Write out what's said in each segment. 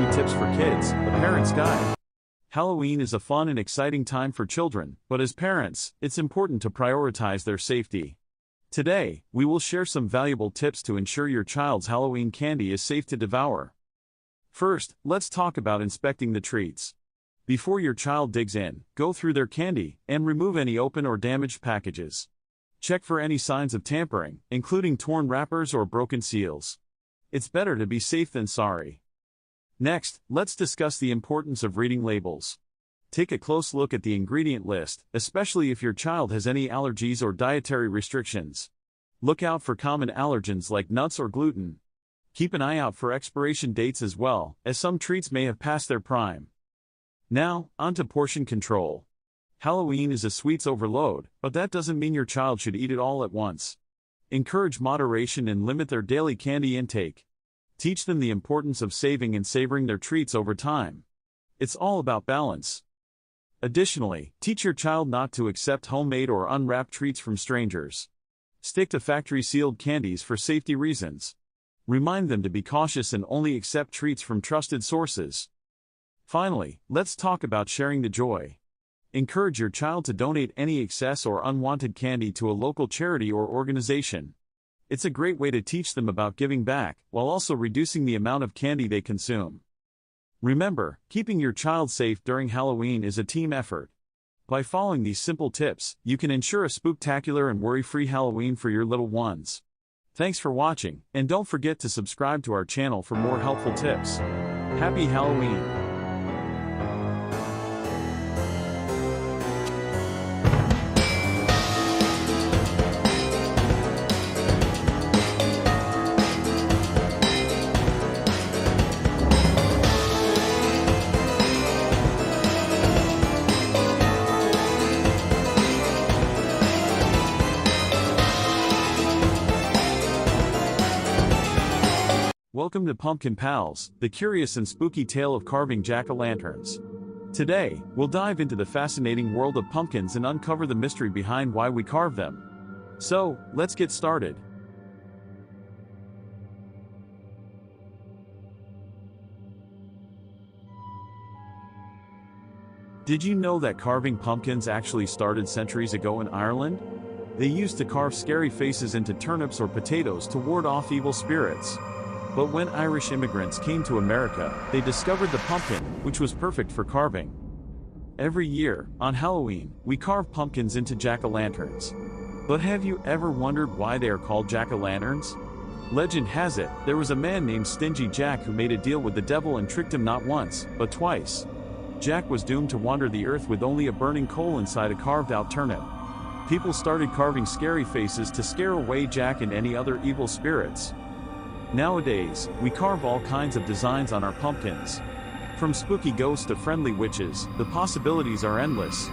Happy Tips for Kids, a Parent's Guide. Halloween is a fun and exciting time for children, but as parents, it's important to prioritize their safety. Today, we will share some valuable tips to ensure your child's Halloween candy is safe to devour. First, let's talk about inspecting the treats. Before your child digs in, go through their candy and remove any open or damaged packages. Check for any signs of tampering, including torn wrappers or broken seals. It's better to be safe than sorry. Next, let's discuss the importance of reading labels. Take a close look at the ingredient list, especially if your child has any allergies or dietary restrictions. Look out for common allergens like nuts or gluten. Keep an eye out for expiration dates as well, as some treats may have passed their prime. Now, onto portion control. Halloween is a sweets overload, but that doesn't mean your child should eat it all at once. Encourage moderation and limit their daily candy intake. Teach them the importance of saving and savoring their treats over time. It's all about balance. Additionally, teach your child not to accept homemade or unwrapped treats from strangers. Stick to factory-sealed candies for safety reasons. Remind them to be cautious and only accept treats from trusted sources. Finally, let's talk about sharing the joy. Encourage your child to donate any excess or unwanted candy to a local charity or organization. It's a great way to teach them about giving back, while also reducing the amount of candy they consume. Remember, keeping your child safe during Halloween is a team effort. By following these simple tips, you can ensure a spooktacular and worry-free Halloween for your little ones. Thanks for watching, and don't forget to subscribe to our channel for more helpful tips. Happy Halloween! Welcome to Pumpkin Pals, the curious and spooky tale of carving jack-o'-lanterns. Today, we'll dive into the fascinating world of pumpkins and uncover the mystery behind why we carve them. So, let's get started. Did you know that carving pumpkins actually started centuries ago in Ireland? They used to carve scary faces into turnips or potatoes to ward off evil spirits. But when Irish immigrants came to America, they discovered the pumpkin, which was perfect for carving. Every year, on Halloween, we carve pumpkins into jack-o'-lanterns. But have you ever wondered why they are called jack-o'-lanterns? Legend has it, there was a man named Stingy Jack who made a deal with the devil and tricked him not once, but twice. Jack was doomed to wander the earth with only a burning coal inside a carved-out turnip. People started carving scary faces to scare away Jack and any other evil spirits. Nowadays, we carve all kinds of designs on our pumpkins. From spooky ghosts to friendly witches, the possibilities are endless.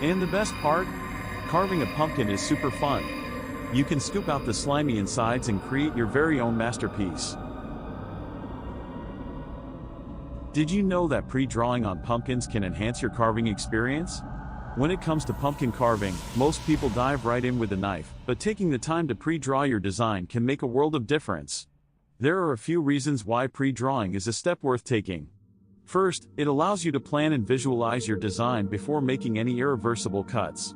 And the best part? Carving a pumpkin is super fun. You can scoop out the slimy insides and create your very own masterpiece. Did you know that pre-drawing on pumpkins can enhance your carving experience? When it comes to pumpkin carving, most people dive right in with a knife, but taking the time to pre-draw your design can make a world of difference. There are a few reasons why pre-drawing is a step worth taking. First, it allows you to plan and visualize your design before making any irreversible cuts.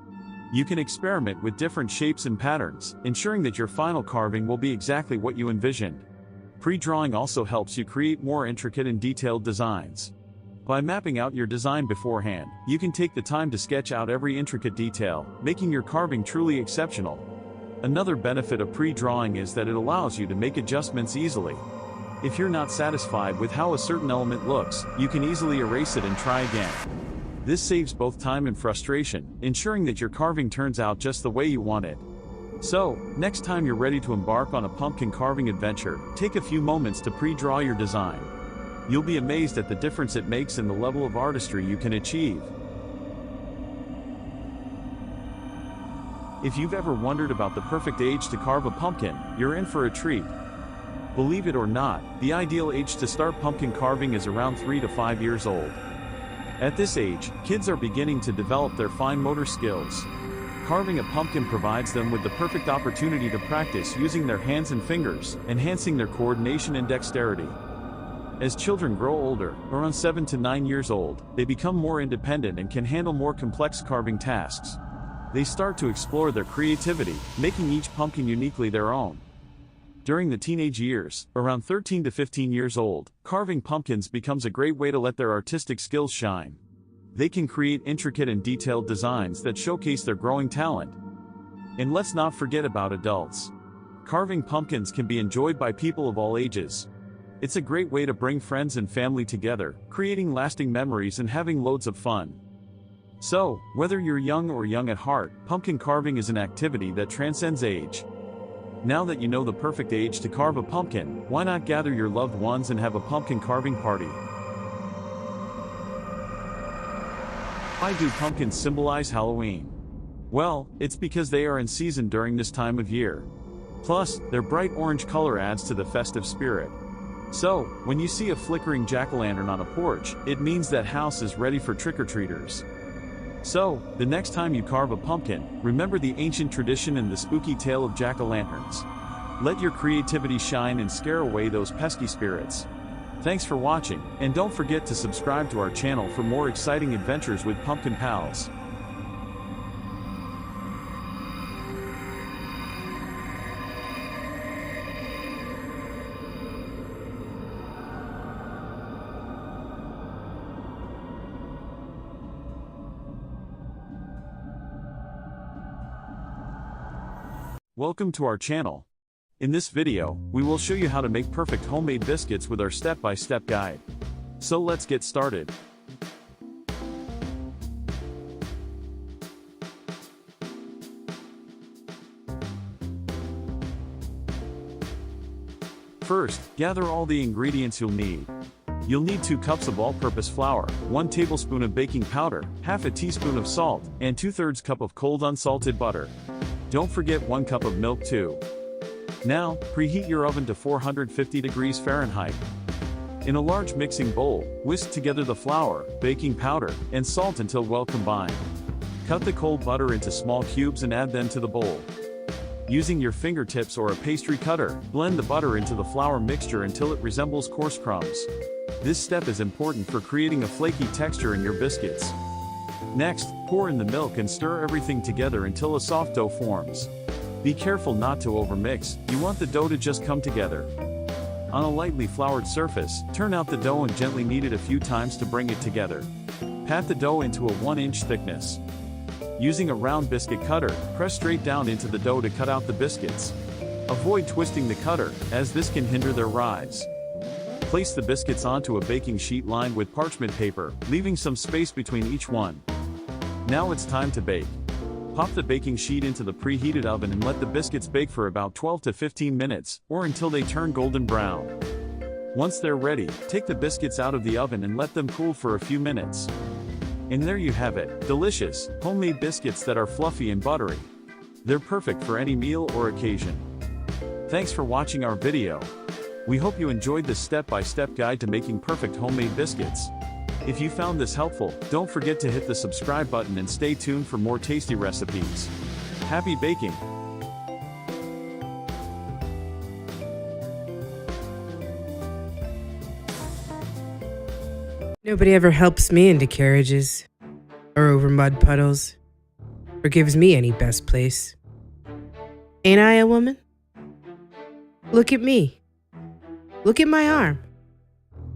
You can experiment with different shapes and patterns, ensuring that your final carving will be exactly what you envisioned. Pre-drawing also helps you create more intricate and detailed designs. By mapping out your design beforehand, you can take the time to sketch out every intricate detail, making your carving truly exceptional. Another benefit of pre-drawing is that it allows you to make adjustments easily. If you're not satisfied with how a certain element looks, you can easily erase it and try again. This saves both time and frustration, ensuring that your carving turns out just the way you want it. So, next time you're ready to embark on a pumpkin carving adventure, take a few moments to pre-draw your design. You'll be amazed at the difference it makes in the level of artistry you can achieve. If you've ever wondered about the perfect age to carve a pumpkin, you're in for a treat. Believe it or not, the ideal age to start pumpkin carving is around 3 to 5 years old. At this age, kids are beginning to develop their fine motor skills. Carving a pumpkin provides them with the perfect opportunity to practice using their hands and fingers, enhancing their coordination and dexterity. As children grow older, around 7 to 9 years old, they become more independent and can handle more complex carving tasks. They start to explore their creativity, making each pumpkin uniquely their own. During the teenage years, around 13 to 15 years old, carving pumpkins becomes a great way to let their artistic skills shine. They can create intricate and detailed designs that showcase their growing talent. And let's not forget about adults. Carving pumpkins can be enjoyed by people of all ages. It's a great way to bring friends and family together, creating lasting memories and having loads of fun. So, whether you're young or young at heart, pumpkin carving is an activity that transcends age. Now that you know the perfect age to carve a pumpkin, why not gather your loved ones and have a pumpkin carving party? Why do pumpkins symbolize Halloween? Well, it's because they are in season during this time of year. Plus, their bright orange color adds to the festive spirit. So, when you see a flickering jack-o'-lantern on a porch, it means that house is ready for trick-or-treaters. So, the next time you carve a pumpkin, remember the ancient tradition and the spooky tale of jack-o'-lanterns. Let your creativity shine and scare away those pesky spirits. Thanks for watching, and don't forget to subscribe to our channel for more exciting adventures with Pumpkin Pals. Welcome to our channel. In this video, we will show you how to make perfect homemade biscuits with our step-by-step guide. So let's get started. First, gather all the ingredients you'll need. You'll need 2 cups of all-purpose flour, 1 tablespoon of baking powder, half a teaspoon of salt, and 2/3 cup of cold unsalted butter. Don't forget 1 cup of milk too. Now, preheat your oven to 450 degrees Fahrenheit. In a large mixing bowl, whisk together the flour, baking powder, and salt until well combined. Cut the cold butter into small cubes and add them to the bowl. Using your fingertips or a pastry cutter, blend the butter into the flour mixture until it resembles coarse crumbs. This step is important for creating a flaky texture in your biscuits. Next, pour in the milk and stir everything together until a soft dough forms. Be careful not to overmix, you want the dough to just come together. On a lightly floured surface, turn out the dough and gently knead it a few times to bring it together. Pat the dough into a 1-inch thickness. Using a round biscuit cutter, press straight down into the dough to cut out the biscuits. Avoid twisting the cutter, as this can hinder their rise. Place the biscuits onto a baking sheet lined with parchment paper, leaving some space between each one. Now it's time to bake. Pop the baking sheet into the preheated oven and let the biscuits bake for about 12 to 15 minutes, or until they turn golden brown. Once they're ready, take the biscuits out of the oven and let them cool for a few minutes. And there you have it, delicious, homemade biscuits that are fluffy and buttery. They're perfect for any meal or occasion. Thanks for watching our video. We hope you enjoyed this step-by-step guide to making perfect homemade biscuits. If you found this helpful, don't forget to hit the subscribe button and stay tuned for more tasty recipes. Happy baking! Nobody ever helps me into carriages, or over mud puddles, or gives me any best place. Ain't I a woman? Look at me. Look at my arm.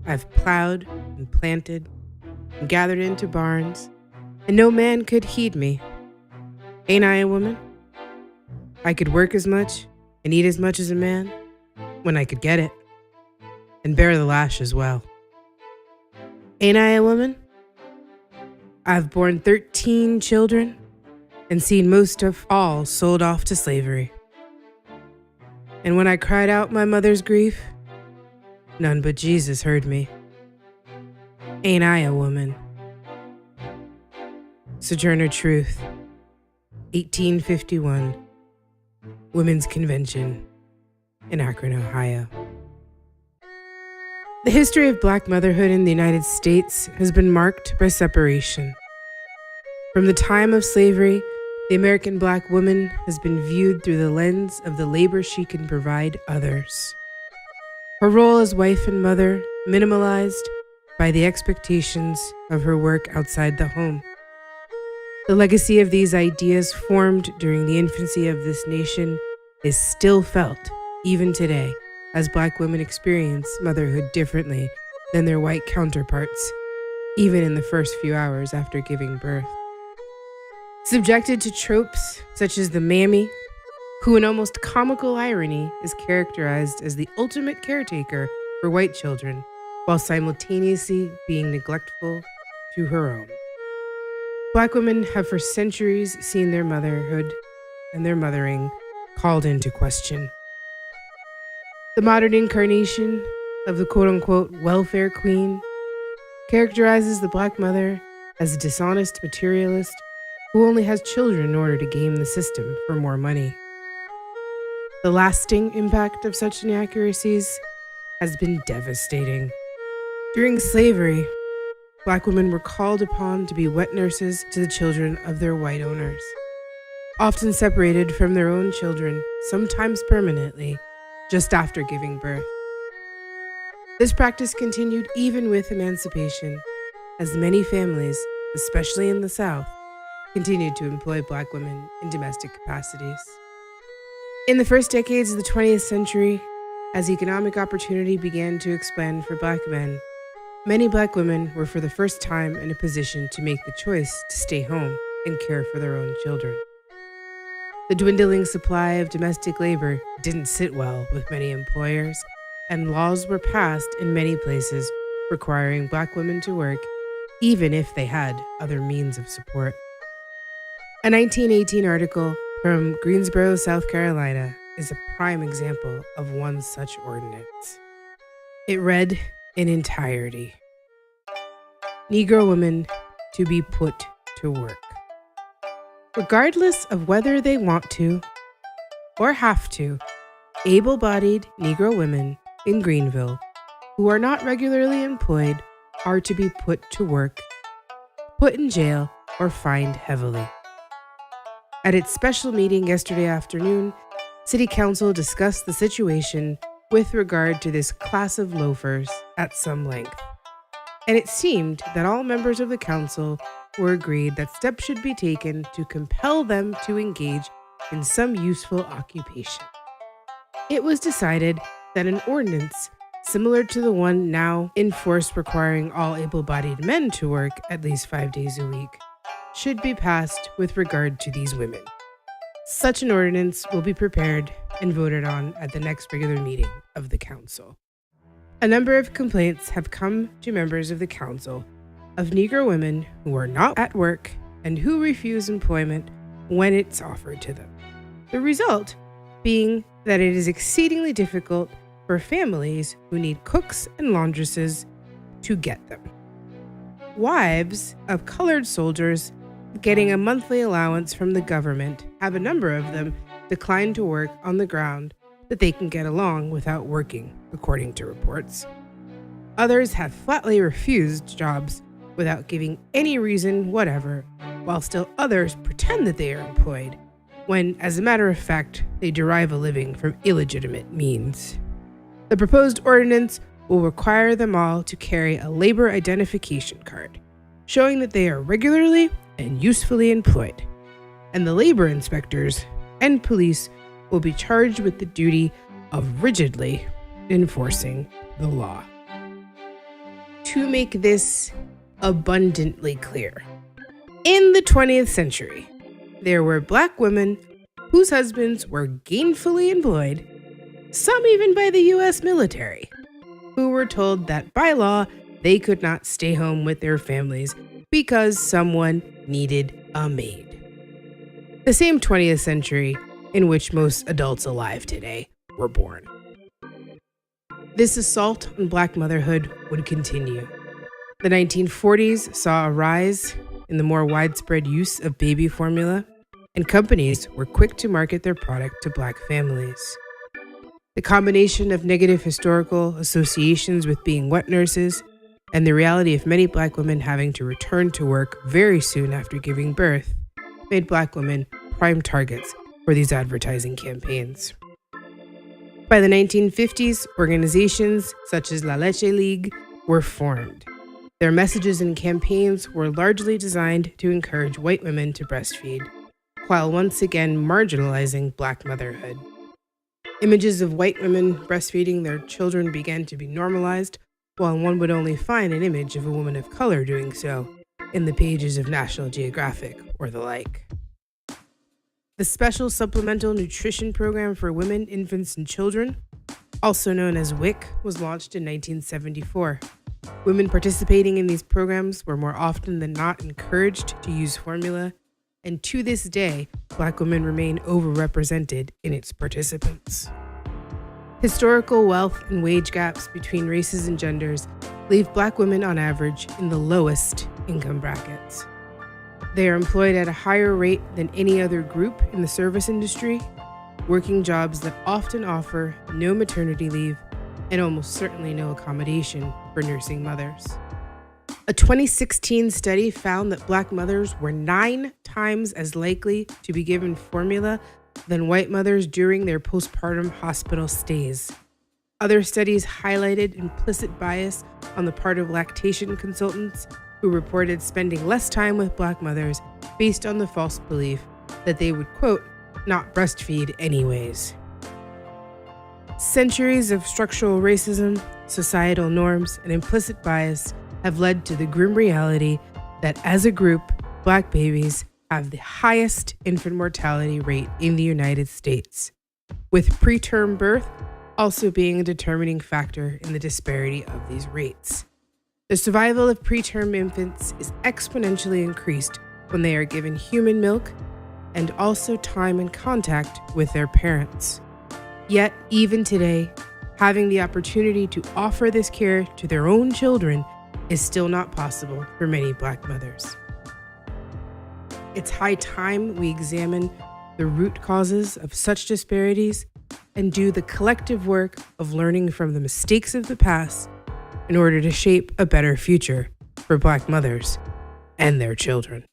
I've plowed and planted and gathered into barns, and no man could heed me. Ain't I a woman? I could work as much and eat as much as a man when I could get it, and bear the lash as well. Ain't I a woman? I've borne 13 children and seen most of all sold off to slavery. And when I cried out my mother's grief, none but Jesus heard me. Ain't I a woman? Sojourner Truth, 1851, Women's Convention in Akron, Ohio. The history of black motherhood in the United States has been marked by separation. From the time of slavery, the American black woman has been viewed through the lens of the labor she can provide others. Her role as wife and mother minimalized by the expectations of her work outside the home. The legacy of these ideas formed during the infancy of this nation is still felt, even today, as Black women experience motherhood differently than their white counterparts, even in the first few hours after giving birth. Subjected to tropes such as the mammy, who in almost comical irony is characterized as the ultimate caretaker for white children, while simultaneously being neglectful to her own. Black women have for centuries seen their motherhood and their mothering called into question. The modern incarnation of the quote-unquote welfare queen characterizes the Black mother as a dishonest materialist who only has children in order to game the system for more money. The lasting impact of such inaccuracies has been devastating. During slavery, Black women were called upon to be wet nurses to the children of their white owners, often separated from their own children, sometimes permanently, just after giving birth. This practice continued even with emancipation, as many families, especially in the South, continued to employ Black women in domestic capacities. In the first decades of the 20th century, as economic opportunity began to expand for Black men, many Black women were for the first time in a position to make the choice to stay home and care for their own children. The dwindling supply of domestic labor didn't sit well with many employers, and laws were passed in many places requiring Black women to work even if they had other means of support. A 1918 article from Greensboro, South Carolina, is a prime example of one such ordinance. It read in entirety: Negro women to be put to work. Regardless of whether they want to or have to, able-bodied Negro women in Greenville who are not regularly employed are to be put to work, put in jail, or fined heavily. At its special meeting yesterday afternoon, City Council discussed the situation with regard to this class of loafers at some length. And it seemed that all members of the council were agreed that steps should be taken to compel them to engage in some useful occupation. It was decided that an ordinance similar to the one now in force requiring all able-bodied men to work at least 5 days a week should be passed with regard to these women. Such an ordinance will be prepared and voted on at the next regular meeting of the council. A number of complaints have come to members of the council of Negro women who are not at work and who refuse employment when it's offered to them. The result being that it is exceedingly difficult for families who need cooks and laundresses to get them. Wives of colored soldiers getting a monthly allowance from the government have a number of them declined to work on the ground that they can get along without working, according to reports. Others have flatly refused jobs without giving any reason whatever, while still others pretend that they are employed, when, as a matter of fact, they derive a living from illegitimate means. The proposed ordinance will require them all to carry a labor identification card, showing that they are regularly and usefully employed, and the labor inspectors and police will be charged with the duty of rigidly enforcing the law. To make this abundantly clear, in the 20th century, there were Black women whose husbands were gainfully employed, some even by the U.S. military, who were told that by law they could not stay home with their families because someone needed a maid. The same 20th century in which most adults alive today were born. This assault on Black motherhood would continue. The 1940s saw a rise in the more widespread use of baby formula, and companies were quick to market their product to Black families. The combination of negative historical associations with being wet nurses and the reality of many Black women having to return to work very soon after giving birth made Black women prime targets for these advertising campaigns. By the 1950s, organizations such as La Leche League were formed. Their messages and campaigns were largely designed to encourage white women to breastfeed, while once again marginalizing Black motherhood. Images of white women breastfeeding their children began to be normalized, while one would only find an image of a woman of color doing so in the pages of National Geographic or the like. The Special Supplemental Nutrition Program for Women, Infants, and Children, also known as WIC, was launched in 1974. Women participating in these programs were more often than not encouraged to use formula, and to this day, Black women remain overrepresented in its participants. Historical wealth and wage gaps between races and genders leave Black women on average in the lowest income brackets. They are employed at a higher rate than any other group in the service industry, working jobs that often offer no maternity leave and almost certainly no accommodation for nursing mothers. A 2016 study found that Black mothers were 9 times as likely to be given formula than white mothers during their postpartum hospital stays. Other studies highlighted implicit bias on the part of lactation consultants who reported spending less time with Black mothers based on the false belief that they would, quote, not breastfeed anyways. Centuries of structural racism, societal norms, and implicit bias have led to the grim reality that as a group, Black babies have the highest infant mortality rate in the United States, with preterm birth also being a determining factor in the disparity of these rates. The survival of preterm infants is exponentially increased when they are given human milk and also time and contact with their parents. Yet, even today, having the opportunity to offer this care to their own children is still not possible for many Black mothers. It's high time we examine the root causes of such disparities and do the collective work of learning from the mistakes of the past in order to shape a better future for Black mothers and their children.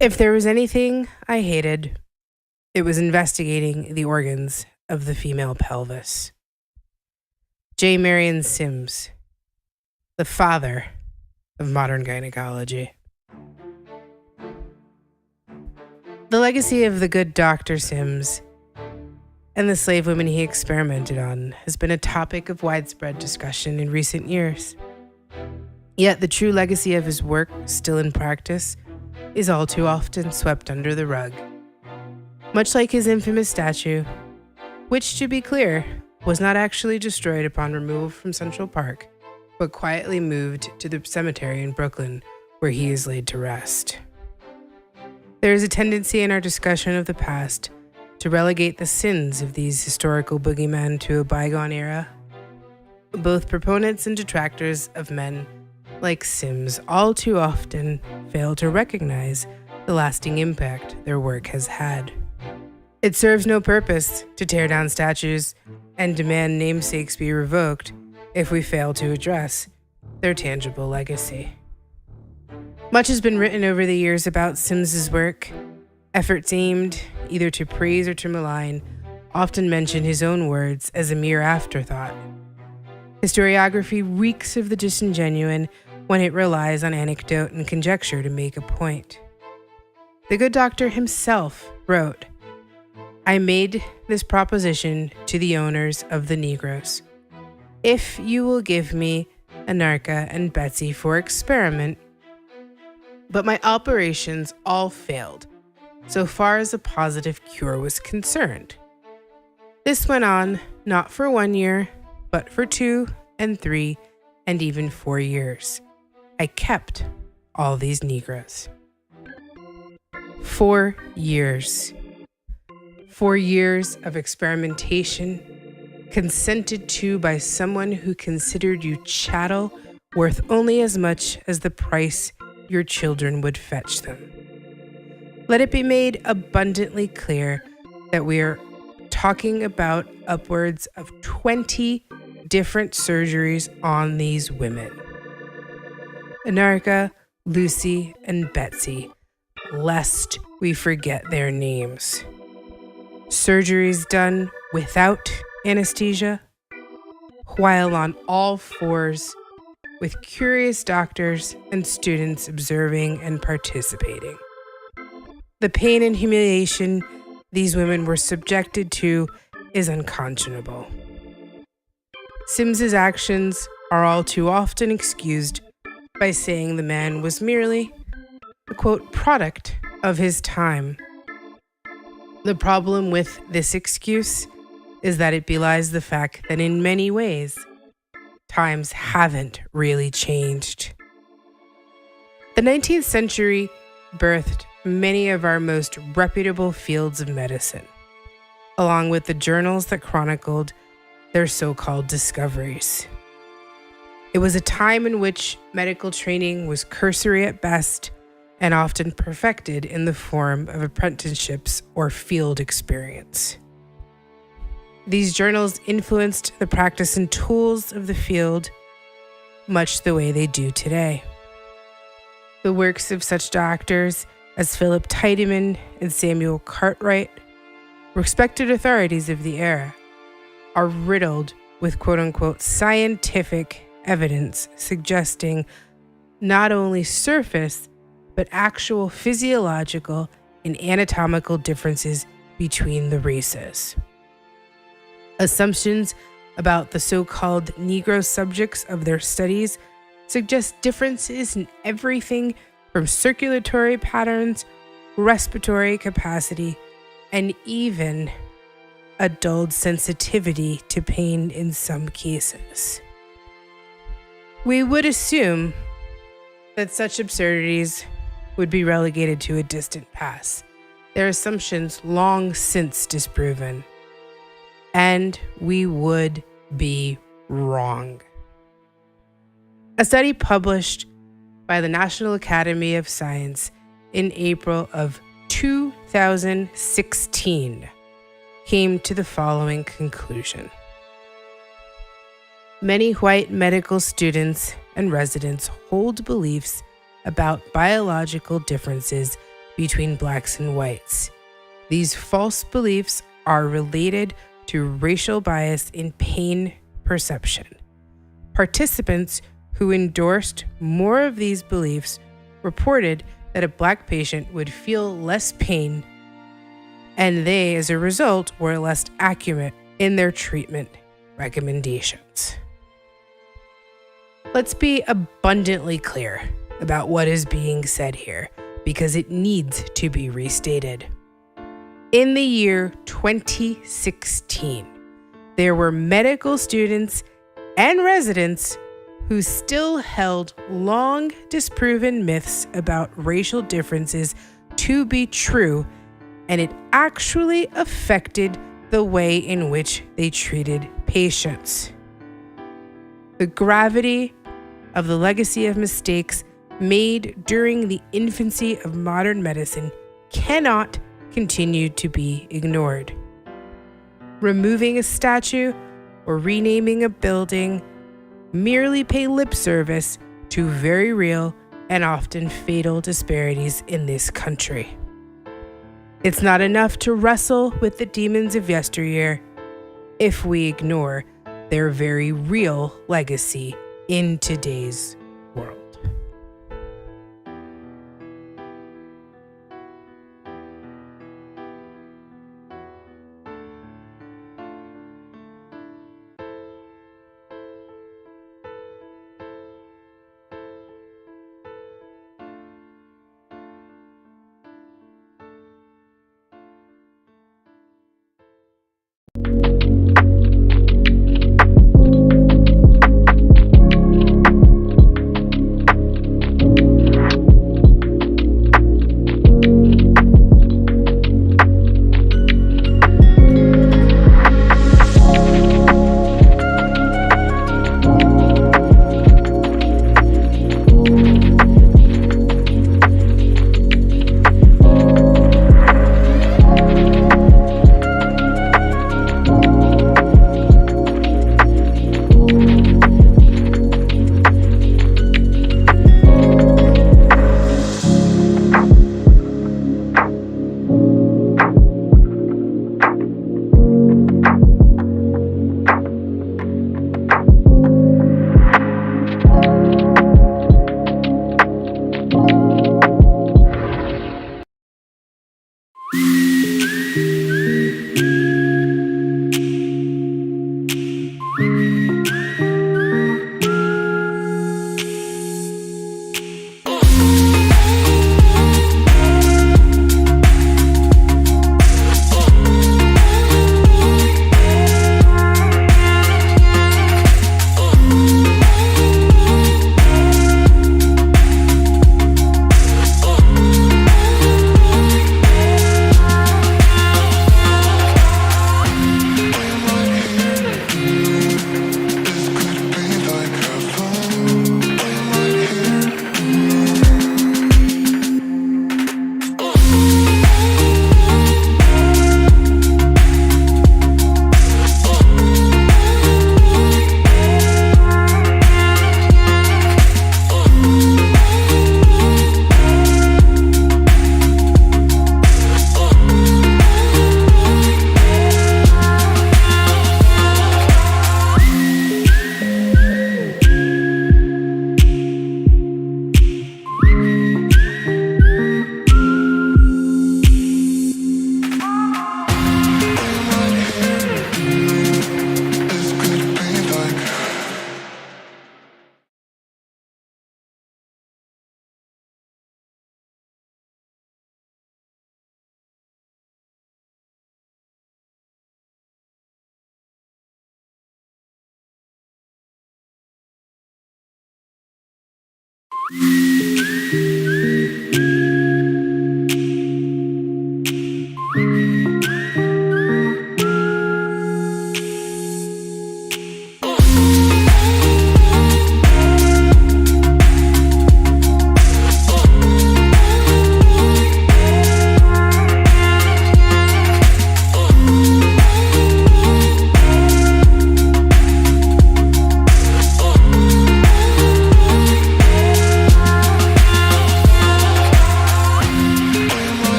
If there was anything I hated, it was investigating the organs of the female pelvis. J. Marion Sims, the father of modern gynecology. The legacy of the good Dr. Sims and the slave women he experimented on has been a topic of widespread discussion in recent years. Yet the true legacy of his work, still in practice, is all too often swept under the rug. Much like his infamous statue, which, to be clear, was not actually destroyed upon removal from Central Park, but quietly moved to the cemetery in Brooklyn, where he is laid to rest. There is a tendency in our discussion of the past to relegate the sins of these historical boogeymen to a bygone era. Both proponents and detractors of men like Sims all too often fail to recognize the lasting impact their work has had. It serves no purpose to tear down statues and demand namesakes be revoked if we fail to address their tangible legacy. Much has been written over the years about Sims's work. Efforts aimed either to praise or to malign often mention his own words as a mere afterthought. Historiography reeks of the disingenuine when it relies on anecdote and conjecture to make a point. The good doctor himself wrote, "I made this proposition to the owners of the Negroes. If you will give me Anarcha and Betsy for experiment, but my operations all failed, so far as a positive cure was concerned. This went on not for 1 year, but for 2 and 3 and even 4 years. I kept all these Negroes." 4 years. 4 years of experimentation, consented to by someone who considered you chattel worth only as much as the price your children would fetch them. Let it be made abundantly clear that we are talking about upwards of 20 different surgeries on these women. Anarcha, Lucy, and Betsy, lest we forget their names. Surgeries done without anesthesia, while on all fours, with curious doctors and students observing and participating. The pain and humiliation these women were subjected to is unconscionable. Sims's actions are all too often excused by saying the man was merely a, quote, product of his time. The problem with this excuse is that it belies the fact that in many ways, times haven't really changed. The 19th century birthed many of our most reputable fields of medicine, along with the journals that chronicled their so-called discoveries. It was a time in which medical training was cursory at best and often perfected in the form of apprenticeships or field experience. These journals influenced the practice and tools of the field much the way they do today. The works of such doctors as Philip Tiedemann and Samuel Cartwright, respected authorities of the era, are riddled with quote-unquote scientific evidence suggesting not only surface but actual physiological and anatomical differences between the races. Assumptions about the so-called Negro subjects of their studies suggest differences in everything from circulatory patterns, respiratory capacity, and even a dulled sensitivity to pain in some cases. We would assume that such absurdities would be relegated to a distant past, their assumptions long since disproven. And we would be wrong. A study published by the National Academy of Science in April of 2016 came to the following conclusion. Many white medical students and residents hold beliefs about biological differences between blacks and whites. These false beliefs are related to racial bias in pain perception. Participants who endorsed more of these beliefs reported that a black patient would feel less pain, and they, as a result, were less accurate in their treatment recommendations. Let's be abundantly clear about what is being said here, because it needs to be restated. In the year 2016, there were medical students and residents who still held long disproven myths about racial differences to be true, and it actually affected the way in which they treated patients. The gravity of the legacy of mistakes made during the infancy of modern medicine cannot continue to be ignored. Removing a statue or renaming a building merely pay lip service to very real and often fatal disparities in this country. It's not enough to wrestle with the demons of yesteryear if we ignore their very real legacy in today's world.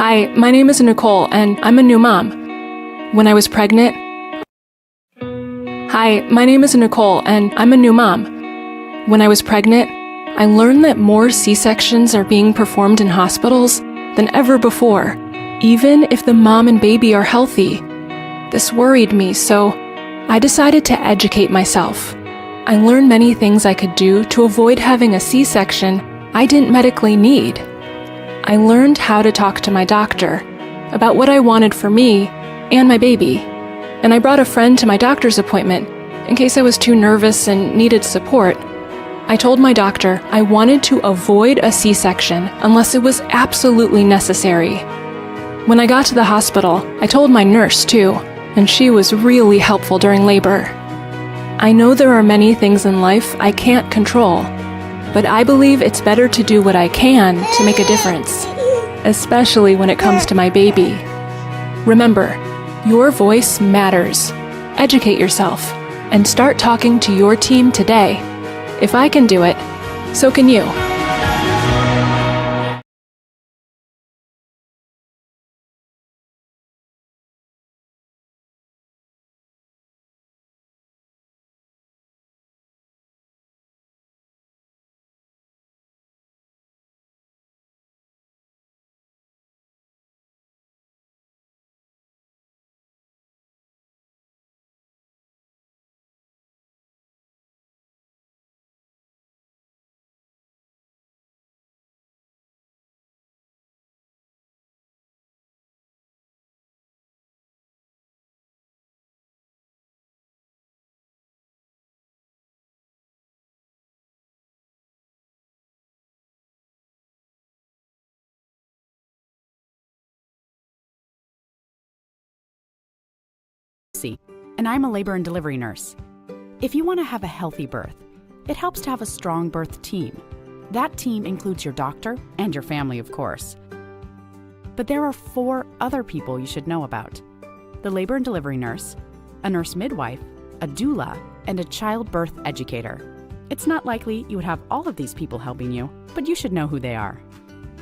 Hi, my name is Nicole, and I'm a new mom. When I was pregnant... Hi, my name is Nicole, and I'm a new mom. When I was pregnant, I learned that more C-sections are being performed in hospitals than ever before, even if the mom and baby are healthy. This worried me, so I decided to educate myself. I learned many things I could do to avoid having a C-section I didn't medically need. I learned how to talk to my doctor about what I wanted for me and my baby, and I brought a friend to my doctor's appointment in case I was too nervous and needed support. I told my doctor I wanted to avoid a C-section unless it was absolutely necessary. When I got to the hospital, I told my nurse too, and she was really helpful during labor. I know there are many things in life I can't control, but I believe it's better to do what I can to make a difference, especially when it comes to my baby. Remember, your voice matters. Educate yourself and start talking to your team today. If I can do it, so can you. And I'm a labor and delivery nurse. If you want to have a healthy birth, it helps to have a strong birth team. That team includes your doctor and your family, of course. But there are 4 other people you should know about: the labor and delivery nurse, a nurse midwife, a doula, and a childbirth educator. It's not likely you would have all of these people helping you, but you should know who they are.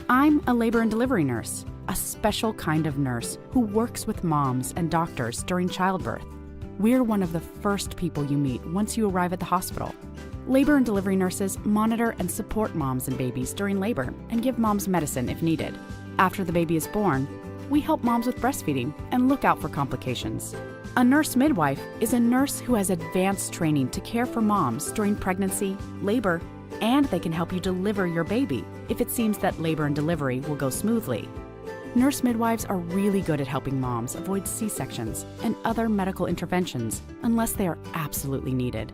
I'm a labor and delivery nurse, a special kind of nurse who works with moms and doctors during childbirth. We're one of the first people you meet once you arrive at the hospital. Labor and delivery nurses monitor and support moms and babies during labor and give moms medicine if needed. After the baby is born, we help moms with breastfeeding and look out for complications. A nurse midwife is a nurse who has advanced training to care for moms during pregnancy, labor, and they can help you deliver your baby if it seems that labor and delivery will go smoothly. Nurse midwives are really good at helping moms avoid C-sections and other medical interventions unless they are absolutely needed.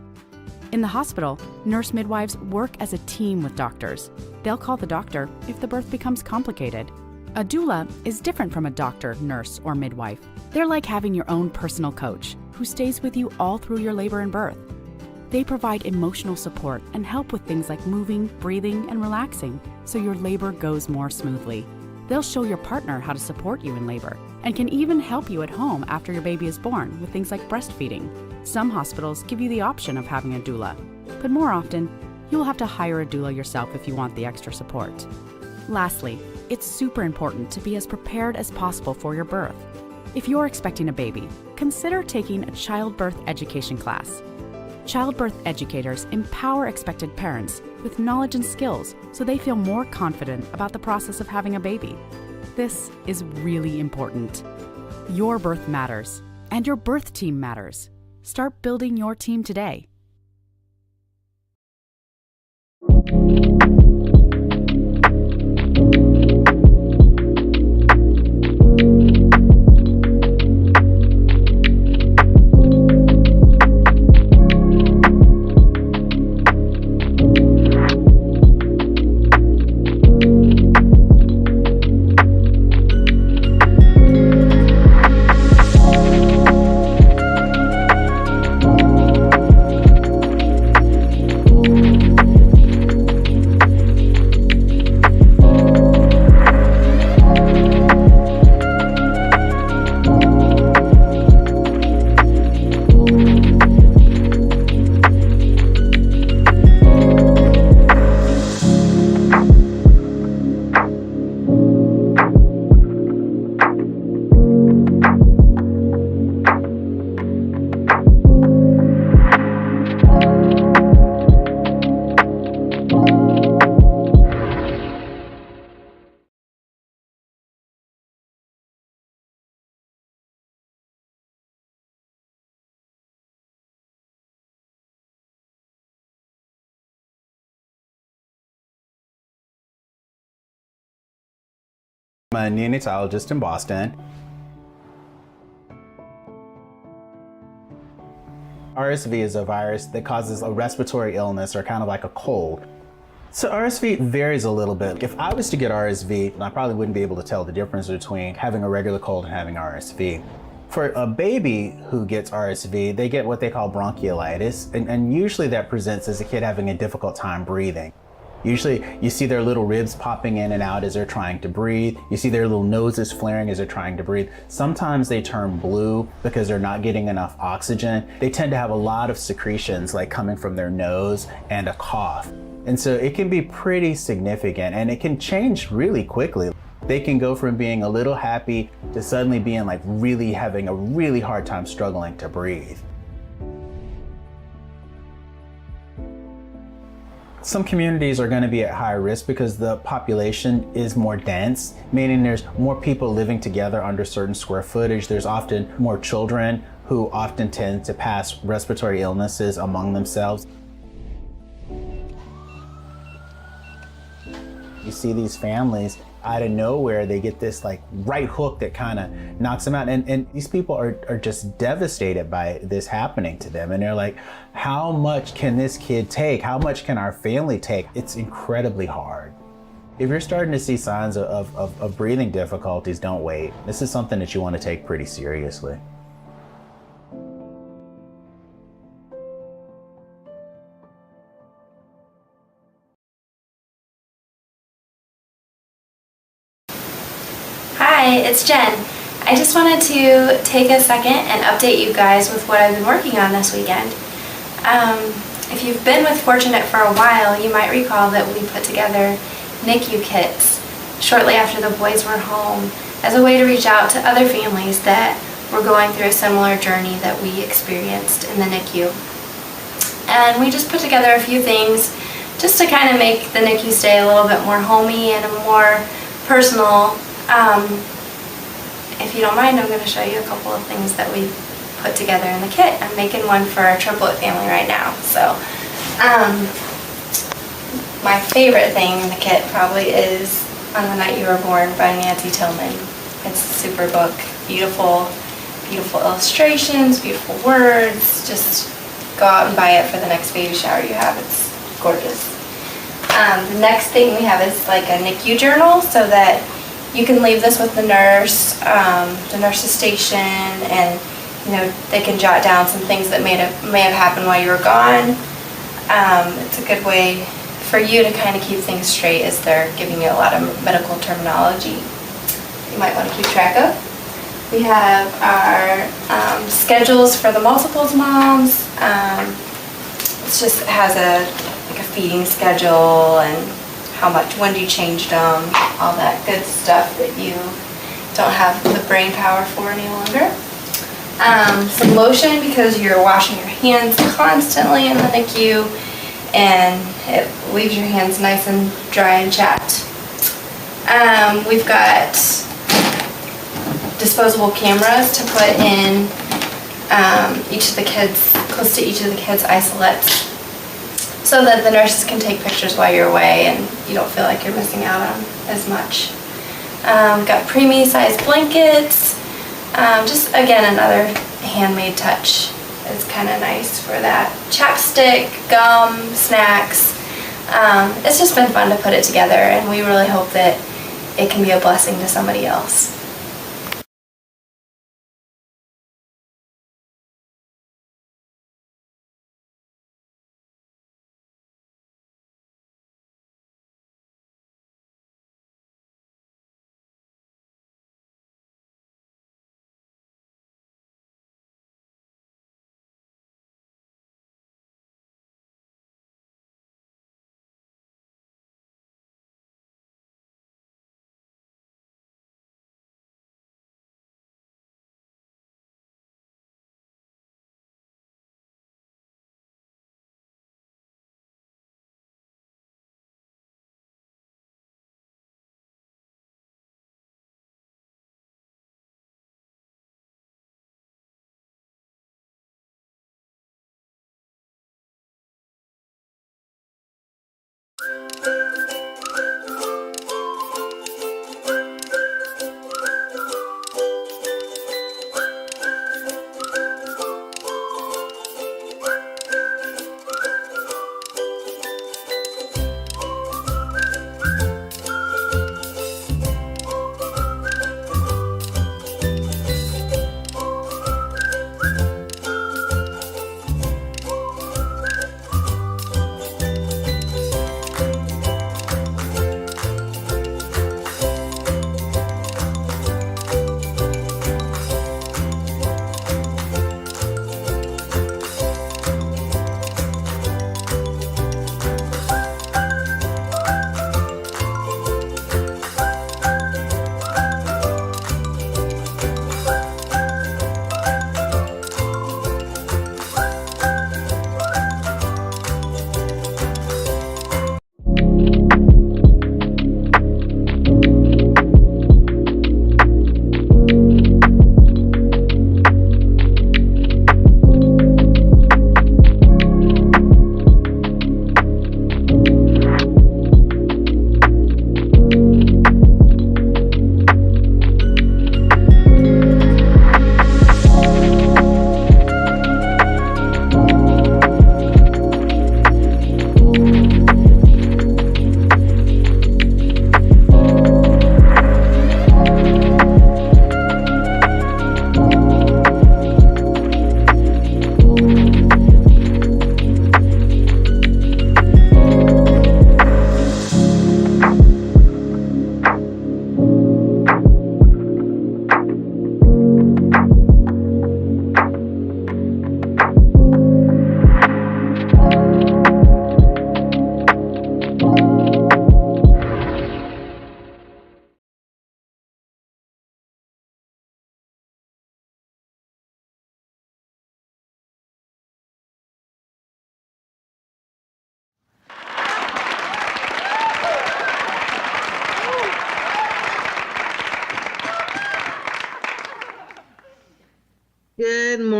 In the hospital, nurse midwives work as a team with doctors. They'll call the doctor if the birth becomes complicated. A doula is different from a doctor, nurse, or midwife. They're like having your own personal coach who stays with you all through your labor and birth. They provide emotional support and help with things like moving, breathing, and relaxing so your labor goes more smoothly. They'll show your partner how to support you in labor and can even help you at home after your baby is born with things like breastfeeding. Some hospitals give you the option of having a doula, but more often, you'll have to hire a doula yourself if you want the extra support. Lastly, it's super important to be as prepared as possible for your birth. If you're expecting a baby, consider taking a childbirth education class. Childbirth educators empower expected parents with knowledge and skills so they feel more confident about the process of having a baby. This is really important. Your birth matters, and your birth team matters. Start building your team today. I'm a neonatologist in Boston. RSV is a virus that causes a respiratory illness or kind of like a cold. So RSV varies a little bit. If I was to get RSV, I probably wouldn't be able to tell the difference between having a regular cold and having RSV. For a baby who gets RSV, they get what they call bronchiolitis, and usually that presents as a kid having a difficult time breathing. Usually you see their little ribs popping in and out as they're trying to breathe. You see their little noses flaring as they're trying to breathe. Sometimes they turn blue because they're not getting enough oxygen. They tend to have a lot of secretions like coming from their nose and a cough. And so it can be pretty significant, and it can change really quickly. They can go from being a little happy to suddenly being like really having a really hard time struggling to breathe. Some communities are going to be at higher risk because the population is more dense, meaning there's more people living together under certain square footage. There's often more children who often tend to pass respiratory illnesses among themselves. You see these families out of nowhere, they get this like right hook that kind of knocks them out. And these people are just devastated by this happening to them. And they're like, how much can this kid take? How much can our family take? It's incredibly hard. If you're starting to see signs of breathing difficulties, don't wait. This is something that you want to take pretty seriously. Hi, it's Jen. I just wanted to take a second and update you guys with what I've been working on this weekend. If you've been with Fortunate for a while, you might recall that we put together NICU kits shortly after the boys were home as a way to reach out to other families that were going through a similar journey that we experienced in the NICU. And we just put together a few things just to kind of make the NICU stay a little bit more homey and a more personal. If you don't mind, I'm going to show you a couple of things that we put together in the kit. I'm making one for our triplet family right now. So, my favorite thing in the kit probably is On the Night You Were Born by Nancy Tillman. It's a super book, beautiful, beautiful illustrations, beautiful words. Just go out and buy it for the next baby shower you have. It's gorgeous. The next thing we have is like a NICU journal, so that you can leave this with the nurse's station, and they can jot down some things that may have happened while you were gone. It's a good way for you to kind of keep things straight as they're giving you a lot of medical terminology you might want to keep track of. We have our schedules for the multiples moms. It has a feeding schedule and when do you change them, all that good stuff that you don't have the brain power for any longer. Some lotion because you're washing your hands constantly in the NICU, and it leaves your hands nice and dry and chapped. We've got disposable cameras to put in close to each of the kids' isolates, so that the nurses can take pictures while you're away and you don't feel like you're missing out on as much. We've got preemie sized blankets. Just again, another handmade touch. It's kind of nice for that. Chapstick, gum, snacks. It's just been fun to put it together, and we really hope that it can be a blessing to somebody else.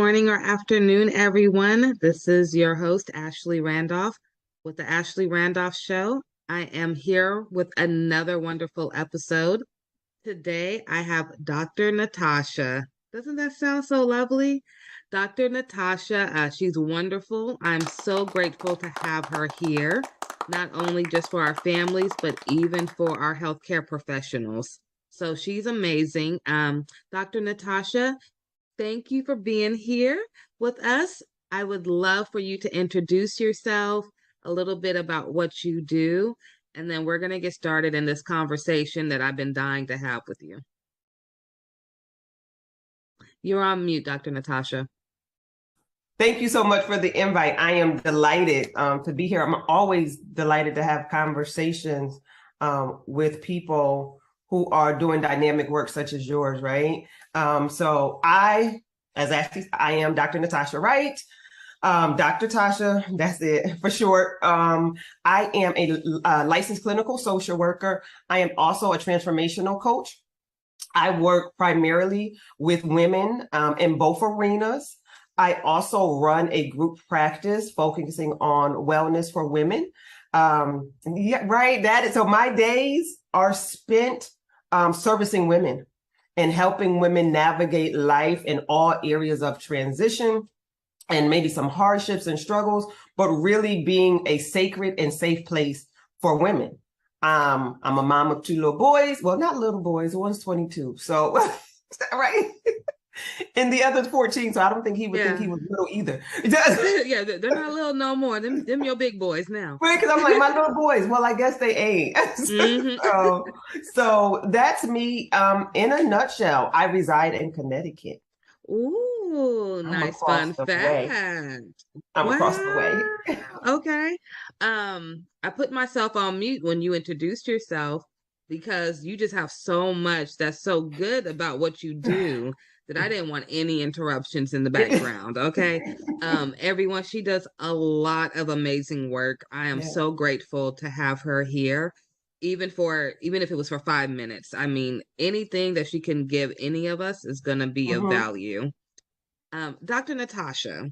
morning, or afternoon, everyone. This is your host, Ashley Randolph, with the Ashley Randolph Show. I am here with another wonderful episode. Today, I have Dr. Natasha. Doesn't that sound so lovely? Dr. Natasha, she's wonderful. I'm so grateful to have her here, not only just for our families, but even for our healthcare professionals. So she's amazing. Dr. Natasha, thank you for being here with us. I would love for you to introduce yourself, a little bit about what you do, and then we're going to get started in this conversation that I've been dying to have with you. You're on mute, Dr. Natasha. Thank you so much for the invite. I am delighted to be here. I'm always delighted to have conversations with people who are doing dynamic work such as yours, right? So I am Dr. Natasha Wright. Dr. Tasha, that's it for short. I am a licensed clinical social worker. I am also a transformational coach. I work primarily with women in both arenas. I also run a group practice focusing on wellness for women. So my days are spent servicing women and helping women navigate life in all areas of transition and maybe some hardships and struggles, but really being a sacred and safe place for women. I'm a mom of 2 little boys. Well, not little boys. One's 22. So, right. And the other's 14. So I don't think he would think he was little either. Yeah, they're not little no more. Them your big boys now. Right, because I'm like, my little boys. Well, I guess they ain't. So that's me. In a nutshell, I reside in Connecticut. Ooh, nice fun fact. I'm across the way. Okay. I put myself on mute when you introduced yourself because you just have so much that's so good about what you do that I didn't want any interruptions in the background. Okay. Everyone, she does a lot of amazing work. I am so grateful to have her here. Even if it was for 5 minutes. I mean, anything that she can give any of us is going to be of value. Dr. Natasha,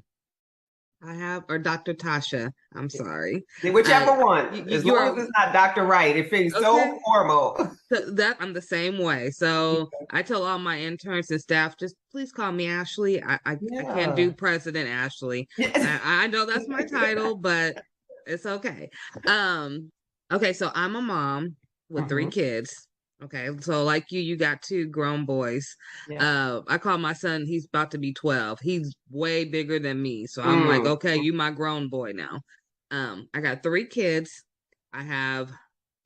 or Dr. Tasha, I'm sorry. Whichever one. As long as it's not Dr. Wright, it feels so formal. That I'm the same way. So I tell all my interns and staff, just please call me Ashley. I can't do President Ashley. I know that's my title, but it's okay. Okay, so I'm a mom with 3 kids. Okay, so like you got 2 grown boys. I call my son, he's about to be 12. He's way bigger than me. So I'm like, okay, you my grown boy now. I got 3 kids. I have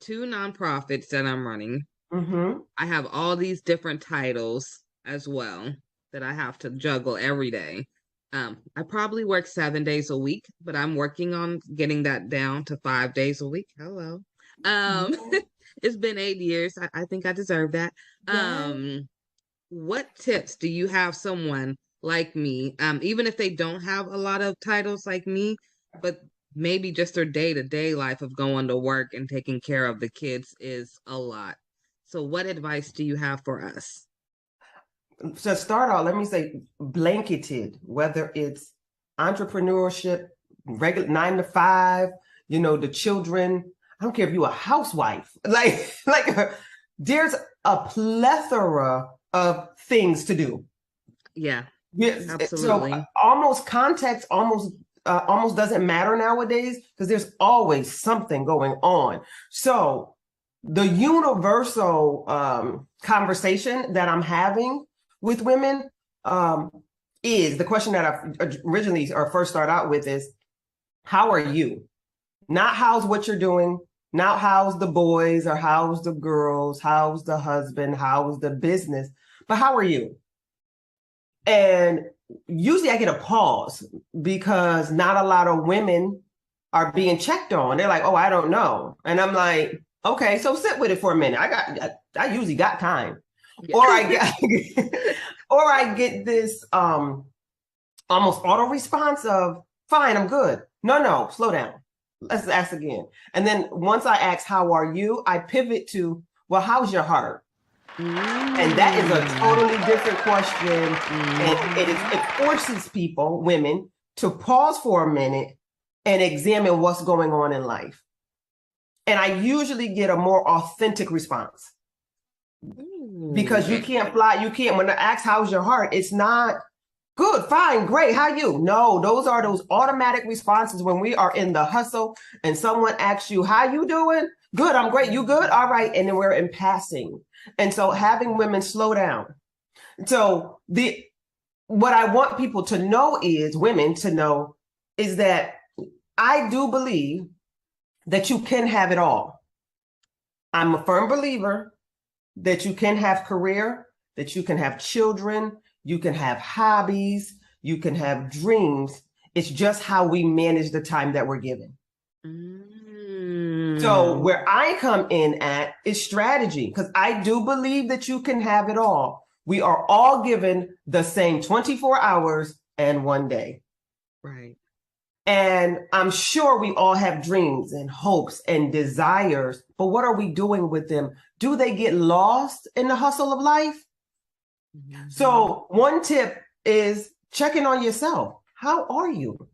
2 nonprofits that I'm running. I have all these different titles as well that I have to juggle every day. I probably work 7 days a week, but I'm working on getting that down to 5 days a week. Hello. It's been 8 years. I think I deserve that. What tips do you have someone like me, even if they don't have a lot of titles like me, but maybe just their day-to-day life of going to work and taking care of the kids is a lot. So what advice do you have for us? To start off, let me say blanketed, whether it's entrepreneurship, regular 9 to 5, the children. I don't care if you're a housewife, like there's a plethora of things to do. Yeah, absolutely. So almost context almost doesn't matter nowadays because there's always something going on. So the universal conversation that I'm having with women is the question that I originally or first start out with is, how are you? Not how's what you're doing, not how's the boys or how's the girls, how's the husband, how's the business, but how are you? And usually I get a pause because not a lot of women are being checked on. They're like, oh, I don't know. And I'm like, okay, so sit with it for a minute. I usually got time. Yeah. Or I get this almost auto response of, fine, I'm good. No, slow down. Let's ask again. And then once I ask, how are you? I pivot to, well, how's your heart? And that is a totally different question. And it forces people, women, to pause for a minute and examine what's going on in life. And I usually get a more authentic response. Because you can't fly, when I ask how's your heart, it's not good, fine, great, how you? No, those are those automatic responses when we are in the hustle and someone asks you, how you doing? Good, I'm great, you good? All right, and then we're in passing. And so having women slow down. So what I want people to know is, women to know, is that I do believe that you can have it all. I'm a firm believer that you can have career, that you can have children, you can have hobbies, you can have dreams. It's just how we manage the time that we're given. So where I come in at is strategy, because I do believe that you can have it all. We are all given the same 24 hours and 1 day. Right. And I'm sure we all have dreams and hopes and desires, but what are we doing with them? Do they get lost in the hustle of life? So one tip is checking on yourself. How are you?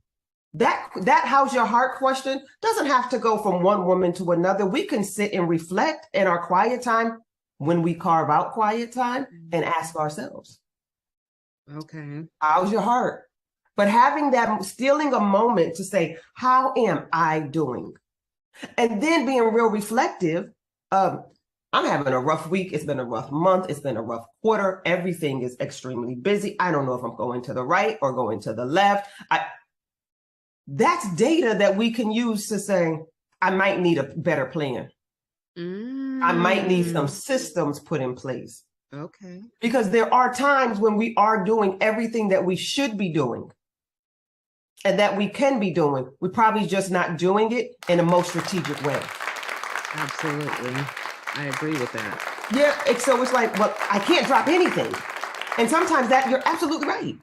That how's your heart question doesn't have to go from one woman to another. We can sit and reflect in our quiet time when we carve out quiet time and ask ourselves, Okay. how's your heart? But having that, stealing a moment to say, how am I doing? And then being real reflective. I'm having a rough week. It's been a rough month. It's been a rough quarter. Everything is extremely busy. I don't know if I'm going to the right or going to the left. That's data that we can use to say, I might need a better plan. I might need some systems put in place. Okay. Because there are times when we are doing everything that we should be doing and that we can be doing. We're probably just not doing it in a most strategic way. Absolutely. I agree with that. Yeah. So it's like, well, I can't drop anything. And sometimes you're absolutely right.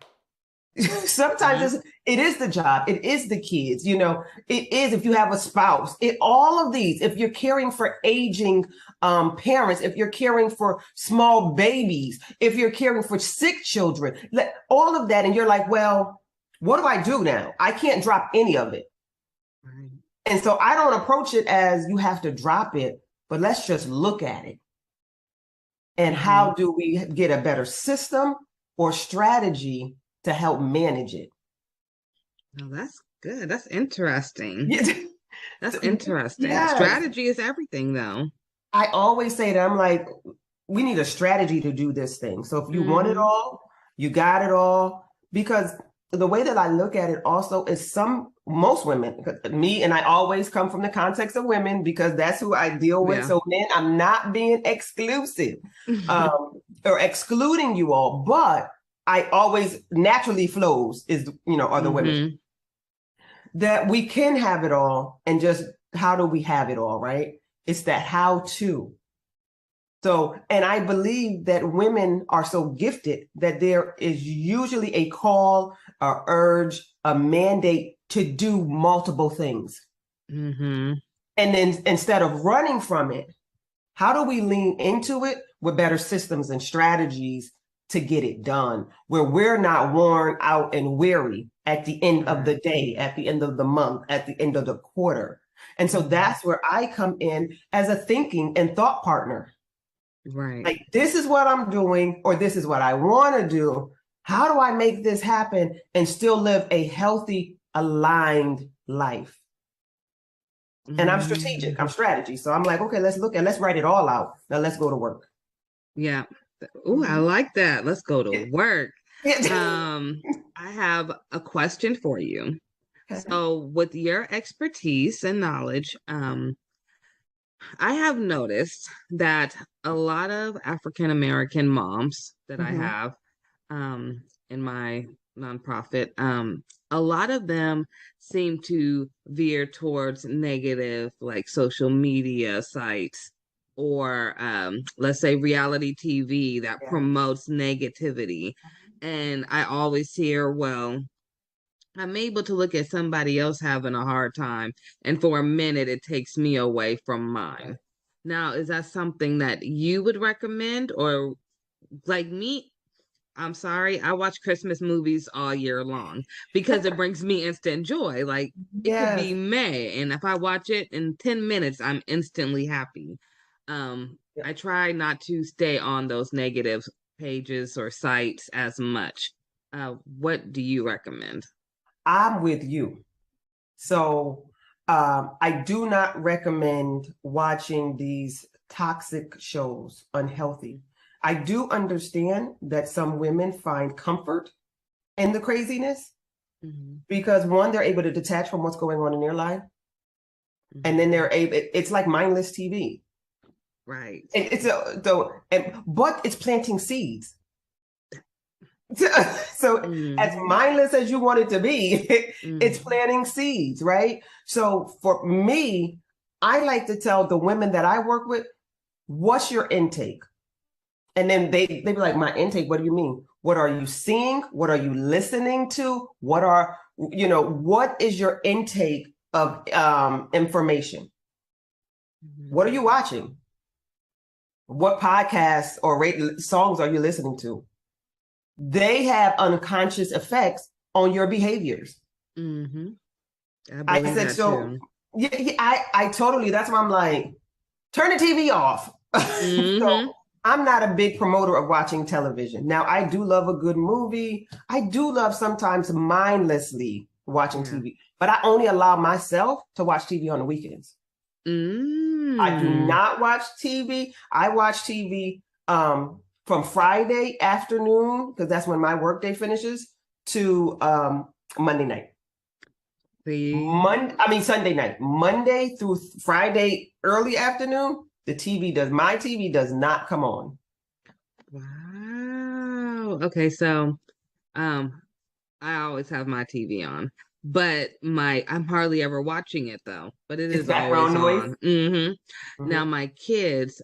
Sometimes it is the job. It is the kids. It is if you have a spouse. All of these, if you're caring for aging parents, if you're caring for small babies, if you're caring for sick children, all of that. And you're like, well, what do I do now? I can't drop any of it. Right. And so I don't approach it as you have to drop it, but let's just look at it. And how do we get a better system or strategy to help manage it? Oh, that's good. That's interesting. Yeah. That's interesting. Yes. Strategy is everything, though. I always say that I'm like, we need a strategy to do this thing. So if you want it all, you got it all. Because the way that I look at it also is most women, me, and I always come from the context of women because that's who I deal with. Yeah. So men, I'm not being exclusive or excluding you all, but I always naturally flows are the women. That we can have it all, and just how do we have it all, right? It's that how to. So, and I believe that women are so gifted that there is usually a call, a urge, a mandate to do multiple things. And then instead of running from it, how do we lean into it with better systems and strategies to get it done, where we're not worn out and weary at the end of the day, at the end of the month, at the end of the quarter? And so that's where I come in as a thinking and thought partner. Right. Like, this is what I'm doing, or this is what I want to do. How do I make this happen and still live a healthy, aligned life? And I'm strategic. I'm strategy. So I'm like, okay, let's write it all out. Now let's go to work. Yeah. Oh, I like that. Let's go to work. Yeah. I have a question for you. Okay. So with your expertise and knowledge, I have noticed that a lot of African American moms that I have in my nonprofit, a lot of them seem to veer towards negative, like social media sites or let's say reality TV that promotes negativity. And I always hear, well, I'm able to look at somebody else having a hard time, and for a minute, it takes me away from mine. Now, is that something that you would recommend, or like me? I'm sorry, I watch Christmas movies all year long because it brings me instant joy. Like it could Yes. be May, and if I watch it in 10 minutes, I'm instantly happy. I try not to stay on those negative pages or sites as much. What do you recommend? I'm with you. So I do not recommend watching these toxic shows, unhealthy. I do understand that some women find comfort in the craziness because one, they're able to detach from what's going on in their life. And then they're able, it's like mindless TV. Right. But it's planting seeds. So as mindless as you want it to be, it's planting seeds, right? So for me, I like to tell the women that I work with, what's your intake? And then they be like, my intake, what do you mean? What are you seeing? What are you listening to? What is your intake of information? What are you watching? What podcasts or songs are you listening to? They have unconscious effects on your behaviors. I said so. Too. Yeah, I totally. That's why I'm like, turn the TV off. So I'm not a big promoter of watching television. Now, I do love a good movie. I do love sometimes mindlessly watching TV, but I only allow myself to watch TV on the weekends. I do not watch TV. I watch TV from Friday afternoon, because that's when my workday finishes, to Monday night. Sunday night. Monday through Friday early afternoon, my TV does not come on. Wow. Okay, so I always have my TV on, but I'm hardly ever watching it though. But it is always on. Now my kids,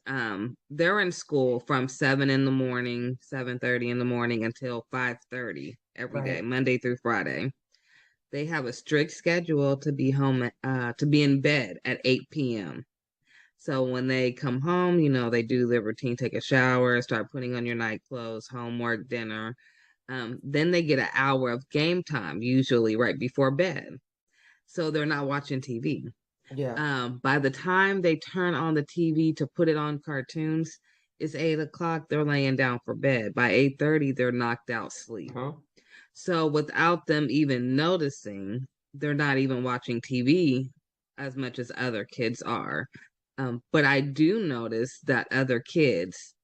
they're in school from 7 in the morning, 7:30 in the morning until 5:30 every day, Monday through Friday. They have a strict schedule to be home, to be in bed at 8 p.m. So when they come home, they do their routine, take a shower, start putting on your night clothes, homework, dinner. Then they get an hour of game time, usually right before bed. So they're not watching TV. By the time they turn on the TV to put it on cartoons, it's 8 o'clock. They're laying down for bed. By 8:30, they're knocked out sleep. So without them even noticing, they're not even watching TV as much as other kids are. But I do notice that other kids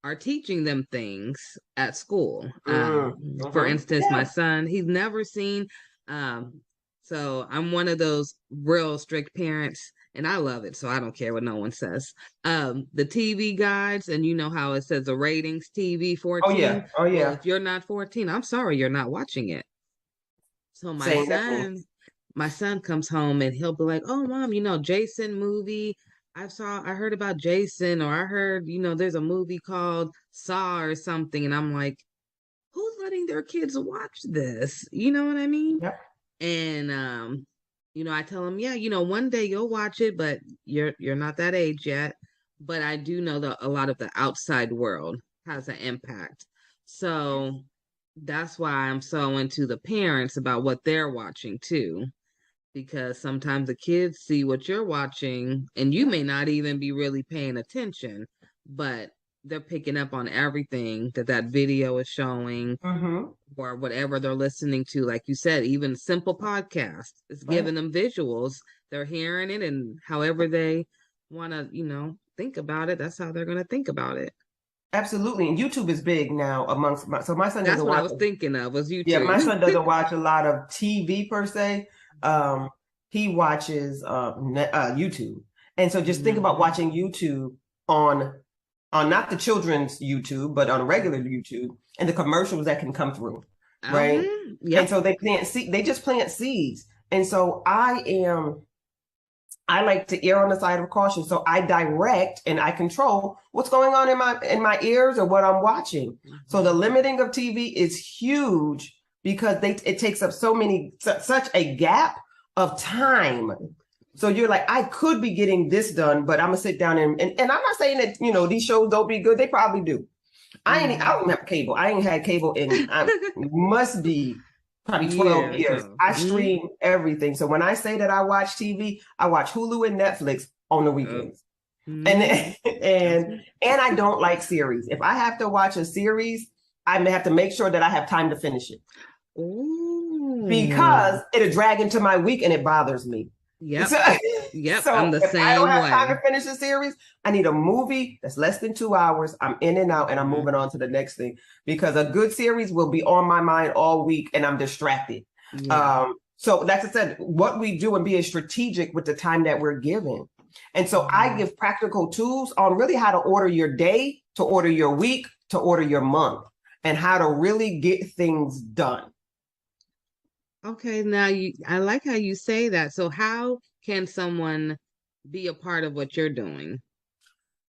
are teaching them things at school. For instance, my son, he's never seen. So I'm one of those real strict parents, and I love it. So I don't care what no one says. The TV guides, and you know how it says the ratings, TV 14. Oh yeah. Well, if you're not 14, I'm sorry, you're not watching it. So my son comes home and he'll be like, "Oh, Mom, Jason movie. I heard about Jason, or I heard, there's a movie called Saw or something." And I'm like, who's letting their kids watch this? You know what I mean? Yep. And, I tell them, yeah, one day you'll watch it, but you're not that age yet. But I do know that a lot of the outside world has an impact. So that's why I'm so into the parents about what they're watching too. Because sometimes the kids see what you're watching and you may not even be really paying attention, but they're picking up on everything that video is showing or whatever they're listening to. Like you said, even simple podcasts, it's giving them visuals. They're hearing it, and however they want to, think about it, that's how they're going to think about it. Absolutely. And YouTube is big now amongst my son. That's what I was thinking of, was YouTube. Yeah, my son doesn't watch a lot of TV per se. He watches YouTube. And so just think about watching YouTube on not the children's YouTube, but on regular YouTube, and the commercials that can come through. Right. And so they just plant seeds. And so I like to err on the side of caution. So I direct and I control what's going on in my ears or what I'm watching. So the limiting of TV is huge because it takes up such a gap of time So you're like, I could be getting this done, but I'm gonna sit down and I'm not saying that, you know, these shows don't be good. They probably do. I don't even have cable. I ain't had cable in must be probably 12 years. I stream everything. So when I say that I watch TV, I watch Hulu and Netflix on the weekends. And I don't like series. If I have to watch a series, I may have to make sure that I have time to finish it. Because it'll drag into my week and it bothers me. Yep. So I'm the same way. I don't have time to finish a series, I need a movie that's less than 2 hours. I'm in and out and I'm moving on to the next thing, because a good series will be on my mind all week and I'm distracted. So that's what I said, what we do and being strategic with the time that we're given. And so I give practical tools on really how to order your day, to order your week, to order your month, and how to really get things done. Okay, now I like how you say that. So how can someone be a part of what you're doing?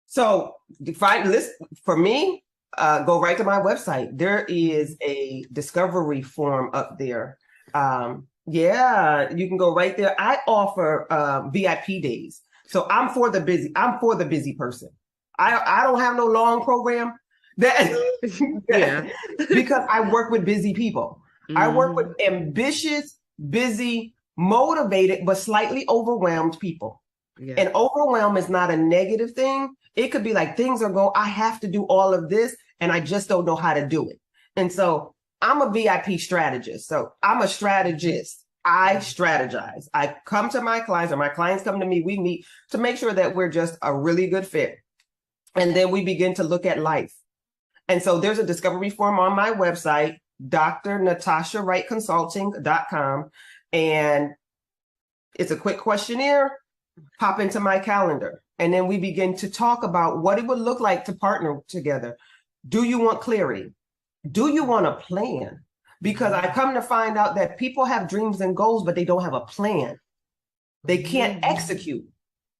So define list for me, go right to my website. There is a discovery form up there. Yeah, you can go right there. I offer VIP days. So I'm for the busy person. I don't have no long program because I work with busy people. I work with ambitious, busy, motivated, but slightly overwhelmed people. And overwhelm is not a negative thing. It could be like things are going, I have to do all of this and I just don't know how to do it. And so I'm a VIP strategist. So I'm a strategist. I strategize. I come to my clients or my clients come to me. We meet to make sure that we're just a really good fit. And then we begin to look at life. And so there's a discovery form on my website, drnatashawrightconsulting.com. And it's a quick questionnaire, pop into my calendar. And then we begin to talk about what it would look like to partner together. Do you want clarity? Do you want a plan? Because I come to find out that people have dreams and goals, but they don't have a plan. They can't execute.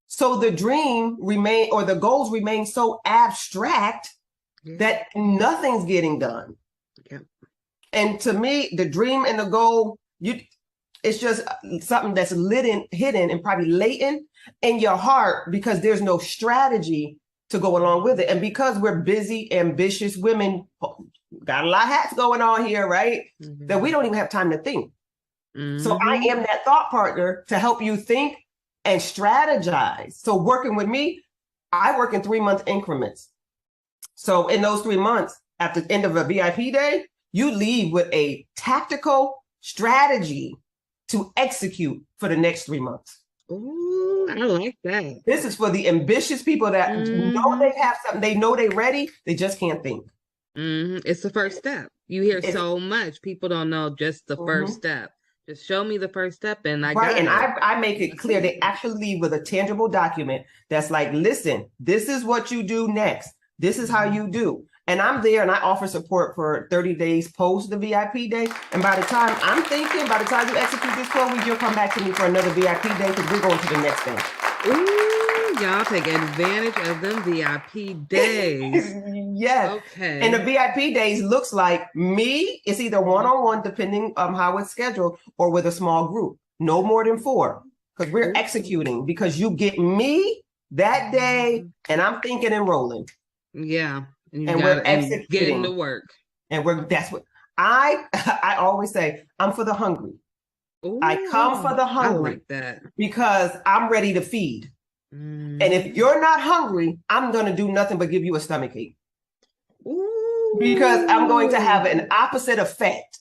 So the the goals remain so abstract that nothing's getting done. And to me, the dream and the goal, it's just something that's hidden and probably latent in your heart because there's no strategy to go along with it. And because we're busy, ambitious women, got a lot of hats going on here, right? That we don't even have time to think. So I am that thought partner to help you think and strategize. So working with me, I work in 3-month increments. So in those 3 months, at the end of a VIP day, you leave with a tactical strategy to execute for the next 3 months. Ooh, I like that. This is for the ambitious people that know they have something, they know they're ready, they just can't think. It's the first step. You hear so much. People don't know just the first step. Just show me the first step and I got it. And I make it clear. They actually leave with a tangible document that's like, listen, this is what you do next. This is how you do. And I'm there and I offer support for 30 days post the VIP day. And by the time by the time you execute this 12 weeks, you'll come back to me for another VIP day because we're going to the next thing. Ooh, y'all take advantage of them VIP days. Yes. Okay. And the VIP days looks like me. It's either one-on-one, depending on how it's scheduled, or with a small group. No more than 4, because we're executing. Because you get me that day, and I'm thinking and rolling. Yeah. And we're executing, getting to work. And that's what I always say. I'm for the hungry. Ooh, I come for the hungry. I like that. Because I'm ready to feed. And if you're not hungry, I'm going to do nothing but give you a stomachache. Ooh. Because I'm going to have an opposite effect.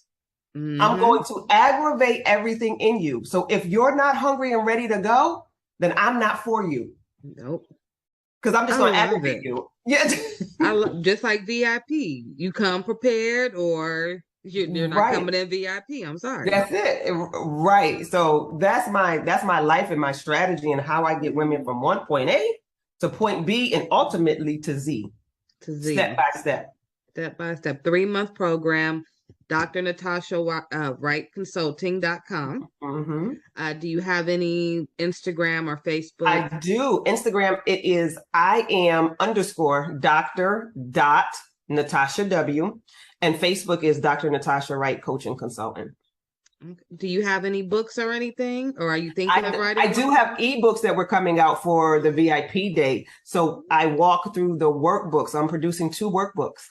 I'm going to aggravate everything in you. So if you're not hungry and ready to go, then I'm not for you. Nope. Because I'm just going to aggravate you. Yeah. Just like VIP. You come prepared or you're not coming in VIP. I'm sorry. That's it. Right. So that's my life and my strategy and how I get women from point A to point B and ultimately to Z. Step by step. Step by step. 3-month program. drnatashawrightconsulting.com. Do you have any Instagram or Facebook? I do. Instagram, it is IAM_Dr.Natasha W. And Facebook is Dr. Natasha Wright Coach and Consultant. Do you have any books or anything? Or are you thinking of writing? I do have ebooks that were coming out for the VIP day. So I walk through the workbooks. I'm producing 2 workbooks.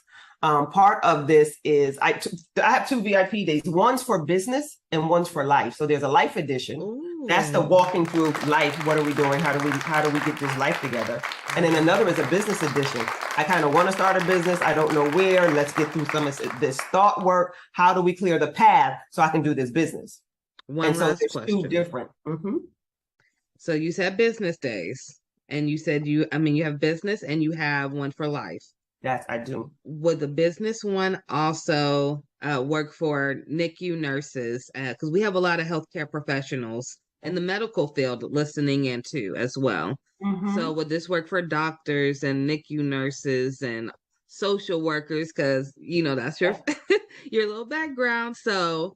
Part of this is I have 2 VIP days. One's for business and one's for life. So there's a life edition. Ooh. That's the walking through life. What are we doing? How do we get this life together? And then another is a business edition. I kind of want to start a business. I don't know where. Let's get through some of this thought work. How do we clear the path so I can do this business? And so there's question. 2 different. Mm-hmm. So you said business days, and you said you have business and you have one for life. Yes, I do. Would the business one also work for NICU nurses? Because we have a lot of healthcare professionals in the medical field listening in too as well. Mm-hmm. So would this work for doctors and NICU nurses and social workers? Because, that's your your little background. So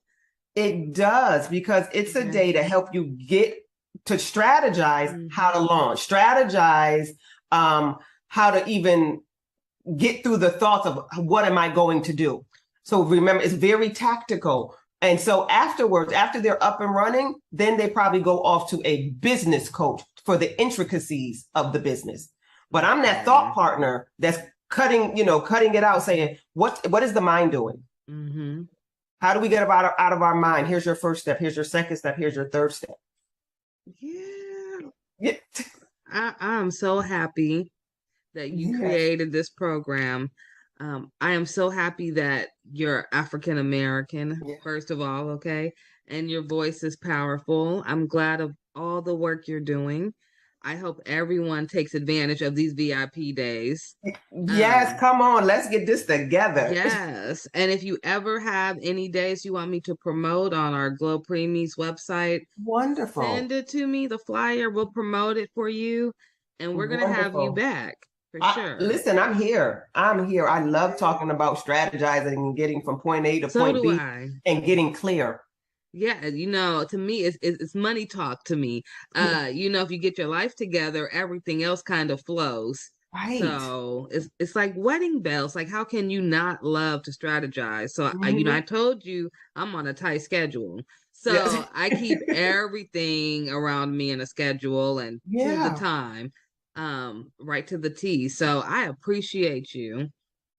it does, because it's a day to help you get to strategize how to launch, strategize how to even get through the thoughts of what am I going to do? So remember, it's very tactical. And so afterwards, after they're up and running, then they probably go off to a business coach for the intricacies of the business. But I'm that thought partner that's cutting it out, saying, what is the mind doing? Mm-hmm. How do we get out of our mind? Here's your first step. Here's your second step. Here's your third step. Yeah. I'm so happy that you created this program. I am so happy that you're African American, first of all, okay? And your voice is powerful. I'm glad of all the work you're doing. I hope everyone takes advantage of these VIP days. Yes, come on, let's get this together. Yes, and if you ever have any days you want me to promote on our GLO Preemies website, wonderful. Send it to me, the flyer, we'll promote it for you, and we're going to have you back. For sure. Listen, I'm here. I love talking about strategizing and getting from point A to point B and getting clear. Yeah, to me, it's money talk to me. If you get your life together, everything else kind of flows. Right. So it's like wedding bells. Like, how can you not love to strategize? So I told you I'm on a tight schedule. So I keep everything around me in a schedule and to the time. Right to the T. So I appreciate you,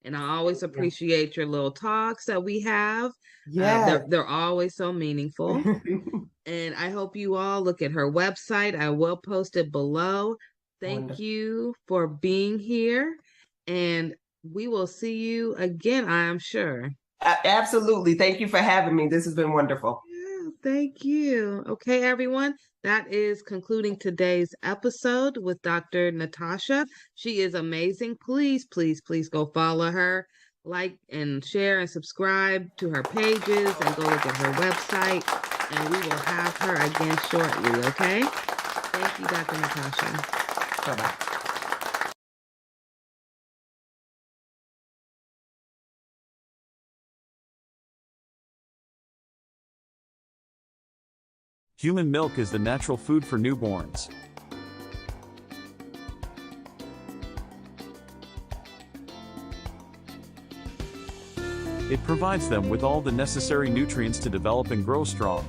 and I always appreciate your little talks that we have. Yeah, they're always so meaningful. And I hope you all look at her website. I will post it below. Thank you for being here, and we will see you again, I am sure. Absolutely. Thank you for having me. This has been wonderful. Yeah, thank you. Okay, everyone. That is concluding today's episode with Dr. Natasha. She is amazing. Please, please, please go follow her, like and share and subscribe to her pages, and go look at her website. And we will have her again shortly, okay? Thank you, Dr. Natasha. Bye-bye. Human milk is the natural food for newborns. It provides them with all the necessary nutrients to develop and grow strong.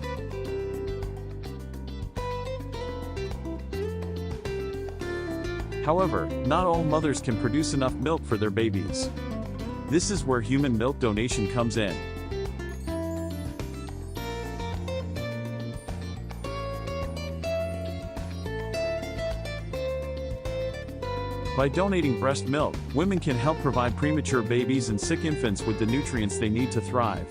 However, not all mothers can produce enough milk for their babies. This is where human milk donation comes in. By donating breast milk, women can help provide premature babies and sick infants with the nutrients they need to thrive.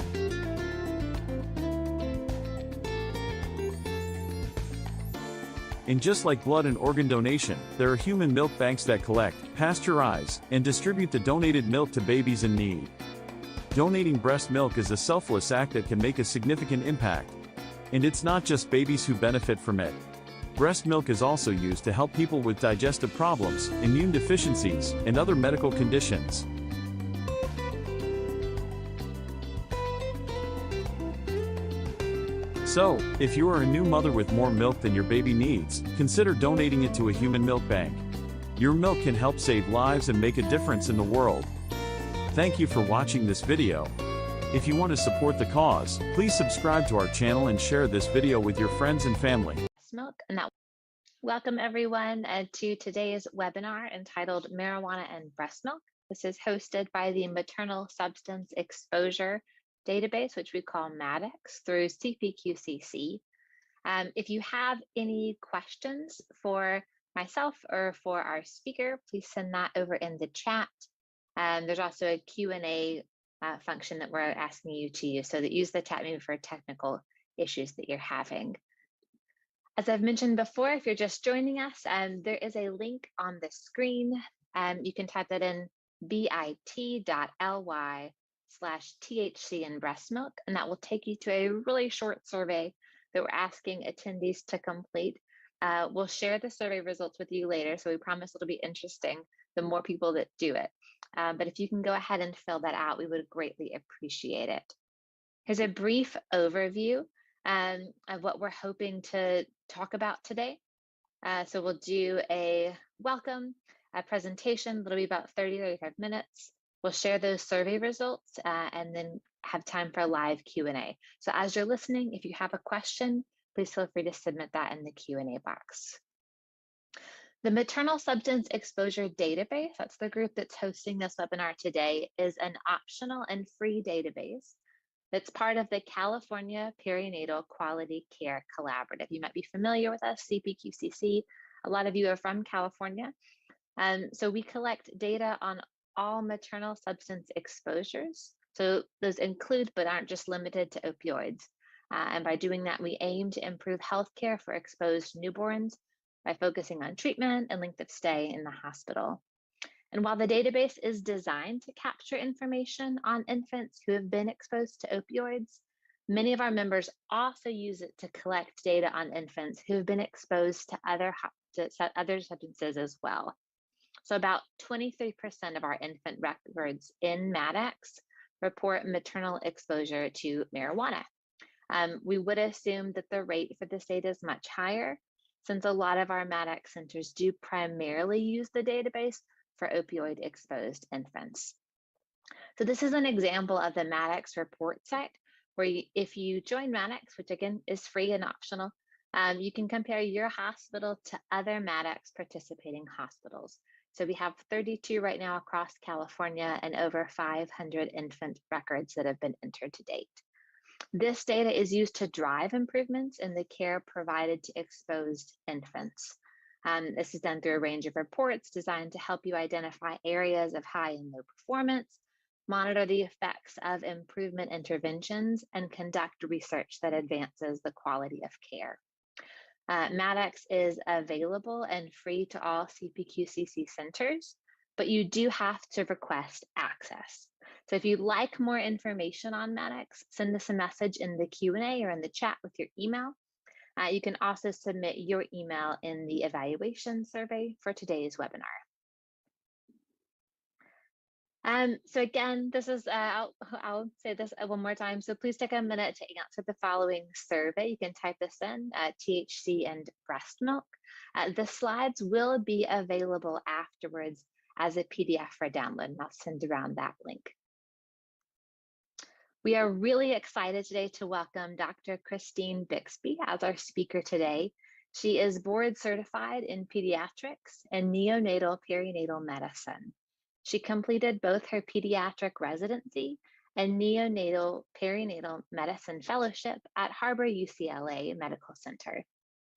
And just like blood and organ donation, there are human milk banks that collect, pasteurize, and distribute the donated milk to babies in need. Donating breast milk is a selfless act that can make a significant impact. And it's not just babies who benefit from it. Breast milk is also used to help people with digestive problems, immune deficiencies, and other medical conditions. So, if you are a new mother with more milk than your baby needs, consider donating it to a human milk bank. Your milk can help save lives and make a difference in the world. Thank you for watching this video. If you want to support the cause, please subscribe to our channel and share this video with your friends and family. Milk. Welcome everyone to today's webinar entitled Marijuana and Breast Milk. This is hosted by the Maternal Substance Exposure Database, which we call MADEX, through CPQCC. If you have any questions for myself or for our speaker, please send that over in the chat. There's also a Q&A function that we're asking you to use, so that use the chat maybe for technical issues that you're having. As I've mentioned before, if you're just joining us, there is a link on the screen. You can type that in bit.ly/THC in breast milk, and that will take you to a really short survey that we're asking attendees to complete. We'll share the survey results with you later, so we promise it'll be interesting the more people that do it. But if you can go ahead and fill that out, we would greatly appreciate it. Here's a brief overview of what we're hoping to talk about today. So we'll do a welcome, a presentation that'll be about 30-35 minutes. We'll share those survey results and then have time for live Q&A. So as you're listening, if you have a question, please feel free to submit that in the Q&A box. The Maternal Substance Exposure Database, that's the group that's hosting this webinar today, is an optional and free database that's part of the California Perinatal Quality Care Collaborative. You might be familiar with us, CPQCC. A lot of you are from California. So we collect data on all maternal substance exposures. So those include, but aren't just limited to, opioids. And by doing that, we aim to improve healthcare for exposed newborns by focusing on treatment and length of stay in the hospital. And while the database is designed to capture information on infants who have been exposed to opioids, many of our members also use it to collect data on infants who have been exposed to other substances as well. So about 23% of our infant records in MADEX report maternal exposure to marijuana. We would assume that the rate for this data is much higher, since a lot of our MADEX centers do primarily use the database for opioid exposed infants. So this is an example of the MADEX report site, where if you join MADEX, which again is free and optional, you can compare your hospital to other MADEX participating hospitals. So we have 32 right now across California and over 500 infant records that have been entered to date. This data is used to drive improvements in the care provided to exposed infants. This is done through a range of reports designed to help you identify areas of high and low performance, monitor the effects of improvement interventions, and conduct research that advances the quality of care. MADEX is available and free to all CPQCC centers, but you do have to request access. So if you'd like more information on MADEX, send us a message in the Q&A or in the chat with your email. You can also submit your email in the evaluation survey for today's webinar. So again, this is, I'll say this one more time. So please take a minute to answer the following survey. You can type this in, THC and breast milk. The slides will be available afterwards as a PDF for download, and I'll send around that link. We are really excited today to welcome Dr. Christine Bixby as our speaker today. She is board certified in pediatrics and neonatal perinatal medicine. She completed both her pediatric residency and neonatal perinatal medicine fellowship at Harbor UCLA Medical Center.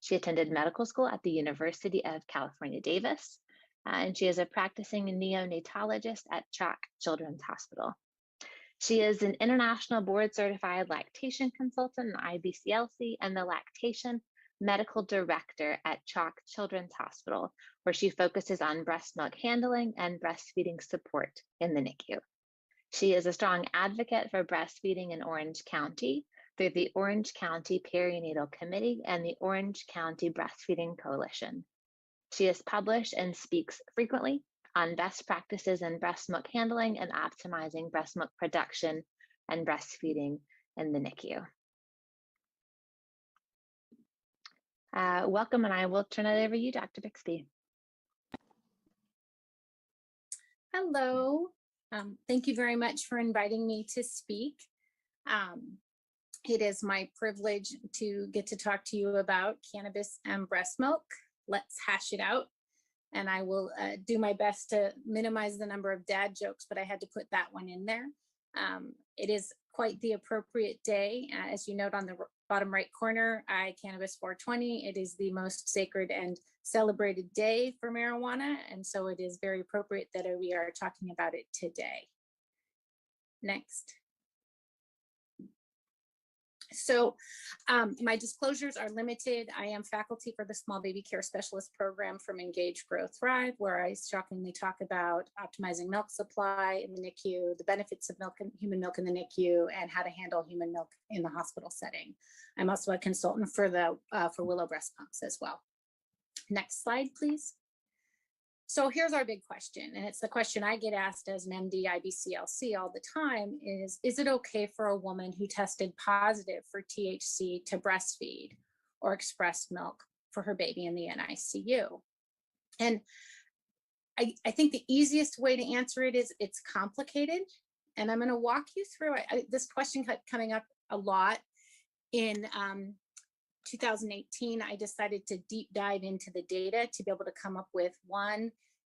She attended medical school at the University of California, Davis, and she is a practicing neonatologist at Chalk Children's Hospital. She is an international board certified lactation consultant in IBCLC and the lactation medical director at Chalk Children's Hospital, where she focuses on breast milk handling and breastfeeding support in the NICU. She is a strong advocate for breastfeeding in Orange County through the Orange County Perinatal Committee and the Orange County Breastfeeding Coalition. She has published and speaks frequently on best practices in breast milk handling and optimizing breast milk production and breastfeeding in the NICU. Welcome, and I will turn it over to you, Dr. Bixby. Hello. Thank you very much for inviting me to speak. It is my privilege to get to talk to you about cannabis and breast milk. Let's hash it out. And I will do my best to minimize the number of dad jokes, but I had to put that one in there. It is quite the appropriate day. As you note on the bottom right corner, Cannabis 420. It is the most sacred and celebrated day for marijuana. And so it is very appropriate that we are talking about it today. Next. So my disclosures are limited. I am faculty for the Small Baby Care Specialist Program from Engage, Grow, Thrive, where I shockingly talk about optimizing milk supply in the NICU, the benefits of human milk in the NICU, and how to handle human milk in the hospital setting. I'm also a consultant for Willow breast pumps as well. Next slide, please. So here's our big question, and it's the question I get asked as an MD IBCLC all the time is it okay for a woman who tested positive for THC to breastfeed or express milk for her baby in the NICU? And I think the easiest way to answer it is it's complicated, and I'm going to walk you through it. This question kept coming up a lot. In 2018, I decided to deep dive into the data to be able to come up with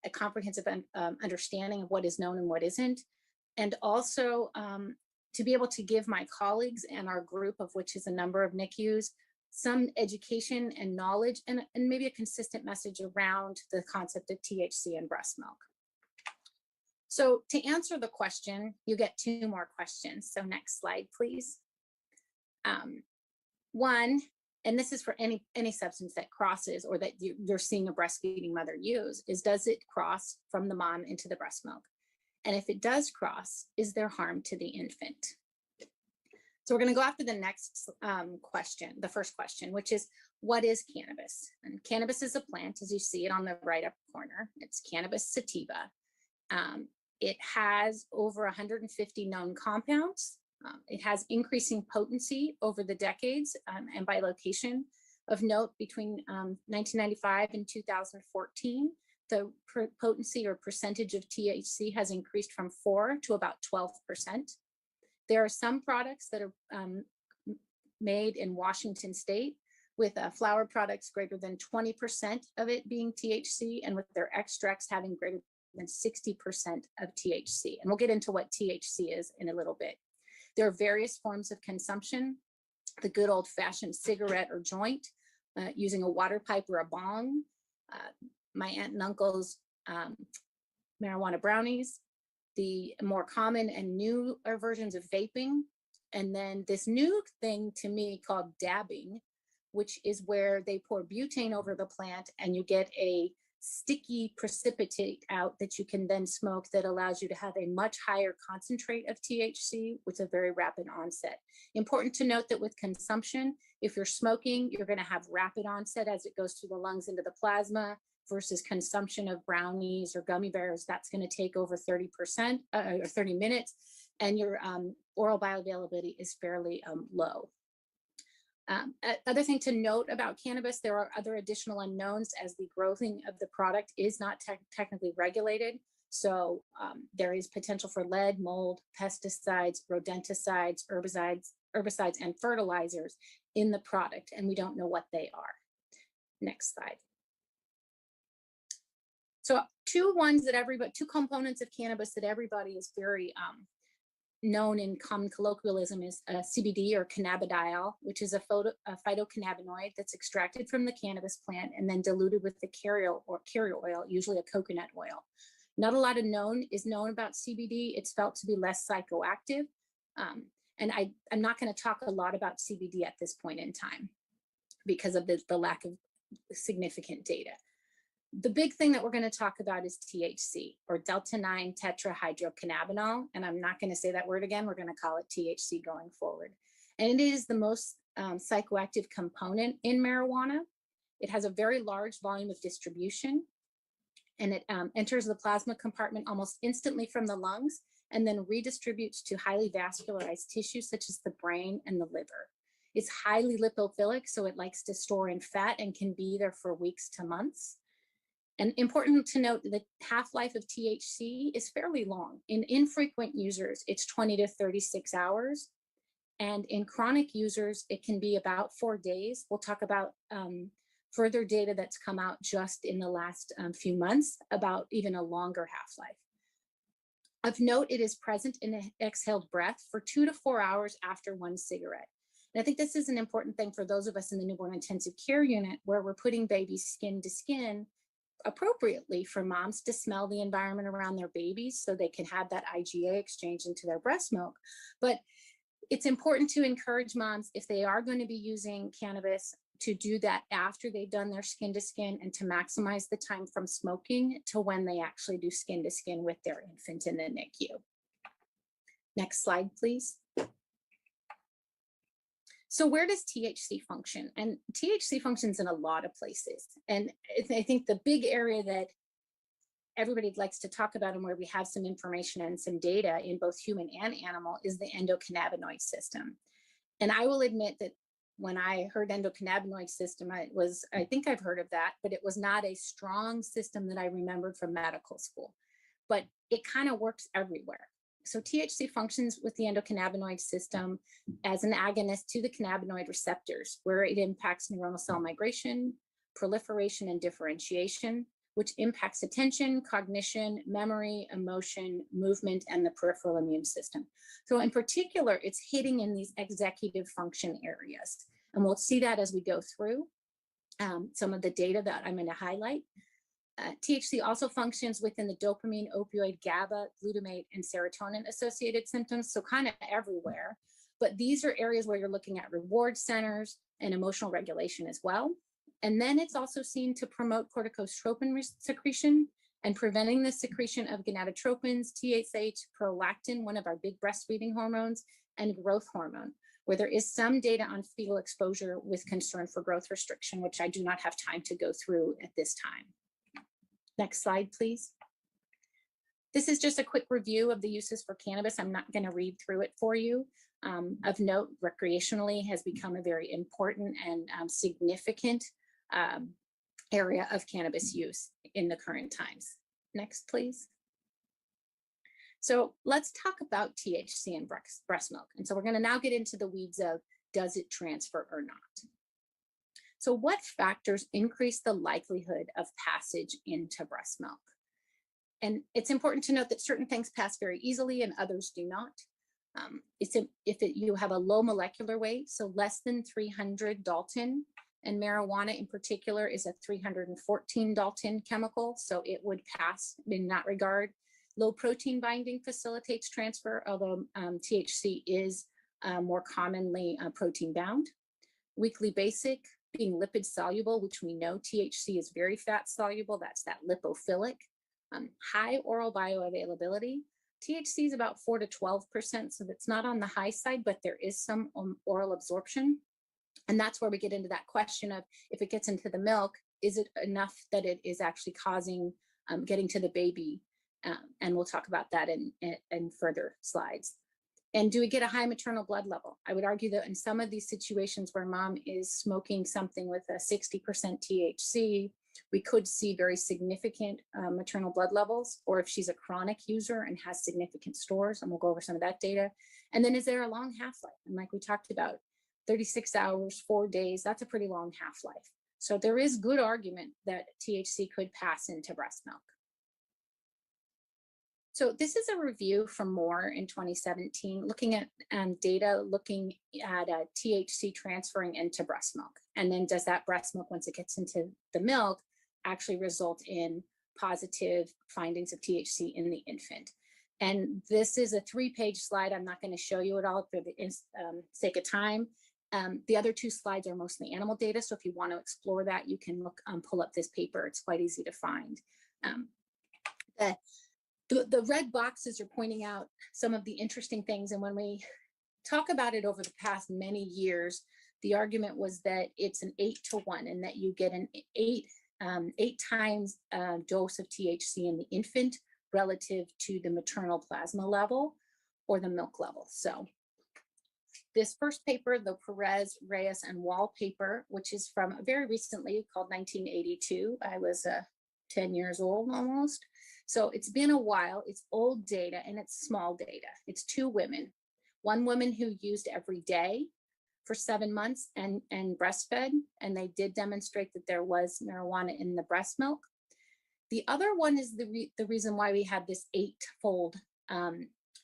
a comprehensive understanding of what is known and what isn't, and also to be able to give my colleagues and our group, of which is a number of NICUs, some education and knowledge and maybe a consistent message around the concept of THC and breast milk. So to answer the question, you get two more questions. So next slide, please. One, and this is for any substance that crosses or that you're seeing a breastfeeding mother use, is does it cross from the mom into the breast milk? And if it does cross, is there harm to the infant? So we're going to go after the next question, the first question, which is, what is cannabis? And cannabis is a plant, as you see it on the right up corner. It's cannabis sativa. It has over 150 known compounds. It has increasing potency over the decades and by location. Of note, between 1995 and 2014, the potency or percentage of THC has increased from 4 to about 12%. There are some products that are made in Washington State with flower products greater than 20% of it being THC, and with their extracts having greater than 60% of THC. And we'll get into what THC is in a little bit. There are various forms of consumption: the good old-fashioned cigarette or joint, using a water pipe or a bong, my aunt and uncle's marijuana brownies, the more common and newer versions of vaping, and then this new thing to me called dabbing, which is where they pour butane over the plant and you get a sticky precipitate out that you can then smoke that allows you to have a much higher concentrate of THC with a very rapid onset. Important to note that with consumption, if you're smoking, you're going to have rapid onset as it goes through the lungs into the plasma, versus consumption of brownies or gummy bears, that's going to take over 30% or 30 minutes, and your oral bioavailability is fairly low. Other thing to note about cannabis, there are other additional unknowns as the growing of the product is not technically regulated. So there is potential for lead, mold, pesticides, rodenticides, herbicides, and fertilizers in the product, and we don't know what they are. Next slide. So two components of cannabis that everybody is very known in common colloquialism is CBD or cannabidiol, which is a phytocannabinoid that's extracted from the cannabis plant and then diluted with the carrier oil, usually a coconut oil. Not a lot is known about CBD. It's felt to be less psychoactive. And I'm not going to talk a lot about CBD at this point in time because of the lack of significant data. The big thing that we're going to talk about is THC, or delta-9 tetrahydrocannabinol, and I'm not going to say that word again. We're going to call it THC going forward. And it is the most psychoactive component in marijuana. It has a very large volume of distribution, and it enters the plasma compartment almost instantly from the lungs and then redistributes to highly vascularized tissues such as the brain and the liver. It's highly lipophilic, so it likes to store in fat and can be there for weeks to months. And important to note, the half-life of THC is fairly long. In infrequent users, it's 20 to 36 hours. And in chronic users, it can be about 4 days. We'll talk about further data that's come out just in the last few months about even a longer half-life. Of note, it is present in an exhaled breath for 2 to 4 hours after one cigarette. And I think this is an important thing for those of us in the newborn intensive care unit where we're putting babies skin to skin appropriately for moms to smell the environment around their babies so they can have that IgA exchange into their breast milk. But it's important to encourage moms, if they are going to be using cannabis, to do that after they've done their skin to skin and to maximize the time from smoking to when they actually do skin to skin with their infant in the NICU. Next slide, please. So where does THC function? And THC functions in a lot of places. And I think the big area that everybody likes to talk about and where we have some information and some data in both human and animal is the endocannabinoid system. And I will admit that when I heard endocannabinoid system, I think I've heard of that, but it was not a strong system that I remembered from medical school, but it kind of works everywhere. So THC functions with the endocannabinoid system as an agonist to the cannabinoid receptors, where it impacts neuronal cell migration, proliferation, and differentiation, which impacts attention, cognition, memory, emotion, movement, and the peripheral immune system. So in particular, it's hitting in these executive function areas. And we'll see that as we go through some of the data that I'm going to highlight. THC also functions within the dopamine, opioid, GABA, glutamate, and serotonin associated symptoms, so kind of everywhere. But these are areas where you're looking at reward centers and emotional regulation as well. And then it's also seen to promote corticotropin secretion and preventing the secretion of gonadotropins, TSH, prolactin, one of our big breastfeeding hormones, and growth hormone, where there is some data on fetal exposure with concern for growth restriction, which I do not have time to go through at this time. Next slide, please. This is just a quick review of the uses for cannabis. I'm not going to read through it for you. Of note, recreationally has become a very important and significant area of cannabis use in the current times. Next, please. So let's talk about THC in breast milk. And so we're going to now get into the weeds of, does it transfer or not? So what factors increase the likelihood of passage into breast milk? And it's important to note that certain things pass very easily and others do not. You have a low molecular weight, so less than 300 Dalton, and marijuana in particular is a 314 Dalton chemical, so it would pass in that regard. Low protein binding facilitates transfer, although THC is more commonly protein bound. Weakly basic, being lipid soluble, which we know THC is very fat soluble, that's that lipophilic. High oral bioavailability. THC is about 4 to 12%, so that's not on the high side, but there is some oral absorption. And that's where we get into that question of, if it gets into the milk, is it enough that it is actually causing getting to the baby? And we'll talk about that in further slides. And do we get a high maternal blood level? I would argue that in some of these situations where mom is smoking something with a 60% THC, we could see very significant maternal blood levels, or if she's a chronic user and has significant stores, and we'll go over some of that data. And then is there a long half-life? And like we talked about, 36 hours, 4 days, that's a pretty long half-life. So there is good argument that THC could pass into breast milk. So this is a review from Moore in 2017, looking at data, looking at THC transferring into breast milk. And then does that breast milk, once it gets into the milk, actually result in positive findings of THC in the infant? And this is a 3-page slide. I'm not going to show you it all for the sake of time. The other 2 slides are mostly animal data. So if you want to explore that, you can look, pull up this paper. It's quite easy to find. The red boxes are pointing out some of the interesting things. And when we talk about it over the past many years, the argument was that it's an 8-to-1 and that you get an 8 times dose of THC in the infant relative to the maternal plasma level or the milk level. So this first paper, the Perez, Reyes, and Wall paper, which is from very recently, called 1982. I was 10 years old almost. So it's been a while. It's old data and it's small data. It's 2 women. one woman who used every day for 7 months and breastfed, and they did demonstrate that there was marijuana in the breast milk. The other one is the reason why we had this 8-fold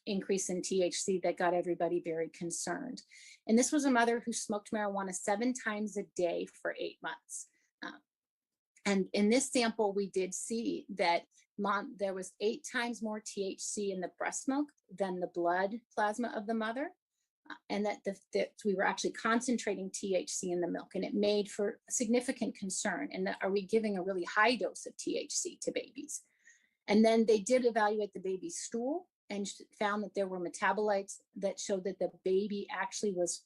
increase in THC that got everybody very concerned. And this was a mother who smoked marijuana 7 times a day for 8 months. And in this sample, we did see that there was 8 times more THC in the breast milk than the blood plasma of the mother. And that we were actually concentrating THC in the milk, and it made for significant concern. And that, are we giving a really high dose of THC to babies? And then they did evaluate the baby's stool and found that there were metabolites that showed that the baby actually was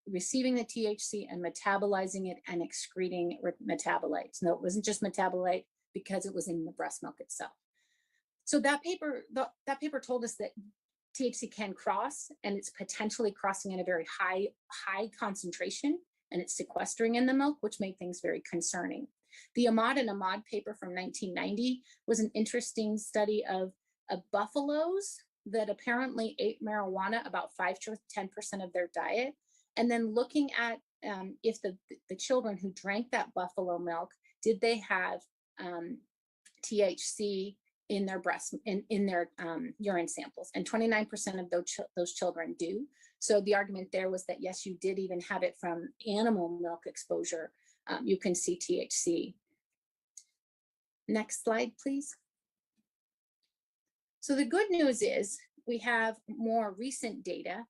receiving the THC and metabolizing it and excreting metabolites. No, it wasn't just metabolite because it was in the breast milk itself. So that paper told us that THC can cross, and it's potentially crossing at a very high concentration, and it's sequestering in the milk, which made things very concerning. The Ahmad and Ahmad paper from 1990 was an interesting study of buffaloes that apparently ate marijuana about 5 to 10% of their diet, and then looking at if the children who drank that buffalo milk, did they have THC in their in their urine samples, and 29% of those children do. So the argument there was that yes, you did even have it from animal milk exposure. You can see THC. Next slide, please. So the good news is we have more recent data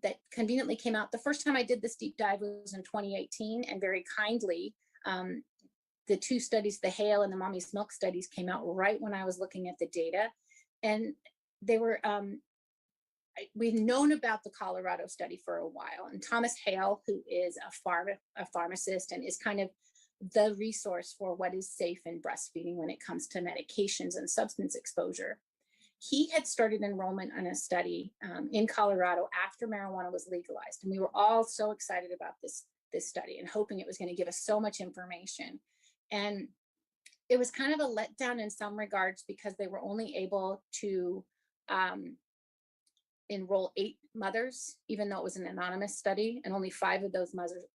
that conveniently came out. The first time I did this deep dive was in 2018, and very kindly, the 2 studies, the Hale and the Mommy's Milk studies, came out right when I was looking at the data. And they were, we've known about the Colorado study for a while. And Thomas Hale, who is a pharmacist and is kind of the resource for what is safe in breastfeeding when it comes to medications and substance exposure, he had started enrollment on a study in Colorado after marijuana was legalized. And we were all so excited about this study and hoping it was going to give us so much information. And it was kind of a letdown in some regards because they were only able to enroll 8 mothers, even though it was an anonymous study, and only 5 of those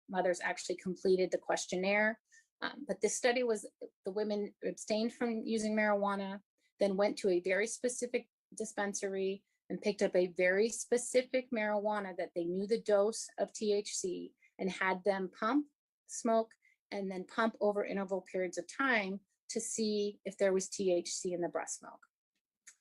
mothers actually completed the questionnaire. But this study was, the women abstained from using marijuana, then went to a very specific dispensary and picked up a very specific marijuana that they knew the dose of THC, and had them pump, smoke, and then pump over interval periods of time to see if there was THC in the breast milk.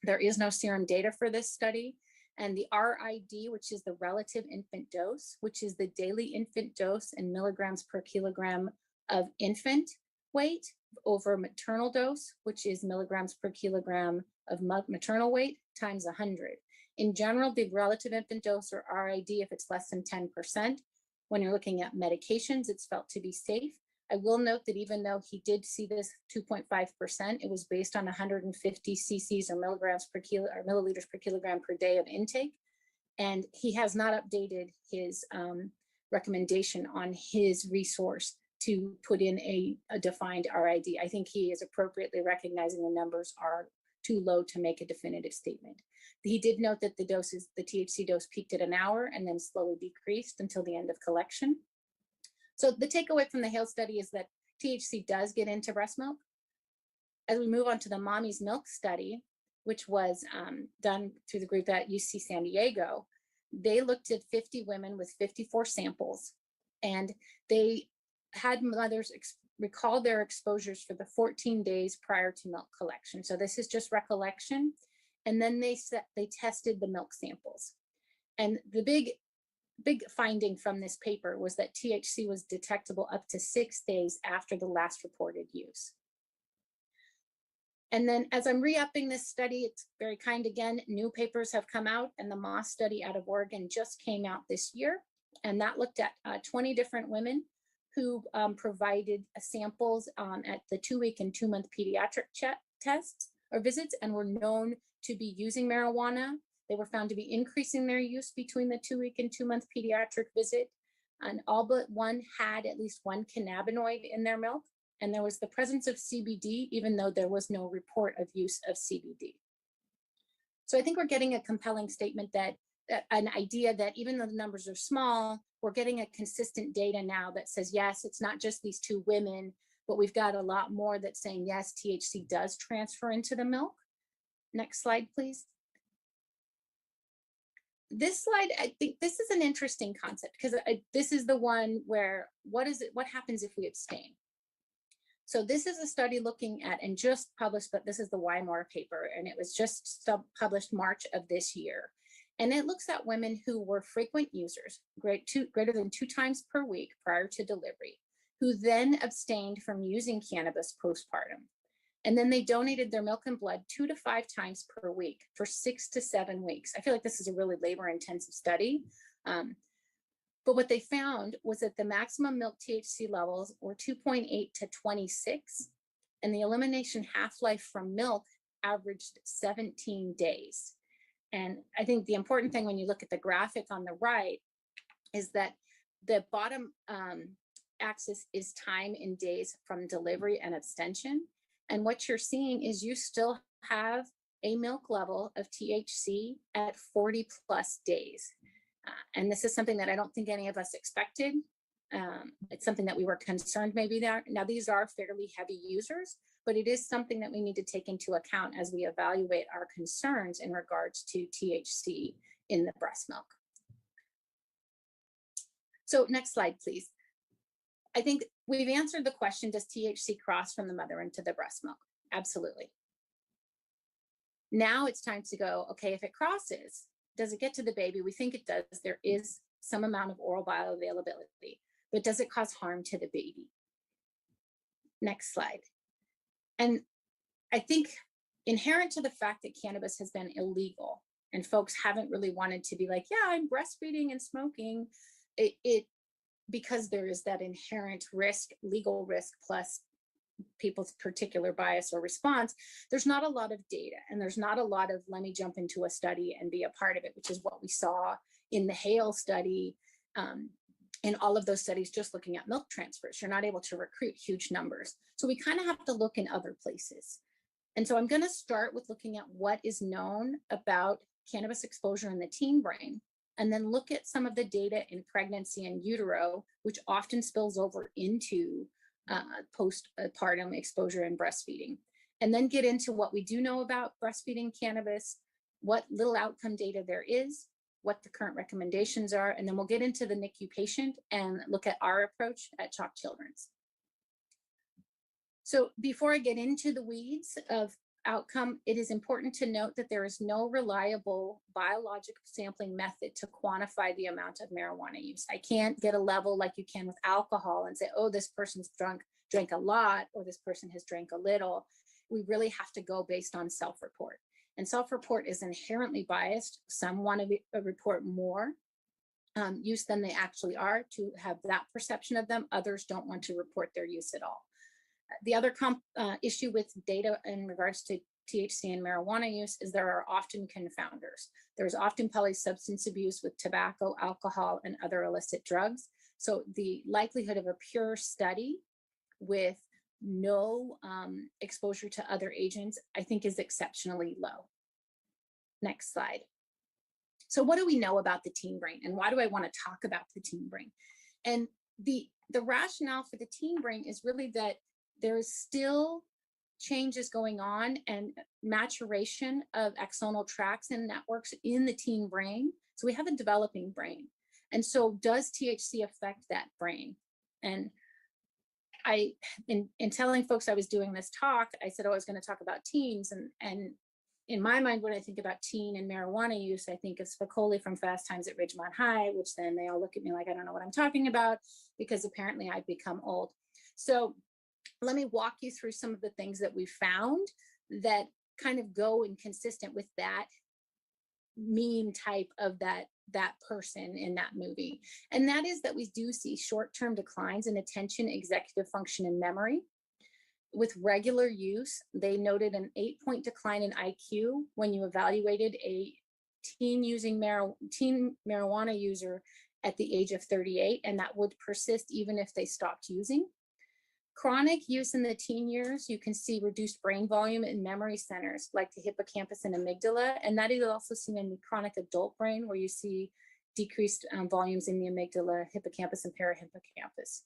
There is no serum data for this study. And the RID, which is the relative infant dose, which is the daily infant dose in milligrams per kilogram of infant weight over maternal dose, which is milligrams per kilogram of maternal weight times 100. In general, the relative infant dose, or RID, if it's less than 10%, when you're looking at medications, it's felt to be safe. I will note that even though he did see this 2.5%, it was based on 150 cc's or milligrams per kilo or milliliters per kilogram per day of intake. And he has not updated his recommendation on his resource to put in a defined RID. I think he is appropriately recognizing the numbers are too low to make a definitive statement. He did note that the THC dose peaked at an hour and then slowly decreased until the end of collection. So the takeaway from the Hale study is that THC does get into breast milk. As we move on to the Mommy's Milk study, which was done through the group at UC San Diego, they looked at 50 women with 54 samples, and they had mothers recall their exposures for the 14 days prior to milk collection. So this is just recollection. And then they tested the milk samples. And the big finding from this paper was that THC was detectable up to 6 days after the last reported use. And then as I'm re-upping this study, it's very kind again, new papers have come out, and the Moss study out of Oregon just came out this year. And that looked at 20 different women who provided samples at the 2-week and 2-month pediatric tests or visits and were known to be using marijuana. They were found to be increasing their use between the 2-week and 2-month pediatric visit. And all but one had at least one cannabinoid in their milk. And there was the presence of CBD, even though there was no report of use of CBD. So I think we're getting a compelling statement that an idea that even though the numbers are small, we're getting a consistent data now that says, yes, it's not just these 2 women, but we've got a lot more that's saying, yes, THC does transfer into the milk. Next slide, please. This slide, I think this is an interesting concept because this is the one where what happens if we abstain? So this is a study looking at, and just published, but this is the Weimar paper, and it was just published March of this year. And it looks at women who were frequent users, greater than 2 times per week prior to delivery, who then abstained from using cannabis postpartum. And then they donated their milk and blood 2 to 5 times per week for 6 to 7 weeks. I feel like this is a really labor-intensive study. But what they found was that the maximum milk THC levels were 2.8 to 26, and the elimination half-life from milk averaged 17 days. And I think the important thing when you look at the graphic on the right is that the bottom axis is time in days from delivery and abstention. And what you're seeing is you still have a milk level of THC at 40 plus days. And this is something that I don't think any of us expected. It's something that we were concerned maybe there. Now, these are fairly heavy users, but it is something that we need to take into account as we evaluate our concerns in regards to THC in the breast milk. So next slide, please. I think we've answered the question, does THC cross from the mother into the breast milk? Absolutely. Now it's time to go, okay, if it crosses, does it get to the baby? We think it does. There is some amount of oral bioavailability, but does it cause harm to the baby? Next slide. And I think inherent to the fact that cannabis has been illegal and folks haven't really wanted to be like, yeah, I'm breastfeeding and smoking, because there is that inherent risk, legal risk, plus people's particular bias or response, there's not a lot of data, and there's not a lot of let me jump into a study and be a part of it, which is what we saw in the Hale study, in all of those studies just looking at milk transfers. You're not able to recruit huge numbers. So we kind of have to look in other places. And so I'm going to start with looking at what is known about cannabis exposure in the teen brain, and then look at some of the data in pregnancy and utero, which often spills over into postpartum exposure and breastfeeding, and then get into what we do know about breastfeeding cannabis, what little outcome data there is, what the current recommendations are, and then we'll get into the NICU patient and look at our approach at CHOP Children's. So before I get into the weeds of outcome, it is important to note that there is no reliable biologic sampling method to quantify the amount of marijuana use. I can't get a level like you can with alcohol and say, oh, this person's drank a lot, or this person has drank a little. We really have to go based on self-report. And self-report is inherently biased. Some want to report more use than they actually are to have that perception of them. Others don't want to report their use at all. The other issue with data in regards to THC and marijuana use is there are often confounders. There's often polysubstance abuse with tobacco, alcohol, and other illicit drugs. So the likelihood of a pure study with no exposure to other agents, I think, is exceptionally low. Next slide. So what do we know about the teen brain, and why do I want to talk about the teen brain? And the rationale for the teen brain is really that there's still changes going on and maturation of axonal tracts and networks in the teen brain. So we have a developing brain. And so does THC affect that brain? And in telling folks I was doing this talk, I said, oh, I was going to talk about teens. And in my mind, when I think about teen and marijuana use, I think of Spicoli from Fast Times at Ridgemont High, which then they all look at me like I don't know what I'm talking about, because apparently I've become old. So let me walk you through some of the things that we found that kind of go inconsistent with that meme type of that person in that movie. And that is that we do see short-term declines in attention, executive function, and memory. With regular use, they noted an 8-point decline in IQ when you evaluated a teen marijuana user at the age of 38, and that would persist even if they stopped using. Chronic use in the teen years, you can see reduced brain volume in memory centers like the hippocampus and amygdala. And that is also seen in the chronic adult brain, where you see decreased volumes in the amygdala, hippocampus, and parahippocampus.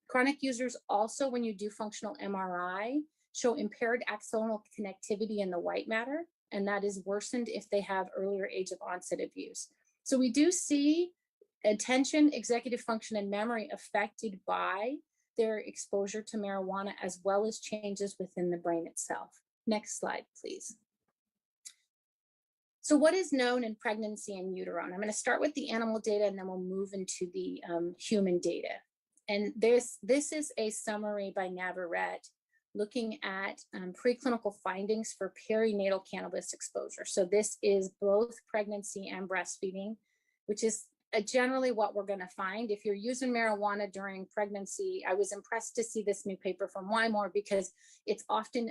Chronic users also, when you do functional MRI, show impaired axonal connectivity in the white matter, and that is worsened if they have earlier age of onset of use. So we do see attention, executive function, and memory affected by their exposure to marijuana, as well as changes within the brain itself. Next slide, please. So what is known in pregnancy in utero? And I'm going to start with the animal data, and then we'll move into the human data. And this is a summary by Navarrete looking at preclinical findings for perinatal cannabis exposure. So this is both pregnancy and breastfeeding, which is generally what we're going to find. If you're using marijuana during pregnancy, I was impressed to see this new paper from Wymore, because it's often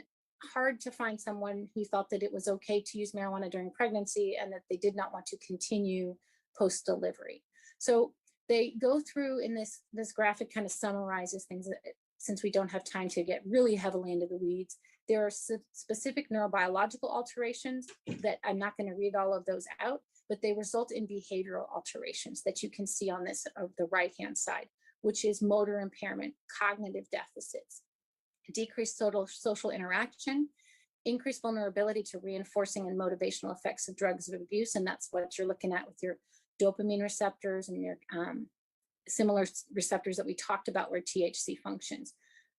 hard to find someone who thought that it was okay to use marijuana during pregnancy and that they did not want to continue post-delivery. So they go through in this graphic, kind of summarizes things that, since we don't have time to get really heavily into the weeds, there are specific neurobiological alterations that I'm not going to read all of those out, but they result in behavioral alterations that you can see on this of the right-hand side, which is motor impairment, cognitive deficits, decreased social interaction, increased vulnerability to reinforcing and motivational effects of drugs of abuse. And that's what you're looking at with your dopamine receptors and your similar receptors that we talked about where THC functions.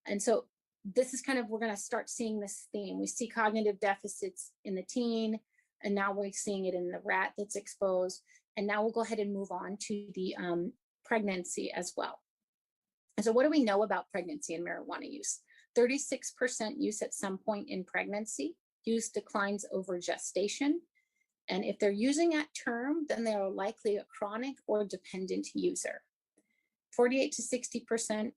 And so this is kind of, we're going to start seeing this theme. We see cognitive deficits in the teen, and now we're seeing it in the rat that's exposed. And now we'll go ahead and move on to the pregnancy as well. And so what do we know about pregnancy and marijuana use? 36% use at some point in pregnancy. Use declines over gestation. And if they're using at term, then they are likely a chronic or dependent user. 48 to 60%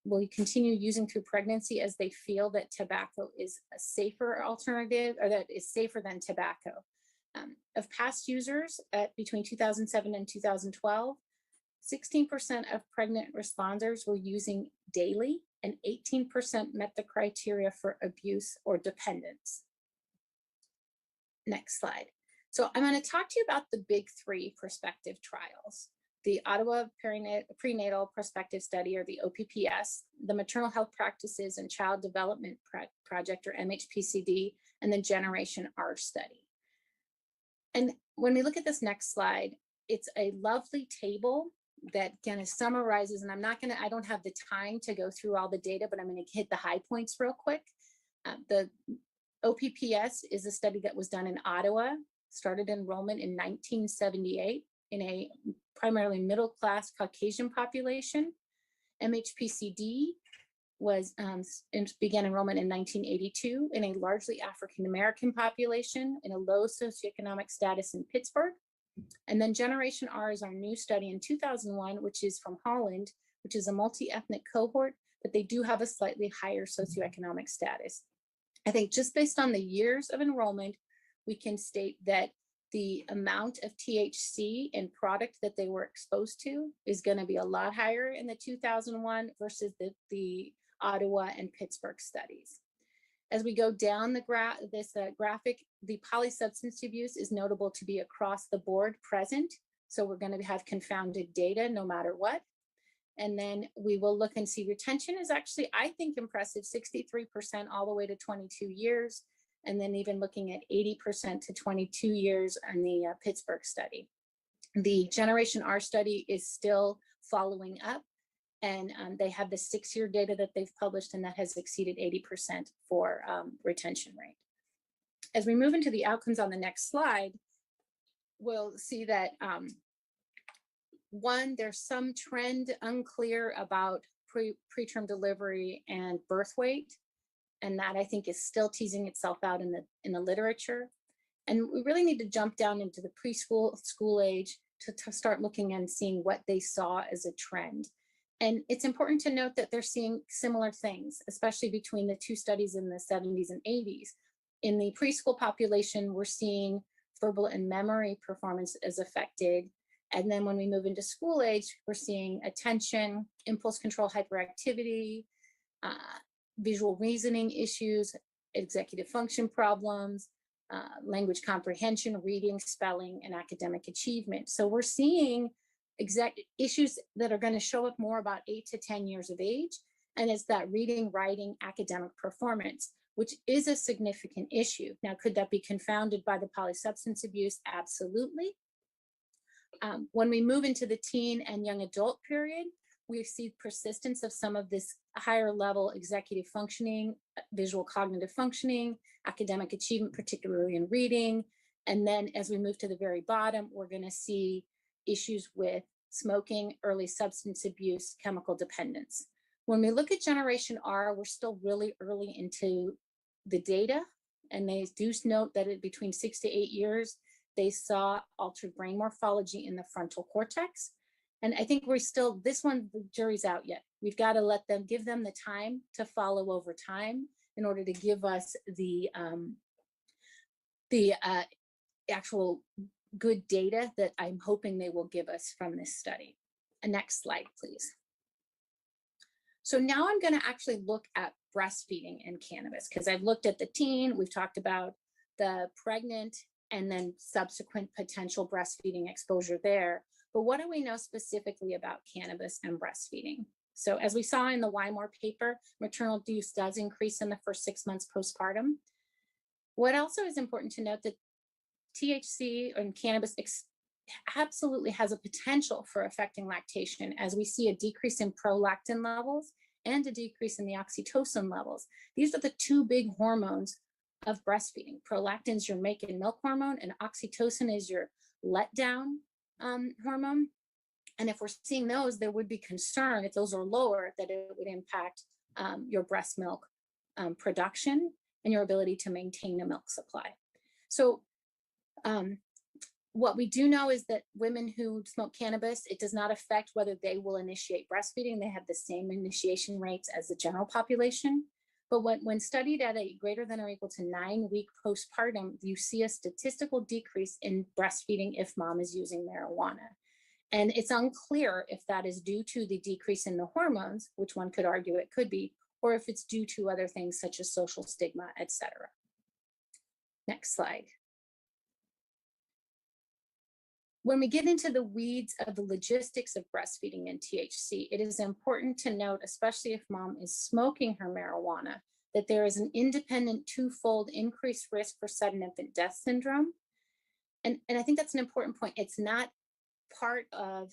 will continue using through pregnancy as they feel that tobacco is a safer alternative, or that is safer than tobacco. Of past users at between 2007 and 2012, 16% of pregnant responders were using daily, and 18% met the criteria for abuse or dependence. Next slide. So I'm going to talk to you about the big three prospective trials: the Ottawa Prenatal Prospective Study, or the OPPS, the Maternal Health Practices and Child Development Project, or MHPCD, and the Generation R study. And when we look at this next slide, it's a lovely table that kind of summarizes, and I don't have the time to go through all the data, but I'm going to hit the high points real quick. The OPPS is a study that was done in Ottawa, started enrollment in 1978 in a primarily middle-class Caucasian population. MHPCD began enrollment in 1982 in a largely African-American population in a low socioeconomic status in Pittsburgh. And then Generation R is our new study in 2001, which is from Holland, which is a multi-ethnic cohort, but they do have a slightly higher socioeconomic status. I think just based on the years of enrollment, we can state that the amount of THC in product that they were exposed to is going to be a lot higher in the 2001 versus the Ottawa and Pittsburgh studies. As we go down the graphic, the polysubstance abuse is notable to be across the board present. So we're going to have confounded data no matter what. And then we will look and see retention is actually, I think, impressive, 63% all the way to 22 years. And then even looking at 80% to 22 years on the Pittsburgh study. The Generation R study is still following up, and they have the 6-year data that they've published, and that has exceeded 80% for retention rate. As we move into the outcomes on the next slide, we'll see that one, there's some trend unclear about preterm delivery and birth weight. And that, I think, is still teasing itself out in the literature. And we really need to jump down into the preschool, school age to start looking and seeing what they saw as a trend. And it's important to note that they're seeing similar things, especially between the two studies in the 70s and 80s. In the preschool population, we're seeing verbal and memory performance is affected. And then when we move into school age, we're seeing attention, impulse control, hyperactivity, visual reasoning issues, executive function problems, language comprehension, reading, spelling, and academic achievement. So we're seeing issues that are going to show up more about 8 to 10 years of age. And it's that reading, writing, academic performance, which is a significant issue. Now, could that be confounded by the polysubstance abuse? Absolutely. When we move into the teen and young adult period, we see persistence of some of this higher level executive functioning, visual cognitive functioning, academic achievement, particularly in reading. And then as we move to the very bottom, we're going to see issues with smoking, early substance abuse, chemical dependence. When we look at Generation R, we're still really early into the data, and they do note that between 6 to 8 years, they saw altered brain morphology in the frontal cortex. And I think this one, the jury's out yet. We've got to give them the time to follow over time in order to give us the actual good data that I'm hoping they will give us from this study. Next slide, please. So now I'm going to actually look at breastfeeding and cannabis, because I've looked at the teen, we've talked about the pregnant, and then subsequent potential breastfeeding exposure there. But what do we know specifically about cannabis and breastfeeding? So as we saw in the Wymore paper, maternal use does increase in the first 6 months postpartum. What also is important to note that THC and cannabis absolutely has a potential for affecting lactation, as we see a decrease in prolactin levels and a decrease in the oxytocin levels. These are the two big hormones of breastfeeding. Prolactin is your make and milk hormone, and oxytocin is your letdown hormone. And if we're seeing those, there would be concern if those are lower that it would impact your breast milk production and your ability to maintain a milk supply. So what we do know is that women who smoke cannabis, it does not affect whether they will initiate breastfeeding. They have the same initiation rates as the general population. But when studied at a greater than or equal to 9-week postpartum, you see a statistical decrease in breastfeeding if mom is using marijuana. And it's unclear if that is due to the decrease in the hormones, which one could argue it could be, or if it's due to other things such as social stigma, etc. Next slide. When we get into the weeds of the logistics of breastfeeding and THC, it is important to note, especially if mom is smoking her marijuana, that there is an independent twofold increased risk for sudden infant death syndrome. And I think that's an important point. It's not part of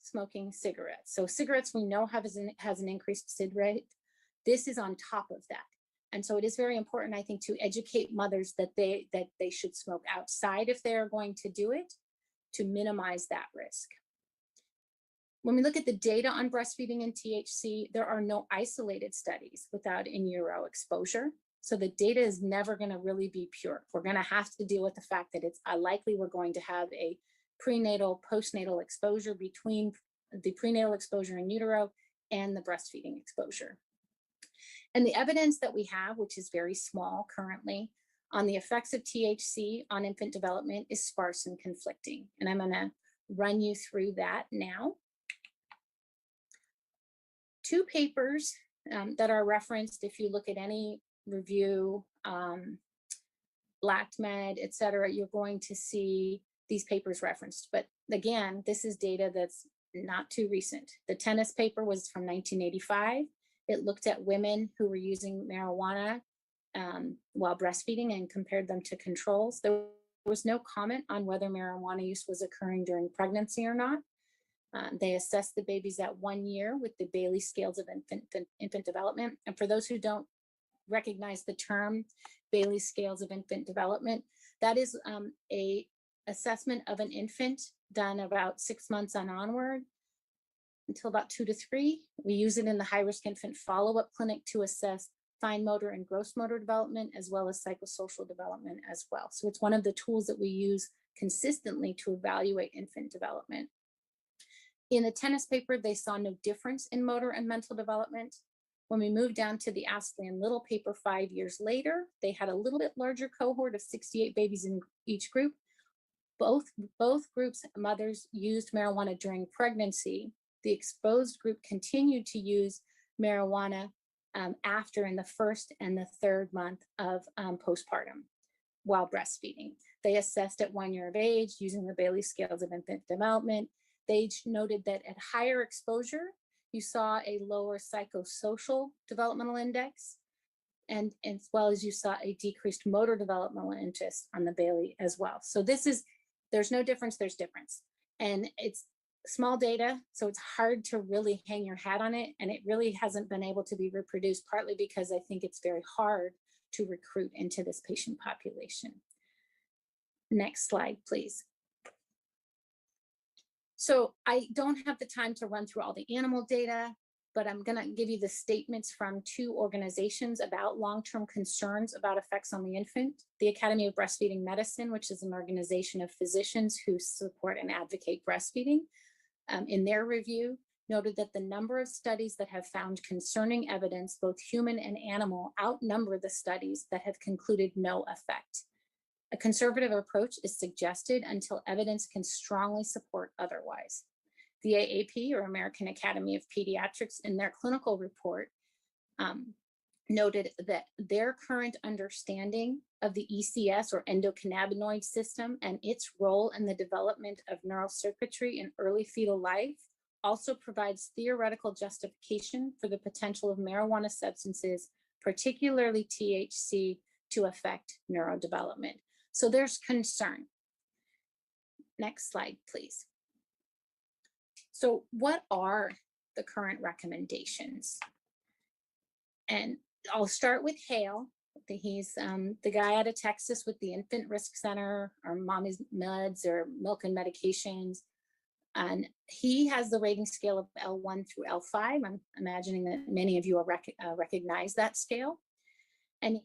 smoking cigarettes. So cigarettes we know has an increased SID rate. This is on top of that. And so it is very important, I think, to educate mothers that they should smoke outside if they are going to do it, to minimize that risk. When we look at the data on breastfeeding and THC, there are no isolated studies without in utero exposure. So the data is never going to really be pure. We're going to have to deal with the fact that it's likely we're going to have a prenatal, postnatal exposure between the prenatal exposure in utero and the breastfeeding exposure. And the evidence that we have, which is very small currently, on the effects of THC on infant development is sparse and conflicting. And I'm going to run you through that now. Two papers that are referenced, if you look at any review, LactMed, et cetera, you're going to see these papers referenced. But again, this is data that's not too recent. The tennis paper was from 1985. It looked at women who were using marijuana while breastfeeding and compared them to controls. There was no comment on whether marijuana use was occurring during pregnancy or not. They assessed the babies at 1 year with the Bailey scales of infant development. And for those who don't recognize the term Bailey scales of infant development, that is a assessment of an infant done about 6 months on onward until about 2 to 3. We use it in the high-risk infant follow-up clinic to assess fine motor and gross motor development, as well as psychosocial development as well. So it's one of the tools that we use consistently to evaluate infant development. In the tennis paper, they saw no difference in motor and mental development. When we moved down to the Astley and Little paper 5 years later, they had a little bit larger cohort of 68 babies in each group. Both groups, mothers used marijuana during pregnancy. The exposed group continued to use marijuana after in the first and the third month of postpartum while breastfeeding. They assessed at 1 year of age using the Bailey scales of infant development. They noted that at higher exposure, you saw a lower psychosocial developmental index, and as well as you saw a decreased motor developmental interest on the Bailey as well. So there's no difference, there's difference. And it's small data, so it's hard to really hang your hat on it. And it really hasn't been able to be reproduced, partly because I think it's very hard to recruit into this patient population. Next slide, please. So I don't have the time to run through all the animal data, but I'm going to give you the statements from 2 organizations about long-term concerns about effects on the infant. The Academy of Breastfeeding Medicine, which is an organization of physicians who support and advocate breastfeeding, in their review, noted that the number of studies that have found concerning evidence, both human and animal, outnumber the studies that have concluded no effect. A conservative approach is suggested until evidence can strongly support otherwise. The AAP, or American Academy of Pediatrics, in their clinical report, noted that their current understanding of the ECS, or endocannabinoid system, and its role in the development of neural circuitry in early fetal life also provides theoretical justification for the potential of marijuana substances, particularly THC, to affect neurodevelopment. So there's concern. Next slide, please. So what are the current recommendations? And I'll start with Hale. He's the guy out of Texas with the Infant Risk Center, or Mommy's Meds, or Milk and Medications. And he has the rating scale of L1 through L5. I'm imagining that many of you recognize that scale. And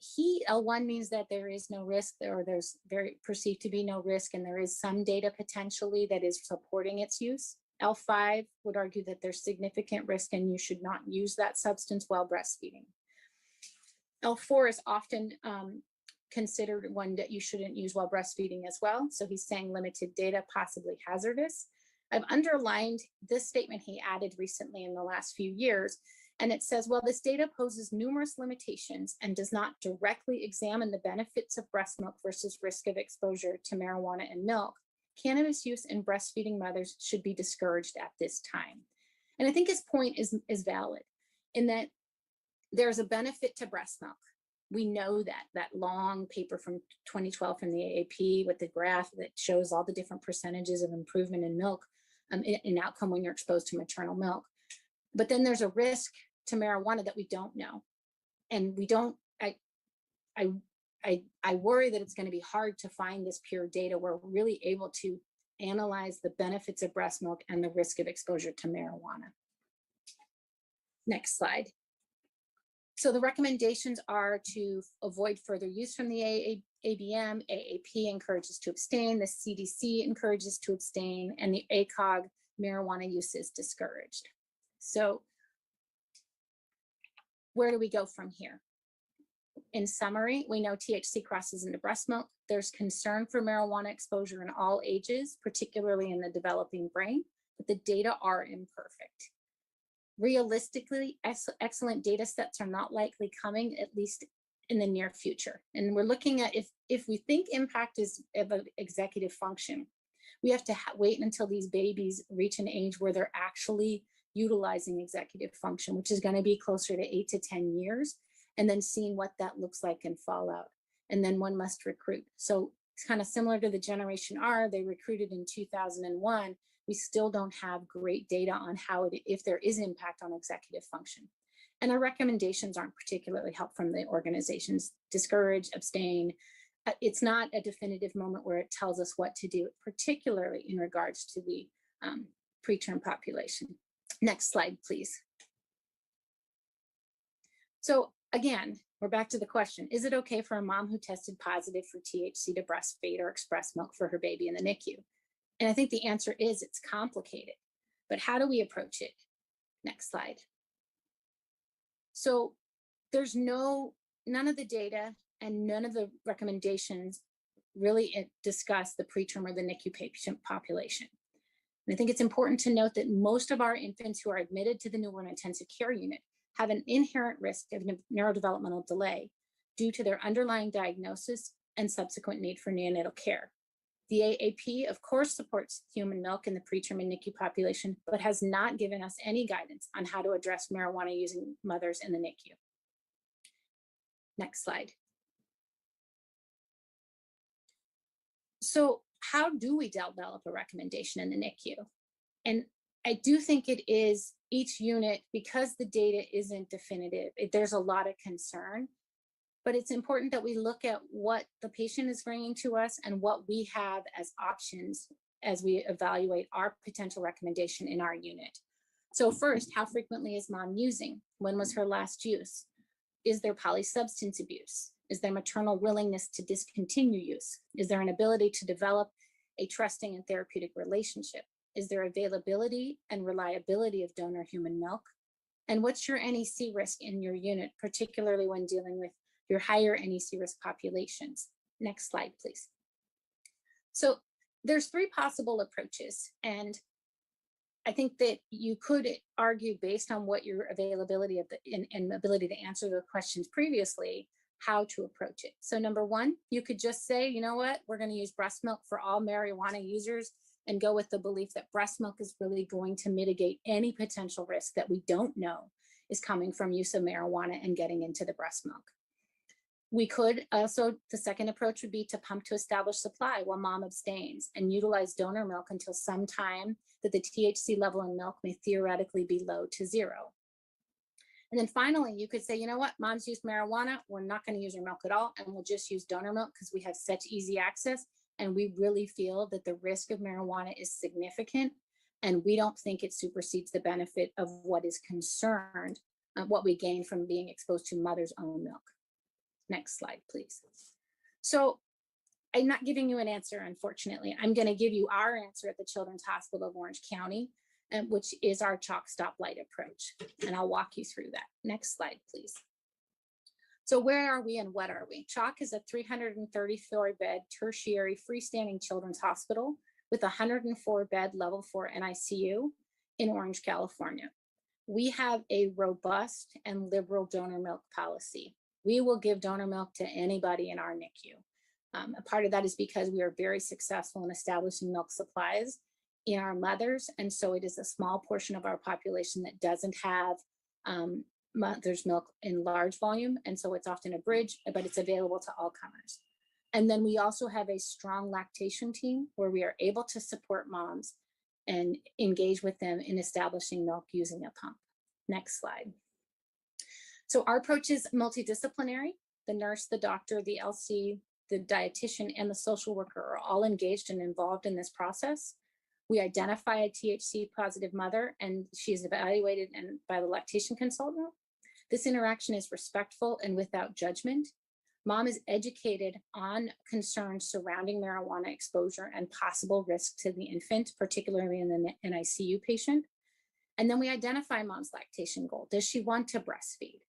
L1 means that there is no risk, or there's perceived to be no risk, and there is some data potentially that is supporting its use. L5 would argue that there's significant risk and you should not use that substance while breastfeeding. L4 is often considered one that you shouldn't use while breastfeeding as well. So he's saying limited data, possibly hazardous. I've underlined this statement he added recently in the last few years. And it says, well, this data poses numerous limitations and does not directly examine the benefits of breast milk versus risk of exposure to marijuana and milk. Cannabis use in breastfeeding mothers should be discouraged at this time. And I think his point is valid in that there's a benefit to breast milk. We know that long paper from 2012 from the AAP with the graph that shows all the different percentages of improvement in milk in outcome when you're exposed to maternal milk. But then there's a risk to marijuana that we don't know. And we don't, I worry that it's going to be hard to find this pure data where we're really able to analyze the benefits of breast milk and the risk of exposure to marijuana. Next slide. So the recommendations are to avoid further use from the ABM, AAP encourages to abstain, the CDC encourages to abstain, and the ACOG, marijuana use is discouraged. So where do we go from here? In summary, we know THC crosses into breast milk. There's concern for marijuana exposure in all ages, particularly in the developing brain, but the data are imperfect. Realistically, excellent data sets are not likely coming, at least in the near future. And we're looking at if we think impact is of an executive function, we have to wait until these babies reach an age where they're actually utilizing executive function, which is going to be closer to 8 to 10 years, and then seeing what that looks like in fallout. And then one must recruit. So it's kind of similar to the Generation R. They recruited in 2001. We still don't have great data on how if there is impact on executive function. And our recommendations aren't particularly helpful from the organizations. Discourage, abstain. It's not a definitive moment where it tells us what to do, particularly in regards to the preterm population. Next slide, please. So again, we're back to the question, is it okay for a mom who tested positive for THC to breastfeed or express milk for her baby in the NICU? And I think the answer is it's complicated, but how do we approach it? Next slide. So there's none of the data and none of the recommendations really discuss the preterm or the NICU patient population. And I think it's important to note that most of our infants who are admitted to the newborn intensive care unit have an inherent risk of neurodevelopmental delay due to their underlying diagnosis and subsequent need for neonatal care. The AAP, of course, supports human milk in the preterm and NICU population, but has not given us any guidance on how to address marijuana-using mothers in the NICU. Next slide. So how do we develop a recommendation in the NICU? And I do think it is each unit, because the data isn't definitive, there's a lot of concern, but it's important that we look at what the patient is bringing to us and what we have as options as we evaluate our potential recommendation in our unit. So first, how frequently is mom using? When was her last use? Is there polysubstance abuse? Is there maternal willingness to discontinue use? Is there an ability to develop a trusting and therapeutic relationship? Is there availability and reliability of donor human milk? And what's your NEC risk in your unit, particularly when dealing with your higher NEC risk populations? Next slide, please. So there's 3 possible approaches, and I think that you could argue, based on what your availability of and ability to answer the questions previously, how to approach it. So number 1, you could just say, you know what, we're going to use breast milk for all marijuana users and go with the belief that breast milk is really going to mitigate any potential risk that we don't know is coming from use of marijuana and getting into the breast milk. We could also, the second approach would be to pump to establish supply while mom abstains and utilize donor milk until some time that the THC level in milk may theoretically be low to 0. And then finally, you could say, you know what, mom's used marijuana, we're not going to use her milk at all, and we'll just use donor milk because we have such easy access, and we really feel that the risk of marijuana is significant, and we don't think it supersedes the benefit of what is concerned, what we gain from being exposed to mother's own milk. Next slide, please. So I'm not giving you an answer, unfortunately. I'm going to give you our answer at the Children's Hospital of Orange County, which is our chalk stoplight approach. And I'll walk you through that. Next slide, please. So where are we and what are we? CHOC is a 334-bed tertiary freestanding children's hospital with a 104-bed level 4 NICU in Orange, California. We have a robust and liberal donor milk policy. We will give donor milk to anybody in our NICU. A part of that is because we are very successful in establishing milk supplies in our mothers, and so it is a small portion of our population that doesn't have mother's milk in large volume, and so it's often a bridge, but it's available to all comers. And then we also have a strong lactation team where we are able to support moms and engage with them in establishing milk using a pump. Next slide. So our approach is multidisciplinary. The nurse, the doctor, the LC, the dietitian, and the social worker are all engaged and involved in this process. We identify a THC positive mother, and she is evaluated by the lactation consultant. This interaction is respectful and without judgment. Mom is educated on concerns surrounding marijuana exposure and possible risk to the infant, particularly in the NICU patient. And then we identify mom's lactation goal. Does she want to breastfeed?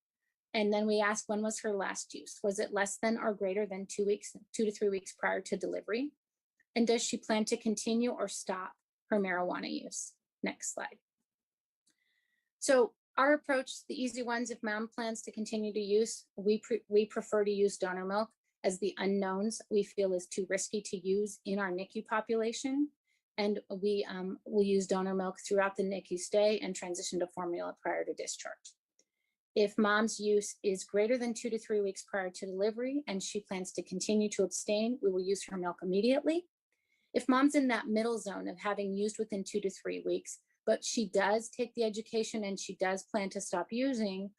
And then we ask, when was her last use? Was it less than or greater than 2 to 3 weeks prior to delivery? And does she plan to continue or stop her marijuana use? Next slide. So our approach, the easy ones, if mom plans to continue to use, we prefer to use donor milk, as the unknowns we feel is too risky to use in our NICU population. And we will use donor milk throughout the NICU stay and transition to formula prior to discharge. If mom's use is greater than 2 to 3 weeks prior to delivery and she plans to continue to abstain, we will use her milk immediately. If mom's in that middle zone of having used within 2 to 3 weeks, but she does take the education and she does plan to stop using,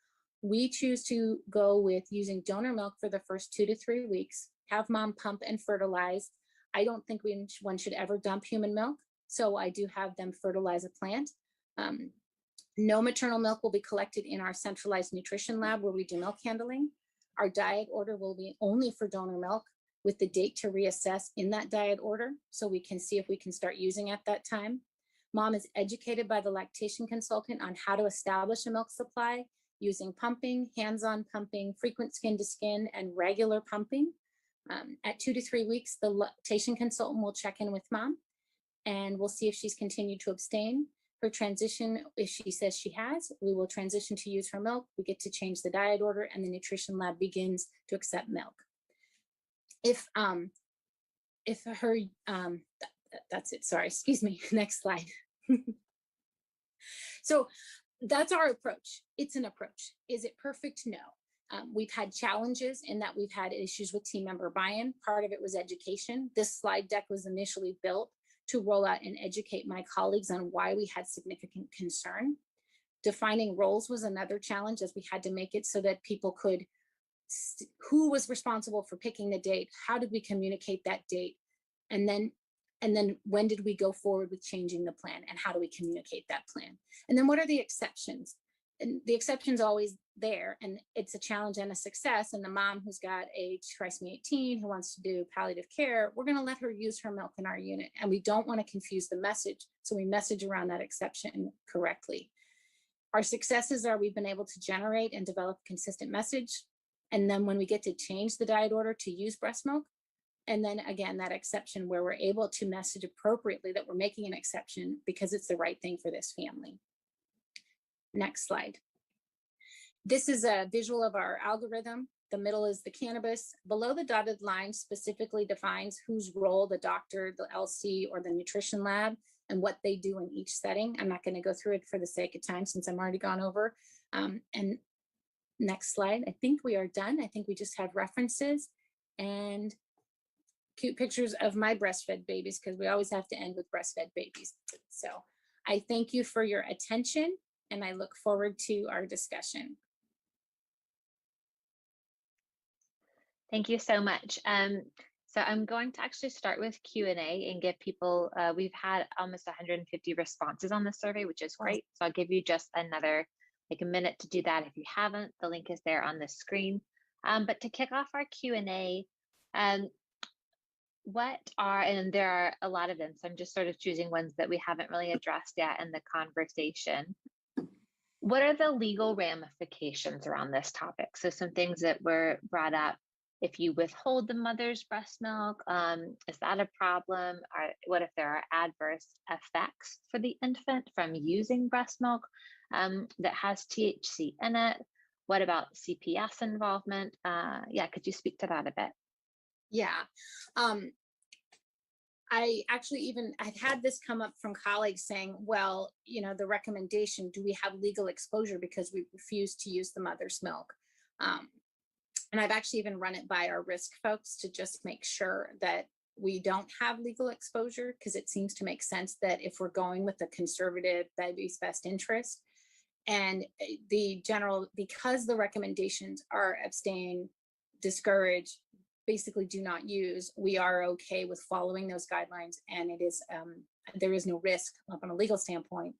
we choose to go with using donor milk for the first 2 to 3 weeks, have mom pump and fertilize. I don't think one should ever dump human milk, so I do have them fertilize a plant. No maternal milk will be collected in our centralized nutrition lab where we do milk handling. Our diet order will be only for donor milk, with the date to reassess in that diet order, so we can see if we can start using at that time. Mom is educated by the lactation consultant on how to establish a milk supply using pumping, hands-on pumping, frequent skin to skin, and regular pumping. At 2 to 3 weeks, the lactation consultant will check in with mom and we'll see if she's continued to abstain. her transition, if she says she has, we will transition to use her milk. We get to change the diet order and the nutrition lab begins to accept milk. If her, that's it, sorry, excuse me, next slide. So that's our approach. It's an approach. Is it perfect? No. We've had challenges in that we've had issues with team member buy-in. Part of it was education. This slide deck was initially built to roll out and educate my colleagues on why we had significant concern. Defining roles was another challenge, as we had to make it so that people could, who was responsible for picking the date? How did we communicate that date? And then when did we go forward with changing the plan, and how do we communicate that plan? And then what are the exceptions? And the exception's always there, and it's a challenge and a success. And the mom who's got a trisomy 18 who wants to do palliative care, we're going to let her use her milk in our unit, and we don't want to confuse the message, so we message around that exception correctly. Our successes are we've been able to generate and develop a consistent message, and then when we get to change the diet order to use breast milk, and then again, that exception where we're able to message appropriately that we're making an exception because it's the right thing for this family. Next slide. This is a visual of our algorithm. The middle is the cannabis. Below the dotted line specifically defines whose role the doctor, the LC, or the nutrition lab, and what they do in each setting. I'm not going to go through it for the sake of time since I'm already gone over. And next slide. I think we are done. I think we just have references and cute pictures of my breastfed babies, because we always have to end with breastfed babies. So I thank you for your attention, and I look forward to our discussion. Thank you so much. So I'm going to actually start with Q&A and give people, we've had almost 150 responses on the survey, which is great. So I'll give you just another, like a minute to do that. If you haven't, the link is there on the screen. But to kick off our Q&A, what are, and there are a lot of them, so I'm just sort of choosing ones that we haven't really addressed yet in the conversation. What are the legal ramifications around this topic? So some things that were brought up. If you withhold the mother's breast milk, is that a problem? Or what if there are adverse effects for the infant from using breast milk that has THC in it? What about CPS involvement? Yeah, could you speak to that a bit? Yeah. I actually I've had this come up from colleagues saying, well, you know, the recommendation, do we have legal exposure because we refuse to use the mother's milk? And I've actually even run it by our risk folks to just make sure that we don't have legal exposure, because it seems to make sense that if we're going with the conservative baby's best interest and the general, because the recommendations are abstain, discourage, basically do not use, we are okay with following those guidelines, and it is there is no risk from a legal standpoint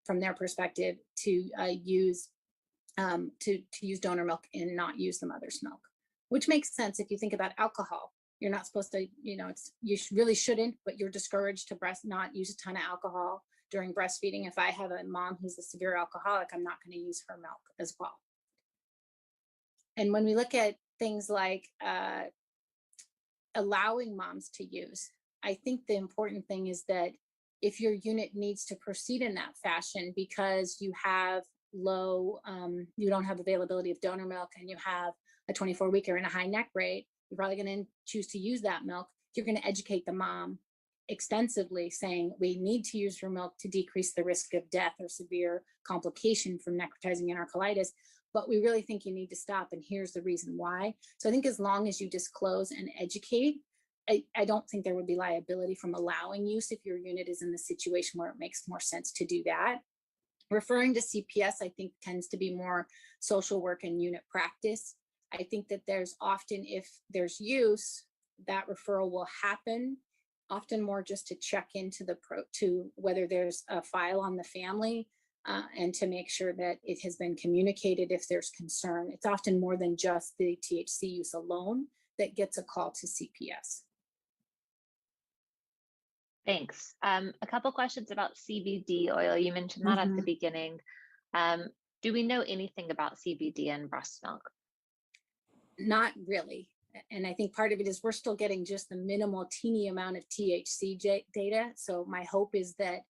from their perspective to use donor milk and not use the mother's milk, which makes sense if you think about alcohol. You're not supposed to, you know, really shouldn't, but you're discouraged to not use a ton of alcohol during breastfeeding. If I have a mom who's a severe alcoholic, I'm not going to use her milk as well. And when we look at things like allowing moms to use, I think the important thing is that if your unit needs to proceed in that fashion because you have low, you don't have availability of donor milk and you have a 24-weeker and a high neck rate, you're probably going to choose to use that milk. You're going to educate the mom extensively saying we need to use your milk to decrease the risk of death or severe complication from necrotizing enterocolitis, but we really think you need to stop, and here's the reason why. So I think as long as you disclose and educate, I don't think there would be liability from allowing use if your unit is in the situation where it makes more sense to do that. Referring to CPS, I think tends to be more social work and unit practice. I think that there's often, if there's use, that referral will happen, often more just to check into to whether there's a file on the family and to make sure that it has been communicated if there's concern. It's often more than just the THC use alone that gets a call to CPS. Thanks. A couple questions about CBD oil. You mentioned that at the beginning. Do we know anything about CBD in breast milk? Not really. And I think part of it is we're still getting just the minimal teeny amount of THC data. So my hope is that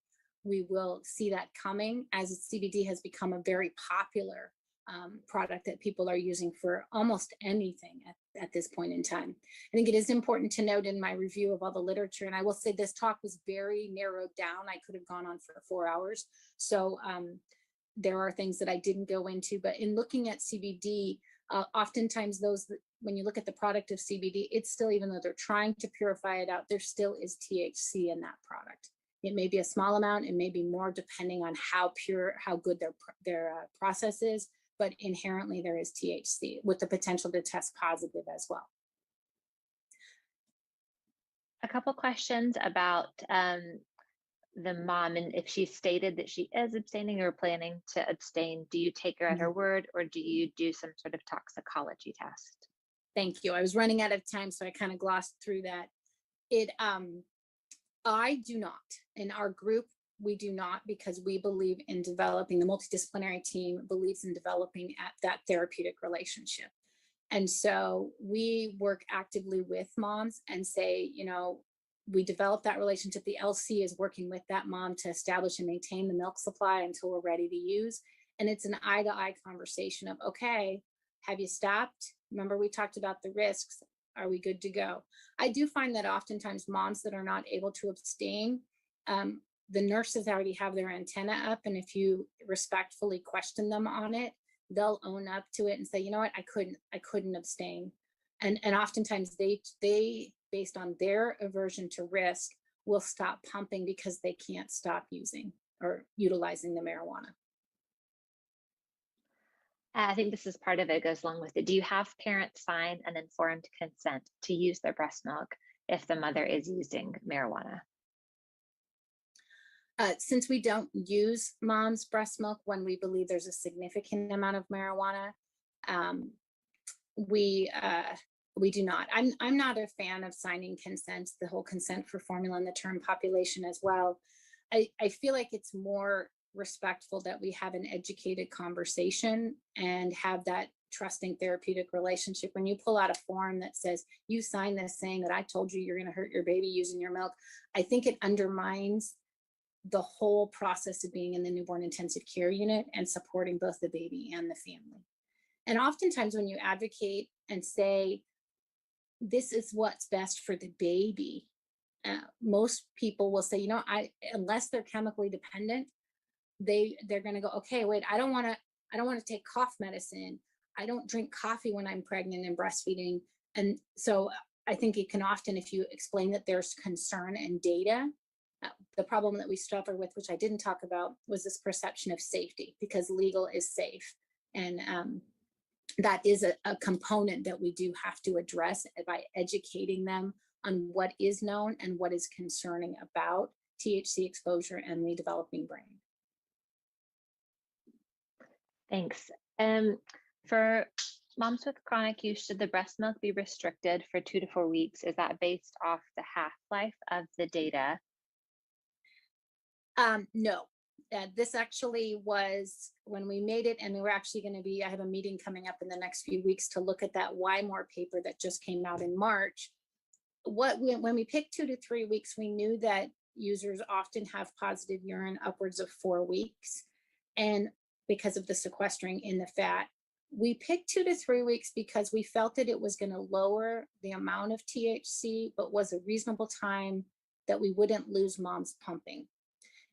we will see that coming as CBD has become a very popular product that people are using for almost anything at this point in time. I think it is important to note in my review of all the literature, and I will say this talk was very narrowed down. I could have gone on for 4 hours. So there are things that I didn't go into, but in looking at CBD, oftentimes when you look at the product of CBD, it's still, even though they're trying to purify it out, there still is THC in that product. It may be a small amount, it may be more depending on how pure, how good their process is, but inherently there is THC with the potential to test positive as well. A couple questions about the mom, and if she stated that she is abstaining or planning to abstain, do you take her at her word, or do you do some sort of toxicology test? Thank you. I was running out of time, so I kind of glossed through that. I do not. In our group, we do not, because we believe in developing, the multidisciplinary team believes in developing at that therapeutic relationship. And so we work actively with moms and say, you know, we develop that relationship. The LC is working with that mom to establish and maintain the milk supply until we're ready to use. And it's an eye-to-eye conversation of, okay, have you stopped? Remember, we talked about the risks. Are we good to go? I do find that oftentimes moms that are not able to abstain, the nurses already have their antenna up. And if you respectfully question them on it, they'll own up to it and say, you know what, I couldn't abstain. And oftentimes they, based on their aversion to risk, will stop pumping because they can't stop using or utilizing the marijuana. I think this is part of it, goes along with it. Do you have parents sign an informed consent to use their breast milk if the mother is using marijuana? Since we don't use mom's breast milk when we believe there's a significant amount of marijuana, we do not. I'm not a fan of signing consents, the whole consent for formula and the term population as well. I feel like it's more respectful that we have an educated conversation and have that trusting therapeutic relationship. When you pull out a form that says you sign this saying that I told you you're going to hurt your baby using your milk, I think it undermines the whole process of being in the newborn intensive care unit and supporting both the baby and the family. And oftentimes when you advocate and say, this is what's best for the baby, most people will say, you know, unless they're chemically dependent, they're going to go, okay, wait, I don't want to take cough medicine. I don't drink coffee when I'm pregnant and breastfeeding. And so I think it can often, if you explain that there's concern and data, the problem that we suffer with, which I didn't talk about, was this perception of safety, because legal is safe. And that is a component that we do have to address by educating them on what is known and what is concerning about THC exposure and the developing brain. Thanks. For moms with chronic use, should the breast milk be restricted for 2 to 4 weeks? Is that based off the half-life of the data? No, this actually was when we made it, and we're actually going to be, I have a meeting coming up in the next few weeks to look at that Why More paper that just came out in March. When we picked 2 to 3 weeks, we knew that users often have positive urine upwards of 4 weeks. And because of the sequestering in the fat, we picked 2 to 3 weeks because we felt that it was going to lower the amount of THC, but was a reasonable time that we wouldn't lose mom's pumping.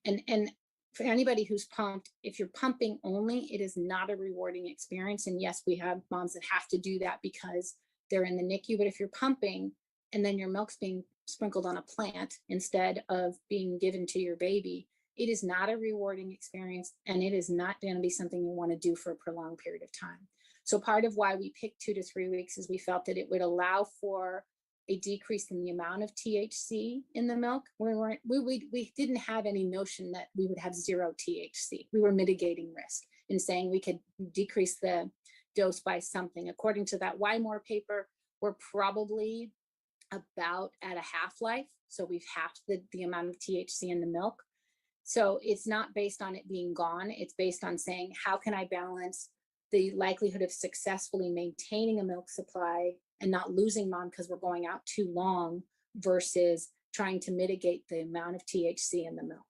And for anybody who's pumped, if you're pumping only, it is not a rewarding experience. And yes, we have moms that have to do that because they're in the NICU, but if you're pumping and then your milk's being sprinkled on a plant instead of being given to your baby, it is not a rewarding experience, and it is not going to be something you want to do for a prolonged period of time. So part of why we picked 2 to 3 weeks is we felt that it would allow for a decrease in the amount of THC in the milk. We didn't have any notion that we would have 0 THC. We were mitigating risk in saying we could decrease the dose by something. According to that Why More paper, we're probably about at a half-life. So we've halved the amount of THC in the milk. So it's not based on it being gone. It's based on saying, how can I balance the likelihood of successfully maintaining a milk supply and not losing mom because we're going out too long versus trying to mitigate the amount of THC in the milk.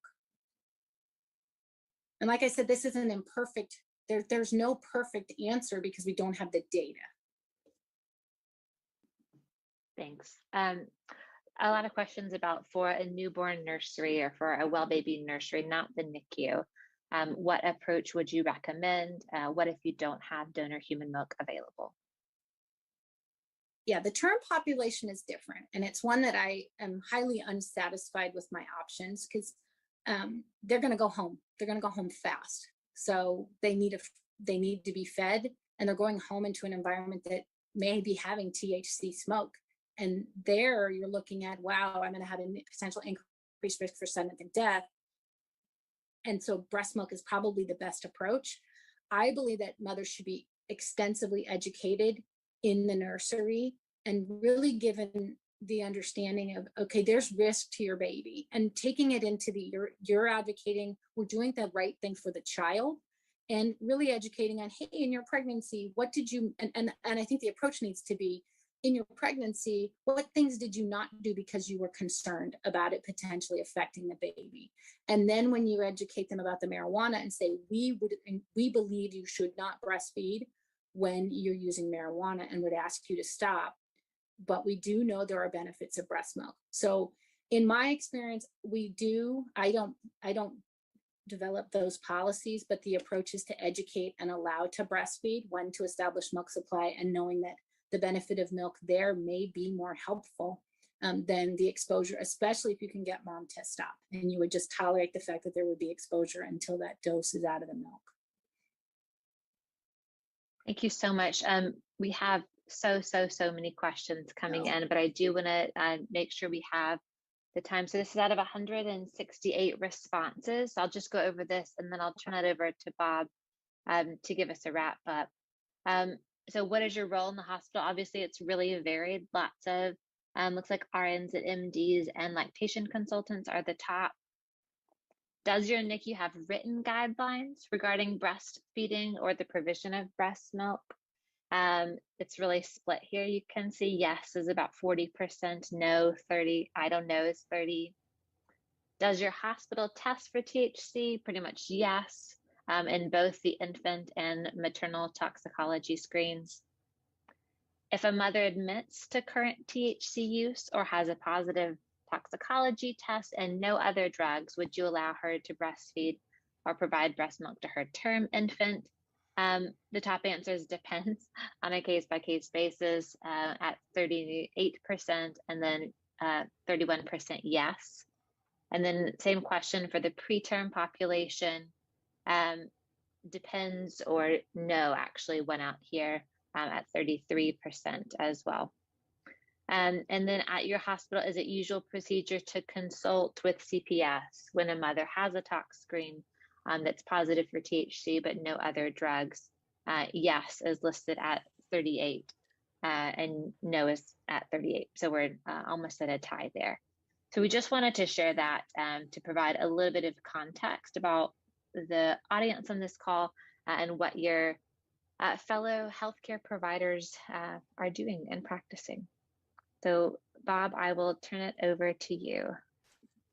And like I said, this is an imperfect, there's no perfect answer because we don't have the data. Thanks. A lot of questions about for a newborn nursery or for a well baby nursery, not the NICU. What approach would you recommend? What if you don't have donor human milk available? Yeah, the term population is different. And it's one that I am highly unsatisfied with my options because they're going to go home. They're going to go home fast. So they need to be fed, and they're going home into an environment that may be having THC smoke. And there you're looking at, wow, I'm going to have a potential increased risk for sudden death. And so breast milk is probably the best approach. I believe that mothers should be extensively educated in the nursery and really given the understanding of, okay, there's risk to your baby, and taking it into you're advocating, we're doing the right thing for the child, and really educating on, hey, in your pregnancy, what did you, and I think the approach needs to be, in your pregnancy, what things did you not do because you were concerned about it potentially affecting the baby? And then when you educate them about the marijuana and say, we believe you should not breastfeed when you're using marijuana and would ask you to stop, but we do know there are benefits of breast milk. So in my experience, I don't develop those policies, but the approach is to educate and allow to breastfeed, when to establish milk supply, and knowing that the benefit of milk there may be more helpful than the exposure, especially if you can get mom to stop, and you would just tolerate the fact that there would be exposure until that dose is out of the milk. Thank you so much. We have so many questions coming in, but I do want to make sure we have the time. So this is out of 168 responses. So I'll just go over this and then I'll turn it over to Bob to give us a wrap up. So what is your role in the hospital? Obviously, it's really varied. Lots of, looks like RNs and MDs and lactation consultants are the top. Does your NICU have written guidelines regarding breastfeeding or the provision of breast milk? It's really split here. You can see yes is about 40%, no 30, I don't know is 30. Does your hospital test for THC? Pretty much yes. In both the infant and maternal toxicology screens. If a mother admits to current THC use or has a positive toxicology test and no other drugs, would you allow her to breastfeed or provide breast milk to her term infant? The top answer is depends on a case-by-case basis at 38%, and then 31% yes. And then same question for the preterm population. Depends or no actually went out here at 33% as well. And then at your hospital, is it usual procedure to consult with CPS when a mother has a tox screen that's positive for THC but no other drugs? Yes is listed at 38 and no is at 38. So we're almost at a tie there. So we just wanted to share that to provide a little bit of context about the audience on this call and what your fellow healthcare providers are doing and practicing. So Bob, I will turn it over to you.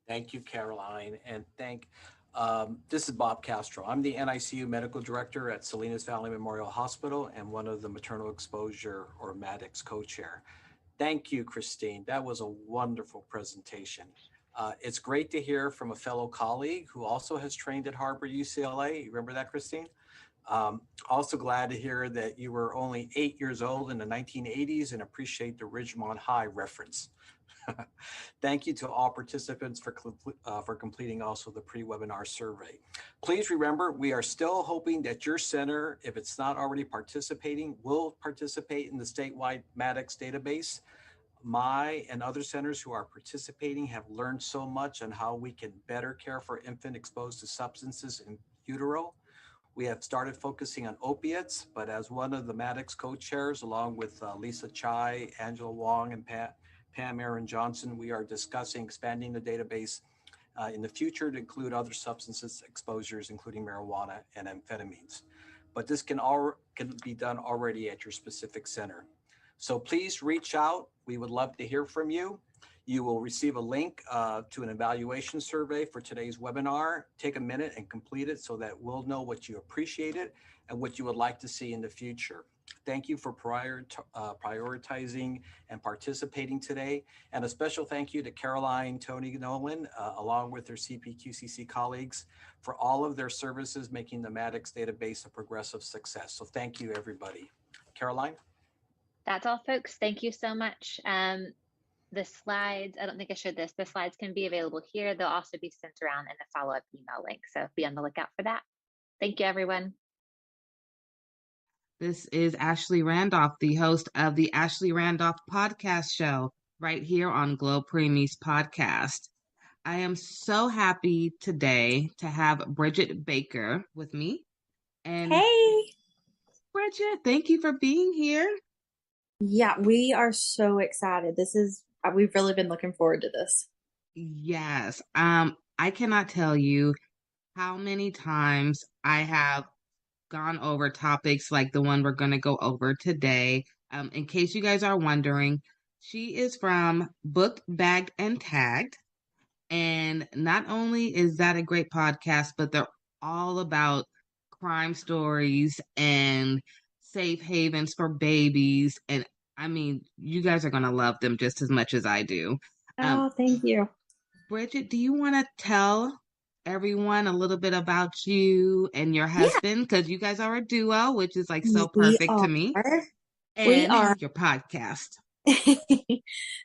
Thank you, Caroline, and this is Bob Castro. I'm the NICU Medical Director at Salinas Valley Memorial Hospital and one of the maternal exposure or MADEX co-chair. Thank you, Christine. That was a wonderful presentation. It's great to hear from a fellow colleague who also has trained at Harvard UCLA. You remember that, Christine? Also glad to hear that you were only 8 years old in the 1980s and appreciate the Ridgemont High reference. Thank you to all participants for completing also the pre-webinar survey. Please remember, we are still hoping that your center, if it's not already participating, will participate in the statewide MADEX database. My and other centers who are participating have learned so much on how we can better care for infant exposed to substances in utero. We have started focusing on opiates, but as one of the MADEX co-chairs, along with Lisa Chai, Angela Wong, and Pam Aaron Johnson, we are discussing expanding the database in the future to include other substances exposures, including marijuana and amphetamines. But this can be done already at your specific center. So please reach out. We would love to hear from you. You will receive a link to an evaluation survey for today's webinar. Take a minute and complete it so that we'll know what you appreciated and what you would like to see in the future. Thank you for prioritizing and participating today. And a special thank you to Caroline, Tony Nolan, along with their CPQCC colleagues for all of their services, making the Maddox database a progressive success. So thank you, everybody. Caroline? That's all, folks. Thank you so much. The slides, I don't think I showed this, the slides can be available here. They'll also be sent around in a follow-up email link. So be on the lookout for that. Thank you, everyone. This is Ashley Randolph, the host of the Ashley Randolph podcast show right here on Glo Preemies podcast. I am so happy today to have Bridget Baker with me. And hey, Bridget, thank you for being here. Yeah, we are so excited. We've really been looking forward to this. Yes. I cannot tell you how many times I have gone over topics like the one we're going to go over today. In case you guys are wondering, she is from Booked, Bagged, and Tagged. And not only is that a great podcast, but they're all about crime stories and safe havens for babies. And I mean, you guys are going to love them just as much as I do. Oh, thank you. Bridget, do you want to tell everyone a little bit about you and your husband? Because you guys are a duo, which is like so perfect to me. And we are. Your podcast.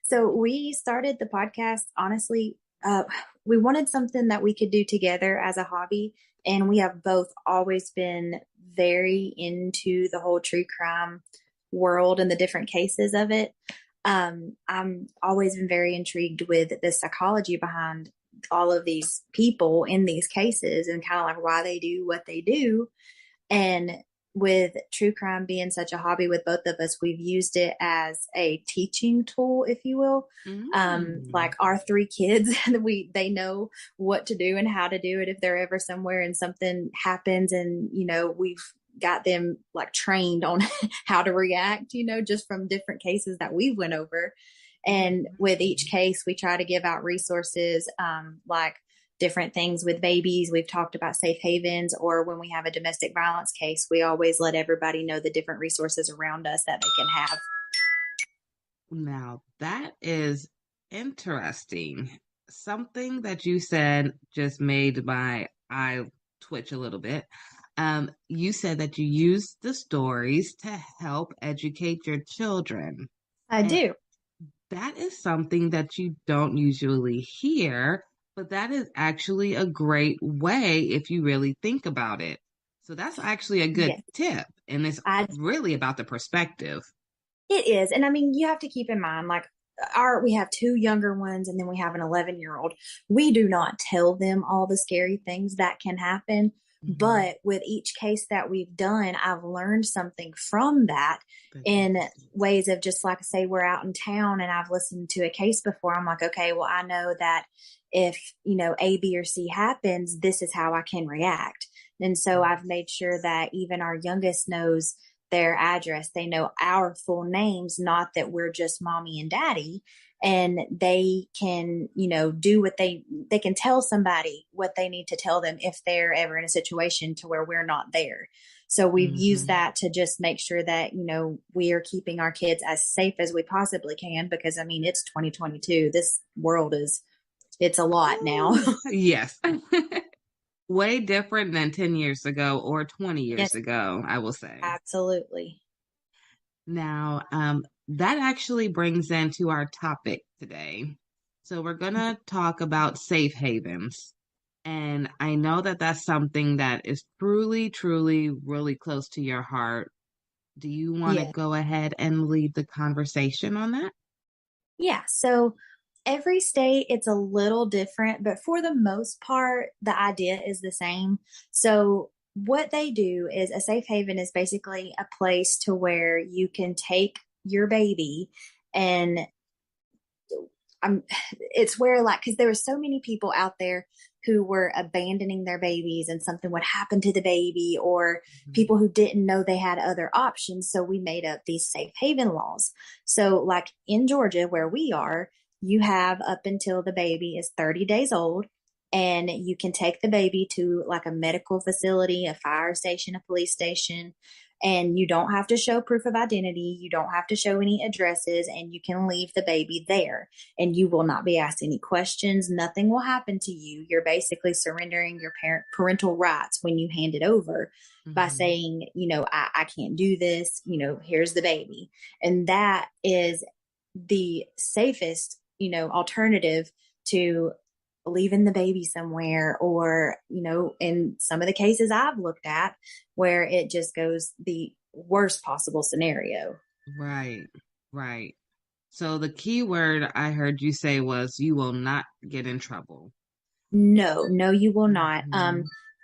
So we started the podcast, honestly, we wanted something that we could do together as a hobby. And we have both always been very into the whole true crime world and the different cases of it. I'm always been very intrigued with the psychology behind all of these people in these cases and kind of like why they do what they do. And with true crime being such a hobby with both of us, we've used it as a teaching tool, if you will. Like our 3 kids, they know what to do and how to do it if they're ever somewhere and something happens, and we've got them like trained on how to react, just from different cases that we went over. And with each case, we try to give out resources, like different things with babies. We've talked about safe havens, or when we have a domestic violence case, we always let everybody know the different resources around us that they can have. Now, that is interesting. Something that you said just made my eye twitch a little bit. You said that you use the stories to help educate your children. I do. That is something that you don't usually hear, but that is actually a great way if you really think about it. So that's actually a good tip. And it's really about the perspective. It is. And I mean, you have to keep in mind, like we have 2 younger ones and then we have an 11-year-old. We do not tell them all the scary things that can happen. But with each case that we've done, I've learned something from that in ways of just like, say, we're out in town and I've listened to a case before. I'm like, okay, well, I know that if, A, B, or C happens, this is how I can react. And so I've made sure that even our youngest knows their address. They know our full names, not that we're just mommy and daddy. And they can, do what they can tell somebody what they need to tell them if they're ever in a situation to where we're not there. So we've used that to just make sure that, we are keeping our kids as safe as we possibly can, because I mean, it's 2022. This world it's a lot now. Yes. Way different than 10 years ago or 20 years ago, I will say. Absolutely. Now, that actually brings into our topic today. So we're going to talk about safe havens. And I know that that's something that is truly, truly, really close to your heart. Do you want to go ahead and lead the conversation on that? Yeah. So every state, it's a little different, but for the most part, the idea is the same. So what they do is a safe haven is basically a place to where you can take your baby, and it's where, like, because there were so many people out there who were abandoning their babies and something would happen to the baby, or people who didn't know they had other options. So we made up these safe haven laws. So like in Georgia, where we are, you have up until the baby is 30 days old, and you can take the baby to like a medical facility, a fire station, a police station, and you don't have to show proof of identity. You don't have to show any addresses, and you can leave the baby there, and you will not be asked any questions. Nothing will happen to you. You're basically surrendering your parental rights when you hand it over by saying, I can't do this, here's the baby. And that is the safest, alternative to leaving the baby somewhere, or, in some of the cases I've looked at where it just goes the worst possible scenario. Right, right. So the key word I heard you say was you will not get in trouble. No, you will not.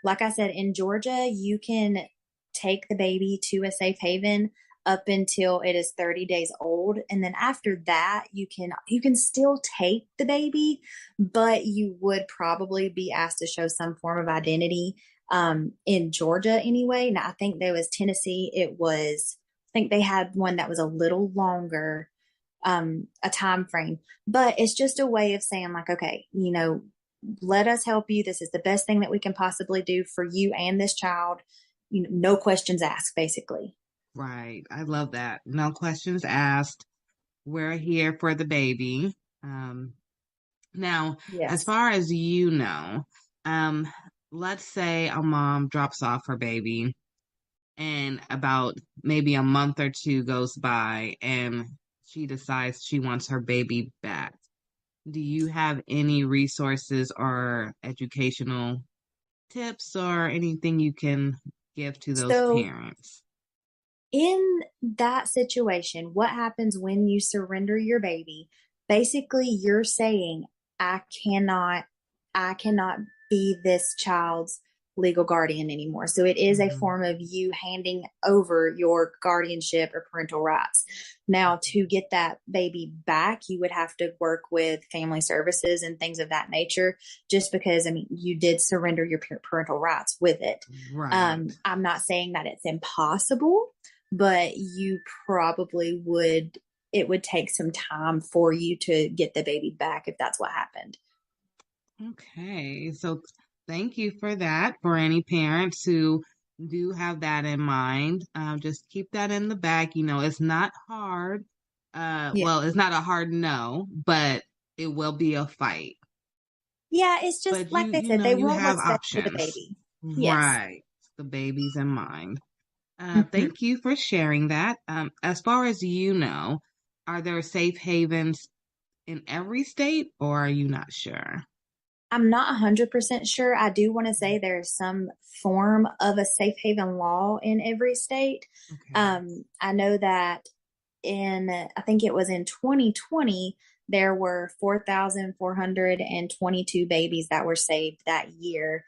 Like I said, in Georgia, you can take the baby to a safe haven up until it is 30 days old. And then after that, you can still take the baby, but you would probably be asked to show some form of identity. In Georgia anyway. Now I think there was Tennessee. I think they had one that was a little longer, a time frame, but it's just a way of saying like, okay, let us help you. This is the best thing that we can possibly do for you and this child. No questions asked, basically. Right. I love that. No questions asked. We're here for the baby. Now, Yes. as far as let's say a mom drops off her baby and about maybe a month or two goes by and she decides she wants her baby back. Do you have any resources or educational tips or anything you can give to those parents? In that situation, what happens when you surrender your baby? Basically, you're saying, I cannot be this child's legal guardian anymore. So it is a form of you handing over your guardianship or parental rights. Now, to get that baby back, you would have to work with family services and things of that nature, just because, you did surrender your parental rights with it. Right. I'm not saying that it's impossible, but you probably it would take some time for you to get the baby back if that's what happened. Okay, so thank you for that. For any parents who do have that in mind, just keep that in the back. It's not hard. Well, it's not a hard no, but it will be a fight. Yeah, it's just but like they said, they want have what's best for the options. baby. Yes. Right. The baby's in mind. Thank you for sharing that. As far as are there safe havens in every state, or are you not sure? I'm not 100% sure. I do want to say there's some form of a safe haven law in every state. Okay. I know that I think it was in 2020, there were 4,422 babies that were saved that year,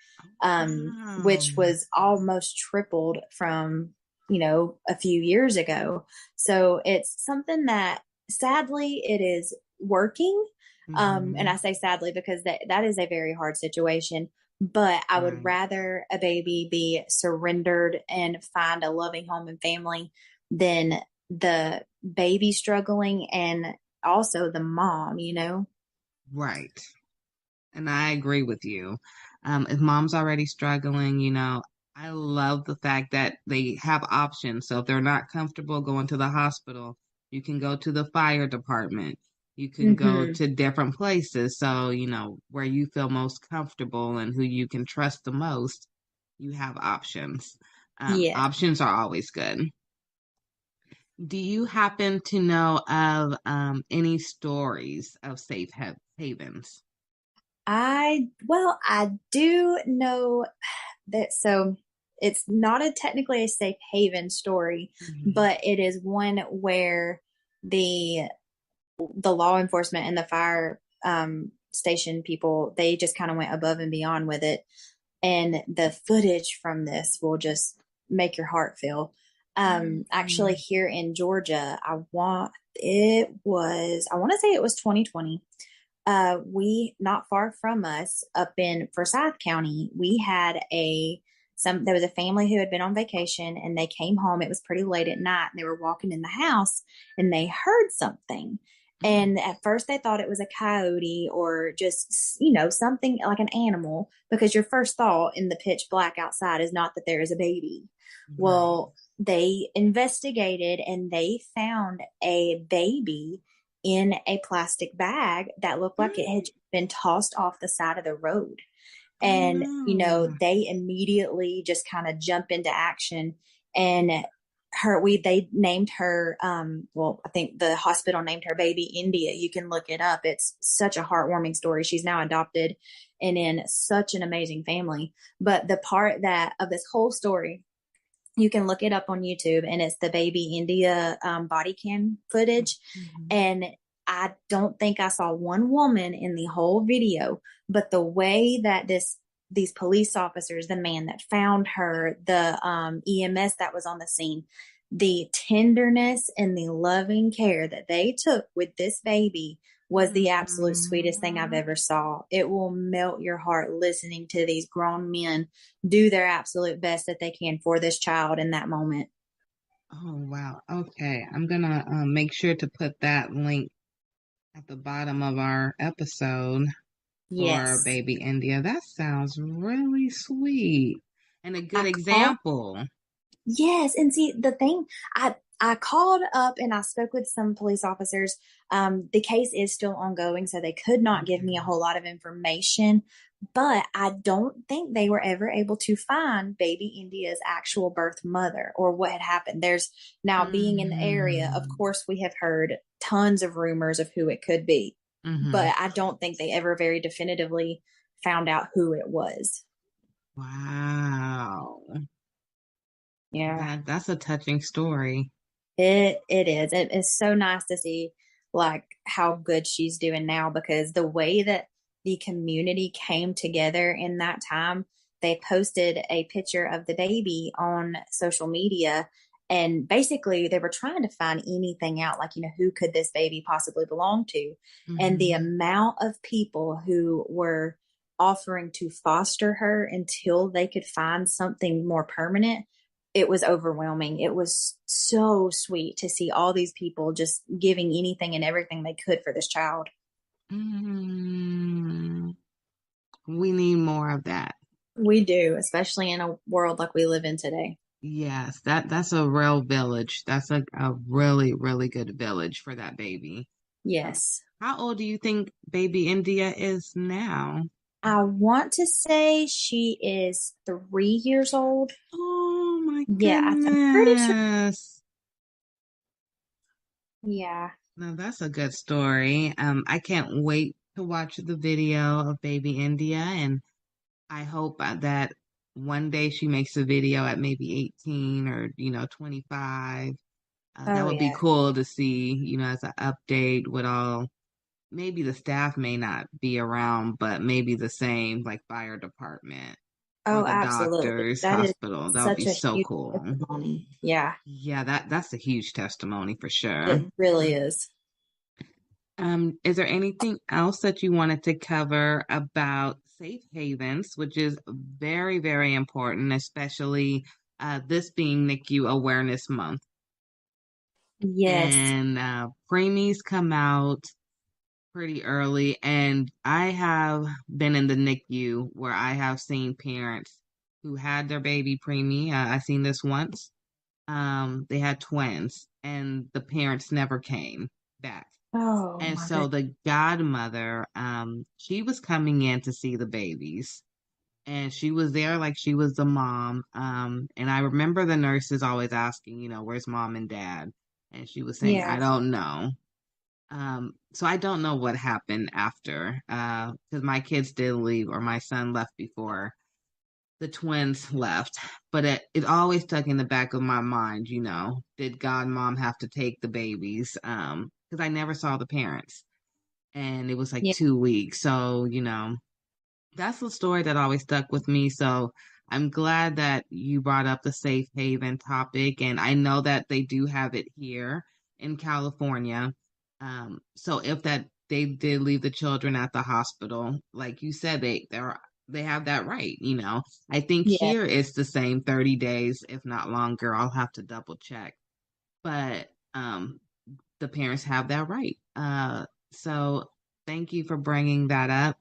which was almost tripled from, a few years ago. So it's something that sadly it is working. And I say sadly because that is a very hard situation, but I would rather a baby be surrendered and find a loving home and family than the baby struggling and also the mom, Right. And I agree with you. If mom's already struggling, I love the fact that they have options. So if they're not comfortable going to the hospital, you can go to the fire department. You can go to different places. So, where you feel most comfortable and who you can trust the most, you have options. Options are always good. Do you happen to know of any stories of safe havens? I do know that. So it's not technically a safe haven story, but it is one where the law enforcement and the fire station people, they just kind of went above and beyond with it. And the footage from this will just make your heart feel. Actually here in Georgia, I want to say it was 2020. We, not far from us up in Forsyth County, we had there was a family who had been on vacation and they came home. It was pretty late at night and they were walking in the house and they heard something. And at first they thought it was a coyote or just, something like an animal, because your first thought in the pitch black outside is not that there is a baby. Right. Well, they investigated and they found a baby in a plastic bag that looked like it had been tossed off the side of the road. And, they immediately just kind of jump into action, and they named her, I think the hospital named her baby India. You can look it up. It's such a heartwarming story. She's now adopted and in such an amazing family. But the part of this whole story, you can look it up on YouTube, and it's the baby India body cam footage. Mm-hmm. And I don't think I saw one woman in the whole video, but the way that these police officers, the man that found her, the EMS that was on the scene, the tenderness and the loving care that they took with this baby was the absolute sweetest thing I've ever saw. It will melt your heart listening to these grown men do their absolute best that they can for this child in that moment. Oh, wow. Okay. I'm going to make sure to put that link at the bottom of our episode for baby India. That sounds really sweet and a good example. Yes. And see, the thing, I called up and I spoke with some police officers. The case is still ongoing, so they could not give me a whole lot of information, but I don't think they were ever able to find baby India's actual birth mother or what had happened. There's now, being in the area, of course, we have heard tons of rumors of who it could be, but I don't think they ever very definitively found out who it was. Wow. Yeah. That's a touching story. It is. It is so nice to see like how good she's doing now, because the way that the community came together in that time, they posted a picture of the baby on social media, and basically they were trying to find anything out, like, who could this baby possibly belong to? And the amount of people who were offering to foster her until they could find something more permanent, it was overwhelming. It was so sweet to see all these people just giving anything and everything they could for this child. We need more of that. We do, especially in a world like we live in today. Yes, that's a real village. That's a really, really good village for that baby. Yes. How old do you think baby India is now? I want to say she is 3 years old. Oh my goodness. Yeah, I'm pretty sure. Yeah. No, that's a good story. I can't wait to watch the video of baby India, and I hope that one day she makes a video at maybe 18 or 25. That would be cool to see, as an update with all. Maybe the staff may not be around, but maybe the same, like fire department or the doctors, hospital. That would be so cool. Testimony. Yeah. Yeah, that's a huge testimony for sure. It really is. Is there anything else that you wanted to cover about safe havens, which is very, very important, especially this being NICU Awareness Month? Yes. And preemies come out pretty early, and I have been in the NICU where I have seen parents who had their baby preemie. I seen this once. They had twins, and the parents never came back. Oh, and so the godmother, she was coming in to see the babies, and she was there like she was the mom. And I remember the nurses always asking, where's mom and dad? And she was saying, I don't know. So I don't know what happened after, because my kids did leave, or my son left before the twins left. But it always stuck in the back of my mind, did godmom have to take the babies? Because I never saw the parents, and it was like 2 weeks. So, that's the story that always stuck with me. So I'm glad that you brought up the safe haven topic, and I know that they do have it here in California. So if they did leave the children at the hospital, like you said, they have that right, I think here it's the same 30 days, if not longer. I'll have to double check. But the parents have that right. So thank you for bringing that up.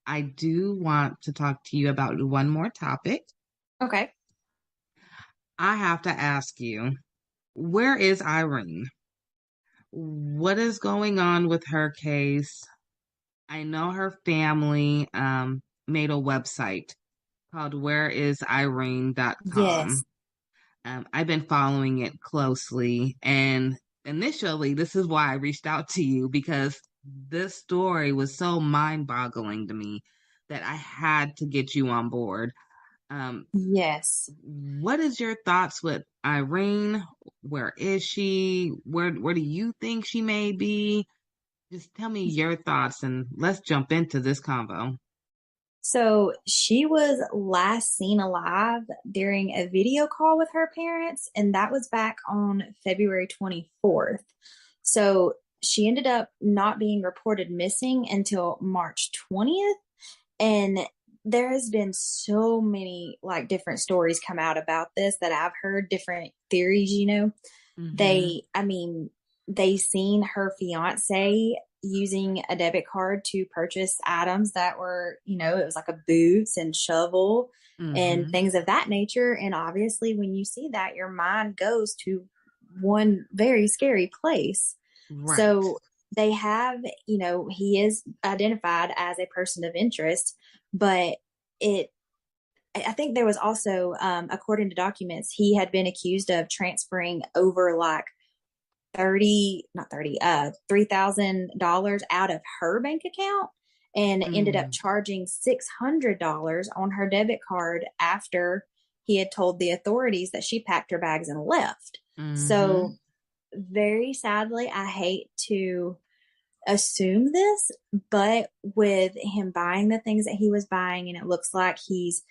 I do want to talk to you about one more topic. Okay. I have to ask you, where is Irene? What is going on with her case? I know her family made a website called whereisirene.com. Yes. I've been following it closely, and initially, this is why I reached out to you, because this story was so mind-boggling to me that I had to get you on board. Yes. What is your thoughts with Irene? Where is she? Where do you think she may be? Just tell me your thoughts and let's jump into this convo. So she was last seen alive during a video call with her parents, and that was back on February 24th. So she ended up not being reported missing until March 20th. And there has been so many like different stories come out about this that I've heard, different theories, you know. Mm-hmm. They seen her fiance using a debit card to purchase items that were, you know, it was like a boots and shovel and things of that nature. And obviously when you see that, your mind goes to one very scary place. Right. So they have, you know, he is identified as a person of interest, but I think there was also, according to documents, he had been accused of transferring over like $3,000 out of her bank account and ended up charging $600 on her debit card after he had told the authorities that she packed her bags and left. So very sadly, I hate to assume this, but with him buying the things that he was buying, and it looks like he's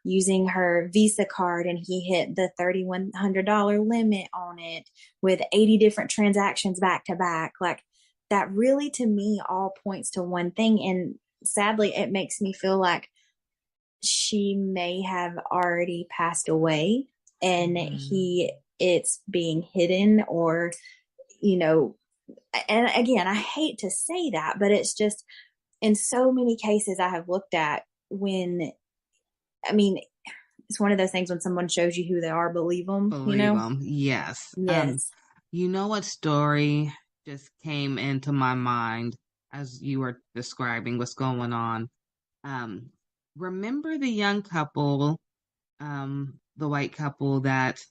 using her Visa card and he hit the $3,100 limit on it with 80 different transactions back to back. Like that really to me all points to one thing. And sadly, it makes me feel like she may have already passed away and it's being hidden, or, you know, and again, I hate to say that, but it's just in so many cases I have looked at it's one of those things when someone shows you who they are, believe them, you know? Them. Yes. Yes. You know what story just came into my mind as you were describing what's going on? Remember the young couple, the white couple that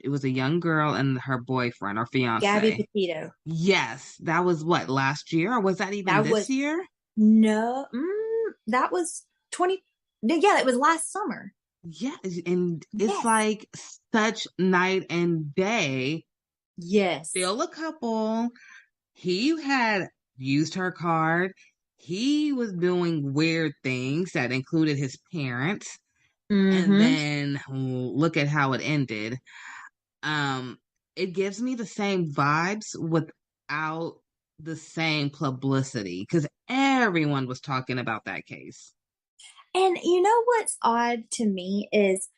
it was a young girl and her boyfriend or fiance. Gabby Petito. Yes. That was what, last year? Or was that even this year? No. That was it was last summer. Yeah, and it's like such night and day. Yes. Still a couple. He had used her card. He was doing weird things that included his parents. And then look at how it ended. It gives me the same vibes without the same publicity because everyone was talking about that case. And you know what's odd to me is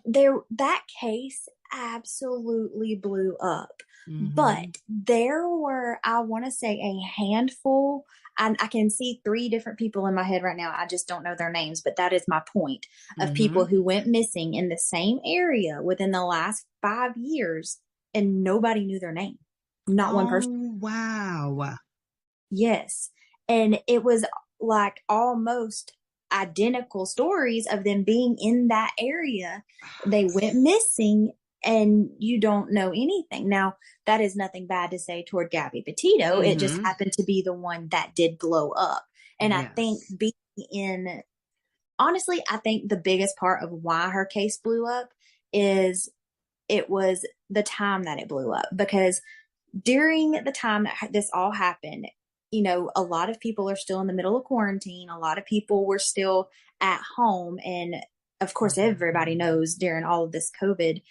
that case absolutely blew up. But there were, I want to say, a handful. I can see 3 different people in my head right now. I just don't know their names, but that is my point of people who went missing in the same area within the last 5 years and nobody knew their name. Not one person. Wow. Yes. And it was like almost identical stories of them being in that area. They went missing and you don't know anything. Now, that is nothing bad to say toward Gabby Petito. It just happened to be the one that did blow up. And I think honestly, I think the biggest part of why her case blew up is it was the time that it blew up, because during the time that this all happened, you know, a lot of people are still in the middle of quarantine. A lot of people were still at home. And of course, everybody knows during all of this COVID,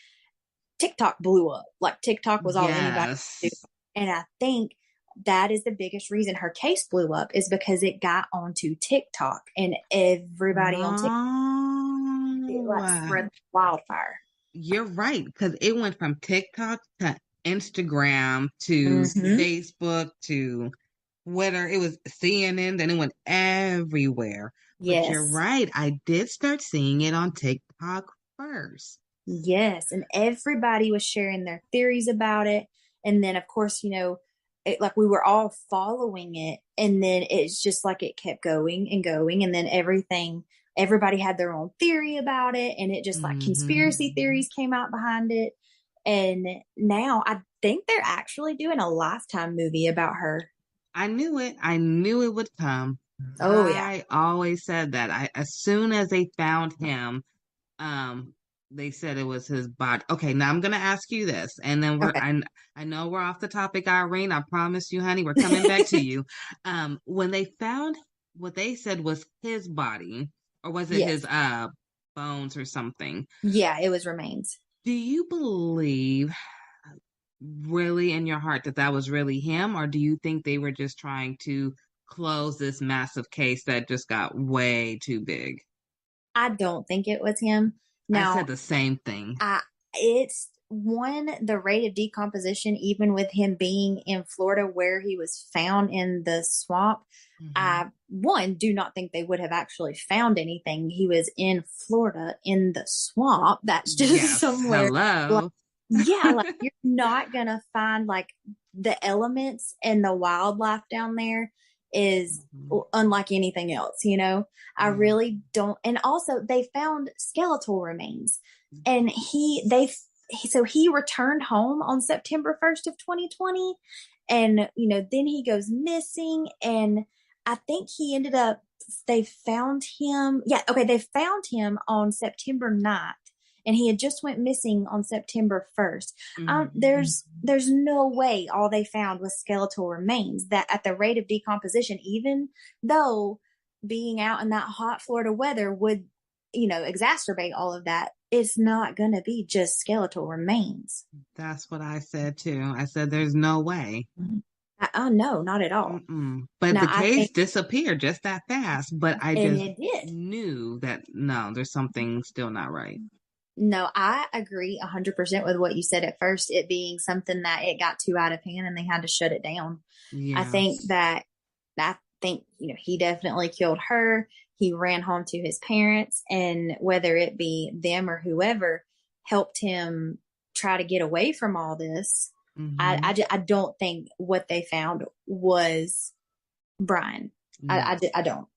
TikTok blew up. Like TikTok was all anybody could do. And I think that is the biggest reason her case blew up, is because it got onto TikTok and everybody on TikTok spread wildfire. You're right, because it went from TikTok to Instagram to Facebook to Twitter. It was CNN, then it went everywhere. But you're Yes. right. I did start seeing it on TikTok first. Yes. And everybody was sharing their theories about it. And then, of course, like we were all following it. And then it's just like it kept going and going. And then everybody had their own theory about it. And it just like conspiracy theories came out behind it. And now I think they're actually doing a Lifetime movie about her. I knew it. I knew it would come. Oh, yeah. I always said that. As soon as they found him, they said it was his body. Okay, now I'm gonna ask you this, and then I know we're off the topic, Irene. I promise you, honey, we're coming back to you. When they found what they said was his body, or was it his bones or something? Yeah, it was remains. Do you believe really in your heart that was really him, or do you think they were just trying to close this massive case that just got way too big? I don't think it was him. Now, I said the same thing. It's the rate of decomposition, even with him being in Florida where he was found in the swamp. I do not think they would have actually found anything. He was in Florida in the swamp. That's just somewhere. Hello. Like you're not gonna find like the elements and the wildlife down there is unlike anything else, I really don't. And also they found skeletal remains, and he returned home on September 1st of 2020, and then he goes missing, and I think they found him on September 9th. And he had just went missing on September 1st. There's no way all they found was skeletal remains. That at the rate of decomposition, even though being out in that hot Florida weather would, exacerbate all of that, it's not going to be just skeletal remains. That's what I said too. I said there's no way. No, not at all. But now, the case disappeared just that fast. But I just knew that no, there's something still not right. No, I agree 100% with what you said at first, it being something that it got too out of hand and they had to shut it down. Yes. I think, he definitely killed her. He ran home to his parents, and whether it be them or whoever helped him try to get away from all this. I don't think what they found was Brian. Yes. I don't.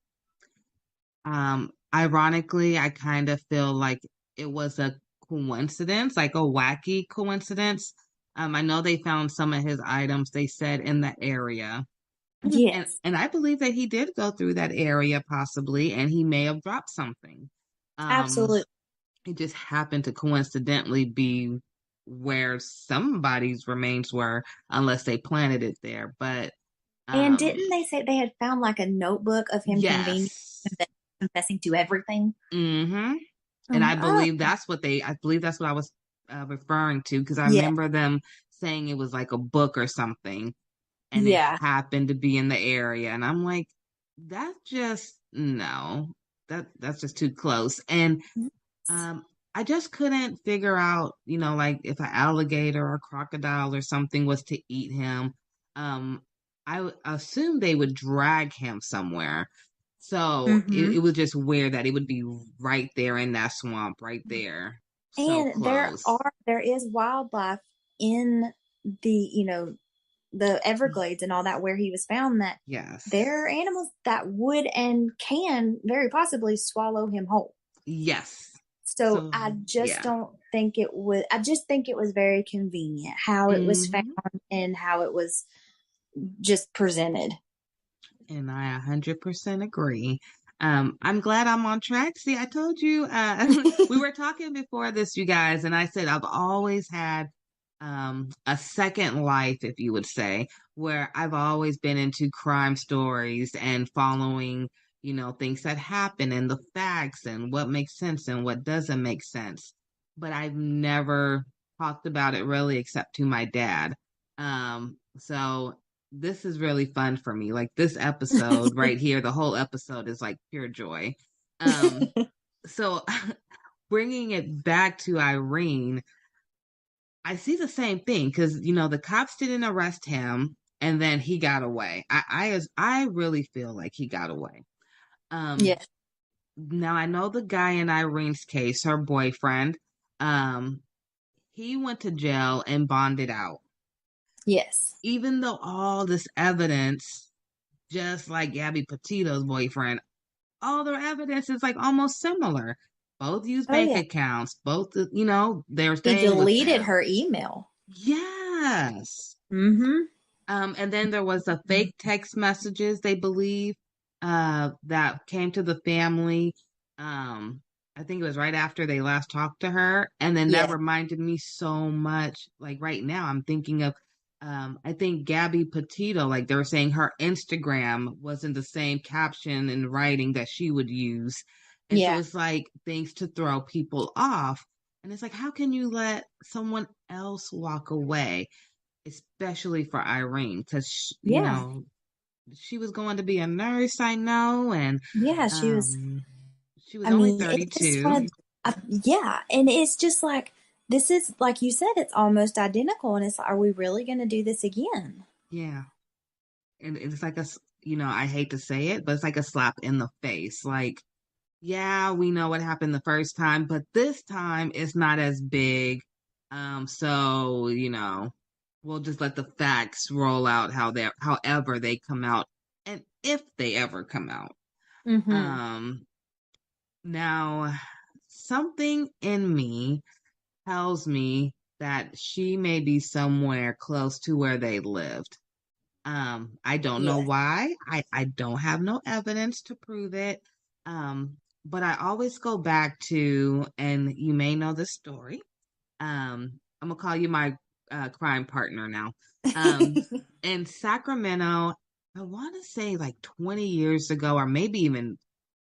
Ironically, I kind of feel like it was a coincidence, like a wacky coincidence. I know they found some of his items, they said, in the area. Yes. And I believe that he did go through that area possibly, and he may have dropped something. Absolutely. It just happened to coincidentally be where somebody's remains were, unless they planted it there. But and didn't they say they had found like a notebook of him confessing to everything? And I believe that's what I was referring to, because I remember them saying it was like a book or something, and it happened to be in the area. And I'm like, that's just too close. And I just couldn't figure out, like if an alligator or crocodile or something was to eat him. I assumed they would drag him somewhere. So it was just weird that it would be right there in that swamp, right there. And there is wildlife in the Everglades and all that where he was found, that there are animals that would and can very possibly swallow him whole. Yes. So I just don't think it was. I just think it was very convenient how it was found and how it was just presented. And I 100% agree. I'm glad I'm on track. See, I told you, we were talking before this, you guys, and I said I've always had a second life, if you would say, where I've always been into crime stories and following, things that happen and the facts and what makes sense and what doesn't make sense. But I've never talked about it really except to my dad. So this is really fun for me. Like this episode right here, the whole episode is like pure joy. So bringing it back to Irene, I see the same thing because you know the cops didn't arrest him, and then he got away. I really feel like he got away. Yeah. Um, Now I know the guy in Irene's case, her boyfriend. Um, he went to jail and bonded out, Yes. even though all this evidence, just like Gabby Petito's boyfriend, all their evidence is like almost similar. Both use Oh bank yeah. accounts. Both, you know, they're He staying with deleted them. her email. Yes. Mm-hmm. And then there was a fake text messages, they believe, that came to the family. I think it was right after they last talked to her. And then that Yeah. reminded me so much. Like right now, I'm thinking of, I think Gabby Petito, like they were saying her Instagram wasn't the same caption and writing that she would use. And so Yeah. it's like things to throw people off. And it's like, how can you let someone else walk away? Especially for Irene, because you Yeah. know she was going to be a nurse, I know, and Yeah. um, she was I only mean, it's just 32. one yeah. And it's just like, this is, like you said, it's almost identical. And it's like, are we really going to do this again? Yeah, and it's like you know, I hate to say it, but it's like a slap in the face. Like, yeah, we know what happened the first time, but this time it's not as big. So you know, we'll just let the facts roll out however they come out, and if they ever come out. Mm-hmm. Um, Now, something in me tells me that she may be somewhere close to where they lived. I don't know Yeah. why. I don't have no evidence to prove it. But I always go back to, and you may know this story. I'm gonna call you my crime partner now. Um, in Sacramento, I want to say like 20 years ago, or maybe even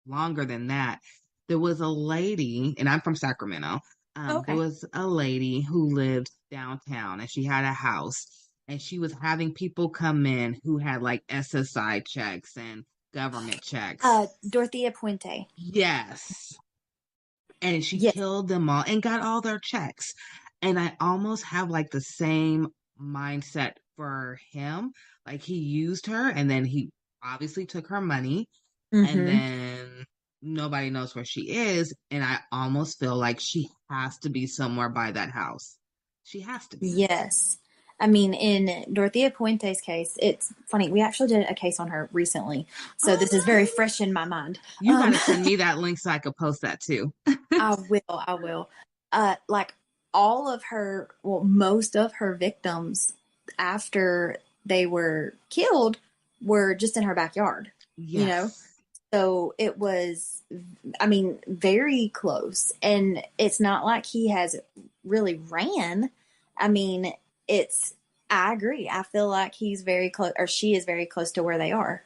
longer than that, there was a lady, and I'm from Sacramento. There Okay. was a lady who lived downtown, and she had a house, and she was having people come in who had like SSI checks and government checks. Dorothea Puente. Yes, and she Yes. killed them all and got all their checks. And I almost have like the same mindset for him. Like he used her and then he obviously took her money and Mm-hmm. then nobody knows where she is. And I almost feel like she has to be somewhere by that house. She has to be. Yes. I mean, in Dorothea Puente's case, it's funny. We actually did a case on her recently. So Oh, this is very fresh in my mind. you got to send me that link so I could post that too. I will. I will. Like all of her, well, most of her victims after they were killed were just in her backyard, you know? Yes. So it was, I mean, very close. And it's not like he has really ran. I mean, I agree. I feel like he's very close, or she is very close to where they are.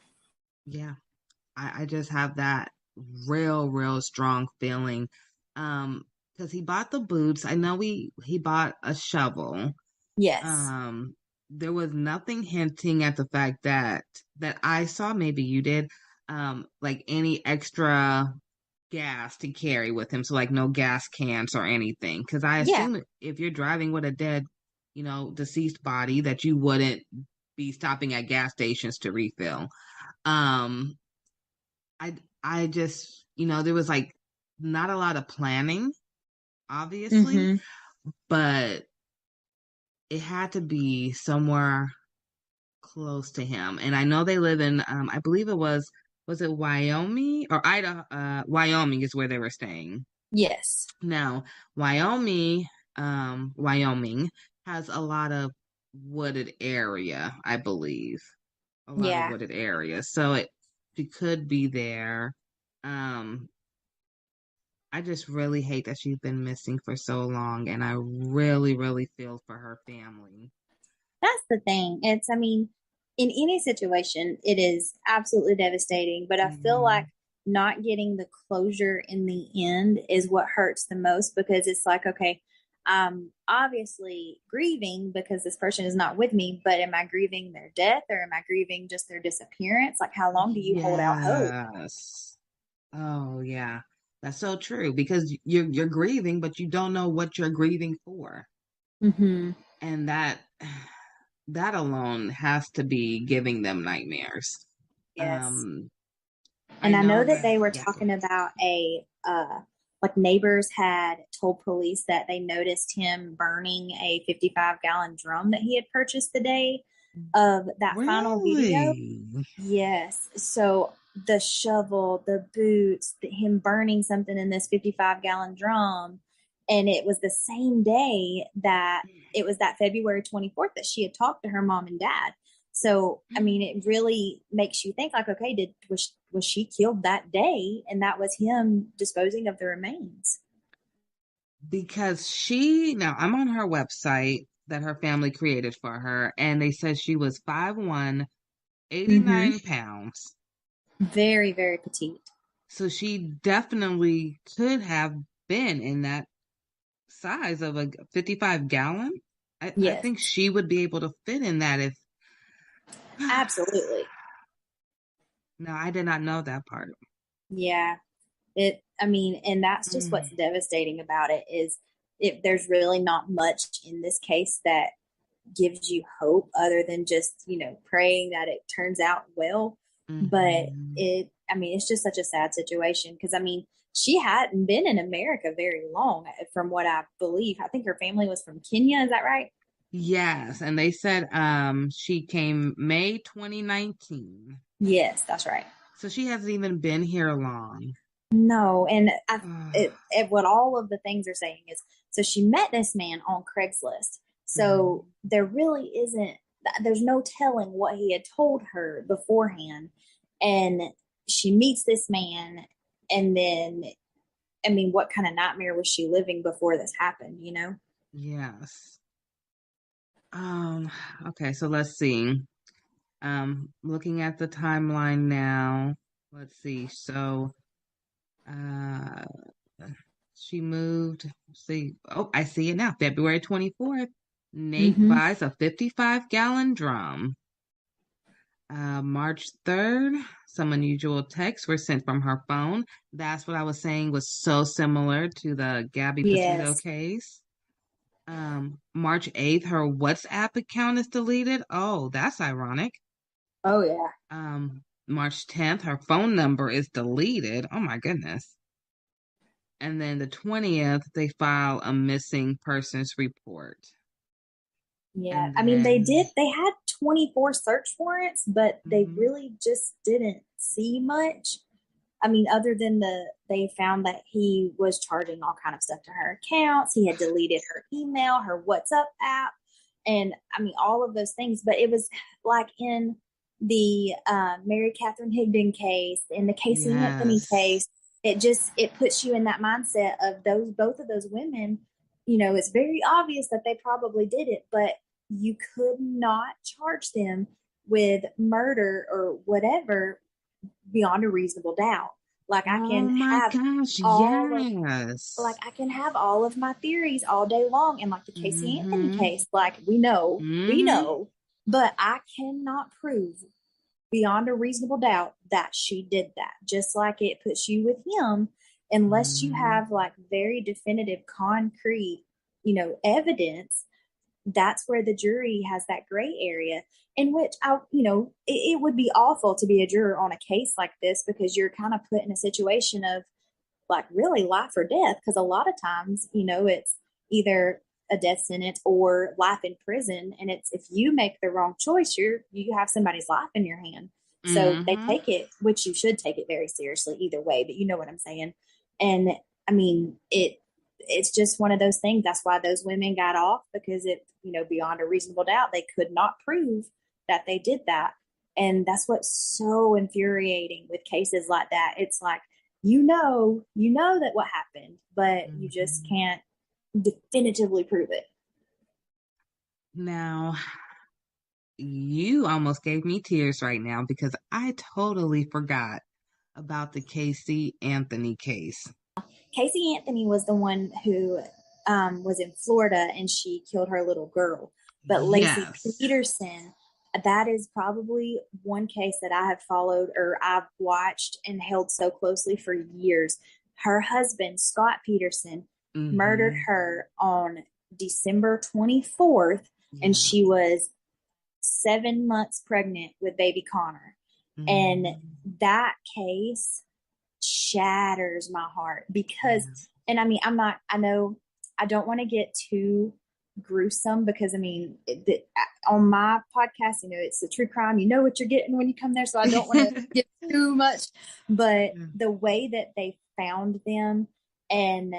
Yeah. I just have that real strong feeling. Because he bought the boots. I know he bought a shovel. Yes. Um, there was nothing hinting at the fact that I saw, maybe you did, like any extra gas to carry with him. So like no gas cans or anything. Because I Yeah. assume if you're driving with a dead, you know, deceased body, that you wouldn't be stopping at gas stations to refill. Um, I just, you know, there was like not a lot of planning, obviously, Mm-hmm. but it had to be somewhere close to him. And I know they live in, I believe was it Wyoming or Idaho? Wyoming is where they were staying. Yes. Now, Wyoming has a lot of wooded area, I believe. A lot of Yeah. wooded area. So she could be there. Um, I just really hate that she's been missing for so long, and I really feel for her family. That's the thing. I mean, in any situation, it is absolutely devastating, but I feel Hmm. like not getting the closure in the end is what hurts the most because it's like, okay, I'm obviously grieving because this person is not with me, but am I grieving their death or am I grieving just their disappearance? Like, how long do you hold out hope? Yes. Oh, yeah. That's so true because you're grieving, but you don't know what you're grieving for. And that alone has to be giving them nightmares. Yes. And I know that they were yeah. talking about like neighbors had told police that they noticed him burning a 55-gallon drum that he had purchased the day of that final video. Yes. So the shovel, the boots, him burning something in this 55-gallon drum. And it was the same day that it was that February 24th that she had talked to her mom and dad. So, I mean, it really makes you think like, okay, was she killed that day? And that was him disposing of the remains. Because now I'm on her website that her family created for her, and they said she was 5'1", 89 pounds. Very, very petite. So she definitely could have been in that size of a 55-gallon. I think she would be able to fit in that if. Absolutely. No, I did not know that part. Yeah. And that's just what's devastating about it is there's really not much in this case that gives you hope other than just, praying that it turns out well. But it's just such a sad situation because, she hadn't been in America very long from what I believe. I think her family was from Kenya. Is that right? Yes. And they said she came May 2019. Yes, that's right. So she hasn't even been here long. No. And what all of the things are saying is, so she met this man on Craigslist. So there really there's no telling what he had told her beforehand. And she meets this man. And then, what kind of nightmare was she living before this happened, Yes. Okay, so let's see. Looking at the timeline now, let's see. So, she moved, I see it now, February 24th. Nate buys a 55-gallon drum. March 3rd, some unusual texts were sent from her phone. That's what I was saying was so similar to the Gabby Petito case. March 8th, her WhatsApp account is deleted. Oh, that's ironic. Oh, yeah. March 10th, her phone number is deleted. Oh, my goodness. And then the 20th, they file a missing persons report. Yeah. They had 24 search warrants, but they really just didn't see much. Other than they found that he was charging all kind of stuff to her accounts. He had deleted her email, her WhatsApp app, and all of those things. But it was like in the Mary Catherine Higdon case, in the Casey Anthony case, it puts you in that mindset of both of those women. It's very obvious that they probably did it, but you could not charge them with murder or whatever beyond a reasonable doubt. Like I can I can have all of my theories all day long. And like the Casey Anthony case, like we know, but I cannot prove beyond a reasonable doubt that she did that. Just like it puts you with him, unless you have like very definitive, concrete, evidence. That's where the jury has that gray area in which it would be awful to be a juror on a case like this because you're kind of put in a situation of like really life or death. Because a lot of times, it's either a death sentence or life in prison. And it's, if you make the wrong choice, you have somebody's life in your hand. So they take it, which you should take it very seriously either way, but you know what I'm saying? And it's just one of those things. That's why those women got off, because beyond a reasonable doubt, they could not prove that they did that. And that's what's so infuriating with cases like that. It's like, you know that what happened, but you just can't definitively prove it. Now, you almost gave me tears right now because I totally forgot about the Casey Anthony case. Casey Anthony was the one who was in Florida and she killed her little girl. But Lacey Peterson, that is probably one case that I have followed or I've watched and held so closely for years. Her husband, Scott Peterson, murdered her on December 24th, and she was 7 months pregnant with baby Connor. And that case shatters my heart because, and I mean, I know I don't want to get too gruesome because I mean, on my podcast, it's a true crime. You know what you're getting when you come there. So I don't want to get too much, but the way that they found them and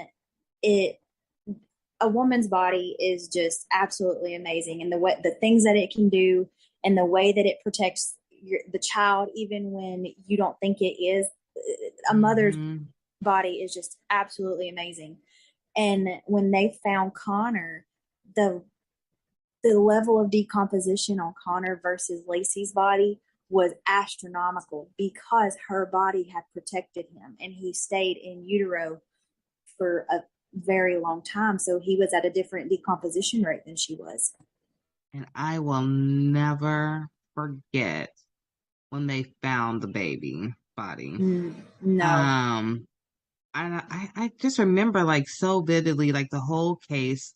a woman's body is just absolutely amazing. And the things that it can do and the way that it protects the child, even when you don't think it is, a mother's body is just absolutely amazing. And when they found Connor, the level of decomposition on Connor versus Lacey's body was astronomical because her body had protected him and he stayed in utero for a very long time. So he was at a different decomposition rate than she was. And I will never forget when they found the baby body. No. I just remember like so vividly, like the whole case.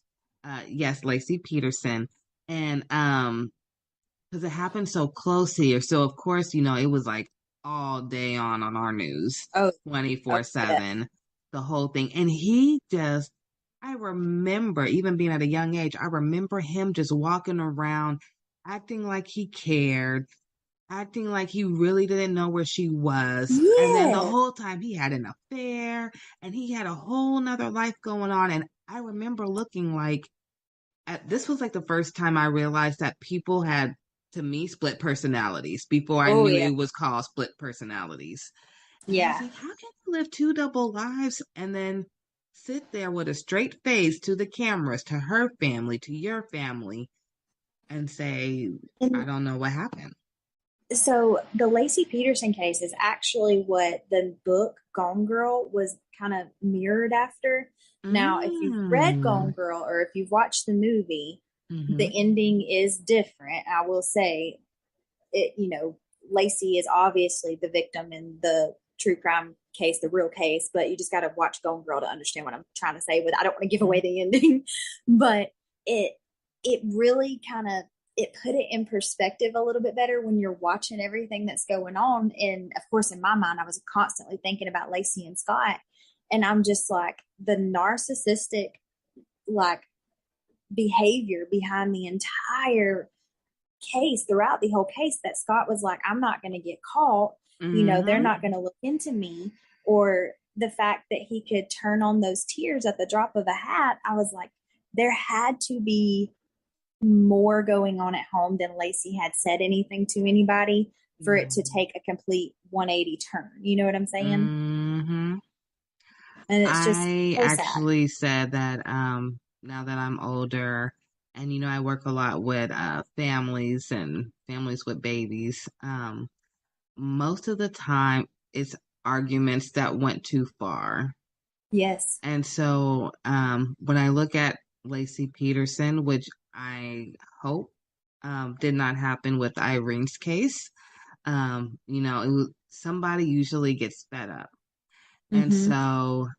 Yes, Lacey Peterson. And because it happened so close here. So of course, it was like all day on our news, 24/7, the whole thing. And I remember even being at a young age, I remember him just walking around, acting like he cared, acting like he really didn't know where she was. Yeah. And then the whole time he had an affair and he had a whole nother life going on. And I remember looking like, this was like the first time I realized that people had, to me, split personalities before I knew it was called split personalities. And I was like, how can you live two double lives and then sit there with a straight face to the cameras, to her family, to your family, and say, I don't know what happened? So the Lacey Peterson case is actually what the book Gone Girl was kind of mirrored after. Now, if you've read Gone Girl or if you've watched the movie, the ending is different. I will say it, Lacey is obviously the victim in the true crime case, the real case, but you just got to watch Gone Girl to understand what I'm trying to say. But I don't want to give away the ending, but it really it put it in perspective a little bit better when you're watching everything that's going on. And of course, in my mind, I was constantly thinking about Lacey and Scott. And I'm just like, the narcissistic, like, behavior behind the entire case, throughout the whole case, that Scott was like, I'm not going to get caught. They're not going to look into me. Or the fact that he could turn on those tears at the drop of a hat. I was like, there had to be more going on at home than Lacey had said anything to anybody for it to take a complete 180 turn. You know what I'm saying? And it's just I so actually said that now that I'm older and I work a lot with families and families with babies, most of the time it's arguments that went too far. Yes. And so when I look at Lacey Peterson, which I hope did not happen with Irene's case, somebody usually gets fed up. And so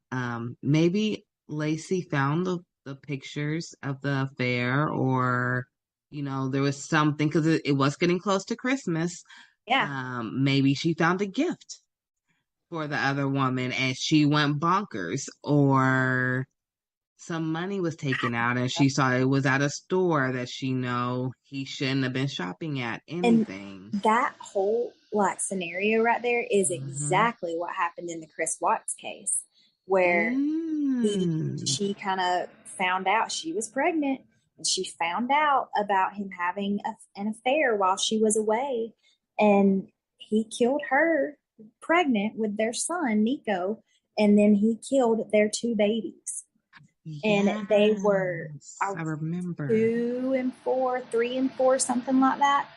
maybe Lacey found the pictures of the affair, or, there was something, because it was getting close to Christmas. Yeah. Maybe she found a gift for the other woman and she went bonkers, or some money was taken out and she saw it was at a store that he shouldn't have been shopping at, anything. And that whole scenario right there is exactly what happened in the Chris Watts case, where she kind of found out she was pregnant, and she found out about him having an affair while she was away, and he killed her pregnant with their son Nico, and then he killed their two babies. And they were, I remember, 2 and 4, 3 and 4, something like that.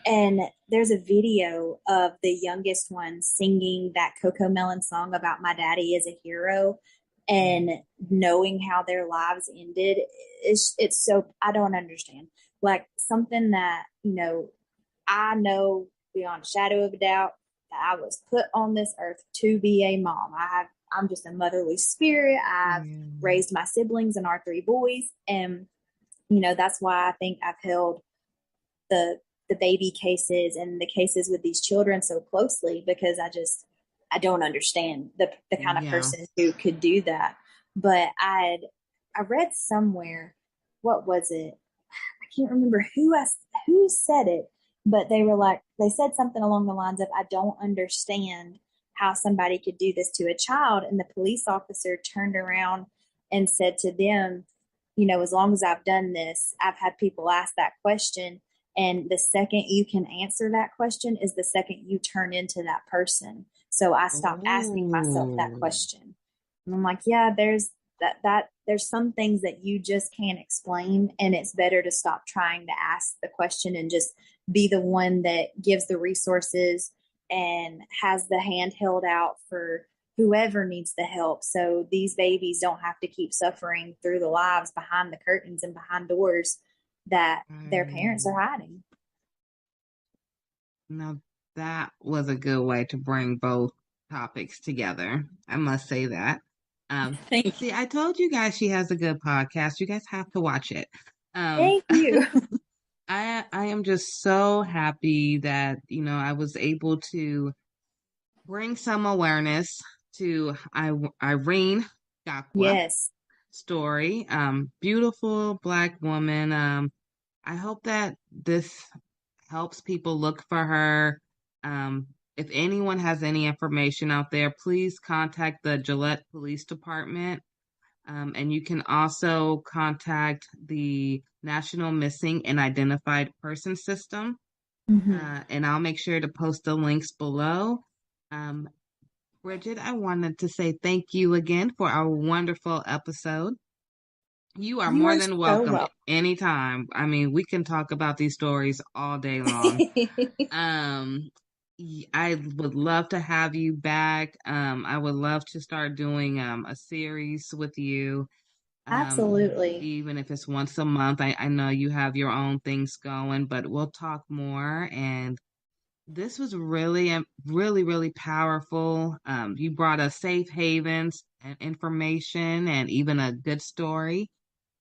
And there's a video of the youngest one singing that Coco Melon song about my daddy is a hero, and knowing how their lives ended. It's so, I don't understand. Like, something that, I know beyond a shadow of a doubt that I was put on this earth to be a mom. I'm just a motherly spirit. I've raised my siblings and our 3 boys. And, you know, that's why I think I've held the baby cases and the cases with these children so closely, because I don't understand the kind of person who could do that. But I read somewhere, what was it? I can't remember who said it, but they said something along the lines of, I don't understand how somebody could do this to a child. And the police officer turned around and said to them, you know, as long as I've done this, I've had people ask that question. And the second you can answer that question is the second you turn into that person. So I stopped asking myself that question. And I'm like, yeah, there's some things that you just can't explain. And it's better to stop trying to ask the question and just be the one that gives the resources and has the hand held out for whoever needs the help. So these babies don't have to keep suffering through the lives behind the curtains and behind doors that their parents are hiding. Now, that was a good way to bring both topics together. I must say that. See, I told you guys she has a good podcast. You guys have to watch it. Thank you. I am just so happy that, you know, I was able to bring some awareness to Irene Gakwa story. Beautiful Black woman. I hope that this helps people look for her. If anyone has any information out there, please contact the Gillette Police Department. And you can also contact the National Missing and Identified Person System. And I'll make sure to post the links below. Bridget, I wanted to say thank you again for our wonderful episode. You are more than welcome anytime. I mean, we can talk about these stories all day long. I would love to have you back. I would love to start doing a series with you. Absolutely. Even if it's once a month. I know you have your own things going, but we'll talk more. And this was really, really powerful. You brought us safe havens and information and even a good story.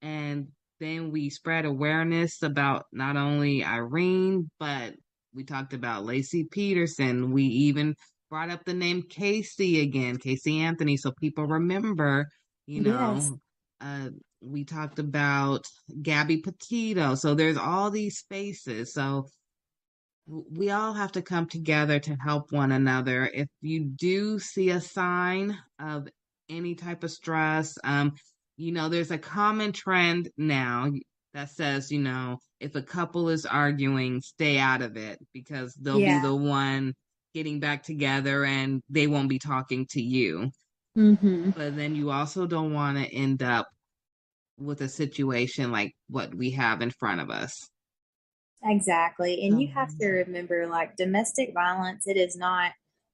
And then we spread awareness about not only Irene, but we talked about Lacey Peterson. We even brought up the name Casey again, Casey Anthony, so people remember, you know. We talked about Gabby Petito. So there's all these spaces. So we all have to come together to help one another. If you do see a sign of any type of stress, you know, there's a common trend now that says, you know, if a couple is arguing, stay out of it because they'll be the one getting back together and they won't be talking to you. But then you also don't want to end up with a situation like what we have in front of us. Exactly. And you have to remember, like, domestic violence, it is not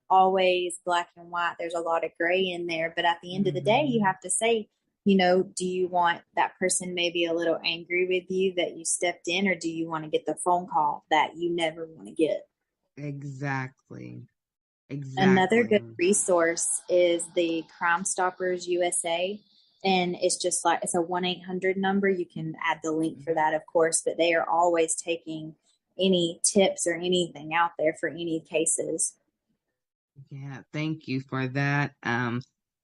always black and white. There's a lot of gray in there. But at the end of the day, you have to say, you know, do you want that person maybe a little angry with you that you stepped in, or do you want to get the phone call that you never want to get? Exactly. Another good resource is the Crime Stoppers USA. And it's just like, it's a 1-800 number. You can add the link for that, of course, but they are always taking any tips or anything out there for any cases. Yeah, thank you for that.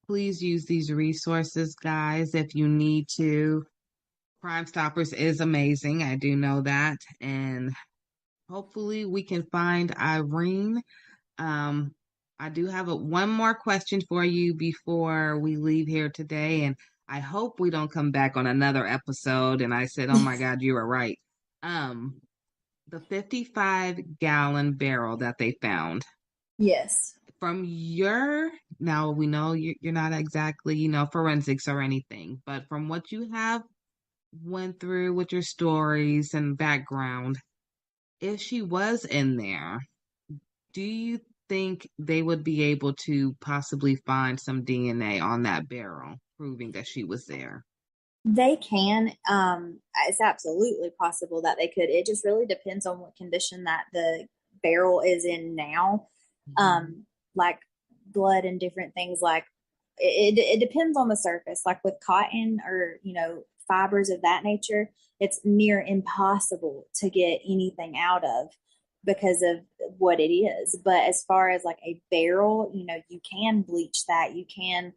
Please use these resources, guys, if you need to. Crime Stoppers is amazing. I do know that. And hopefully we can find Irene. I do have one more question for you before we leave here today. And I hope we don't come back on another episode. And I said, oh my God, you were right. The 55-gallon barrel that they found. Yes. From now we know you're not exactly, you know, forensics or anything, but from what you have went through with your stories and background, if she was in there, do you think they would be able to possibly find some DNA on that barrel proving that she was there? They can. It's absolutely possible that they could. It just really depends on what condition that the barrel is in now. Like blood and different things like it depends on the surface. Like with cotton or, fibers of that nature, it's near impossible to get anything out of because of what it is. But as far as like a barrel, you can bleach that, you can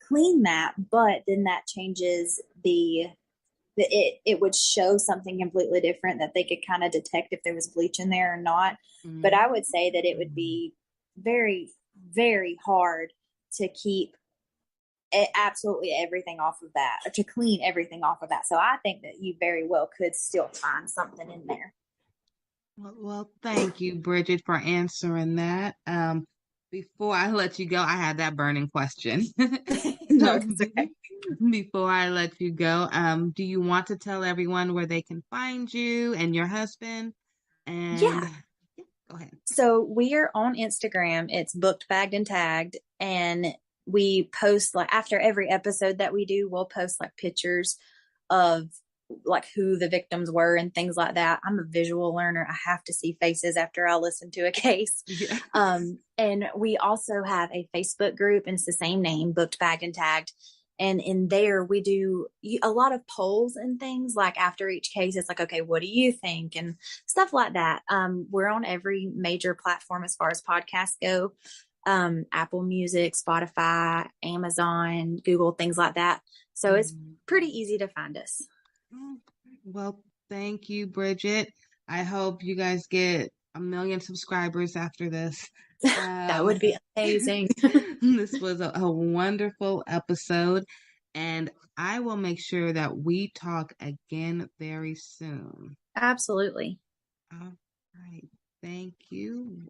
clean that, but then that changes it would show something completely different that they could kind of detect if there was bleach in there or not. Mm-hmm. But I would say that it would be very, very hard to keep absolutely everything off of that, or to clean everything off of that. So I think that you very well could still find something in there. Well, thank you, Bridget, for answering that. Before I let you go, I had that burning question. No, it's okay. Before I let you go, do you want to tell everyone where they can find you and your husband? And yeah, go ahead. So we are on Instagram. It's Booked, Bagged, and Tagged, and we post like after every episode that we do, we'll post like pictures of like who the victims were and things like that. I'm a visual learner. I have to see faces after I listen to a case. Yeah. And we also have a Facebook group, and it's the same name, Booked, Bagged, and Tagged. And in there, we do a lot of polls and things. Like after each case, it's like, okay, what do you think? And stuff like that. We're on every major platform as far as podcasts go. Apple Music, Spotify, Amazon, Google, things like that. So it's pretty easy to find us. Well, thank you, Bridget. I hope you guys get 1 million subscribers after this. That would be amazing. This was a wonderful episode, and I will make sure that we talk again very soon. Absolutely. All right. Thank you.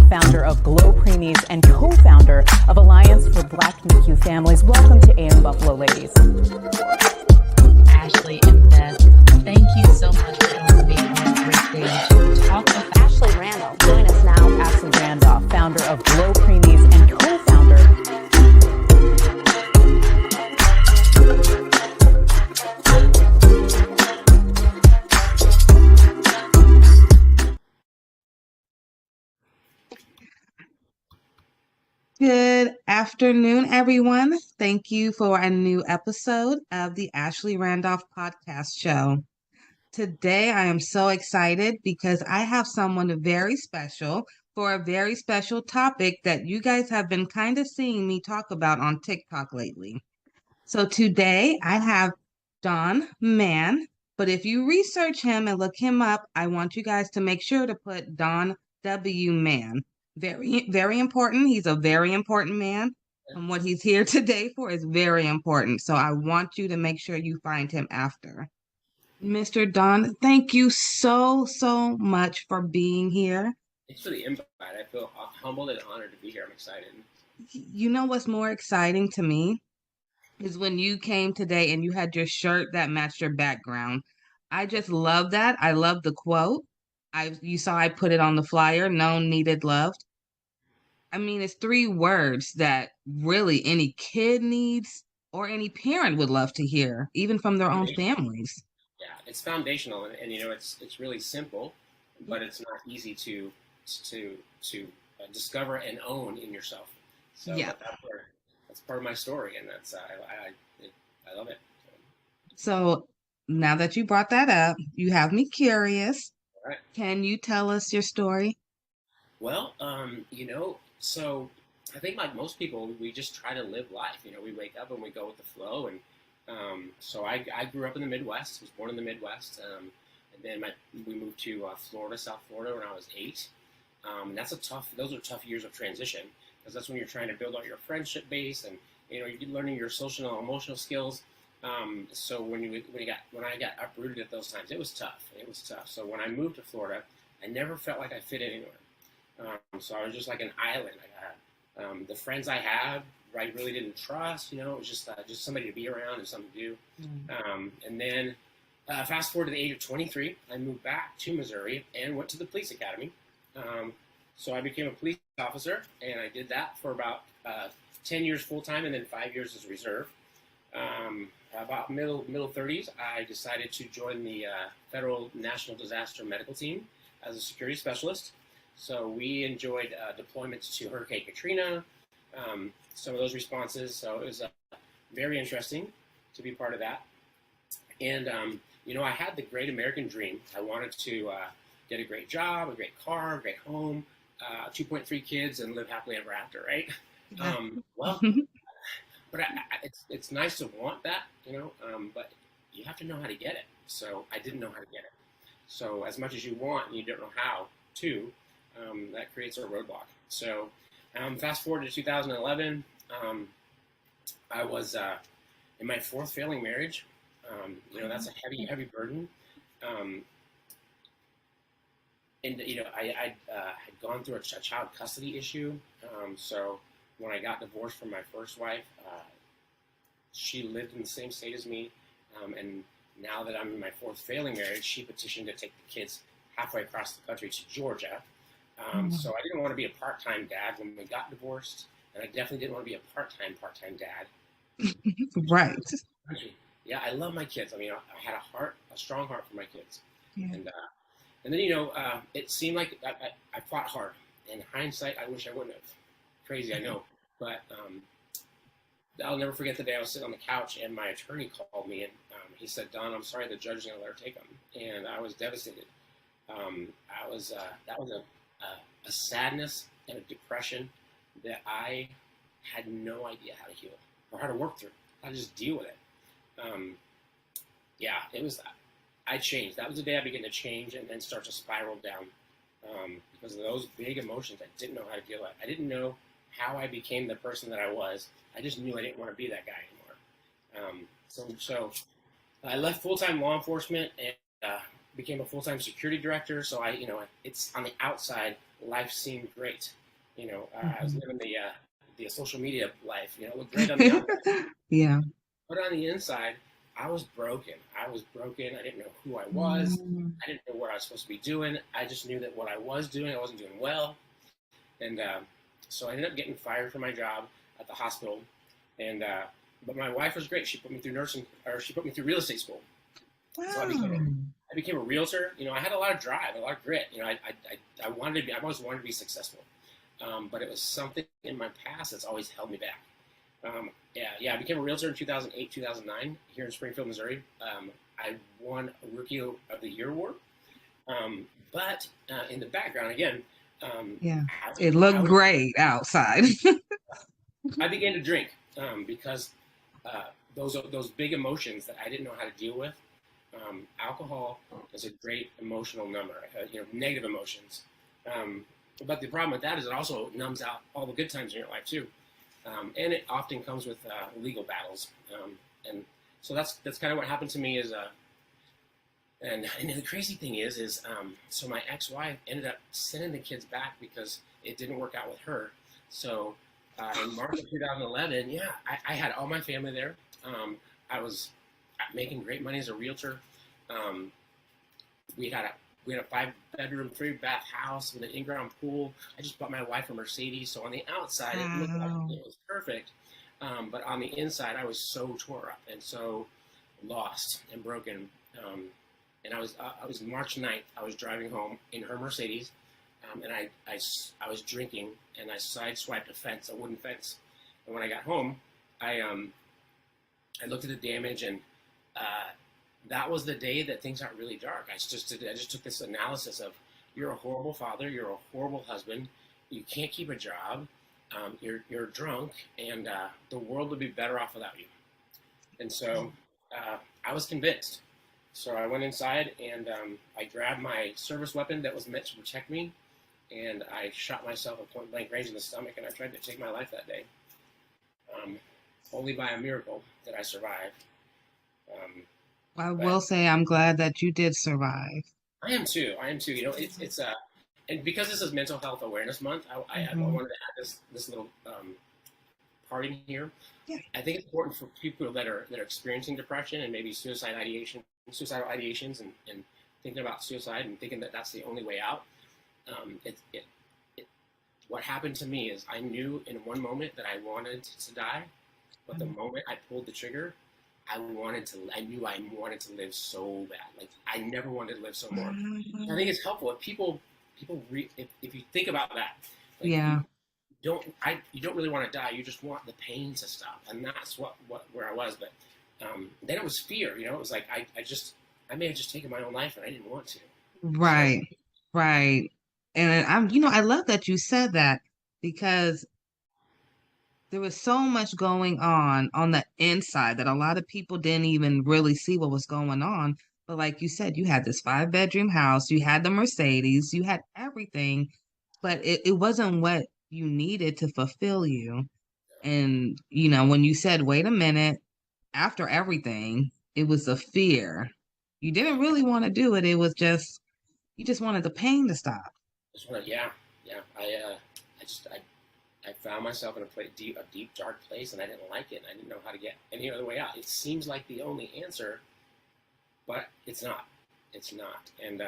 Founder of GLO Preemies and co-founder of Alliance for Black NICU Families. Welcome to AM Buffalo, ladies. Ashley and Beth, thank you so much for joining me on a great day to talk about Ashley Randolph. Join us now. Ashley Randolph, founder of GLO Preemies and co-founder. Good afternoon, everyone. Thank you for a new episode of the Ashley Randolph podcast show. Today, I am so excited because I have someone very special for a very special topic that you guys have been kind of seeing me talk about on TikTok lately. So today, I have Don Mann, but if you research him and look him up, I want you guys to make sure to put Don W. Mann. Very, very important. He's a very important man. And what he's here today for is very important. So I want you to make sure you find him after. Mr. Don, thank you so much for being here. Thanks for the invite. I feel humbled and honored to be here. I'm excited. You know what's more exciting to me is when you came today and you had your shirt that matched your background. I just love that. I love the quote. You saw I put it on the flyer, known, needed, loved. I mean, it's 3 words that really any kid needs or any parent would love to hear, even from their own families. Yeah, it's foundational, and it's really simple, but it's not easy to discover and own in yourself. So yeah, that's part of my story, and that's I love it. So now that you brought that up, you have me curious. All right. Can you tell us your story? Well, so I think like most people, we just try to live life. We wake up and we go with the flow. And so I grew up in the Midwest, was born in the Midwest. And then we moved to Florida, South Florida, when I was 8. And those are tough years of transition, because that's when you're trying to build out your friendship base, and you're learning your social and emotional skills. So when I got uprooted at those times, it was tough. So when I moved to Florida, I never felt like I fit anywhere. So I was just like an island. The friends I had, I really didn't trust. It was just somebody to be around and something to do. And then fast forward to the age of 23, I moved back to Missouri and went to the police academy. So I became a police officer, and I did that for about 10 years full time, and then 5 years as a reserve. About middle 30s, I decided to join the Federal National Disaster Medical Team as a security specialist. So we enjoyed deployments to Hurricane Katrina, some of those responses. So it was very interesting to be part of that. And, I had the great American dream. I wanted to get a great job, a great car, a great home, 2.3 kids, and live happily ever after, right? But it's nice to want that, but you have to know how to get it. So I didn't know how to get it. So as much as you want and you don't know how to, that creates a roadblock. So fast forward to 2011, I was in my fourth failing marriage. That's a heavy burden. And I had gone through a child custody issue. So when I got divorced from my first wife, she lived in the same state as me. And now that I'm in my fourth failing marriage, she petitioned to take the kids halfway across the country to Georgia. So I didn't want to be a part-time dad when we got divorced, and I definitely didn't want to be a part-time dad. Right. Yeah, I love my kids. I mean, I had a strong heart for my kids. Yeah. And then, it seemed like I fought hard. In hindsight, I wish I wouldn't have. Crazy, I know. But I'll never forget the day I was sitting on the couch and my attorney called me, and he said, "Don, I'm sorry, the judge is going to let her take them." And I was devastated. That was a sadness and a depression that I had no idea how to heal or how to work through, how to just deal with it. It was, I changed. That was the day I began to change and then start to spiral down because of those big emotions I didn't know how to deal with. I didn't know how I became the person that I was. I just knew I didn't want to be that guy anymore. So I left full-time law enforcement and became a full-time security director. So it's on the outside, life seemed great. I was living the social media life. It looked great on the outside. Yeah. But on the inside, I was broken. I didn't know who I was. I didn't know what I was supposed to be doing. I just knew that what I was doing, I wasn't doing well. And so I ended up getting fired from my job at the hospital. And but my wife was great. She put me through she put me through real estate school. Wow. So I became a realtor. I had a lot of drive, a lot of grit. I always wanted to be successful. But it was something in my past that's always held me back. I became a realtor in 2008, 2009 here in Springfield, Missouri. I won a Rookie of the Year award. But in the background, again, it looked great outside. I began to drink because those big emotions that I didn't know how to deal with. Alcohol is a great emotional number, negative emotions. But the problem with that is it also numbs out all the good times in your life too. And it often comes with legal battles. And so that's kind of what happened to me is, and the crazy thing is so my ex-wife ended up sending the kids back because it didn't work out with her. So in March of 2011, I had all my family there. I was making great money as a realtor. We had a 5-bedroom, 3-bath house with an in-ground pool. I just bought my wife a Mercedes, so on the outside it looked like it was perfect, but on the inside I was so tore up and so lost and broken. And I was March 9th. I was driving home in her Mercedes, and I was drinking, and I sideswiped a wooden fence. And when I got home, I looked at the damage, and that was the day that things got really dark. I just took this analysis of, you're a horrible father, you're a horrible husband, you can't keep a job, you're drunk, and the world would be better off without you. And so I was convinced. So I went inside and I grabbed my service weapon that was meant to protect me, and I shot myself at point blank range in the stomach, and I tried to take my life that day. Only by a miracle did I survive. I will say I'm glad that you did survive. I am too. You know, it's and because this is Mental Health Awareness Month, I wanted to add this little part in here. Yeah. I think it's important for people that are experiencing depression and maybe suicidal ideations, and thinking about suicide and thinking that that's the only way out. What happened to me is I knew in one moment that I wanted to die, but the moment I pulled the trigger, I knew I wanted to live so bad. Like I never wanted to live so more. I think it's helpful if people if you think about that. Like, yeah. You don't really want to die. You just want the pain to stop, and that's where I was. But then it was fear. You know, it was like I may have just taken my own life, and I didn't want to. Right, right. And I love that you said that, because there was so much going on the inside that a lot of people didn't even really see what was going on. But like you said, you had this 5-bedroom house, you had the Mercedes, you had everything, but it wasn't what you needed to fulfill you. And, when you said, wait a minute, after everything, it was a fear. You didn't really want to do it. It was just, you just wanted the pain to stop. Yeah. I found myself in a deep, dark place, and I didn't like it. And I didn't know how to get any other way out. It seems like the only answer, but it's not. It's not. And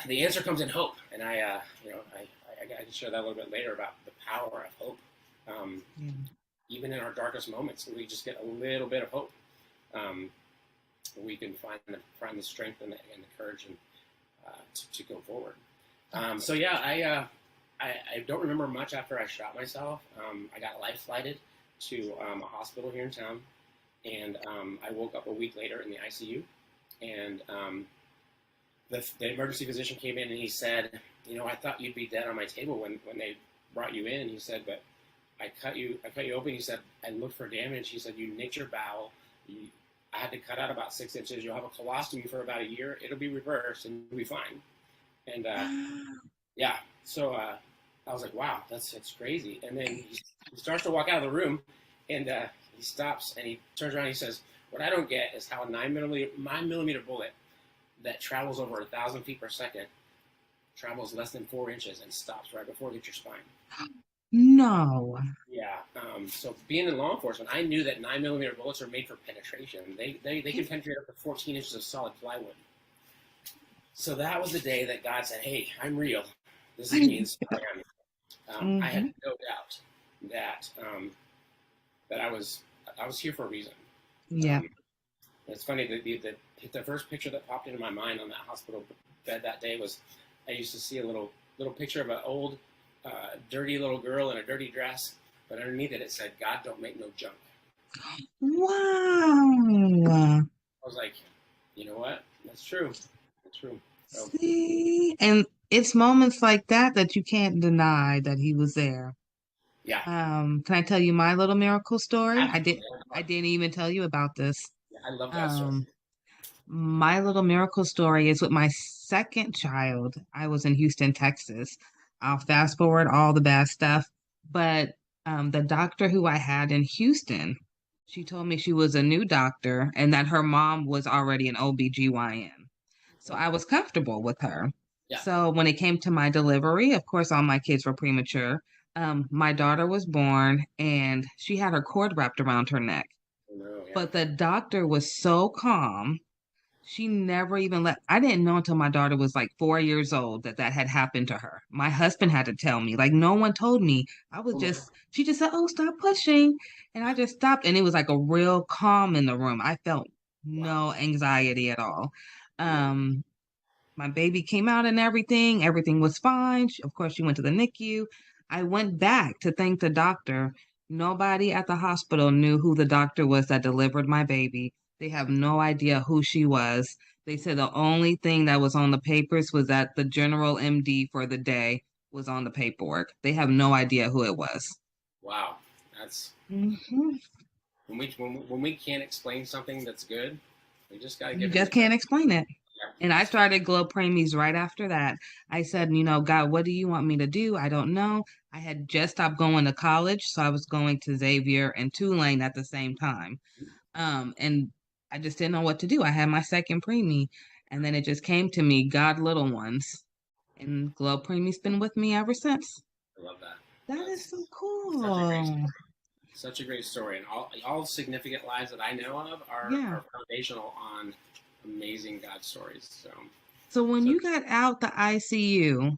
the answer comes in hope. And I can share that a little bit later about the power of hope. Even in our darkest moments, we just get a little bit of hope. We can find the strength and the courage and to go forward. I don't remember much after I shot myself. I got life flighted to a hospital here in town, and I woke up a week later in the ICU, and the emergency physician came in and he said, I thought you'd be dead on my table when they brought you in. He said, but I cut you open. He said, I looked for damage. He said, you nicked your bowel. I had to cut out about 6 inches. You'll have a colostomy for about a year. It'll be reversed and you'll be fine. And so I was like, wow, that's crazy. And then he starts to walk out of the room, and he stops and he turns around and he says, what I don't get is how a 9mm bullet that travels over 1,000 feet per second travels less than 4 inches and stops right before it hits your spine. No. Yeah. So being in law enforcement, I knew that 9mm bullets are made for penetration. They can penetrate up to 14 inches of solid plywood. So that was the day that God said, hey, I'm real. This is me. This is who I am. I had no doubt that I was here for a reason. Yeah. It's funny, the first picture that popped into my mind on that hospital bed that day was, I used to see a little picture of an old, dirty little girl in a dirty dress, but underneath it said, God don't make no junk. Wow. I was like, you know what? That's true. That's true. So, see, and it's moments like that you can't deny that he was there. Yeah. Can I tell you my little miracle story? Absolutely. I didn't even tell you about this. Yeah, I love that story. My little miracle story is with my second child. I was in Houston, Texas. I'll fast forward all the bad stuff. But the doctor who I had in Houston, she told me she was a new doctor and that her mom was already an OBGYN. So I was comfortable with her. Yeah. So when it came to my delivery, of course, all my kids were premature. My daughter was born and she had her cord wrapped around her neck. No, yeah. But the doctor was so calm. She never even I didn't know until my daughter was like 4 years old that had happened to her. My husband had to tell me, like no one told me. She just said, oh, stop pushing. And I just stopped. And it was like a real calm in the room. I felt no anxiety at all. My baby came out and everything. Everything was fine. Of course, she went to the NICU. I went back to thank the doctor. Nobody at the hospital knew who the doctor was that delivered my baby. They have no idea who she was. They said the only thing that was on the papers was that the general MD for the day was on the paperwork. They have no idea who it was. Wow. That's when we can't explain something that's good, we just gotta give You just can't explain it. And I started Glo Preemies right after that. I said, God, what do you want me to do? I don't know. I had just stopped going to college, so I was going to Xavier and Tulane at the same time. And I just didn't know what to do. I had my second preemie, and then it just came to me, God, little ones. And Glo Preemie's been with me ever since. I love that. That is so Such a great cool. story. Such a great story, and all significant lives that I know of Yeah. are foundational on amazing God stories. So when you got out the ICU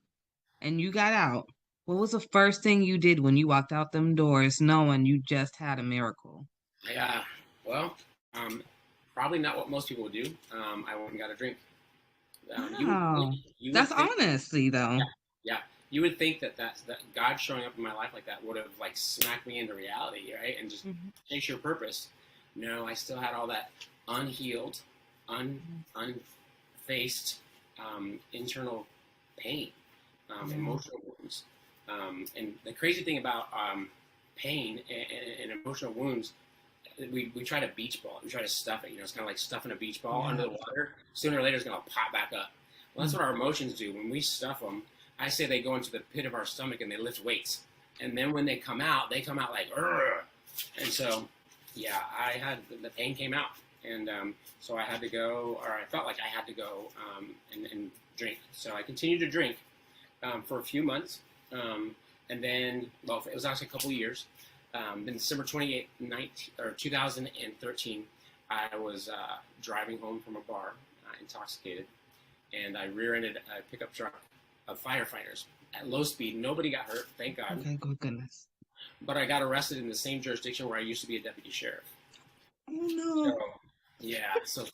and you got out, what was the first thing you did when you walked out them doors knowing you just had a miracle? Well, probably not what most people would do. I went and got a drink. Wow. You That's would think, honesty, though. yeah, you would think that God showing up in my life like that would have like smacked me into reality, right, and just chase your purpose. No, I still had all that unhealed, unfaced internal pain, emotional wounds, and the crazy thing about pain and emotional wounds. We try to beach ball. We try to stuff it. It's kind of like stuffing a beach ball under the water. Sooner or later, it's going to pop back up. Well, that's what our emotions do. When we stuff them, I say they go into the pit of our stomach and they lift weights. And then when they come out like, Urgh! And so, yeah, the pain came out. And so I had to go, or I felt like I had to go and drink. So I continued to drink for a few months. And then, well, it was actually a couple of years. Then December 28th, 2013, I was driving home from a bar, intoxicated, and I rear-ended a pickup truck of firefighters at low speed. Nobody got hurt, thank God. Okay, good goodness. But I got arrested in the same jurisdiction where I used to be a deputy sheriff. Oh, no. So, yeah, so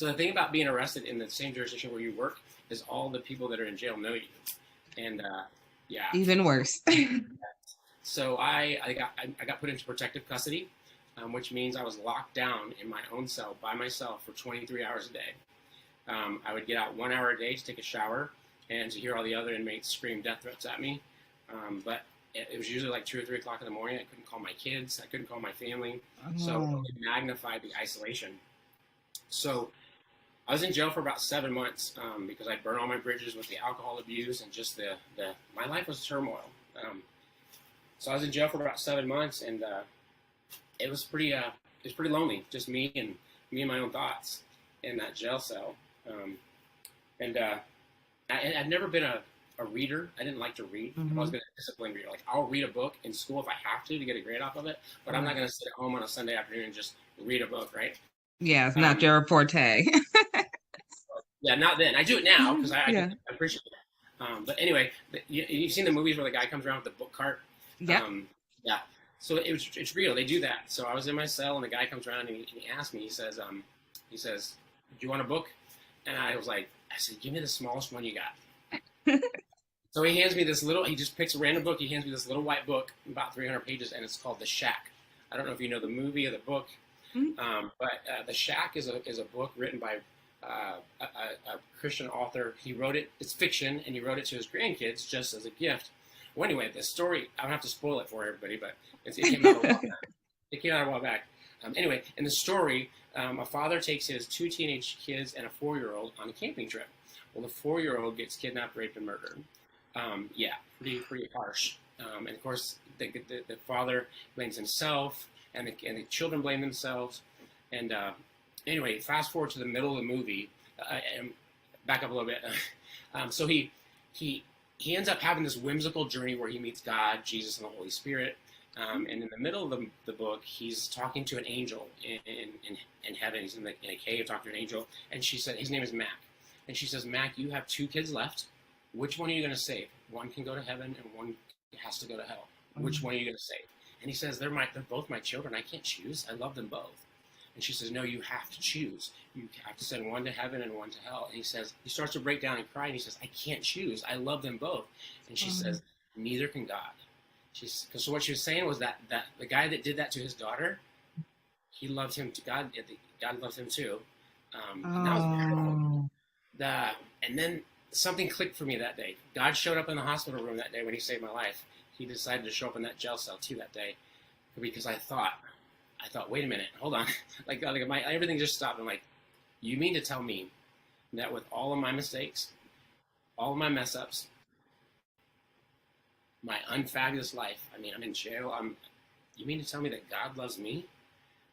the thing about being arrested in the same jurisdiction where you work is all the people that are in jail know you. And, yeah. Even worse. So I got put into protective custody, which means I was locked down in my own cell by myself for 23 hours a day. I would get out 1 hour a day to take a shower and to hear all the other inmates scream death threats at me. But it was usually like 2 or 3 o'clock in the morning. I couldn't call my kids. I couldn't call my family. So it magnified the isolation. So I was in jail for about 7 months because I burned all my bridges with the alcohol abuse and just my life was turmoil. So I was in jail for about 7 months, and it was pretty lonely, just me and my own thoughts in that jail cell. I'd never been a reader. I didn't like to read. I've always been a disciplined reader. Like, I'll read a book in school if I have to get a grade off of it, but I'm not going to sit at home on a Sunday afternoon and just read a book, right? Yeah, it's not your forte. Yeah, not then. I do it now because I appreciate it. But anyway, you've seen the movies where the guy comes around with the book cart. Yeah. Yeah. So it's real. They do that. So I was in my cell, and the guy comes around and he asked me. He says, "Do you want a book?" And I said, "Give me the smallest one you got." So he hands me this little. He just picks a random book. He hands me this little white book, about 300 pages, and it's called The Shack. I don't know if you know the movie or the book, but The Shack is a book written by a Christian author. He wrote it. It's fiction, and he wrote it to his grandkids just as a gift. Well, anyway, the story, I don't have to spoil it for everybody, but it came out a while back. It came out a while back. Anyway, in the story, a father takes his 2 teenage kids and a 4-year-old on a camping trip. Well, the 4-year-old gets kidnapped, raped, and murdered. Yeah, pretty harsh. And of course, the father blames himself, and the children blame themselves. And anyway, fast forward to the middle of the movie, and back up a little bit. So he ends up having this whimsical journey where he meets God, Jesus, and the Holy Spirit. And in the middle of the book, he's talking to an angel in heaven. He's in a cave talking to an angel. And she said, his name is Mac. And she says, "Mac, you have 2 kids left. Which one are you going to save? One can go to heaven and one has to go to hell. Which one are you going to save?" And he says, they're both my children. I can't choose. I love them both. And she says, "No, you have to choose. You have to send one to heaven and one to hell." And he starts to break down and cry, and he says, "I can't choose. I love them both." And she says, "Neither can God." So what she was saying was that the guy that did that to his daughter, he loved him. God loved him too. And that was beautiful. And then something clicked for me that day. God showed up in the hospital room that day when he saved my life. He decided to show up in that jail cell too that day, because I thought, wait a minute, hold on. like everything just stopped. I'm like, you mean to tell me that with all of my mistakes, all of my mess ups, my unfabulous life, I mean, I'm in jail. You mean to tell me that God loves me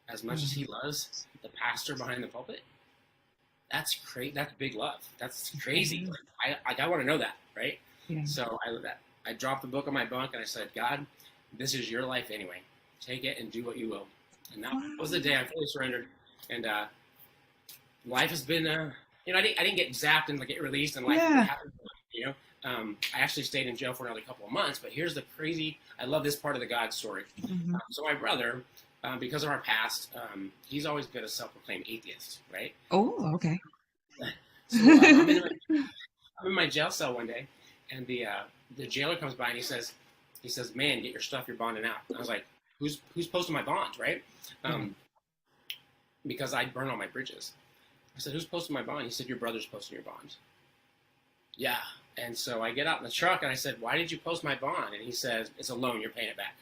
as much as he loves the pastor behind the pulpit? That's crazy. That's big love. That's crazy. I want to know that, right? Yeah. So I dropped the book on my bunk and I said, God, this is your life anyway. Take it and do what you will. And that was the day I fully surrendered. And life has been, you know, I didn't get zapped and like get released and life happened. You know, I actually stayed in jail for another couple of months. But here's the crazy. I love this part of the God story. So my brother, because of our past, he's always been a self-proclaimed atheist, right? Oh, okay. So I'm in my jail cell one day, and the jailer comes by and he says, "Man, get your stuff. You're bonding out." And I was like, "Who's posting my bond, right?" Because I burn all my bridges. I said, "Who's posting my bond?" He said, "Your brother's posting your bond." Yeah. And so I get out in the truck and I said, "Why did you post my bond?" And he says, "It's a loan. You're paying it back."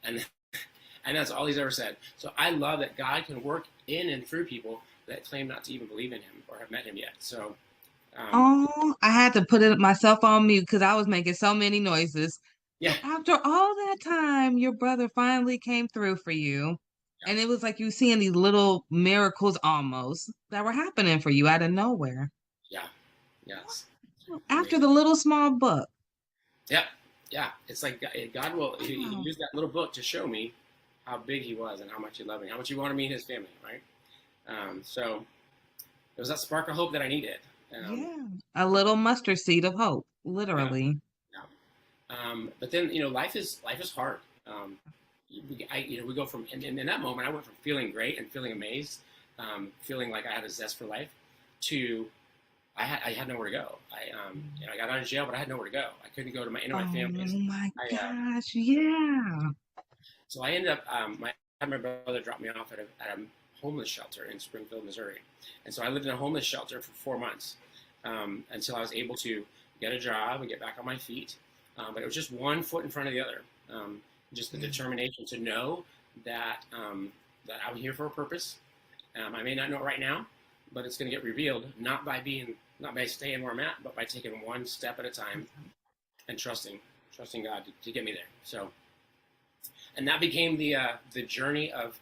And that's all he's ever said. So I love that God can work in and through people that claim not to even believe in him or have met him yet. So, I had to put it myself on mute because I was making so many noises. Yeah. So after all that time, your brother finally came through for you. Yeah. And it was like you seeing these little miracles almost that were happening for you out of nowhere. Yeah. Yes. After the little small book. Yep. Yeah. It's like God will he used that little book to show me how big he was and how much he loved me, how much he wanted me and his family, right? So it was that spark of hope that I needed. A little mustard seed of hope, literally. Yeah. But then, you know, life is hard. We go from, and in that moment, I went from feeling great and feeling amazed, feeling like I had a zest for life, to I had nowhere to go. I got out of jail, but I had nowhere to go. I couldn't go to my family. Oh my gosh, yeah. So I ended up, my brother dropped me off at a homeless shelter in Springfield, Missouri. And so I lived in a homeless shelter for 4 months until I was able to get a job and get back on my feet. But it was just one foot in front of the other. Just the determination to know that I'm here for a purpose. I may not know it right now, but it's going to get revealed not by staying where I'm at, but by taking one step at a time and trusting God to get me there. So, and that became the journey of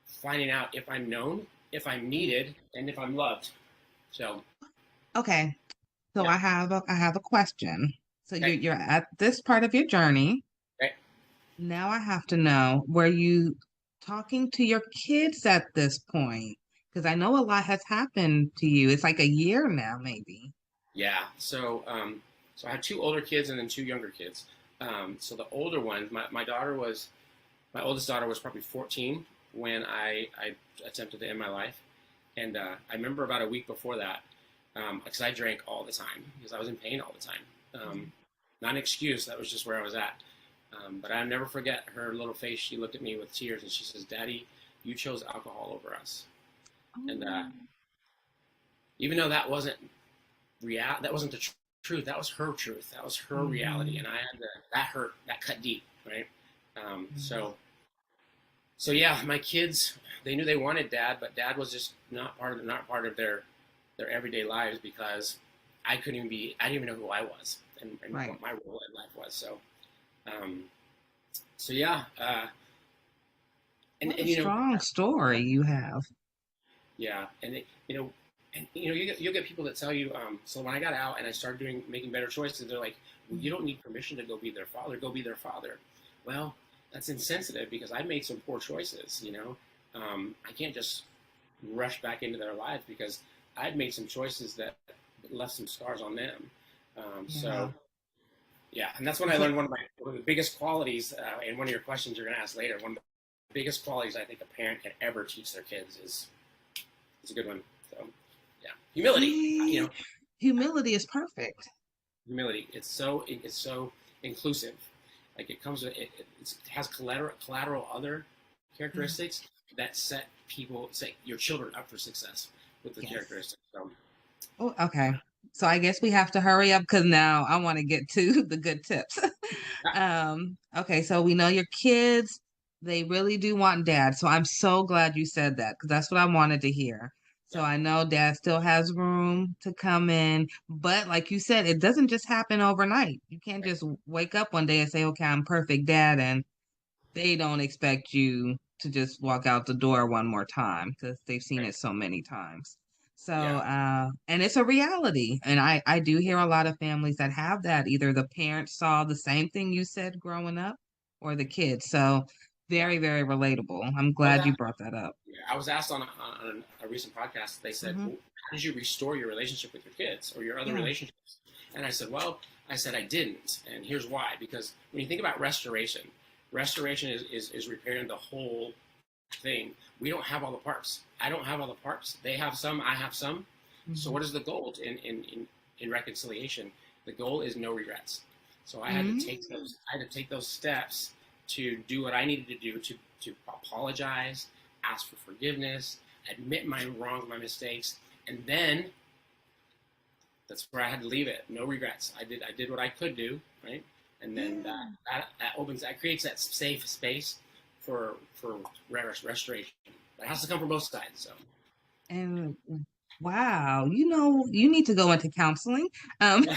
finding out if I'm known, if I'm needed, and if I'm loved. So, okay. So I have a question. So you're at this part of your journey. Okay. Now I have to know, were you talking to your kids at this point? Because I know a lot has happened to you. It's like a year now, maybe. Yeah. So I had 2 older kids and then 2 younger kids. So the older one, my oldest daughter was probably 14 when I attempted to end my life. And I remember about a week before that, because I drank all the time because I was in pain all the time. Not an excuse. That was just where I was at. But I'll never forget her little face. She looked at me with tears and she says, "Daddy, you chose alcohol over us." Oh. And even though that wasn't the truth, that was her truth. That was her reality. And I had that hurt, that cut deep, right? So yeah, my kids, they knew they wanted Dad, but Dad was just not part of their everyday lives because I didn't even know who I was and what my role in life was. So yeah. What a strong story you have. Yeah, and you'll get people that tell you. So when I got out and I started making better choices, they're like, well, "You don't need permission to go be their father. Go be their father." Well, that's insensitive because I made some poor choices. You know, I can't just rush back into their lives because I'd made some choices that left some scars on them. So, yeah, and that's when I learned one of the biggest qualities. And one of your questions you're going to ask later. One of the biggest qualities I think a parent can ever teach their kids is a good one. So, yeah, humility. Humility is perfect. Humility. It's so inclusive. Like it has collateral other characteristics that set your children up for success with the characteristics. So. Oh, okay. So I guess we have to hurry up because now I want to get to the good tips. Okay, so we know your kids, they really do want Dad. So I'm so glad you said that because that's what I wanted to hear. So I know dad still has room to come in, but like you said, it doesn't just happen overnight. You can't just wake up one day and say, okay, I'm perfect dad, and they don't expect you to just walk out the door one more time because they've seen it so many times. So, and it's a reality. And I do hear a lot of families that have that. Either the parents saw the same thing you said growing up or the kids. So, very, very relatable. I'm glad you brought that up. Yeah, I was asked on a recent podcast, they said, well, how did you restore your relationship with your kids or your other relationships? And I said, well, I didn't. And here's why. Because when you think about restoration is repairing the whole thing. We don't have all the parts. I don't have all the parts. They have some, I have some. So what is the goal in reconciliation? The goal is no regrets. So I had to take those steps to do what I needed to do to apologize, ask for forgiveness, admit my wrongs, my mistakes, and then that's where I had to leave it. No regrets. I did what I could do, right? And then that creates that safe space for restoration. But it has to come from both sides. So. And wow, you need to go into counseling. That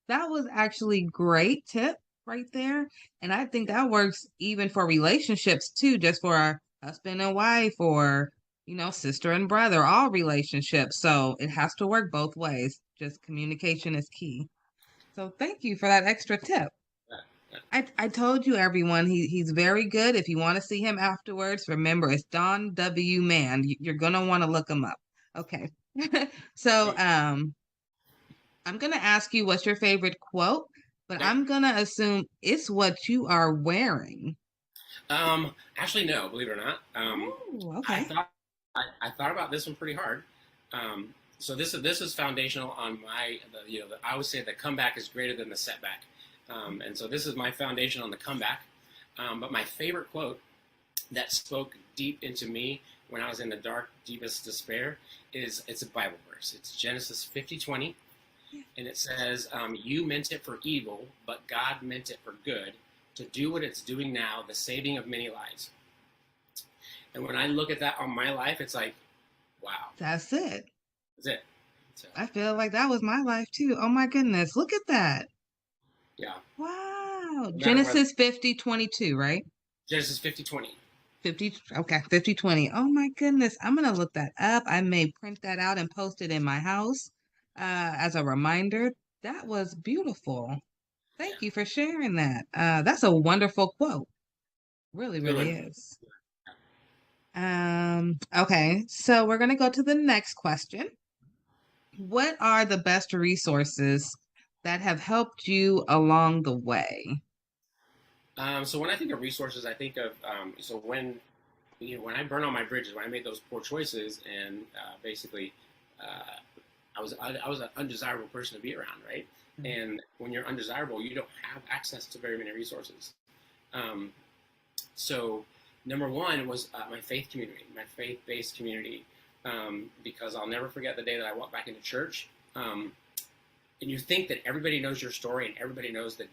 was actually great tip right there. And I think that works even for relationships too, just for a husband and wife or, sister and brother, all relationships. So it has to work both ways. Just communication is key. So thank you for that extra tip. I told you, everyone, he's very good. If you want to see him afterwards, remember, it's Don W. Mann. You're going to want to look him up. Okay. So I'm going to ask you what's your favorite quote, but I'm going to assume it's what you are wearing. Actually, no, believe it or not. Okay. I thought about this one pretty hard. So this is foundational on I always say the comeback is greater than the setback. And so this is my foundation on the comeback. But my favorite quote that spoke deep into me when I was in the dark, deepest despair it's a Bible verse. It's Genesis 50:20. And it says, you meant it for evil, but God meant it for good, to do what it's doing now, the saving of many lives. And when I look at that on my life, it's like, wow. That's it. That's it. So, I feel like that was my life too. Oh my goodness. Look at that. Yeah. Wow. Genesis 50:22, right? Genesis 50:20. 50:20. Oh my goodness. I'm going to look that up. I may print that out and post it in my house as a reminder. That was beautiful. Thank you for sharing that. That's a wonderful quote. Really, really is. Okay, so we're going to go to the next question. What are the best resources that have helped you along the way? So when I think of resources, I think of so when I burn all my bridges, when I made those poor choices, and basically I was an undesirable person to be around, right? Mm-hmm. And when you're undesirable, you don't have access to very many resources. So number one was my faith community, my faith-based community, because I'll never forget the day that I walked back into church. And you think that everybody knows your story and everybody knows the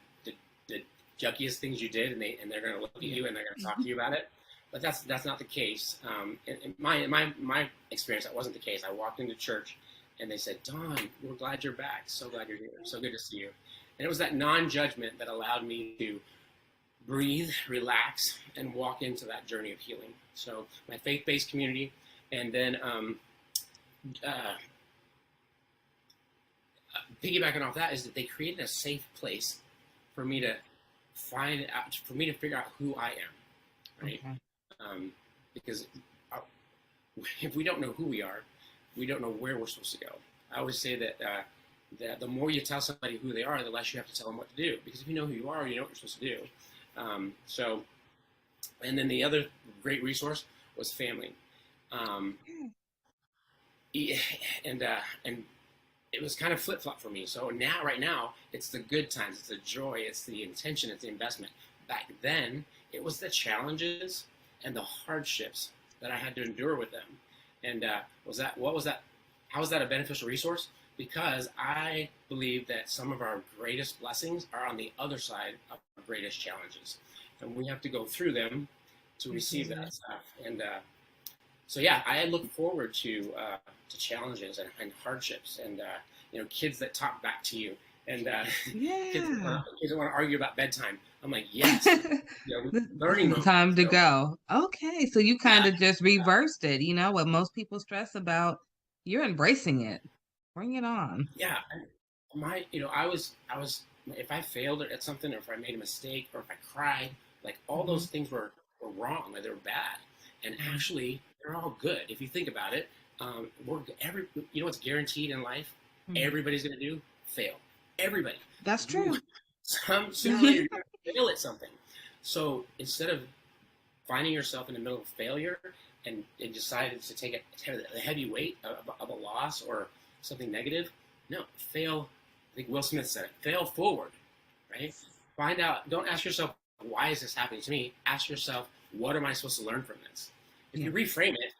junkiest things you did, and they're going to look at you and they're going to talk to you about it. But that's not the case. In my experience, that wasn't the case. I walked into church and they said, "Don, we're glad you're back. So glad you're here. So good to see you." And it was that non-judgment that allowed me to breathe, relax, and walk into that journey of healing. So my faith-based community, and then piggybacking off that is that they created a safe place for me to find out, for me to figure out who I am, right? Okay. Because if we don't know who we are, we don't know where we're supposed to go. I always say that that the more you tell somebody who they are, the less you have to tell them what to do. Because if you know who you are, you know what you're supposed to do. And then the other great resource was family. And it was kind of flip-flop for me. So right now, it's the good times, it's the joy, it's the intention, it's the investment. Back then, it was the challenges and the hardships that I had to endure with them. And how was that a beneficial resource? Because I believe that some of our greatest blessings are on the other side of our greatest challenges. And we have to go through them to receive that stuff. And So yeah, I look forward to challenges and hardships, and kids that talk back to you, and kids that want to argue about bedtime. I'm like, yes, learning This is moments. time to go. Okay, so you kind of just reversed it. You know what most people stress about, you're embracing it. Bring it on. Yeah, I was if I failed at something, or if I made a mistake, or if I cried, like all those things were wrong, or they were bad, and actually they're all good if you think about it. What's guaranteed in life? Everybody's going to do fail. Everybody. That's true. Sooner or later you're going to fail at something. So instead of finding yourself in the middle of failure and decided to take a heavy weight of a loss or something negative, no, fail. I think Will Smith said it. Fail forward, right? Find out. Don't ask yourself, why is this happening to me? Ask yourself, what am I supposed to learn from this? If you reframe it,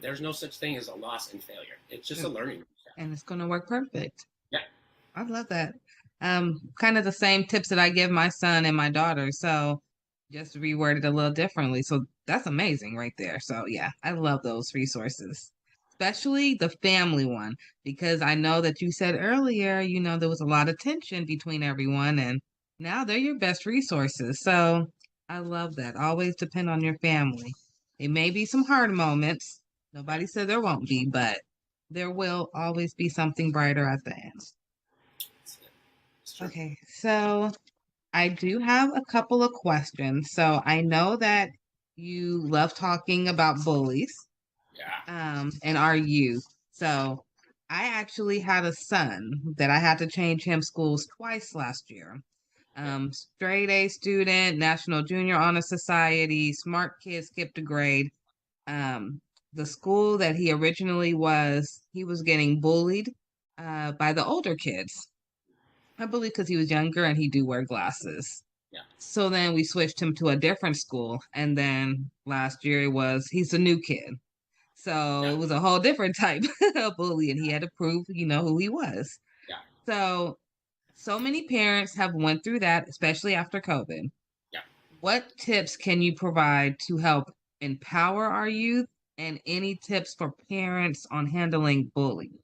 there's no such thing as a loss and failure. It's just a learning. And it's going to work perfect. Yeah. I love that. Kind of the same tips that I give my son and my daughter. So just reworded a little differently. So that's amazing right there. So yeah, I love those resources, especially the family one, because I know that you said earlier, there was a lot of tension between everyone, and now they're your best resources. So I love that. Always depend on your family. It may be some hard moments. Nobody said there won't be, but there will always be something brighter at the end. Okay, so I do have a couple of questions. So I know that you love talking about bullies. Yeah. And our youth. So I actually had a son that I had to change him schools twice last year. Straight A student, National Junior Honor Society, smart kid, skipped a grade. The school that he originally was, he was getting bullied by the older kids. I believe because he was younger and he do wear glasses. Yeah. So then we switched him to a different school. And then last year he's a new kid. So it was a whole different type of bully, and he had to prove, who he was. Yeah. So many parents have went through that, especially after COVID. Yeah. What tips can you provide to help empower our youth, and any tips for parents on handling bullying?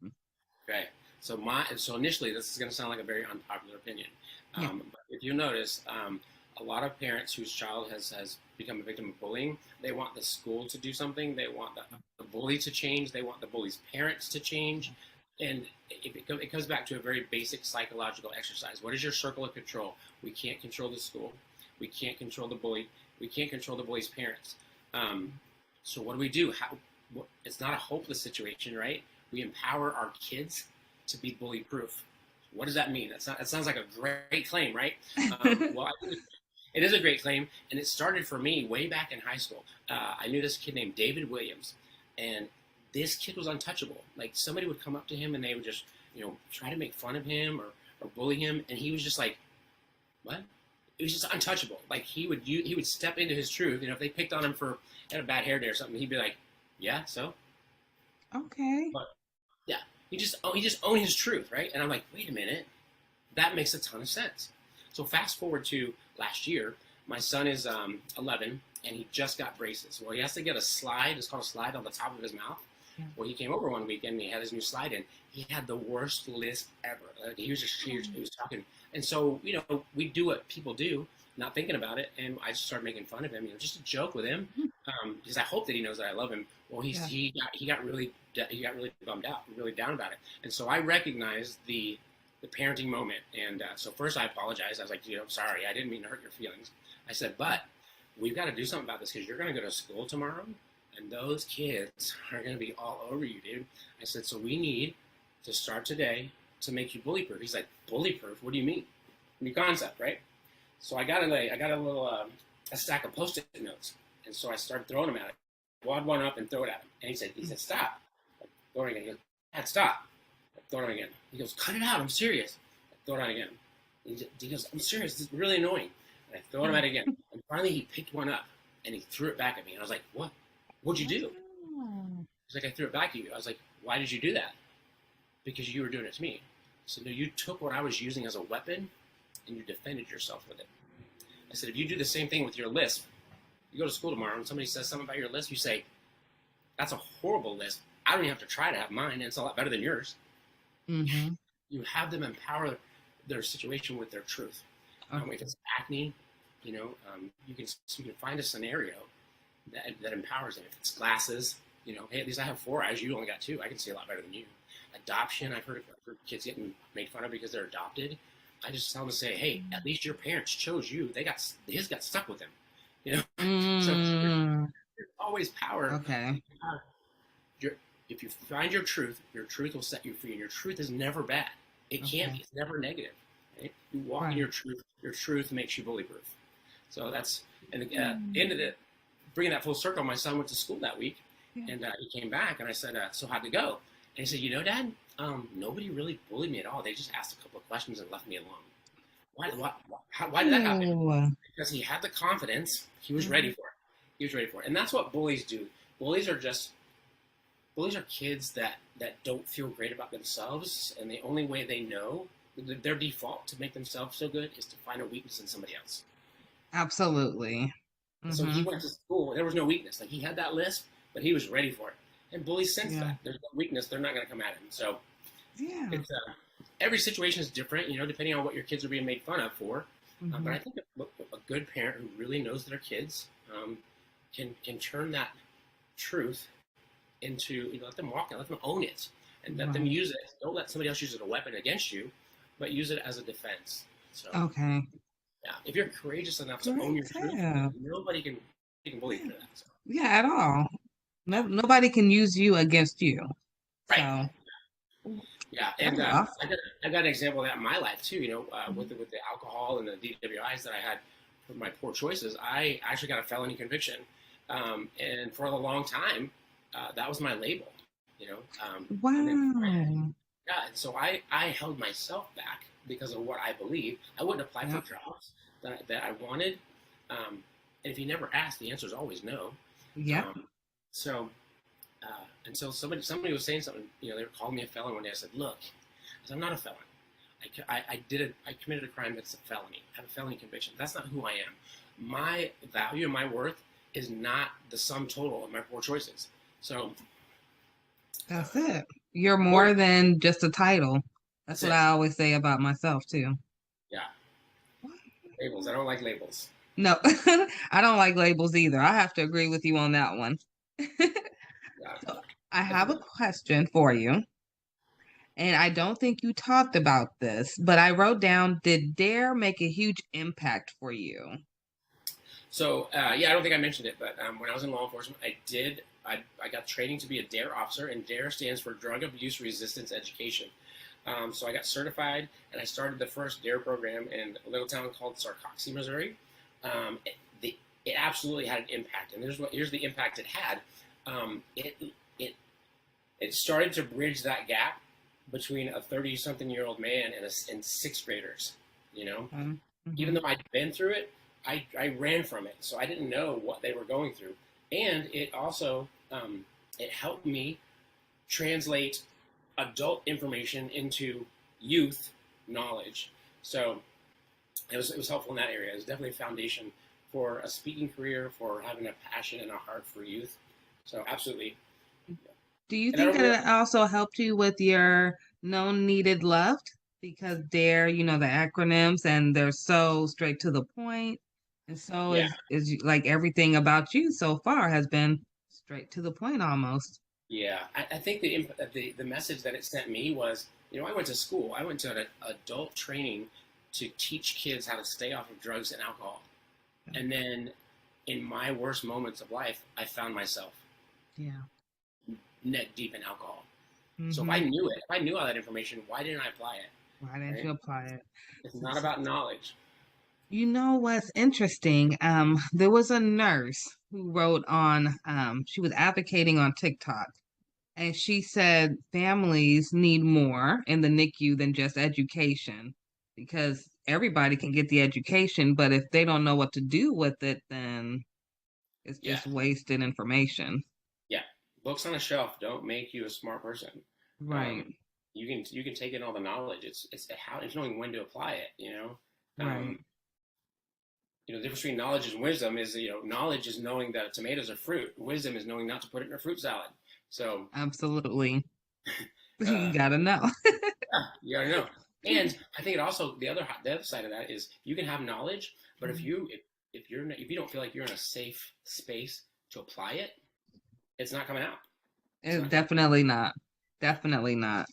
Okay. So initially, this is going to sound like a very unpopular opinion. But if you notice, a lot of parents whose child has become a victim of bullying, they want the school to do something. They want the bully to change. They want the bully's parents to change. And it comes back to a very basic psychological exercise. What is your circle of control? We can't control the school. We can't control the bully. We can't control the bully's parents. So what do? It's not a hopeless situation, right? We empower our kids to be bully proof. What does that mean? That sounds like a great claim, right? Well, I think it is a great claim, and it started for me way back in high school. I knew this kid named David Williams, and this kid was untouchable. Like, somebody would come up to him and they would just, try to make fun of him or bully him, and he was just like, what? It was just untouchable. Like, he would step into his truth. If they picked on him for had a bad hair day or something, he'd be like, yeah, so? Okay. But yeah, he just owned his truth, right? And I'm like, wait a minute, that makes a ton of sense. So fast forward to last year, my son is 11, and he just got braces. Well, he has to get a slide. It's called a slide on the top of his mouth. Yeah. Well, he came over one weekend, and he had his new slide in. He had the worst lisp ever. He was just he was talking. And so, we do what people do, not thinking about it, and I just started making fun of him, just a joke with him, because I hope that he knows that I love him. Well, he got really bummed out, really down about it, and so I recognized the parenting moment, and so first I apologized. I was like, I'm sorry, I didn't mean to hurt your feelings. I said, but we've got to do something about this, because you're going to go to school tomorrow, and those kids are going to be all over you, dude. I said, so we need to start today to make you bully proof. He's like, bully proof? What do you mean? New concept, right? So I got a little a stack of Post-it notes, and so I started throwing them at him. Wad one up and throw it at him, and he said, stop. I throw it again. He goes, Dad, stop. I throw it again. He goes, cut it out. I'm serious. I throw it out again. He goes, I'm serious. This is really annoying. And I throw it at him again. And finally, he picked one up and he threw it back at me. And I was like, what? What'd you do? He's like, I threw it back at you. I was like, why did you do that? Because you were doing it to me. So no, you took what I was using as a weapon and you defended yourself with it. I said, if you do the same thing with your lisp, you go to school tomorrow and somebody says something about your lisp, you say, That's a horrible list. I don't even have to try to have mine, and it's a lot better than yours. Mm-hmm. You have them empower their situation with their truth. If it's acne, you can find a scenario that empowers them. If it's glasses, hey, at least I have 4 eyes. You only got 2. I can see a lot better than you. Adoption, I've heard kids getting made fun of because they're adopted. I just tell them to say, hey, at least your parents chose you. His got stuck with them. So there's always power. Okay. If you find your truth will set you free, and your truth is never bad. It can't be. It's never negative. Right? You walk in your truth makes you bully-proof. So that's, and at the end of it, bringing that full circle, my son went to school that week, and he came back, and I said, so how'd it go? And he said, Dad, nobody really bullied me at all. They just asked a couple of questions and left me alone. Why did that happen? Because he had the confidence. He was ready for it. And that's what bullies do. Bullies are kids that don't feel great about themselves, and the only way they know, their default to make themselves feel good, is to find a weakness in somebody else. Absolutely. So he went to school. There was no weakness. Like, he had that list, but he was ready for it. And bullies sense that there's no weakness. They're not going to come at him. So it's every situation is different, depending on what your kids are being made fun of for. But I think a good parent who really knows their kids can turn that truth into, let them walk it, let them own it, and let them use it. Don't let somebody else use it as a weapon against you, but use it as a defense. So if you're courageous enough to own your truth, nobody can bully you for that. So. Yeah, at all. Nobody can use you against you. Right. So. Yeah, and I got an example of that in my life too. With the alcohol and the DWIs that I had for my poor choices, I actually got a felony conviction, and for a long time, that was my label. Wow. And so I held myself back because of what I believed. I wouldn't apply for jobs that I wanted, and if you never ask, the answer is always no. Yeah. And so somebody was saying something, they were calling me a felon one day. I said, look, I'm not a felon. I committed a crime that's a felony. I have a felony conviction. That's not who I am. My value and my worth is not the sum total of my poor choices. So that's it. You're more than just a title. That's what I always say about myself too. Yeah. Labels. I don't like labels. No, I don't like labels either. I have to agree with you on that one. So I have a question for you. And I don't think you talked about this, but I wrote down, did DARE make a huge impact for you? So, I don't think I mentioned it, but when I was in law enforcement, I got training to be a DARE officer, and DARE stands for Drug Abuse Resistance Education. So I got certified, and I started the first DARE program in a little town called Sarcoxie, Missouri. It absolutely had an impact, and here's the impact it had. It started to bridge that gap between a 30-something-year-old man and sixth graders. Even though I'd been through it, I ran from it, so I didn't know what they were going through, and it also it helped me translate adult information into youth knowledge. So it was helpful in that area. It was definitely a foundation for a speaking career, for having a passion and a heart for youth. So absolutely. Do you think that it also helped you with your known needed loved? Because DARE, the acronyms, and they're so straight to the point. And so is like everything about you so far has been straight to the point almost. Yeah, I think the message that it sent me was, I went to school. I went to an adult training to teach kids how to stay off of drugs and alcohol. And then in my worst moments of life, I found myself neck deep in alcohol. So if I knew it, if I knew all that information, why didn't I apply it? Why didn't you apply it? It's not about knowledge. You know what's interesting? There was a nurse who wrote on, she was advocating on TikTok, and she said families need more in the NICU than just education, because everybody can get the education, but if they don't know what to do with it, then it's just wasted information. Yeah. Books on a shelf don't make you a smart person. Right. You can take in all the knowledge. It's knowing when to apply it, Right. the difference between knowledge and wisdom is, knowledge is knowing that tomatoes are fruit. Wisdom is knowing not to put it in a fruit salad. So absolutely. You gotta know. Yeah, you gotta know. And I think it also the other side of that is you can have knowledge, but if you don't feel like you're in a safe space to apply it, it's not coming out. Definitely not. Definitely not.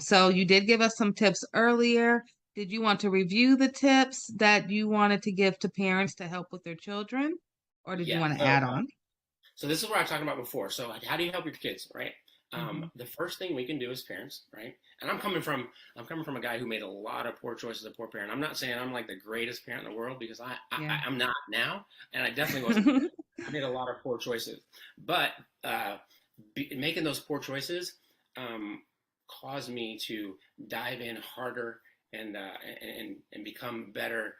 So you did give us some tips earlier. Did you want to review the tips that you wanted to give to parents to help with their children, or did you want to add on? So this is what I was talking about before. So how do you help your kids, right? The first thing we can do as parents, right? And I'm coming from a guy who made a lot of poor choices as a poor parent. I'm not saying I'm like the greatest parent in the world, because I'm not now, and I definitely wasn't. I made a lot of poor choices, but making those poor choices caused me to dive in harder and become better,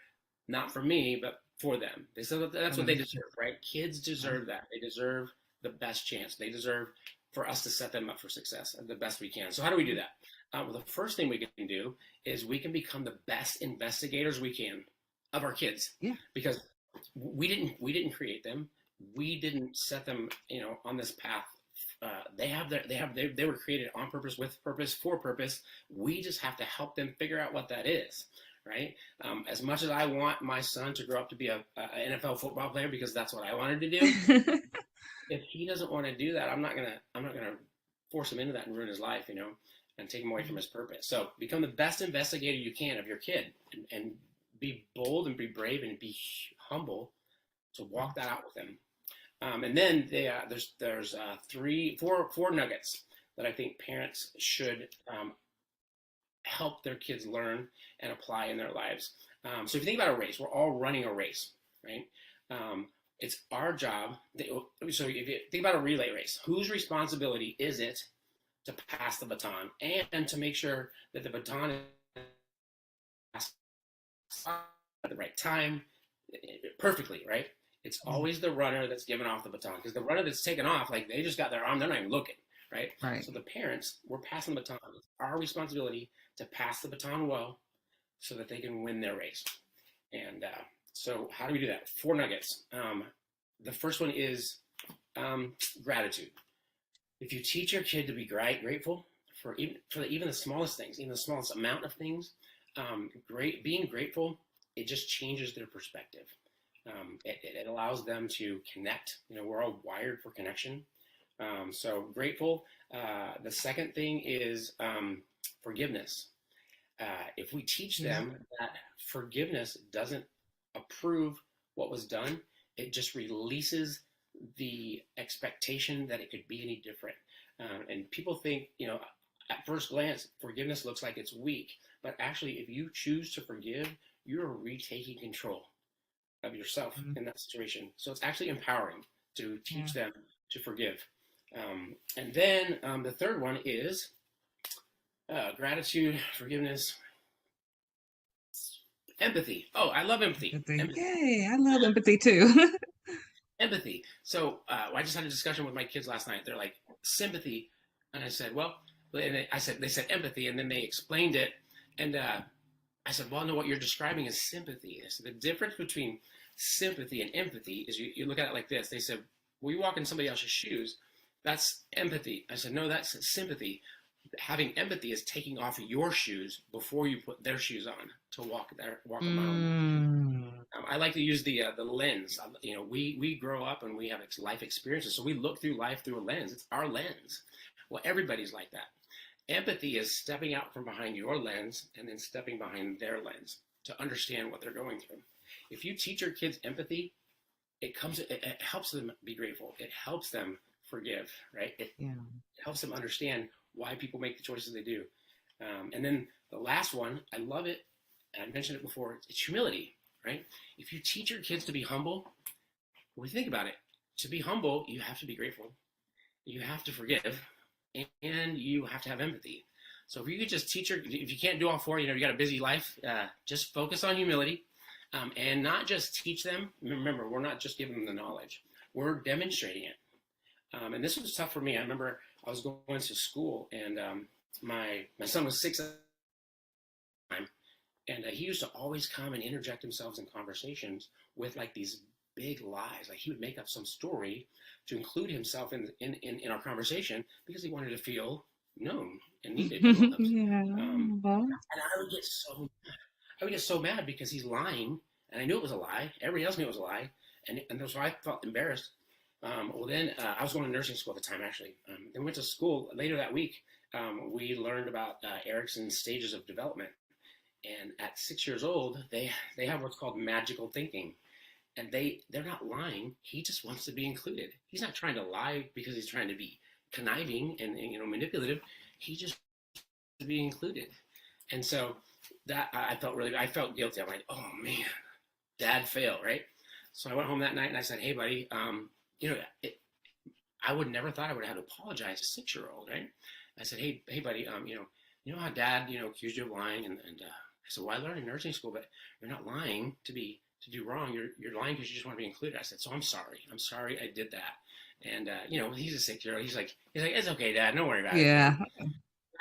not for me, but for them. That's what they deserve, right? Kids deserve that. They deserve the best chance. They deserve for us to set them up for success the best we can. So how do we do that? Well, the first thing we can do is we can become the best investigators we can of our kids. Yeah. Because we didn't create them. We didn't set them, on this path. They were created on purpose, with purpose, for purpose. We just have to help them figure out what that is, right? As much as I want my son to grow up to be a NFL football player, because that's what I wanted to do. If he doesn't want to do that, I'm not gonna force him into that and ruin his life, and take him away from his purpose. So become the best investigator you can of your kid, and be bold and be brave and be humble to walk that out with them. And then there's 4 nuggets that I think parents should help their kids learn and apply in their lives. So if you think about a race, we're all running a race, right? It's our job. So if you think about a relay race, whose responsibility is it to pass the baton and to make sure that the baton is passed at the right time, perfectly, right? It's always the runner that's giving off the baton, because the runner that's taken off, like they just got their arm, they're not even looking, right? So the parents, we're passing the baton. It's our responsibility to pass the baton well so that they can win their race. And so how do we do that? 4 nuggets. The first one is gratitude. If you teach your kid to be grateful for even the smallest things, even the smallest amount of things, being grateful, it just changes their perspective. It allows them to connect. We're all wired for connection. So grateful. The second thing is forgiveness. If we teach them that forgiveness doesn't approve what was done, it just releases the expectation that it could be any different. And people think, at first glance, forgiveness looks like it's weak, but actually, if you choose to forgive, you're retaking control of yourself in that situation. So it's actually empowering to teach them to forgive. And then the third one is gratitude, forgiveness, empathy. Oh, I love empathy. Yay, I love empathy too. Empathy. So I just had a discussion with my kids last night. They're like, sympathy. And I said, well, they said empathy, and then they explained it. And I said, well, no, what you're describing is sympathy. So the difference between sympathy and empathy is you look at it like this. They said, well, you walk in somebody else's shoes. That's empathy. I said, no, that's sympathy. Having empathy is taking off your shoes before you put their shoes on to walk a mile. I like to use the lens. We grow up and we have life experiences, so we look through life through a lens. It's our lens. Well, everybody's like that. Empathy is stepping out from behind your lens and then stepping behind their lens to understand what they're going through. If you teach your kids empathy, it helps them be grateful. It helps them forgive, right? It helps them understand why people make the choices they do. And then the last one, I love it, and I mentioned it before, it's humility, right? If you teach your kids to be humble, when you think about it, to be humble, you have to be grateful. You have to forgive, and you have to have empathy. So if you could just teach if you can't do all 4, you got a busy life, just focus on humility, and not just teach them. Remember, we're not just giving them the knowledge. We're demonstrating it. And this was tough for me. I remember I was going to school, and my son was 6 at the time, And he used to always come and interject himself in conversations with like these big lies. Like he would make up some story to include himself in our conversation because he wanted to feel known and needed and loved. Yeah. And I would get so mad because he's lying, and I knew it was a lie. Everybody else knew it was a lie, and so I felt embarrassed. Well, then I was going to nursing school at the time, actually. Then went to school later that week. We learned about Erickson's stages of development, and at 6 years old, they have what's called magical thinking, and they're not lying. He just wants to be included. He's not trying to lie because he's trying to be conniving and manipulative. He just wants to be included, and so that I felt guilty. I'm like, oh man, Dad failed, right? So I went home that night and I said, hey buddy, I would never thought I would have to apologize to a 6-year-old, right? I said, hey buddy, you know how Dad, accused you of lying, and I said, well, I learned in nursing school, but you're not lying to do wrong. You're lying because you just want to be included. I said, so I'm sorry I did that. And he's a 6-year-old. He's like, it's okay, Dad, don't worry about it. Yeah.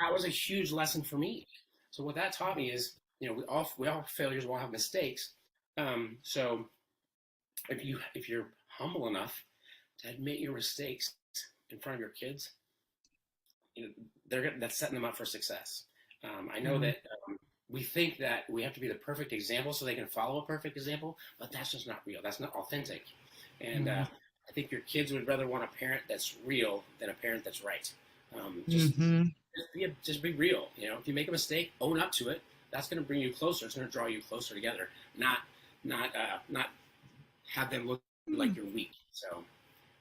That was a huge lesson for me. So what that taught me is, we all have failures, we all have mistakes. So if you're humble enough to admit your mistakes in front of your kids, that's setting them up for success. I know that we think that we have to be the perfect example so they can follow a perfect example, but that's just not real. That's not authentic. And I think your kids would rather want a parent that's real than a parent that's right. Just be real. If you make a mistake, own up to it. That's going to bring you closer. It's going to draw you closer together. Not have them look like you're weak. So,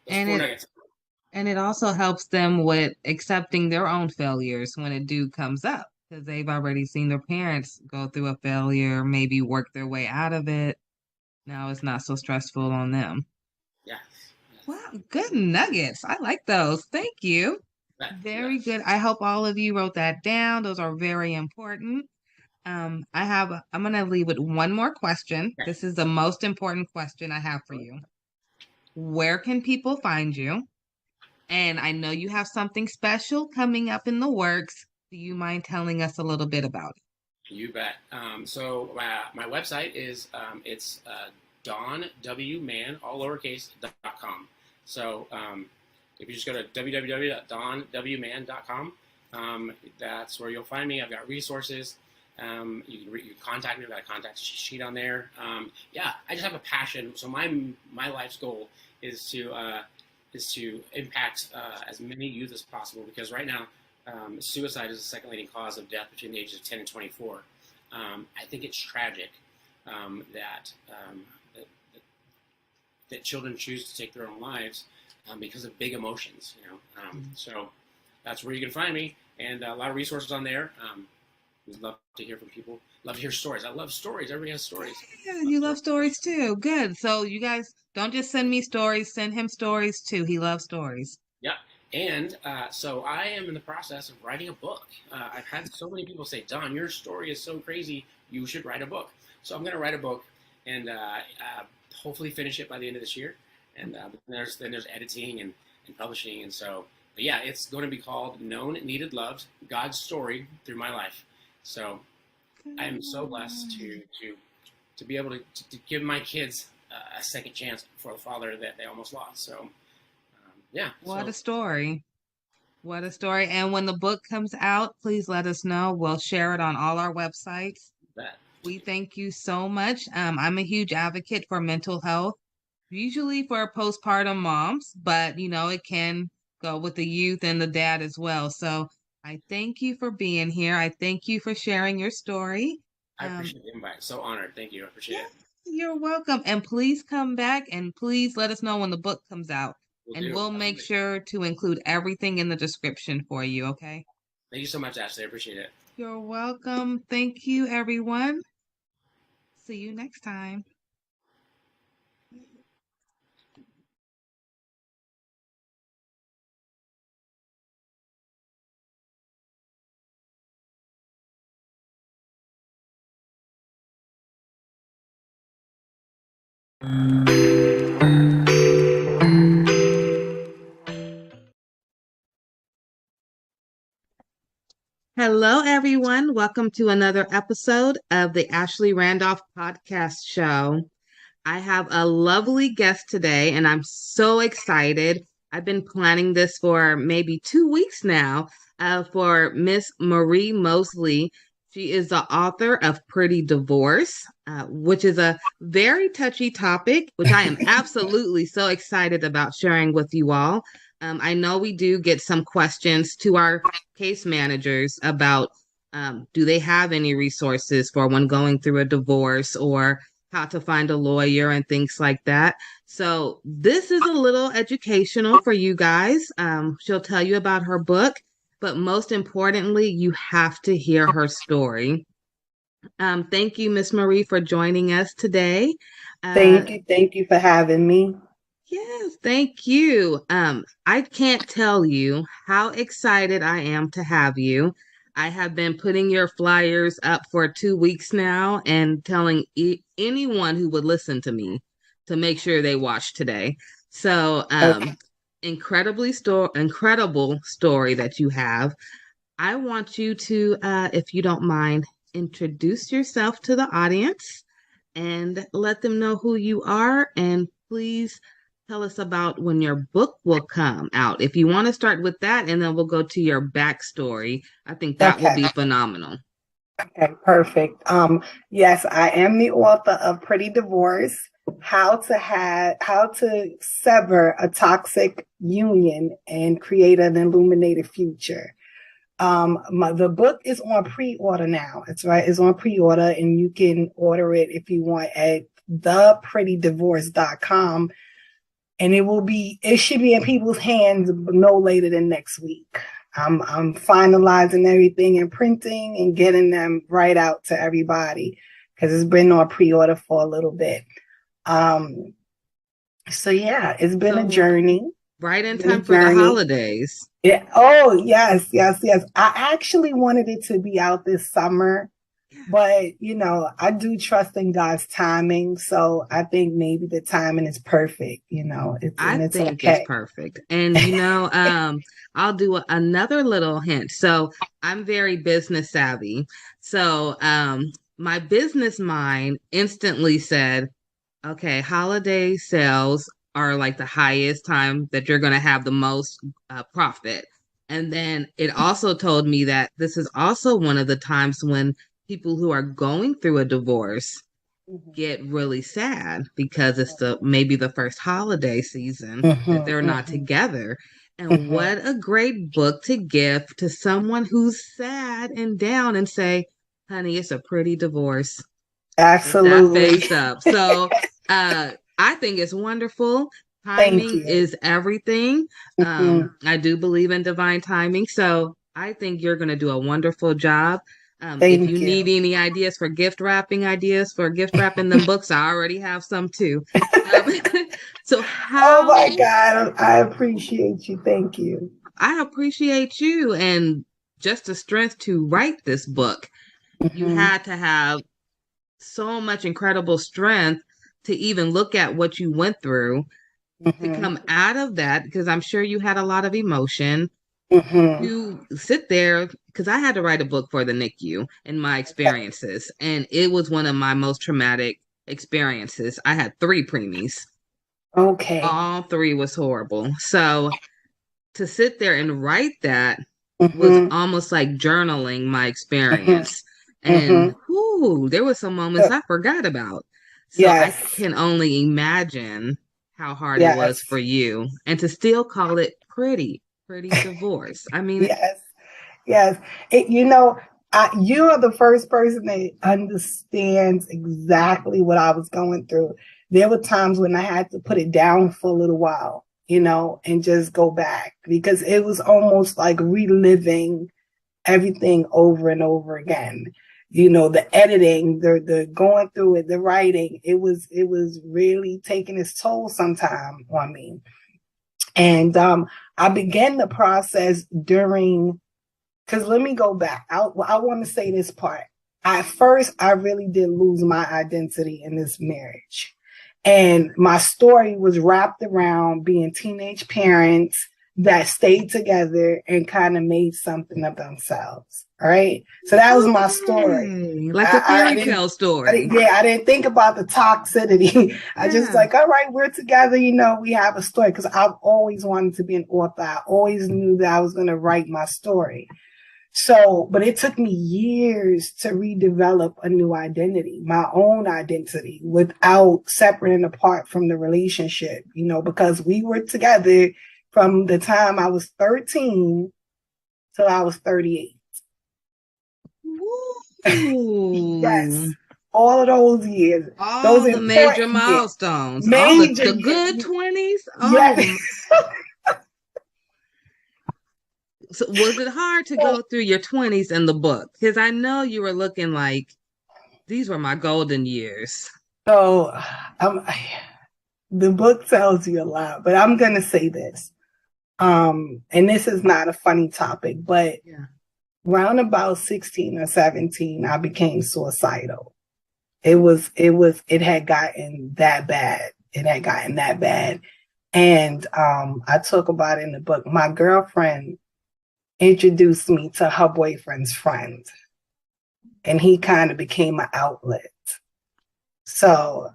and it also helps them with accepting their own failures when it comes up, because they've already seen their parents go through a failure, maybe work their way out of it. Now it's not so stressful on them. Yeah. Wow, good nuggets. I like those. Thank you. Very good. I hope all of you wrote that down. Those are very important. I'm going to leave with one more question. This is the most important question I have for you. Where can people find you? And I know you have something special coming up in the works. Do you mind telling us a little bit about it? You bet. So my website is it's donwman, all lowercase.com. So if you just go to www.donwman.com, that's where you'll find me. I've got resources. You can contact me. I've got a contact sheet on there. I just have a passion. So my life's goal is to impact as many youth as possible, because right now suicide is the second leading cause of death between the ages of 10 and 24. I think it's tragic that children choose to take their own lives because of big emotions. So that's where you can find me, and a lot of resources on there. We'd love to hear from people. Love to hear stories. I love stories. Everybody has stories. Yeah, you love stories too. Good. So you guys don't just send me stories. Send him stories too. He loves stories. Yep. And so I am in the process of writing a book. I've had so many people say, Don, your story is so crazy. You should write a book. So I'm going to write a book and hopefully finish it by the end of this year. And then there's editing and publishing. And so, but yeah, it's going to be called Known, Needed, Loved, God's Story Through My Life. So I am so blessed to be able to give my kids a second chance for the father that they almost lost. So What a story. What a story. And when the book comes out, please let us know. We'll share it on all our websites. We thank you so much. I'm a huge advocate for mental health, usually for postpartum moms, but it can go with the youth and the dad as well. So I thank you for being here. I thank you for sharing your story. I appreciate the invite. So honored. Thank you. I appreciate it. You're welcome. And please come back and please let us know when the book comes out. We'll make sure to include everything in the description for you, okay? Thank you so much, Ashley. I appreciate it. You're welcome. Thank you, everyone. See you next time. Hello, everyone. Welcome to another episode of the Ashley Randolph Podcast Show. I have a lovely guest today, and I'm so excited. I've been planning this for maybe 2 weeks now for Miss Marie Mosley. She is the author of Pretty Divorce, which is a very touchy topic, which I am absolutely so excited about sharing with you all. I know we do get some questions to our case managers about do they have any resources for when going through a divorce or how to find a lawyer and things like that. So this is a little educational for you guys. She'll tell you about her book, but most importantly, you have to hear her story. Thank you, Miss Marie, for joining us today. Thank you for having me. Yes, thank you. I can't tell you how excited I am to have you. I have been putting your flyers up for 2 weeks now and telling anyone who would listen to me to make sure they watch today. So, Okay. incredible story that you have. I want you to, if you don't mind, introduce yourself to the audience and let them know who you are. And please tell us about when your book will come out. If you want to start with that, and then we'll go to your backstory. I think that will be phenomenal. Okay, perfect. Yes, I am the author of Pretty Divorce, how to sever a toxic union and create an illuminated future. The book is on pre-order now. It's on pre-order, and you can order it if you want at theprettydivorce.com. And it should be in people's hands no later than next week. I'm finalizing everything and printing and getting them right out to everybody because it's been on pre-order for a little bit. So yeah, it's been a journey. Right in time for the holidays. Yeah. Oh, yes. I actually wanted it to be out this summer, but I do trust in God's timing. So I think maybe the timing is perfect. I think it's perfect. And I'll do another little hint. So I'm very business savvy. So my business mind instantly said, okay, holiday sales are like the highest time that you're going to have the most profit. And then it also told me that this is also one of the times when people who are going through a divorce get really sad because it's maybe the first holiday season that they're not together. And what a great book to give to someone who's sad and down and say, honey, it's a pretty divorce. Absolutely. That face up. So I think it's wonderful. Timing is everything. I do believe in divine timing. So I think you're going to do a wonderful job. If you need any ideas for gift wrapping them books, I already have some too. So how? Oh my God, I appreciate you. Thank you. I appreciate you, and just the strength to write this book. You had to have so much incredible strength to even look at what you went through to come out of that, because I'm sure you had a lot of emotion. You sit there, because I had to write a book for the NICU and my experiences, and it was one of my most traumatic experiences. I had 3 preemies. Okay. All 3 was horrible. So to sit there and write that was almost like journaling my experience. And there were some moments I forgot about. So I can only imagine how hard it was for you, and to still call it pretty divorce. I mean, yes. You are the first person that understands exactly what I was going through. There were times when I had to put it down for a little while, and just go back, because it was almost like reliving everything over and over again. The editing, the going through it, the writing, it was really taking its toll sometime on me. And I began the process because let me go back. I want to say this part. At first, I really did lose my identity in this marriage. And my story was wrapped around being teenage parents, that stayed together and kind of made something of themselves. All right. So that was my story. Like a fairy tale story. I didn't think about the toxicity. I just like, all right, we're together. You know, we have a story, because I've always wanted to be an author. I always knew that I was going to write my story. So, but it took me years to redevelop a new identity, my own identity, without separating apart from the relationship, you know, because we were together from the time I was 13 till I was 38. Yes. All of those years. All those the major milestones. Major, all the good 20s. Yes. So was it hard to go through your 20s in the book? Because I know you were looking like, these were my golden years. So the book tells you a lot, but I'm going to say this. And this is not a funny topic, but around about 16 or 17, I became suicidal. It had gotten that bad. It had gotten that bad. And I talk about it in the book. My girlfriend introduced me to her boyfriend's friend, and he kind of became an outlet. So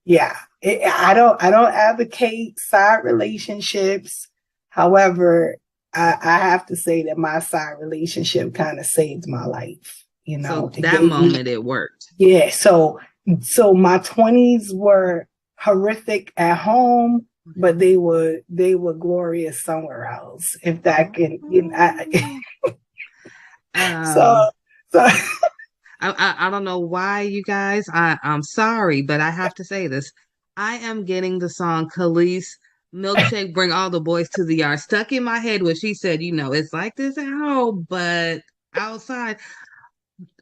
yeah, I don't advocate side relationships. However, I have to say that my side relationship kind of saved my life. You know, so that moment it worked. Yeah. So my 20s were horrific at home, but they were glorious somewhere else. If that can, you know. So I don't know why, you guys. I'm sorry, but I have to say this. I am getting the song Khalees Milkshake Bring All the Boys to the Yard stuck in my head when she said, you know, it's like this at home, but outside.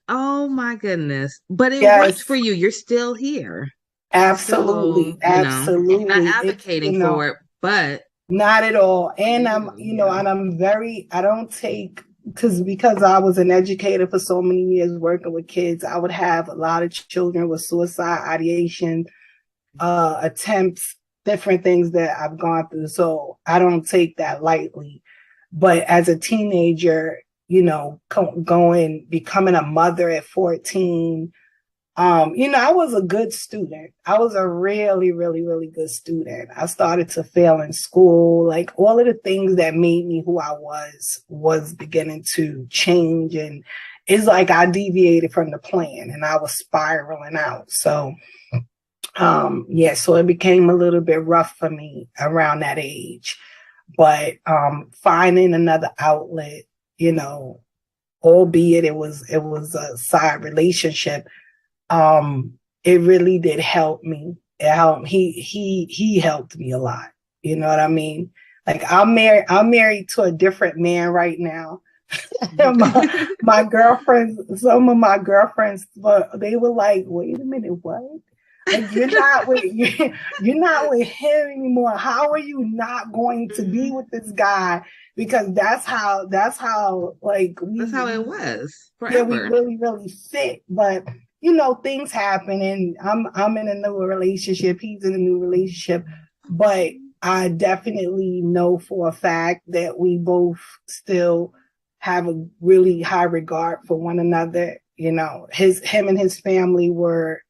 Oh my goodness. But it worked for you. You're still here. Absolutely. So, absolutely. I'm not advocating for it, but not at all. And I don't take, because I was an educator for so many years working with kids, I would have a lot of children with suicide ideation, attempts, different things that I've gone through. So I don't take that lightly. But as a teenager, you know, becoming a mother at 14, you know, I was a good student. I was a really, really, really good student. I started to fail in school. Like, all of the things that made me who I was beginning to change. And it's like I deviated from the plan and I was spiraling out. So, so it became a little bit rough for me around that age. But finding another outlet, you know, albeit it was a side relationship, it really did help me. It helped. He helped me a lot. You know what I mean? Like, I'm married to a different man right now. my girlfriends, some of my girlfriends, they were like, wait a minute, what? Like, you're not with him anymore. How are you not going to be with this guy? Because that's how like that's how it was forever. Yeah, we really, really fit. But you know, things happen, and I'm in a new relationship. He's in a new relationship, but I definitely know for a fact that we both still have a really high regard for one another. You know, him and his family were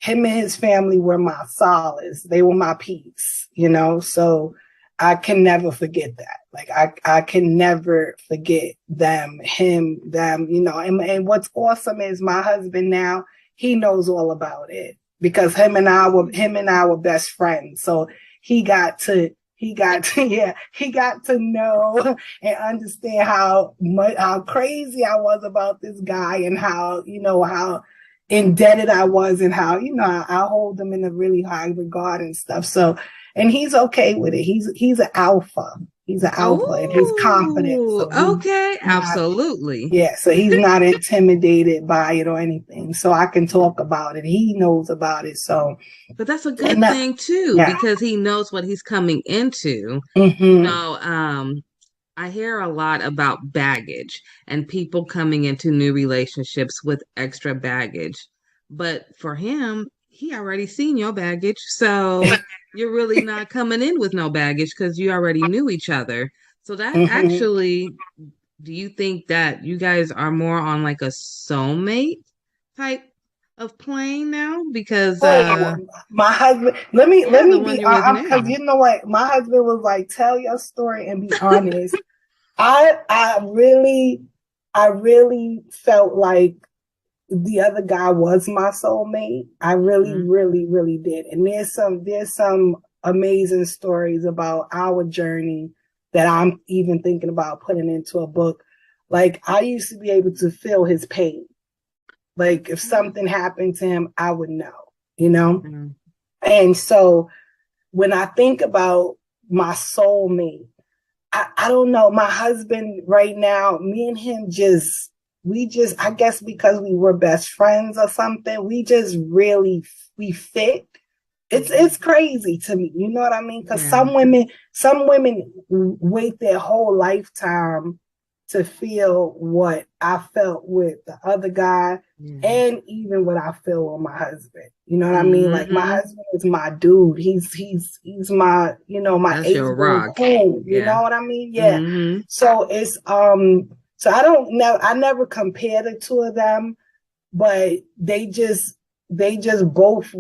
my solace. They were my peace, you know, so I can never forget that. Like, I can never forget them, you know, and what's awesome is my husband now, he knows all about it, because him and I were best friends. So he got to know and understand how crazy I was about this guy, and how, you know, how indebted I was, and how, you know, I hold him in a really high regard and stuff. So, and he's okay with it. He's an alpha. He's an alpha, and he's confident. So okay, absolutely. Yeah, so he's not intimidated by it or anything. So I can talk about it. He knows about it. So, but that's a good thing too, because he knows what he's coming into. Mm-hmm. You know, I hear a lot about baggage and people coming into new relationships with extra baggage. But for him, he already seen your baggage. So you're really not coming in with no baggage because you already knew each other. So that Mm-hmm. actually, do you think that you guys are more on like a soulmate type of plane now? Because My husband, let me the one be, you're with now. because you know what, my husband was like, tell your story and be honest. I really felt like the other guy was my soulmate. I really, really, really did. And there's some amazing stories about our journey that I'm even thinking about putting into a book. Like, I used to be able to feel his pain. Like, if something happened to him, I would know, you know? And so when I think about my soulmate, I don't know. My husband right now, me and him I guess because we were best friends or something, we fit. It's crazy to me. You know what I mean? Because some women wait their whole lifetime to feel what I felt with the other guy and even what I feel with my husband. You know what I mean? Like, my husband is my dude. He's my, my ace rock. Cool. You know what I mean? Yeah. So it's so I never compare the two of them, but they both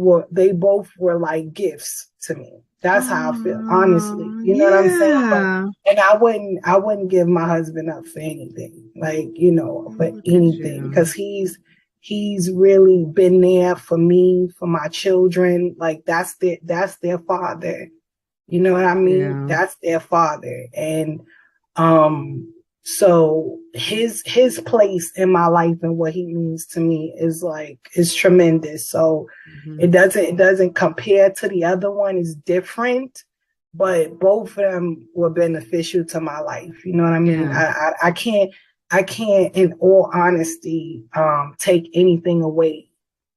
were like gifts to me. That's how I feel, honestly. You know what I'm saying? But, and I wouldn't give my husband up for anything, like, for anything, because he's really been there for me, for my children. Like, that's their father. You know what I mean? Yeah. That's their father. And so his place in my life and what he means to me is tremendous. So it doesn't compare to the other one. It's different, but both of them were beneficial to my life. You know what I mean? Yeah. I can't in all honesty take anything away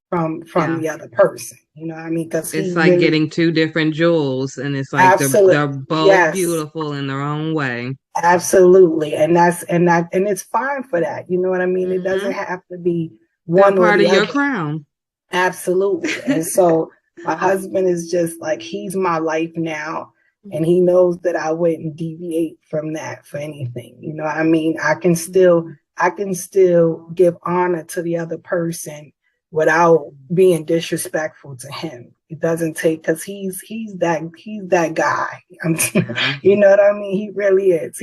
from the other person. You know what I mean? Because it's like getting two different jewels, and it's like they're both beautiful in their own way. Absolutely. And it's fine for that. You know what I mean? It doesn't have to be one part or the of your other. crown. Absolutely. And so my husband is just like, he's my life now. And he knows that I wouldn't deviate from that for anything. You know what I mean? I can still give honor to the other person without being disrespectful to him. It doesn't take, because he's that guy. You know what I mean? He really is.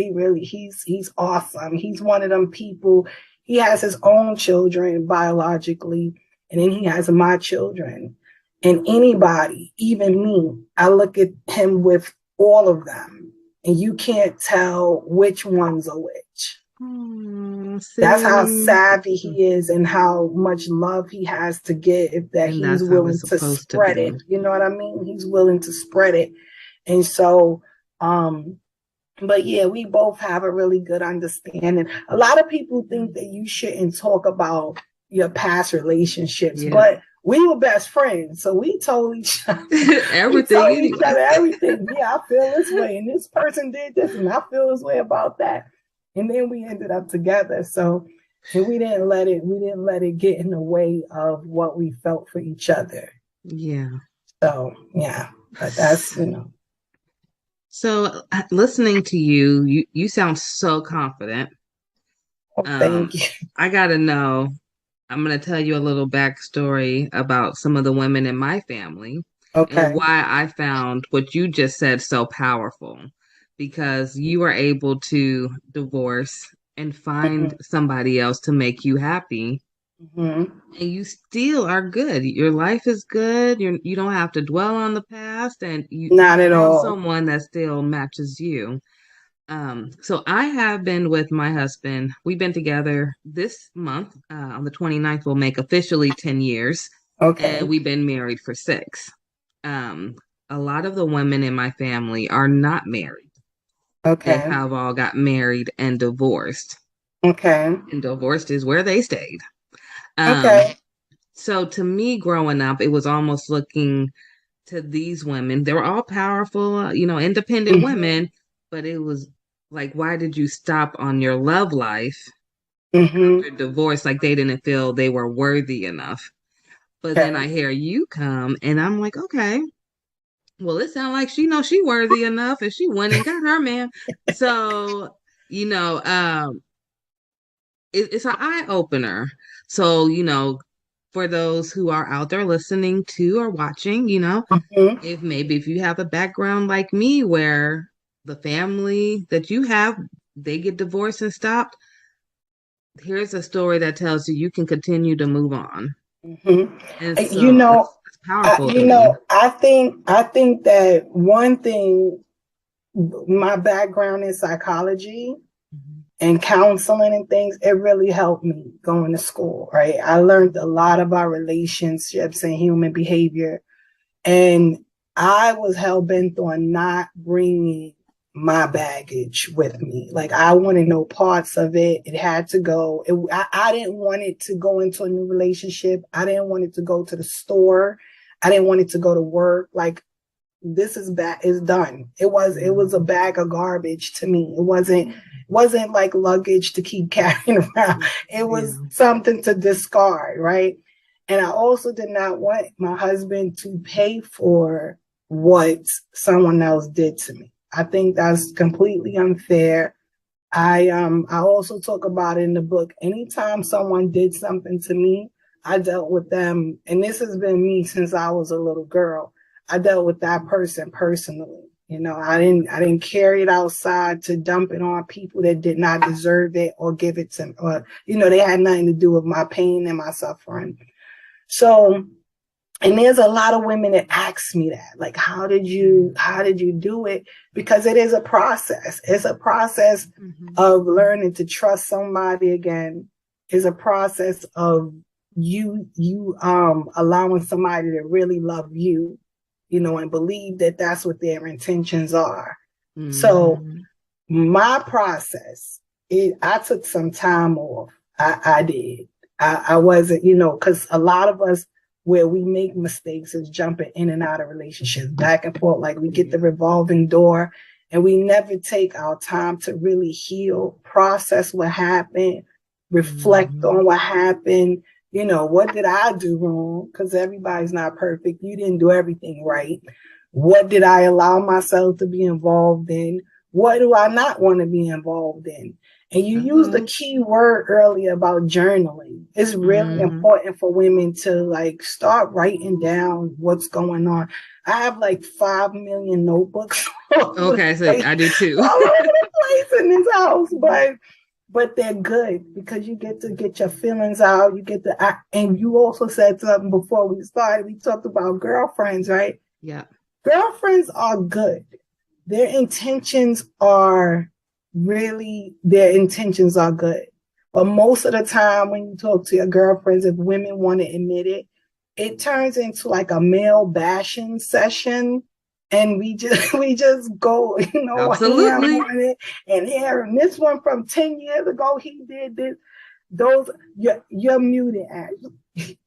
He's awesome. He's one of them people. He has his own children biologically, and then he has my children. And anybody, even me, I look at him with all of them, and you can't tell which one's a which. That's how savvy he is and how much love he has to give, that he's willing to spread it. You know what I mean? He's willing to spread it. And so, but yeah, we both have a really good understanding. A lot of people think that you shouldn't talk about your past relationships, but we were best friends, so we told each other everything. Everything. Yeah, I feel this way, and this person did this, and I feel this way about that. And then we ended up together. So, and we didn't let it get in the way of what we felt for each other. Yeah. So yeah, but that's, So listening to you sound so confident. Thank you. I gotta know. I'm gonna tell you a little backstory about some of the women in my family, and why I found what you just said so powerful. Because you were able to divorce and find somebody else to make you happy. And you still are good. Your life is good. You don't have to dwell on the past, and you not at all. Someone that still matches you. So I have been with my husband. We've been together this month. On the 29th, we'll make officially 10 years. And we've been married for 6. A lot of the women in my family are not married. They have all got married and divorced. And divorced is where they stayed. So to me, growing up, it was almost looking to these women. They were all powerful, independent women, but it was like, why did you stop on your love life after divorce? Like, they didn't feel they were worthy enough. But then I hear you come, and I'm like, okay. Well, it sounds like she knows she worthy enough, and she went and got her man. So, it's an eye opener. So, for those who are out there listening to or watching, if you have a background like me where the family that you have, they get divorced and stopped, here's a story that tells you can continue to move on. And so it's powerful. I think that one thing, my background in psychology and counseling and things, it really helped me going to school, right? I learned a lot about relationships and human behavior. And I was hell-bent on not bringing my baggage with me. Like, I wanted no parts of it. It had to go. I didn't want it to go into a new relationship. I didn't want it to go to the store. I didn't want it to go to work. Like, this is done. It was a bag of garbage to me. It wasn't like luggage to keep carrying around. It was something to discard, right? And I also did not want my husband to pay for what someone else did to me. I think that's completely unfair. I also talk about it in the book. Anytime someone did something to me, I dealt with them. And this has been me since I was a little girl. I dealt with that person personally. I didn't carry it outside to dump it on people that did not deserve it or give it to, or, they had nothing to do with my pain and my suffering. So, and there's a lot of women that ask me that, like, how did you do it? Because it is a process. It's a process of learning to trust somebody again. It's a process of you allowing somebody to really love you, and believe that that's what their intentions are. So my process, I took some time off. I did. I wasn't, because a lot of us, where we make mistakes is jumping in and out of relationships, back and forth. Like, we get the revolving door and we never take our time to really heal, process what happened, reflect on what happened. What did I do wrong? Because everybody's not perfect. You didn't do everything right. What did I allow myself to be involved in? What do I not want to be involved in? And you used the key word earlier about journaling. It's really important for women to start writing down what's going on. I have 5 million notebooks. Okay, so I do too. All over the place in this house, but they're good because you get to get your feelings out. You get to act. And you also said something before we started. We talked about girlfriends, right? Yeah. Girlfriends are good. Their intentions are good. But most of the time when you talk to your girlfriends, if women want to admit it, it turns into a male bashing session. And we just go, Absolutely. And here, and this one from 10 years ago, he did this. You're muted, Ashley.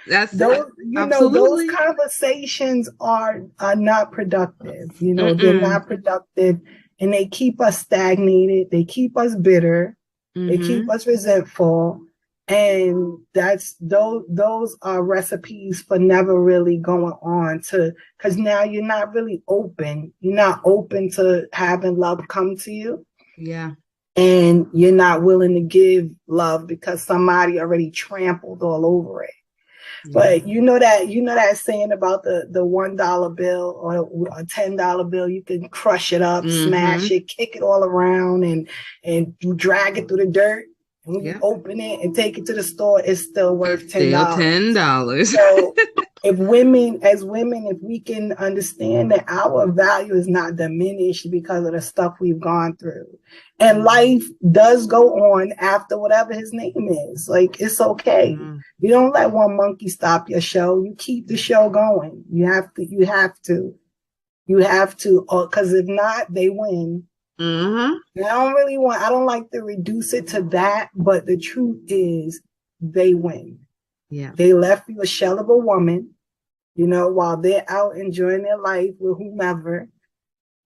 That's those, those conversations are not productive. They're not productive, and they keep us stagnated. They keep us bitter. They keep us resentful, and those are recipes for never really going on because now you're not really open. You're not open to having love come to you. Yeah. And you're not willing to give love because somebody already trampled all over it. But you know that saying about the $1 bill or a $10 bill, you can crush it up, smash it, kick it all around, and you drag it through the dirt. And when you open it and take it to the store, it's still worth $10. Still $10. So if we can understand that our value is not diminished because of the stuff we've gone through. And life does go on after whatever his name is. It's okay. You don't let one monkey stop your show. You keep the show going. You have to, because if not, they win. I don't like to reduce it to that, but the truth is they win. Yeah. They left you a shell of a woman, while they're out enjoying their life with whomever,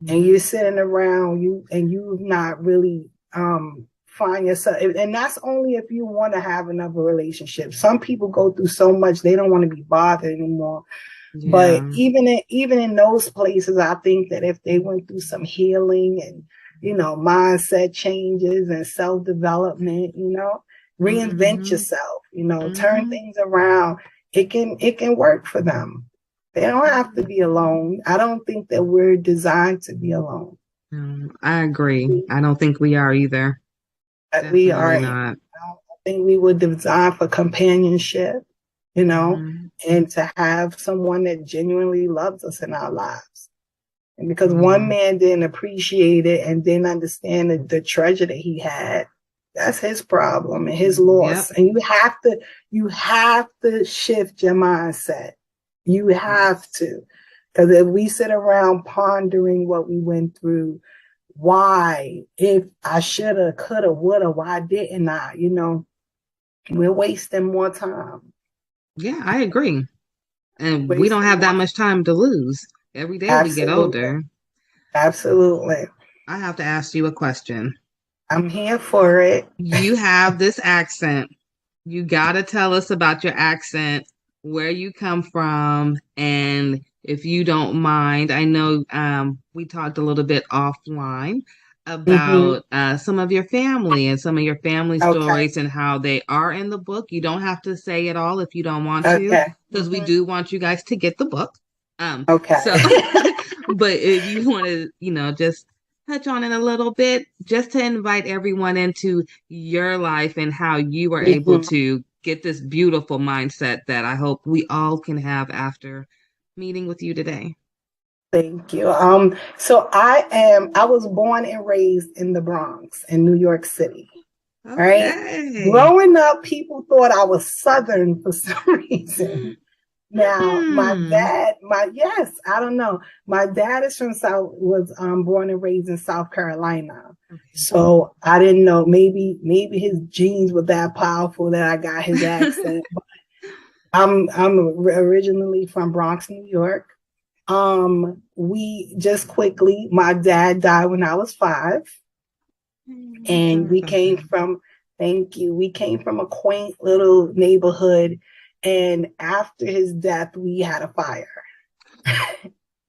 and you're sitting around and you've not really find yourself, and that's only if you want to have another relationship. Some people go through so much they don't want to be bothered anymore. But even in those places, I think that if they went through some healing and, mindset changes and self-development, reinvent yourself, turn things around, it can work for them. They don't have to be alone. I don't think that we're designed to be alone. I agree. I don't think we are either. We are not. I think we were designed for companionship, and to have someone that genuinely loves us in our lives. And because one man didn't appreciate it and didn't understand the treasure that he had, that's his problem and his loss. And you have to shift your mindset. You have to. Because if we sit around pondering what we went through, why, if I shoulda, coulda, woulda, why didn't I, we're wasting more time. Yeah, I agree. And we don't have that much time to lose. Every day we get older. Absolutely. I have to ask you a question. I'm here for it. You have this accent. You got to tell us about your accent, where you come from, and if you don't mind, I know we talked a little bit offline about some of your family and some of your family stories and how they are in the book. You don't have to say it all if you don't want to, because we do want you guys to get the book. So, but if you want to, just touch on it a little bit, just to invite everyone into your life and how you were able to get this beautiful mindset that I hope we all can have after meeting with you today. Thank you. So I was born and raised in the Bronx in New York City. Right? Growing up, people thought I was Southern for some reason. Now, my dad, I don't know. My dad is was born and raised in South Carolina. So I didn't know, maybe his genes were that powerful that I got his accent. But I'm originally from Bronx, New York. We just quickly, my dad died when I was 5. And we came from, we came from a quaint little neighborhood. And after his death, we had a fire.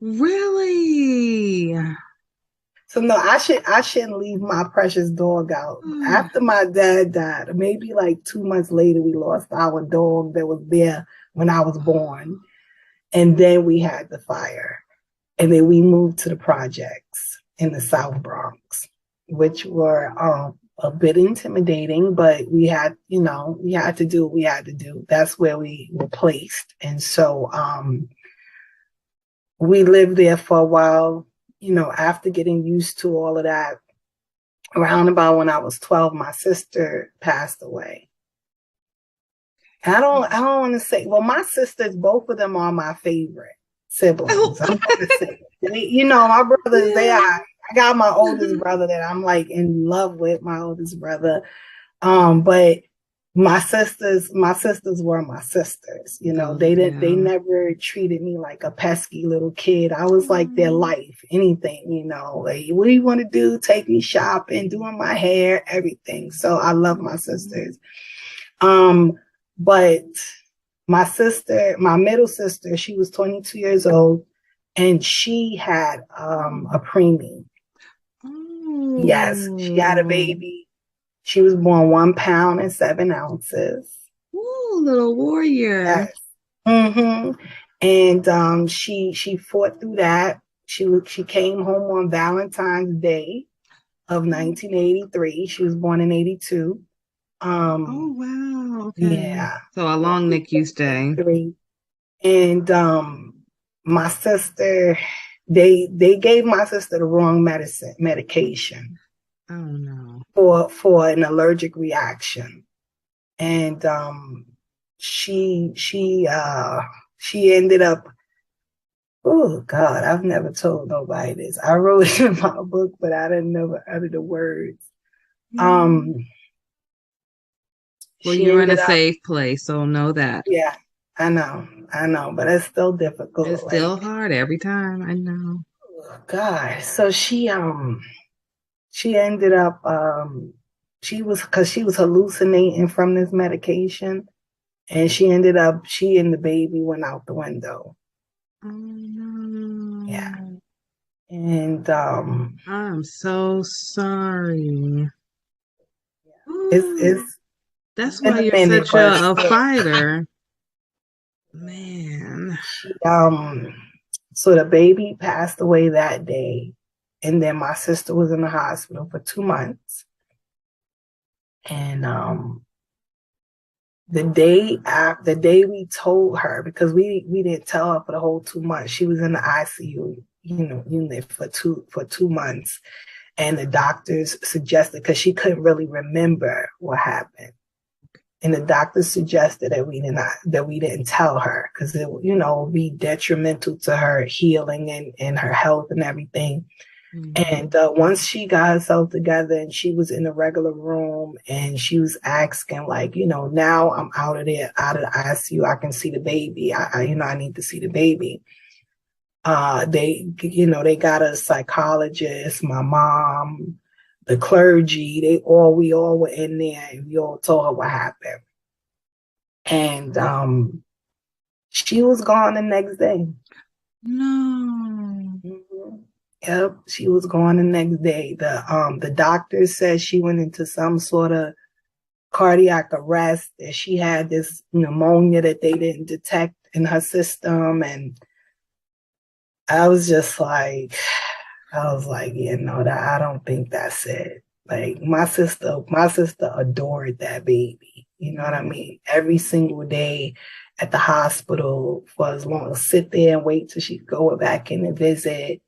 Really? So no, I shouldn't leave my precious dog out. After my dad died, maybe like 2 months later, we lost our dog that was there when I was born. And then we had the fire. And then we moved to the projects in the South Bronx, which were a bit intimidating, but we had to do what we had to do. That's where we were placed. And so we lived there for a while, after getting used to all of that. Around about when I was 12, my sister passed away. I don't want to say, well, my sisters, both of them are my favorite siblings. I'm going to say, my brothers, I got my oldest brother that I'm like in love with, my oldest brother. But my sisters were my sisters. They never treated me like a pesky little kid. I was like their life, anything, like, what do you want to do? Take me shopping, doing my hair, everything. So I love my sisters. But my sister, my middle sister, she was 22 years old and she had a preemie. Yes, she had a baby. She was born 1 pound and 7 ounces. Ooh, little warrior. Yes. And she fought through that. She came home on Valentine's Day of 1983. She was born in 82. Oh wow. Okay. Yeah. So a long NICU stay. And my sister, they gave my sister the wrong medication. Oh no. For an allergic reaction. And she ended up, oh God, I've never told nobody this. I wrote it in my book, but I didn't never utter the words. Well, you're in a safe place, so know that. Yeah, I know, but it's still difficult. It's still hard every time. I know. Oh, God, so she ended up she was hallucinating from this medication, and she and the baby went out the window. Oh no. Yeah. And I'm so sorry. it's That's been why a you're minute, such but a fighter. Man. so the baby passed away that day, and then my sister was in the hospital for 2 months. And the day we told her, because we didn't tell her for the whole 2 months, she was in the ICU, unit for 2 months, and the doctors suggested, because she couldn't really remember what happened, and the doctors suggested that we didn't tell her, because it would be detrimental to her healing and her health and everything. And once she got herself together and she was in a regular room and she was asking, like, now I'm out of the ICU, I can see the baby. I need to see the baby. They got a psychologist, my mom, the clergy, we all were in there, and we all told her what happened. And she was gone the next day. No. Yep, she was gone the next day. The doctor said she went into some sort of cardiac arrest, that she had this pneumonia that they didn't detect in her system. And I was like, yeah, no, I don't think that's it. Like, my sister adored that baby. You know what I mean? Every single day at the hospital, for as long as sit there and wait till she go back in and visit.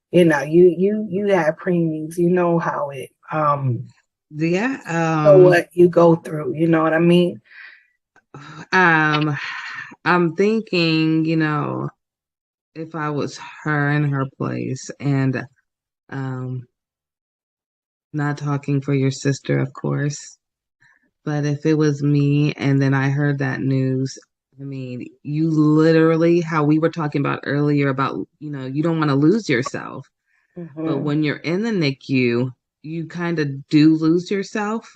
You have preemies, you know how it what you go through, you know what I mean? I'm thinking, if I was her in her place, and not talking for your sister, of course, but if it was me and then I heard that news, I mean, you literally, how we were talking about earlier about, you don't want to lose yourself. But when you're in the NICU, you kind of do lose yourself,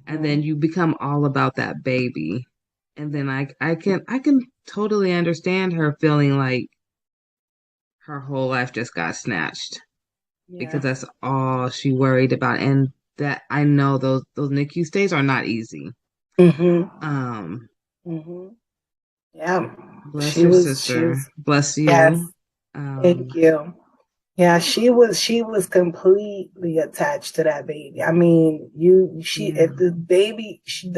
and then you become all about that baby. And then I can totally understand her feeling like her whole life just got snatched, because that's all she worried about. And that, I know those NICU stays are not easy. Yeah. Bless your sister. Bless you. Yes. Thank you. Yeah, she was completely attached to that baby. I mean, if the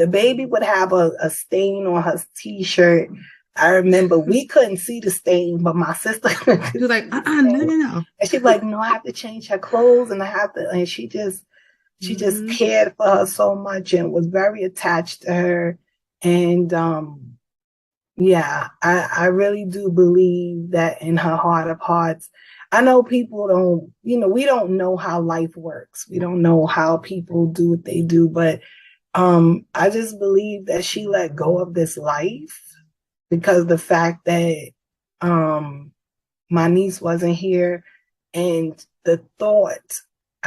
baby would have a stain on her t-shirt. I remember we couldn't see the stain, but my sister she was like, no. And she'd be like, no, I have to change her clothes, and she just cared for her so much and was very attached to her. And I really do believe that in her heart of hearts. I know people don't, we don't know how life works. We don't know how people do what they do, but I just believe that she let go of this life because the fact that my niece wasn't here, and I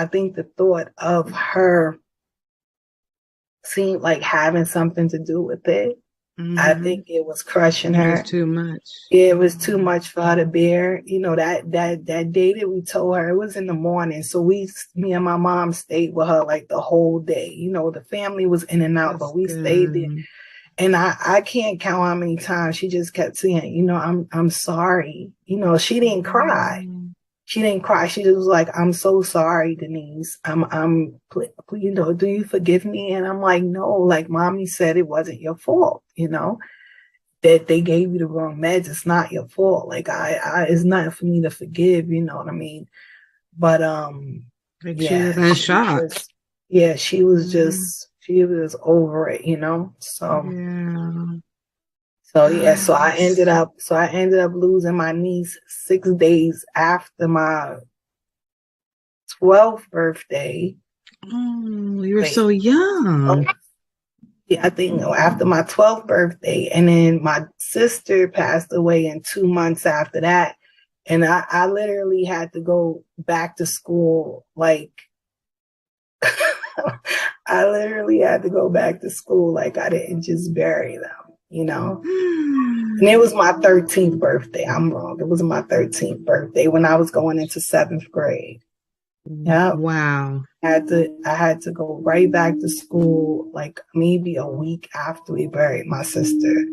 think the thought of her seemed like having something to do with it. I think it was crushing her. It was too much. Yeah, it was too much for her to bear. That day that we told her, it was in the morning. So me and my mom stayed with her like the whole day. The family was in and out, but we stayed there. And I can't count how many times she just kept saying, I'm sorry. She didn't cry. She didn't cry. She just was like, I'm so sorry, Denise. Do you forgive me? And I'm like, no, like mommy said, it wasn't your fault, that they gave you the wrong meds. It's not your fault. Like it's not for me to forgive, you know what I mean? But, she was in shock. She was just, she was over it, So I ended up losing my niece 6 days after my 12th birthday. Oh, you were so young. I think after my 12th birthday, and then my sister passed away in 2 months after that. And I literally had to go back to school. Like, I literally had to go back to school. Like, I didn't just bury them. you know. And it was my 13th birthday. I'm wrong. It was my 13th birthday when I was going into 7th grade. Yeah. Wow. I had to go right back to school, like maybe a week after we buried my sister.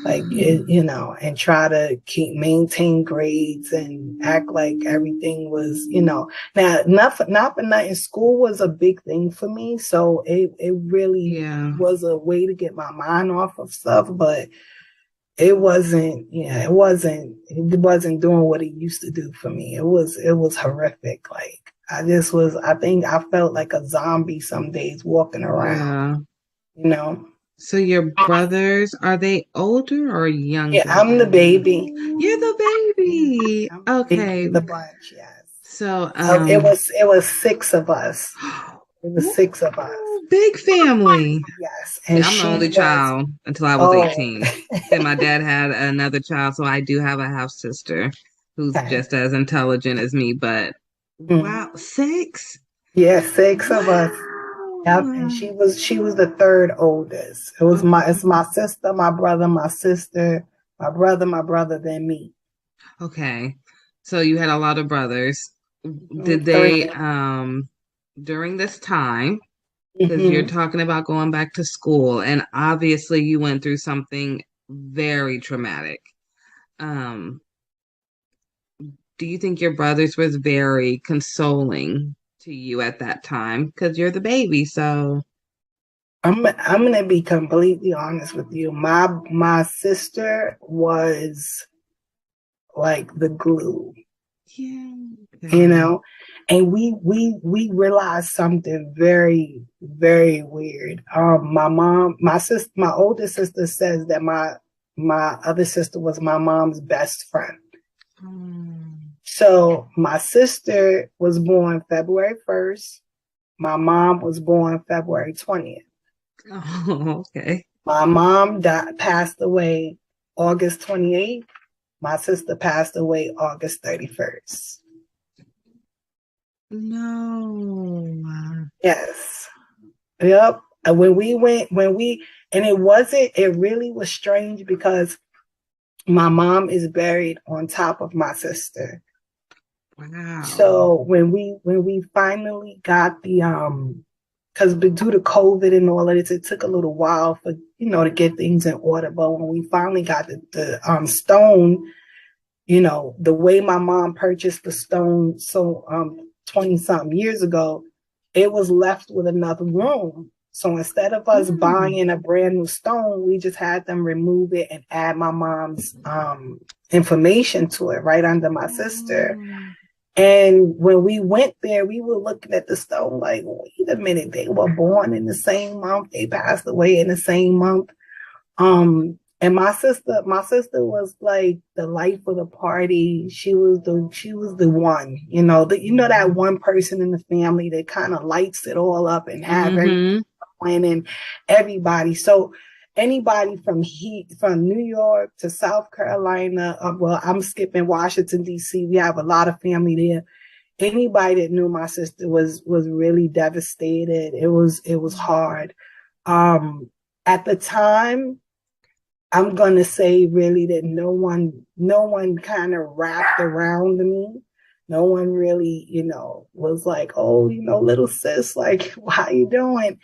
Like, you know, and try to maintain grades and act like everything was, you know. Now, not for nothing, school was a big thing for me. So it really was a way to get my mind off of stuff, but it wasn't doing what it used to do for me. It was horrific. Like, I think I felt like a zombie some days walking around, you know. So your brothers, are they older or younger? Yeah, I'm the baby. You're the baby. Okay. The bunch, yes. So it was 6 of us. It was 6 of us. Big family. Yes. And I'm the only child until I was 18. Then my dad had another child, so I do have a half sister who's just as intelligent as me. But wow, 6? Yeah, 6 of us. Yep, and she was the 3rd oldest. It's my sister, my brother, my sister, my brother, then me. Okay, so you had a lot of brothers. Did they during this time? Because you're talking about going back to school, and obviously you went through something very traumatic. Do you think your brothers was very consoling to you at that time? Because you're the baby, so I'm gonna be completely honest with you. My sister was like the glue. Yeah. You know, and we realized something very, very weird. My older sister says that my other sister was my mom's best friend. So my sister was born February 1st. My mom was born February 20th. Oh, okay. My mom passed away August 28th. My sister passed away August 31st. No. Yes. Yep. And it really was strange because my mom is buried on top of my sister. Wow. So when we finally got because due to COVID and all of this, it took a little while for, to get things in order. But when we finally got the stone, the way my mom purchased the stone, so 20 something years ago, it was left with enough room. So instead of us buying a brand new stone, we just had them remove it and add my mom's information to it right under my sister. And when we went there, we were looking at the stone like, wait a minute, they were born in the same month. They passed away in the same month. And my sister was like the life of the party. She was the one, that one person in the family that kind of lights it all up and have everything and everybody. So anybody from New York to South Carolina, I'm skipping Washington, D.C. We have a lot of family there. Anybody that knew my sister was really devastated. It was hard. At the time, I'm going to say really that no one kind of wrapped around me. No one really, was like, oh, little sis, like, how you doing?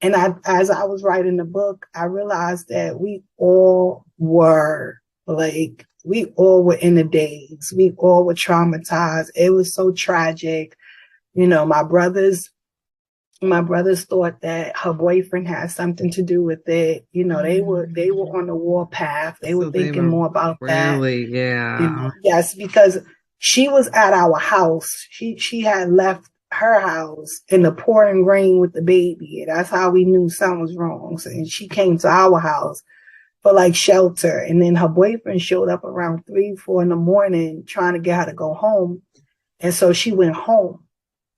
And as I was writing the book, I realized that we all were in the daze. We all were traumatized. It was so tragic. My brothers thought that her boyfriend had something to do with it. They were on the warpath. They were thinking more about that. Really, yeah. Yes, because she was at our house. She had left her house in the pouring rain with the baby. That's how we knew something was wrong. So, and she came to our house for like shelter. And then her boyfriend showed up around 3-4 in the morning trying to get her to go home. And so she went home.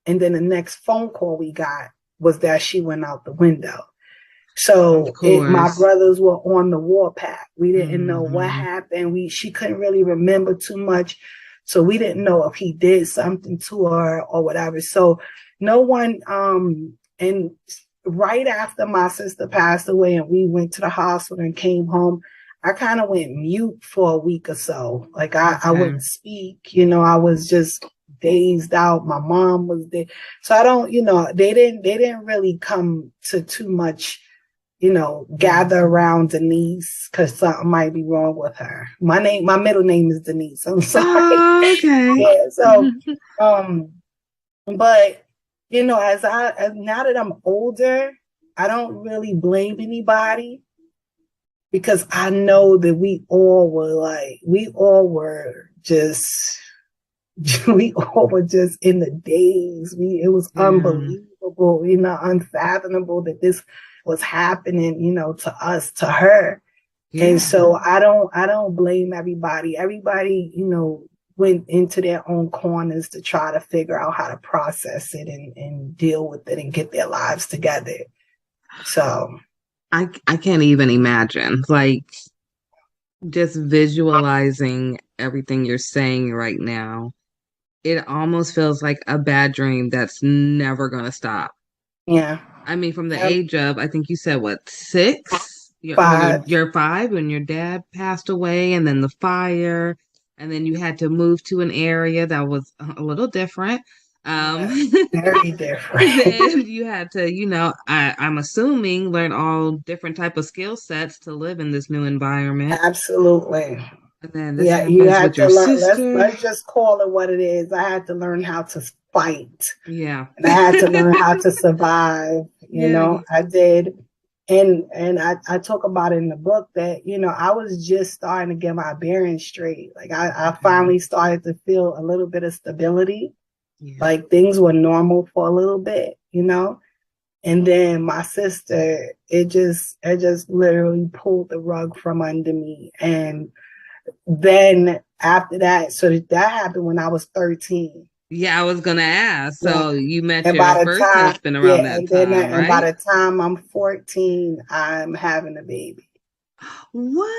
And then the next phone call we got was that she went out the window. So my brothers were on the warpath. We didn't know what happened. She couldn't really remember too much. So we didn't know if he did something to her or whatever. So no one, and right after my sister passed away and we went to the hospital and came home, I kind of went mute for a week or so. Like I wouldn't speak, I was just dazed out. My mom was there. So I don't, they didn't really come to too much, gather around Denise because something might be wrong with her. My middle name is Denise. I'm sorry. Oh, okay. Yeah. So, but as now that I'm older, I don't really blame anybody because I know that we all were just in the daze. It was unbelievable, unfathomable that this was happening, to us, to her. Yeah. And so I don't blame everybody. Everybody, went into their own corners to try to figure out how to process it and deal with it and get their lives together. So I can't even imagine, like, just visualizing everything you're saying right now. It almost feels like a bad dream that's never going to stop. Yeah. I mean, from the age of, I think you said, what, 6? You're 5 when your dad passed away, and then the fire, and then you had to move to an area that was a little different. Very different. Then you had to, I'm assuming, learn all different type of skill sets to live in this new environment. Absolutely. And then this happens with your sister. Let's just call it what it is. I had to learn how to fight. Yeah. And I had to learn how to survive. I did. And I talk about it in the book that, I was just starting to get my bearings straight. Like I finally started to feel a little bit of stability. Yeah. Like things were normal for a little bit, and then my sister, it just literally pulled the rug from under me. And then after that, so that happened when I was 13. Yeah, I was gonna ask. So you met your first husband around that time, right? And by the time I'm 14, I'm having a baby. What?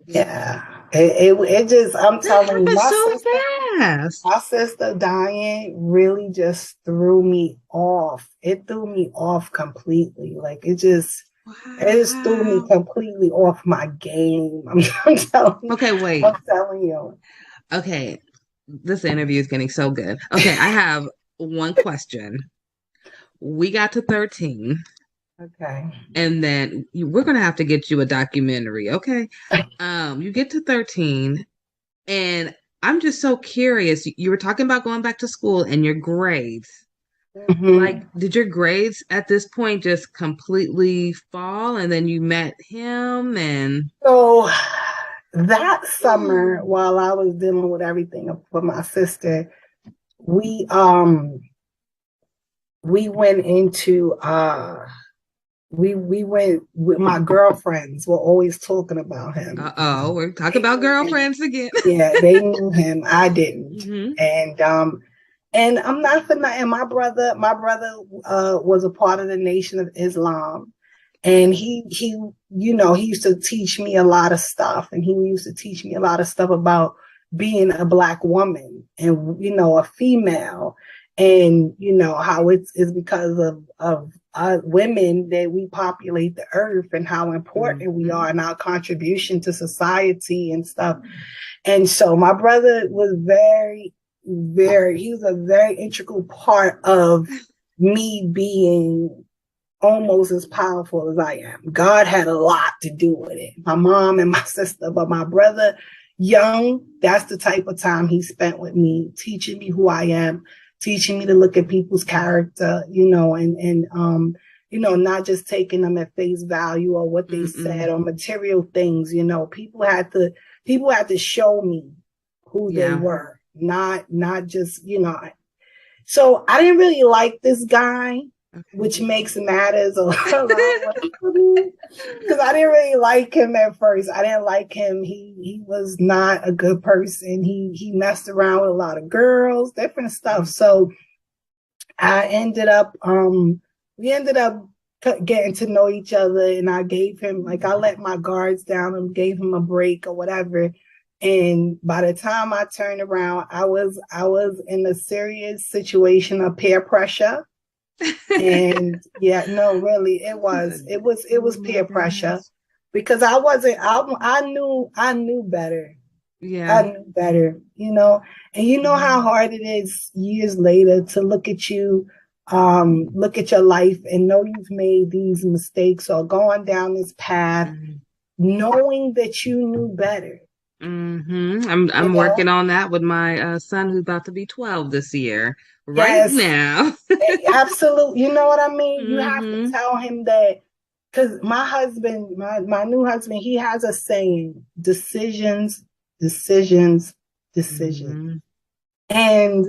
Yeah. It just, I'm telling you, my sister dying really just threw me off. It threw me off completely. Like it just threw me completely off my game. I'm telling you. Okay, wait. I'm telling you. Okay. This interview is getting so good. Okay, I have one question. We got to 13. Okay. And then we're going to have to get you a documentary, okay? You get to 13, and I'm just so curious. You were talking about going back to school and your grades. Mm-hmm. Like, did your grades at this point just completely fall, and then you met him? And so that summer, while I was dealing with everything with my sister, we went into we went with my girlfriends were always talking about him. We're talking about girlfriends again. Yeah, they knew him. I didn't. Mm-hmm. And I'm not for nothing. My brother was a part of the Nation of Islam. And he used to teach me a lot of stuff. And he used to teach me a lot of stuff about being a Black woman and, a female. And, how it's because of women that we populate the earth and how important we are and our contribution to society and stuff. And so my brother was he was a very integral part of me being almost as powerful as I am. God had a lot to do with it. My mom and my sister, but my brother, young, that's the type of time he spent with me, teaching me who I am, teaching me to look at people's character, and not just taking them at face value or what they said or material things. People had to show me who they were, not just, So I didn't really like this guy, which makes matters a lot because I didn't really like him at first. I didn't like him. He was not a good person. He messed around with a lot of girls, different stuff. So we ended up getting to know each other, and I gave him, I let my guards down and gave him a break or whatever. And by the time I turned around, I was in a serious situation of peer pressure. And yeah, no, really, it was peer pressure because I knew better. Yeah. I knew better, and you know how hard it is years later to look at you, look at your life and know you've made these mistakes or going down this path, knowing that you knew better. I'm working on that with my son who's about to be 12 this year. Right Yes. now. Absolutely. You know what I mean? You have to tell him that, because my husband, my new husband, he has a saying, decisions. And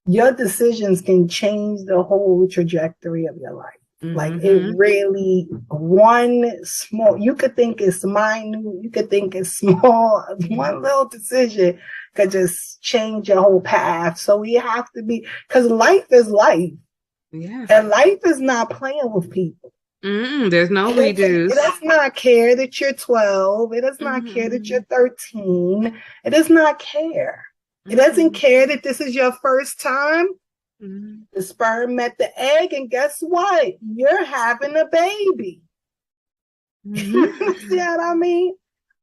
your decisions can change the whole trajectory of your life. Like it really, you could think it's minute, you could think it's small, one little decision could just change your whole path. So we have to be, because life is life. Yeah. And life is not playing with people. There's no redos. It does not care that you're 12. It does not care that you're 13. It does not care. It doesn't care that this is your first time. The sperm met the egg, and guess what? You're having a baby. You see what I mean?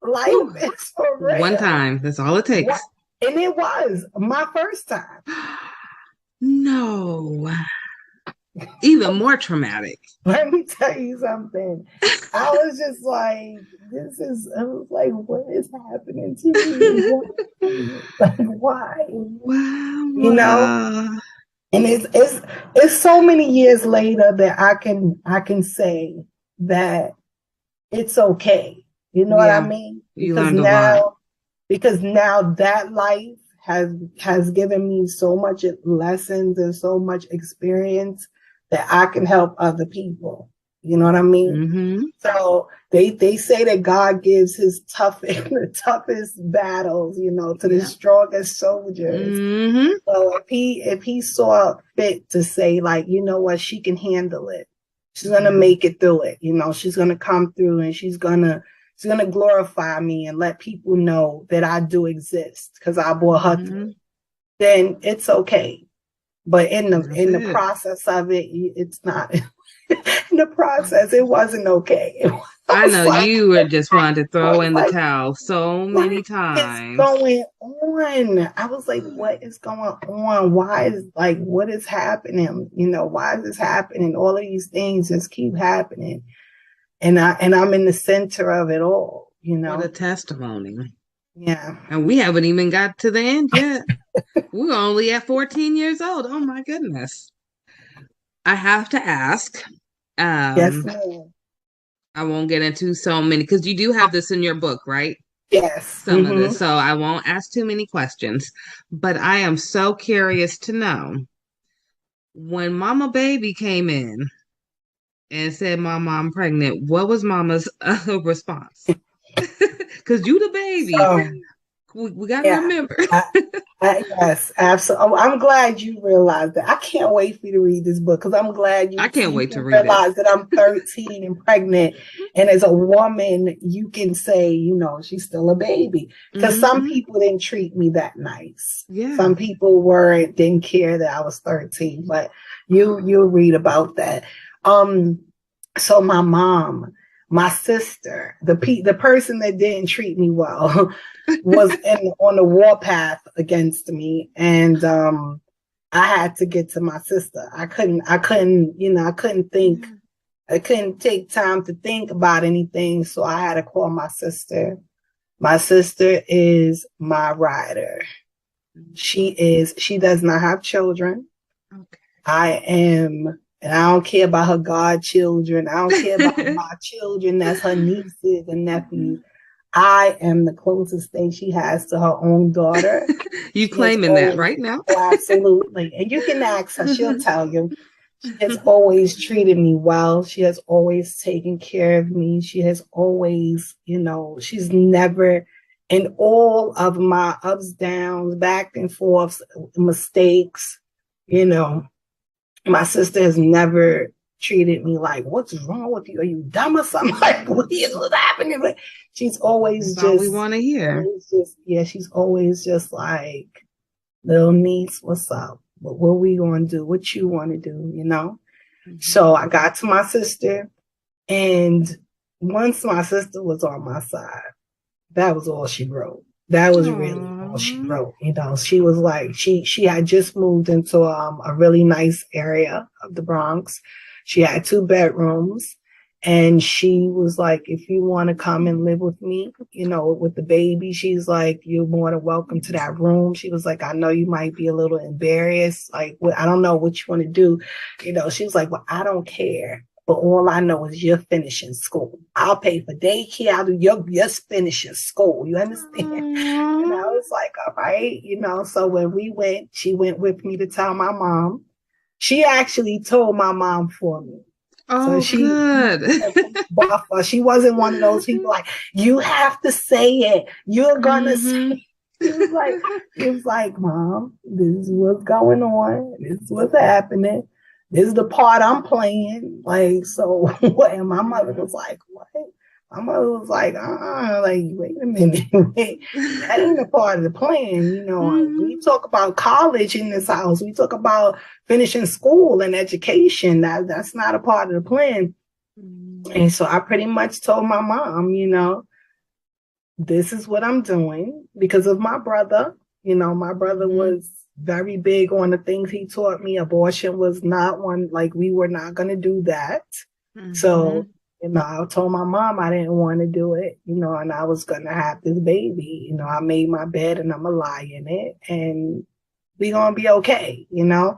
Life is for real. One time. That's all it takes. And it was my first time. No. Even more traumatic. Let me tell you something. I was just like, I was like, what is happening to me? Like, why? Wow. You know? And it's so many years later that I can say that it's okay. You know what I mean? Because now that life has given me so much lessons and so much experience that I can help other people. You know what I mean? So they say that God gives his the toughest battles, to the strongest soldiers. So if he saw fit to say, like, you know what, she can handle it. She's gonna make it through it. She's gonna come through and she's gonna glorify me and let people know that I do exist because I brought her through. Then it's okay. But in the process of it, it's not. In the process, it wasn't okay. I know you were just wanting to throw in the towel so many times. What's going on? I was like, what is going on? What is happening? Why is this happening? All of these things just keep happening. And I'm in the center of it all, What a testimony. Yeah. And we haven't even got to the end yet. We're only at 14 years old. Oh my goodness. I have to ask. Yes, ma'am. I won't get into so many because you do have this in your book, right? Yes. Some of this. So I won't ask too many questions. But I am so curious to know, when Mama Baby came in and said, Mama, I'm pregnant, what was Mama's response? Because you the baby. We got to remember. Yes, absolutely. I'm glad you realized that. I can't wait for you to read this book because I'm glad I can't wait to read realize that I'm 13 and pregnant. And as a woman, you can say, she's still a baby. Because some people didn't treat me that nice. Yeah. Some people didn't care that I was 13. But you'll read about that. So my mom, my sister, the person that didn't treat me well, was on the warpath against me, and I had to get to my sister. I couldn't think. I couldn't take time to think about anything, so I had to call my sister. My sister is my rider. She does not have children. Okay. I am. And I don't care about her godchildren. I don't care about my children. That's her nieces and nephews. I am the closest thing she has to her own daughter. You claiming that right now? Oh, absolutely. And you can ask her. She'll tell you. She has always treated me well. She has always taken care of me. She has always, she's never, in all of my ups, downs, back and forth, mistakes, my sister has never treated me like, what's wrong with you? Are you dumb or something? Like, what's happening? But she's always That's all we want to hear. She's always just like, little niece, what's up? What we going to do? What you want to do? So I got to my sister, and once my sister was on my side, that was all she wrote. That was really all she wrote. You know, she was like, she had just moved into a really nice area of the Bronx. She had 2 bedrooms, and she was like, if you want to come and live with me, you know, with the baby, she's like, you're more than welcome to that room. She was like, I know you might be a little embarrassed. Like, I don't know what you want to do. You know, she was like, well, I don't care. But all I know is you're finishing school. I'll pay for daycare. I'll do you're finishing school. You understand? And I was like, all right, you know. So when we went, she went with me to tell my mom. She actually told my mom for me. Oh, so good. She wasn't one of those people like, you have to say it. You're gonna say it. It was like, Mom, this is what's going on. This is what's happening. This is the part I'm playing. Like, so what? And my mother was like, what? My mother was like, like, wait a minute. Wait, that ain't a part of the plan. You know, we talk about college in this house. We talk about finishing school and education. That's not a part of the plan. And so I pretty much told my mom, you know, this is what I'm doing because of my brother. You know, my brother was very big on the things he taught me. Abortion was not one, like we were not going to do that. So, you know, I told my mom I didn't want to do it, you know, and I was going to have this baby. You know, I made my bed and I'm going to lie in it and we going to be okay, you know.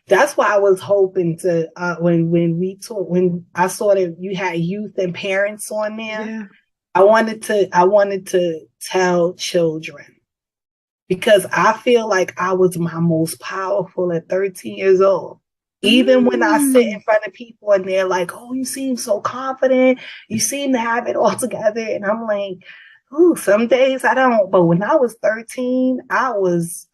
That's why I was hoping to, when I saw that you had youth and parents on there, I wanted to tell children. Because I feel like I was my most powerful at 13 years old. Even when I sit in front of people and they're like, oh, you seem so confident. You seem to have it all together. And I'm like, ooh, some days I don't. But when I was 13, I was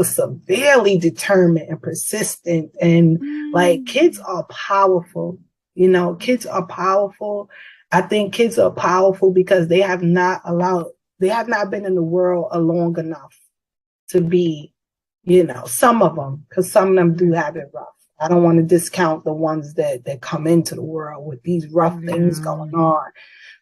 severely determined and persistent. And like kids are powerful. You know, kids are powerful. I think kids are powerful because they have not been in the world long enough to be, you know, some of them, because some of them do have it rough. I don't want to discount the ones that come into the world with these rough things going on.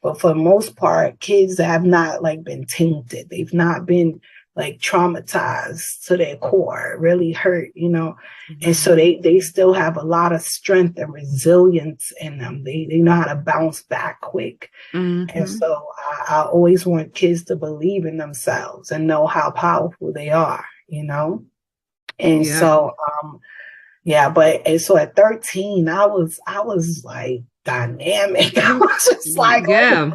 But for the most part, kids have not like been tainted. They've not been like traumatized to their core, really hurt, you know. And so they still have a lot of strength and resilience in them. They know how to bounce back quick. And so I always want kids to believe in themselves and know how powerful they are, you know. And so and so at 13 I was like dynamic. I was just like, I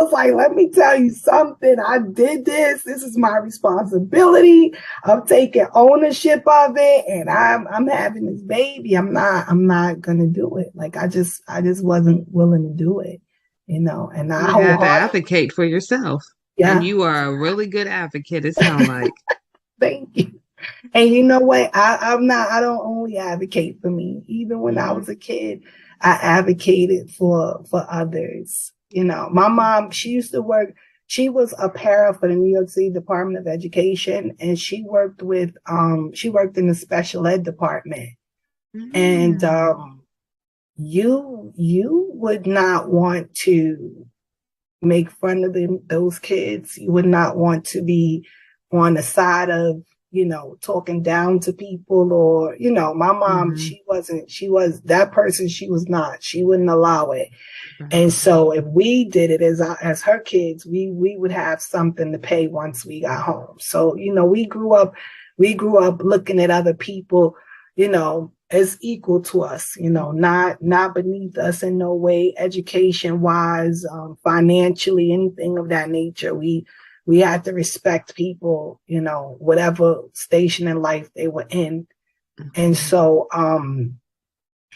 was like, let me tell you something. I did this. This is my responsibility. I'm taking ownership of it, and I'm having this baby. I'm not gonna do it. Like I just wasn't willing to do it, you know. And I had to advocate for yourself. Yeah, and you are a really good advocate. It sounds like. Thank you. And you know what? I don't only advocate for me. Even when I was a kid, I advocated for others. You know, my mom, she used to work, she was a para for the New York City Department of Education, and she worked in the special ed department. And you would not want to make fun of those kids. You would not want to be on the side of, you know, talking down to people, or, you know, my mom, she was that person. She was not, she wouldn't allow it. And so if we did it as her kids, we would have something to pay once we got home. So, you know, we grew up looking at other people, you know, as equal to us, you know, not beneath us in no way, education wise, financially, anything of that nature. We had to respect people, you know, whatever station in life they were in. And so,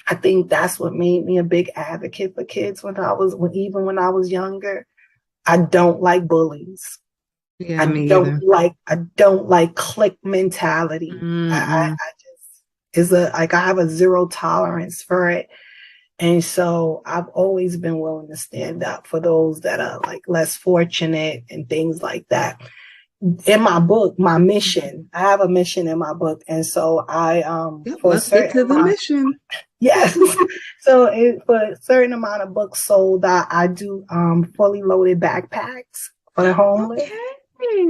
I think that's what made me a big advocate for kids even when I was younger. I don't like bullies. Yeah, I don't like clique mentality. I have a zero tolerance for it. And so I've always been willing to stand up for those that are like less fortunate and things like that. in my book, my mission, I have a mission in my book. And so let's get to the mission. Yes. So for a certain amount of books sold, I do fully loaded backpacks for the homeless. Okay.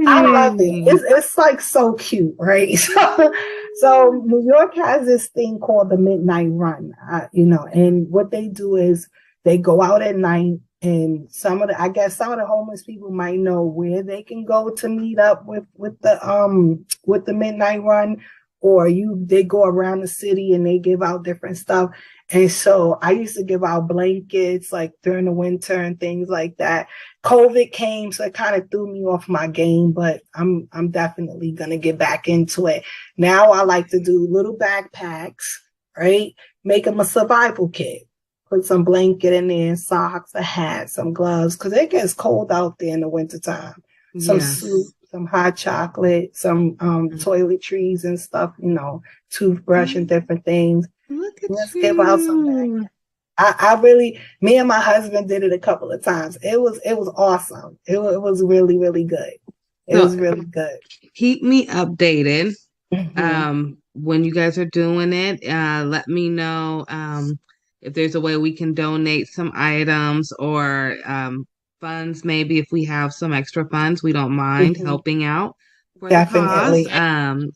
I love it. It's like so cute, right? So New York has this thing called the Midnight Run, and what they do is they go out at night, and some of the homeless people might know where they can go to meet up with the Midnight Run, or they go around the city and they give out different stuff. And so I used to give out blankets like during the winter and things like that. COVID came, so it kind of threw me off my game, but I'm definitely gonna get back into it. Now I like to do little backpacks, right? Make them a survival kit. Put some blanket in there, socks, a hat, some gloves, because it gets cold out there in the wintertime. Some soup, some hot chocolate, some toiletries and stuff, toothbrush and different things. Let's give out some. Me and my husband did it a couple of times. It was awesome. It was really, really good. It was really good. Keep me updated. When you guys are doing it, let me know if there's a way we can donate some items or funds. Maybe if we have some extra funds, we don't mind helping out for Definitely. the cause.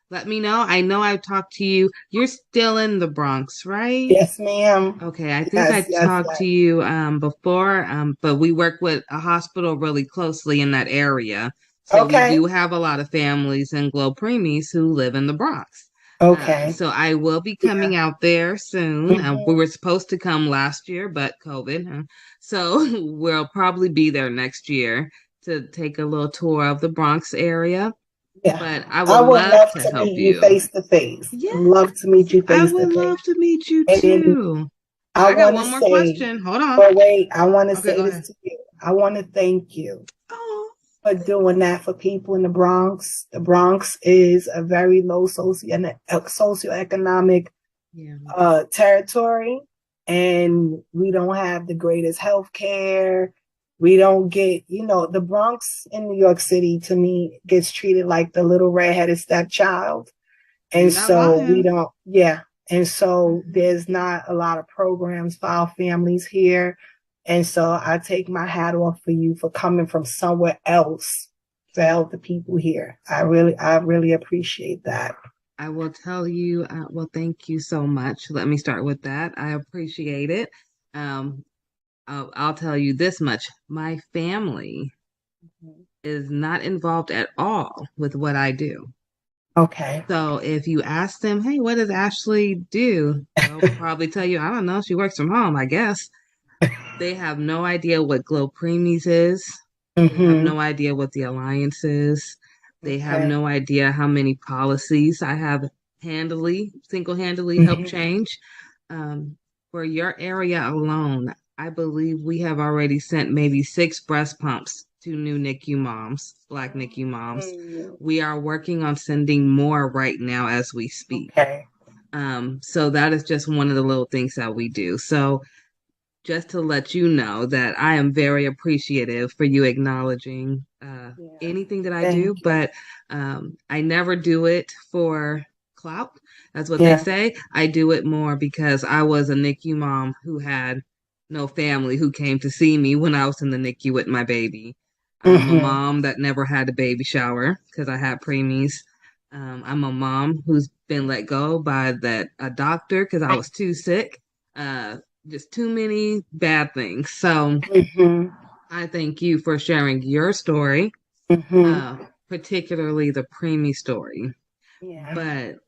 Let me know. I know I've talked to you. You're still in the Bronx, right? Yes, ma'am. Okay, I think I talked to you before, but we work with a hospital really closely in that area. So we do have a lot of families in Glo Preemies who live in the Bronx. Okay. So I will be coming out there soon. We were supposed to come last year, but COVID. So we'll probably be there next year to take a little tour of the Bronx area. Yeah. But I would love to help meet you face to face. Yeah. Love to meet you face to face. I would love to meet you too. I got one more question. Hold on. But wait, I want to say this to you. I want to thank you for doing that for people in the Bronx. The Bronx is a very low socioeconomic territory, and we don't have the greatest health care. We don't get, the Bronx in New York City, to me, gets treated like the little redheaded stepchild. And so And so there's not a lot of programs for our families here. And so I take my hat off for you for coming from somewhere else to help the people here. I really appreciate that. I will tell you, thank you so much. Let me start with that. I appreciate it. I'll tell you this much. My family is not involved at all with what I do. Okay. So if you ask them, hey, what does Ashley do? They'll probably tell you, I don't know. She works from home, I guess. They have no idea what GLO Preemies is. They have no idea what the Alliance is. They have no idea how many policies I have single-handedly helped change. For your area alone, I believe we have already sent maybe 6 breast pumps to new NICU moms, Black NICU moms. We are working on sending more right now as we speak. Okay. So that is just one of the little things that we do. So just to let you know that I am very appreciative for you acknowledging anything that I do, but I never do it for clout. That's what they say. I do it more because I was a NICU mom who had no family who came to see me when I was in the NICU with my baby. I'm a mom that never had a baby shower because I had preemies. I'm a mom who's been let go by a doctor because I was too sick. Just too many bad things. So I thank you for sharing your story, particularly the preemie story. Yeah. But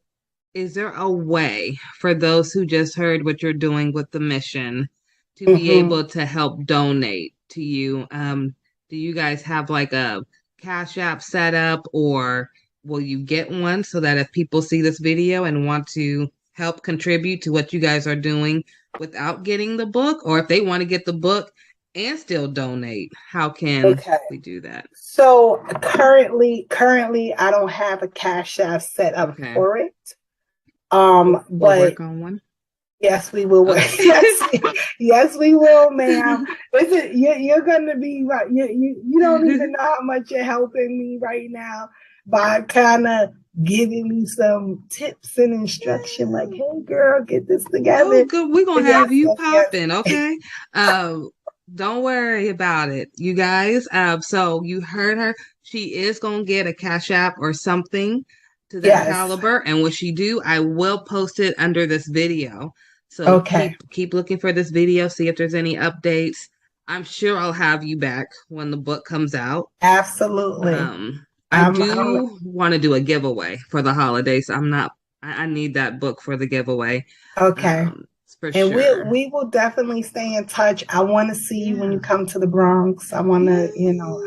is there a way for those who just heard what you're doing with the mission to be able to help donate to you? Do you guys have like a Cash App set up, or will you get one so that if people see this video and want to help contribute to what you guys are doing without getting the book, or if they want to get the book and still donate, how can we do that? So currently I don't have a Cash App set up for it. We'll work on one. Yes, we will. Yes, we will, ma'am. Listen, you're gonna be right. You don't even know how much you're helping me right now by kind of giving me some tips and instruction. Like, hey, girl, get this together. Oh, good. We're gonna have you popping, okay? Don't worry about it, you guys. So you heard her. She is gonna get a Cash App or something to that caliber, and what she do, I will post it under this video. So keep looking for this video, see if there's any updates. I'm sure I'll have you back when the book comes out. Absolutely. I do want to do a giveaway for the holidays. I need that book for the giveaway. Okay. For and sure. we will definitely stay in touch. I want to see you when you come to the Bronx. I want to,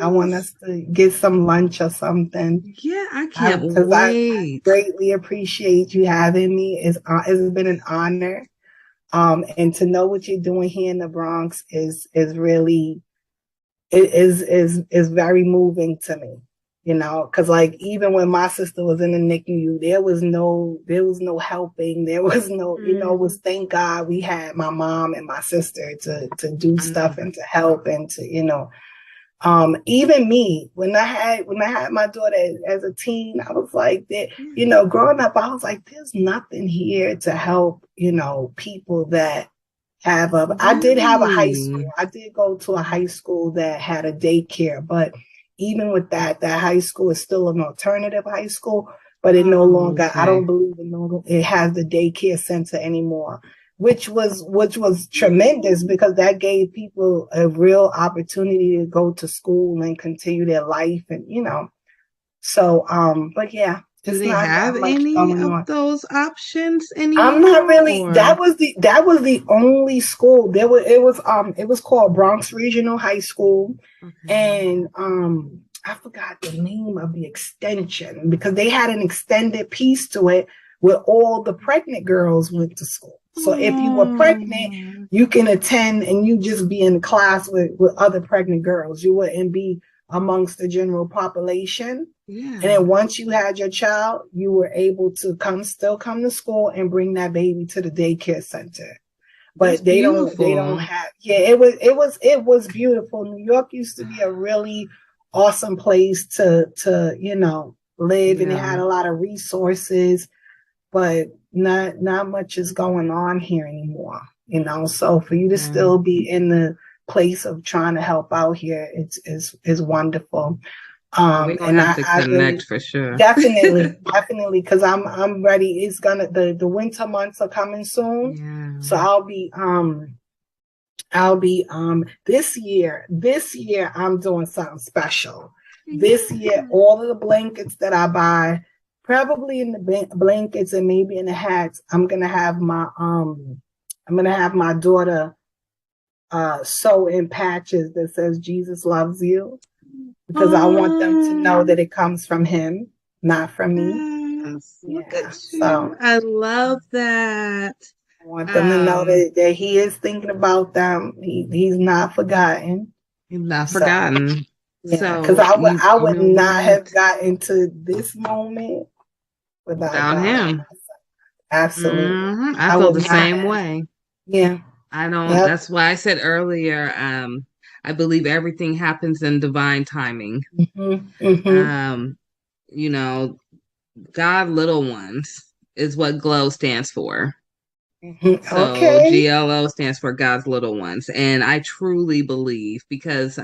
I want us to get some lunch or something. Yeah, I can't wait. I greatly appreciate you having me. It's been an honor. And to know what you're doing here in the Bronx is really, is very moving to me. Because like even when my sister was in the NICU, there was no helping. There was no, it was thank God we had my mom and my sister to do stuff and to help and to, even me when I had my daughter as a teen, I was like that, growing up, I was like, there's nothing here to help, people that have I did have a high school. I did go to a high school that had a daycare, but even with that high school is still an alternative high school, but it no longer, I don't believe it has the daycare center anymore, which was tremendous because that gave people a real opportunity to go to school and continue their life and, so, but yeah. Do they have any of those options anymore? I'm not really. That was the only school. It was called Bronx Regional High School, and I forgot the name of the extension because they had an extended piece to it where all the pregnant girls went to school. So if you were pregnant, you can attend and you just be in class with other pregnant girls. You wouldn't be amongst the general population. Yeah. And then once you had your child, you were able to still come to school and bring that baby to the daycare center. But they don't have, it was beautiful. New York used to be a really awesome place to live, and it had a lot of resources, but not much is going on here anymore, so for you to still be in the place of trying to help out here, it's wonderful. We're gonna have to connect for sure. Definitely, because I'm ready. It's the winter months are coming soon, so I'll be this year I'm doing something special. This year, all of the blankets that I buy, probably in the blankets and maybe in the hats, I'm gonna have my daughter sew in patches that says Jesus loves you, because I want them to know that it comes from him, not from me. Look at you. So I love that. I want them to know that he is thinking about them. He's not forgotten. He's not forgotten. Yeah, because I would not have gotten to this moment without him. Absolutely. I feel the same way. Yeah. I don't. Yep. That's why I said earlier. I believe everything happens in divine timing. God little ones is what GLO stands for. So GLO stands for God's little ones, and I truly believe because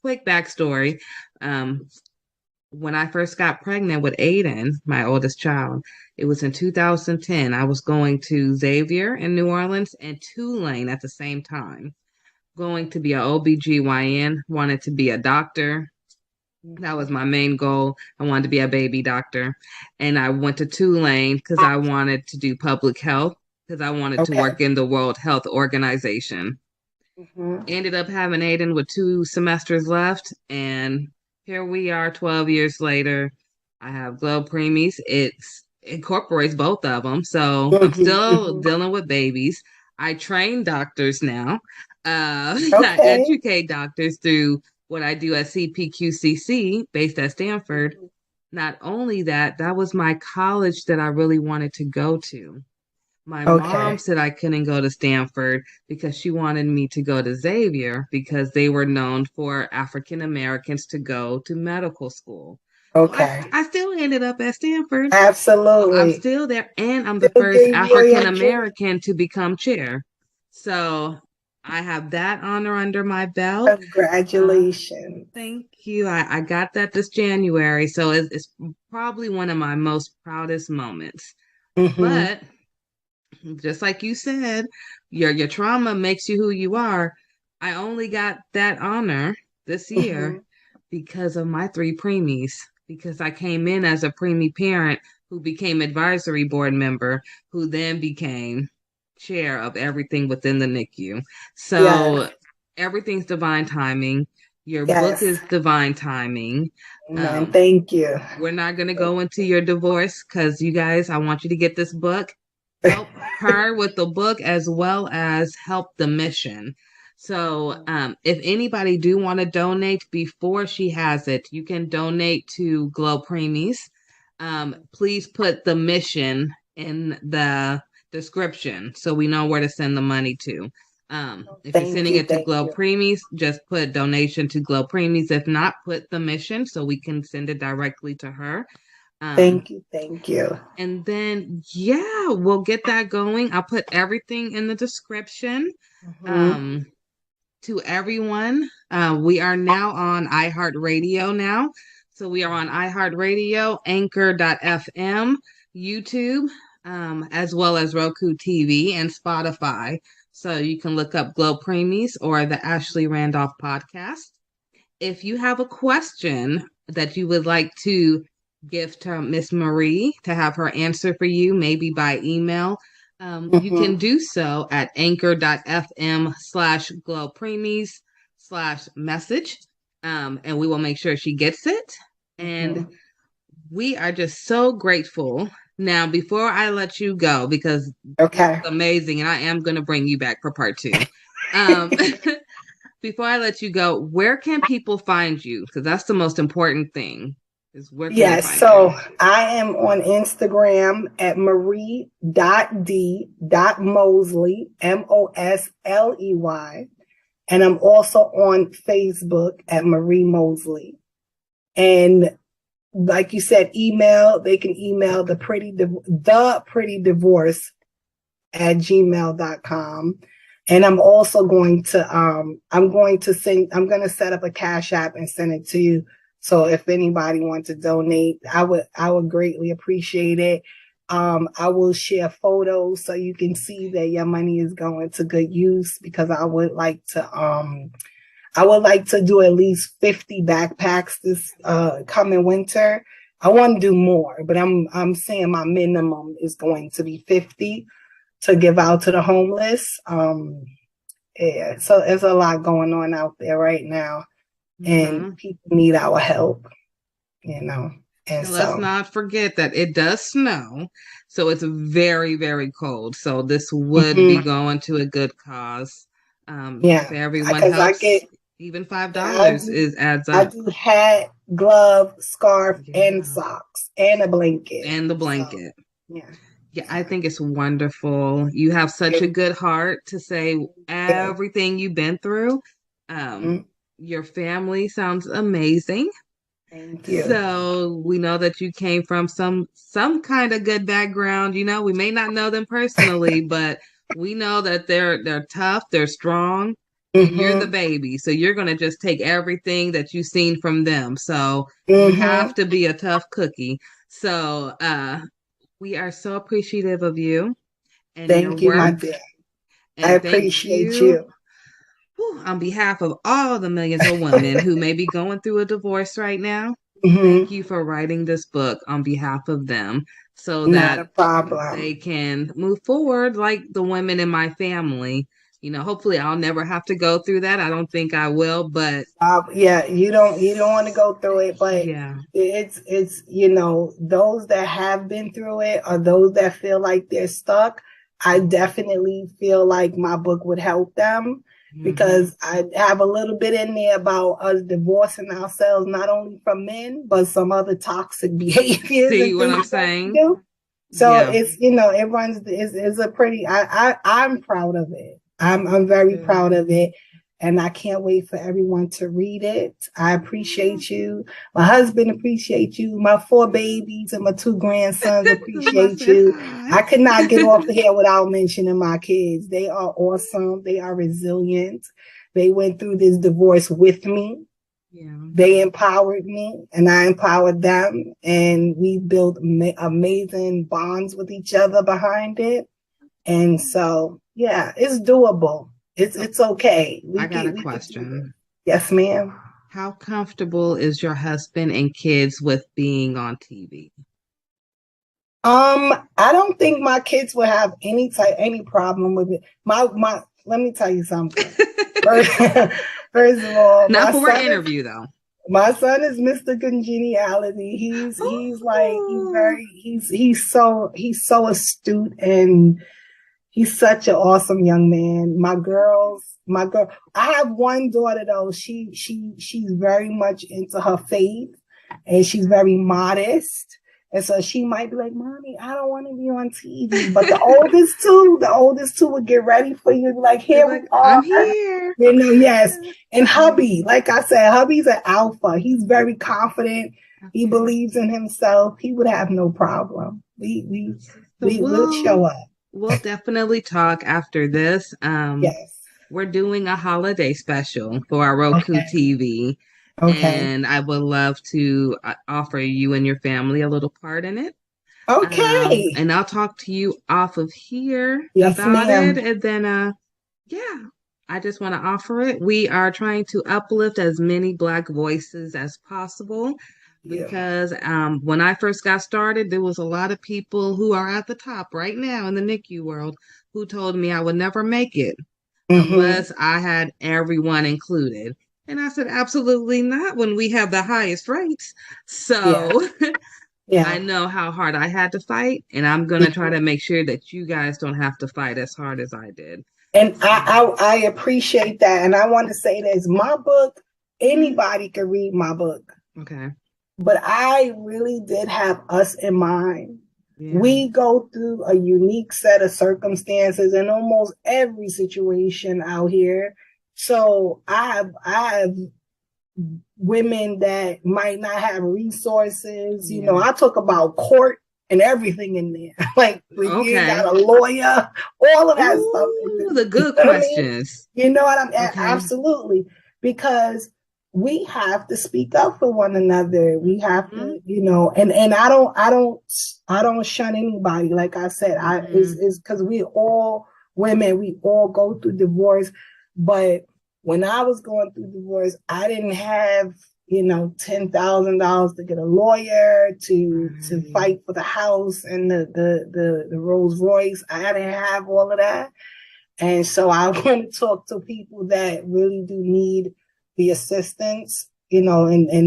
quick backstory. When I first got pregnant with Aiden, my oldest child, it was in 2010. I was going to Xavier in New Orleans and Tulane at the same time. Going to be an OBGYN, wanted to be a doctor. That was my main goal. I wanted to be a baby doctor. And I went to Tulane because I wanted to do public health, because I wanted to work in the World Health Organization. Ended up having Aiden with 2 semesters left, and here we are 12 years later. I have GLO Preemies. It incorporates both of them. So I'm still dealing with babies. I train doctors now. I educate doctors through what I do at CPQCC based at Stanford. Not only that, that was my college that I really wanted to go to. My Okay. mom said I couldn't go to Stanford because she wanted me to go to Xavier because they were known for African Americans to go to medical school. Okay. I still ended up at Stanford. Absolutely. I'm still there, and I'm the Still first gave away African your dream. American to become chair. So I have that honor under my belt. Congratulations. Thank you. I got that this January, so it's probably one of my most proudest moments. But just like you said, your trauma makes you who you are. I only got that honor this year because of my 3 preemies, because I came in as a preemie parent who became advisory board member, who then became chair of everything within the NICU. So everything's divine timing. Your book is divine timing. Man, thank you. We're not going to go into your divorce because you guys, I want you to get this book. Help her with the book as well as help the mission. So if anybody do want to donate before she has it, you can donate to Glo Preemies. Please put the mission in the description so we know where to send the money to. If you're sending it to Glo Preemies, just put donation to Glo Preemies. If not, put the mission so we can send it directly to her. Thank you. Thank you. And then, yeah, we'll get that going. I'll put everything in the description. To everyone, we are now on iHeartRadio now. So we are on iHeartRadio, Anchor.fm, YouTube, as well as Roku TV and Spotify. So you can look up Glo Preemies or the Ashley Randolph podcast. If you have a question that you would like to give to Miss Marie to have her answer for you, maybe by email, you can do so at anchor.fm/Glo Preemies/message. And we will make sure she gets it. And we are just so grateful. Now, before I let you go, because it's amazing, and I am going to bring you back for part 2. Before I let you go, where can people find you? Because that's the most important thing. Yes, so I am on Instagram at marie.d.mosley, Mosley. And I'm also on Facebook at Marie Mosley. And like you said, they can email the pretty divorce at gmail.com. And I'm also going to I'm going to set up a Cash App and send it to you. So if anybody wants to donate, I would greatly appreciate it. I will share photos so you can see that your money is going to good use, because I would like to do at least 50 backpacks this coming winter. I want to do more, but I'm saying my minimum is going to be 50 to give out to the homeless. Yeah, so there's a lot going on out there right now. And people need our help, And let's not forget that it does snow, so it's very, very cold. So this would be going to a good cause. If everyone helps, even $5 adds up. I do hat, glove, scarf, and socks, and a blanket. And the blanket. So, yeah, I think it's wonderful. You have such a good heart to say everything you've been through. Your family sounds amazing. Thank you. So we know that you came from some kind of good background. We may not know them personally, but we know that they're tough, they're strong. And you're the baby, so you're gonna just take everything that you've seen from them. So you have to be a tough cookie. So we are so appreciative of you and thank your you, work. my dear. I appreciate you. On behalf of all the millions of women who may be going through a divorce right now, thank you for writing this book on behalf of them, so that they can move forward like the women in my family. Hopefully I'll never have to go through that. I don't think I will, but you don't want to go through it, but it's those that have been through it, or those that feel like they're stuck, I definitely feel like my book would help them. Because I have a little bit in there about us divorcing ourselves, not only from men, but some other toxic behaviors. See what I'm saying? So it's, it runs, it's a pretty, I'm proud of it. I'm very proud of it. And I can't wait for everyone to read it. I appreciate you. My husband appreciates you. My 4 babies and my 2 grandsons appreciate you. I could not get off the here without mentioning my kids. They are awesome. They are resilient. They went through this divorce with me. Yeah. They empowered me and I empowered them. And we built amazing bonds with each other behind it. And so, yeah, it's doable. It's okay. I got a question. Yes, ma'am. How comfortable is your husband and kids with being on TV? I don't think my kids will have any problem with it. Let me tell you something. First of all, not for an interview though. My son is Mr. Congeniality. He's so astute, and he's such an awesome young man. My girl, I have one daughter though. She's very much into her faith, and she's very modest. And so she might be like, "Mommy, I don't want to be on TV." But the oldest two would get ready for you. Like, here we are. I'm here. Yes. And hubby, like I said, hubby's an alpha. He's very confident. He believes in himself. He would have no problem. We'll show up. We'll definitely talk after this. Yes. We're doing a holiday special for our Roku TV. Okay. And I would love to offer you and your family a little part in it. Okay. And I'll talk to you off of here about it. And then, I just want to offer it. We are trying to uplift as many Black voices as possible. Because when I first got started, there was a lot of people who are at the top right now in the NICU world who told me I would never make it unless I had everyone included. And I said, absolutely not when we have the highest rates. So I know how hard I had to fight, and I'm going to try to make sure that you guys don't have to fight as hard as I did. And I appreciate that. And I want to say this, my book, anybody can read my book. Okay. But I really did have us in mind. Yeah. We go through a unique set of circumstances in almost every situation out here. So I have women that might not have resources. You know, I talk about court and everything in there. Like, you got a lawyer, all of that stuff. The good questions. You know what I mean? Absolutely. Because we have to speak up for one another. We have to, and I don't shun anybody. Like I said, it's because we all women, we all go through divorce. But when I was going through divorce, I didn't have, $10,000 to get a lawyer to fight for the house and the Rolls Royce. I didn't have all of that. And so I want to talk to people that really do need the assistance, and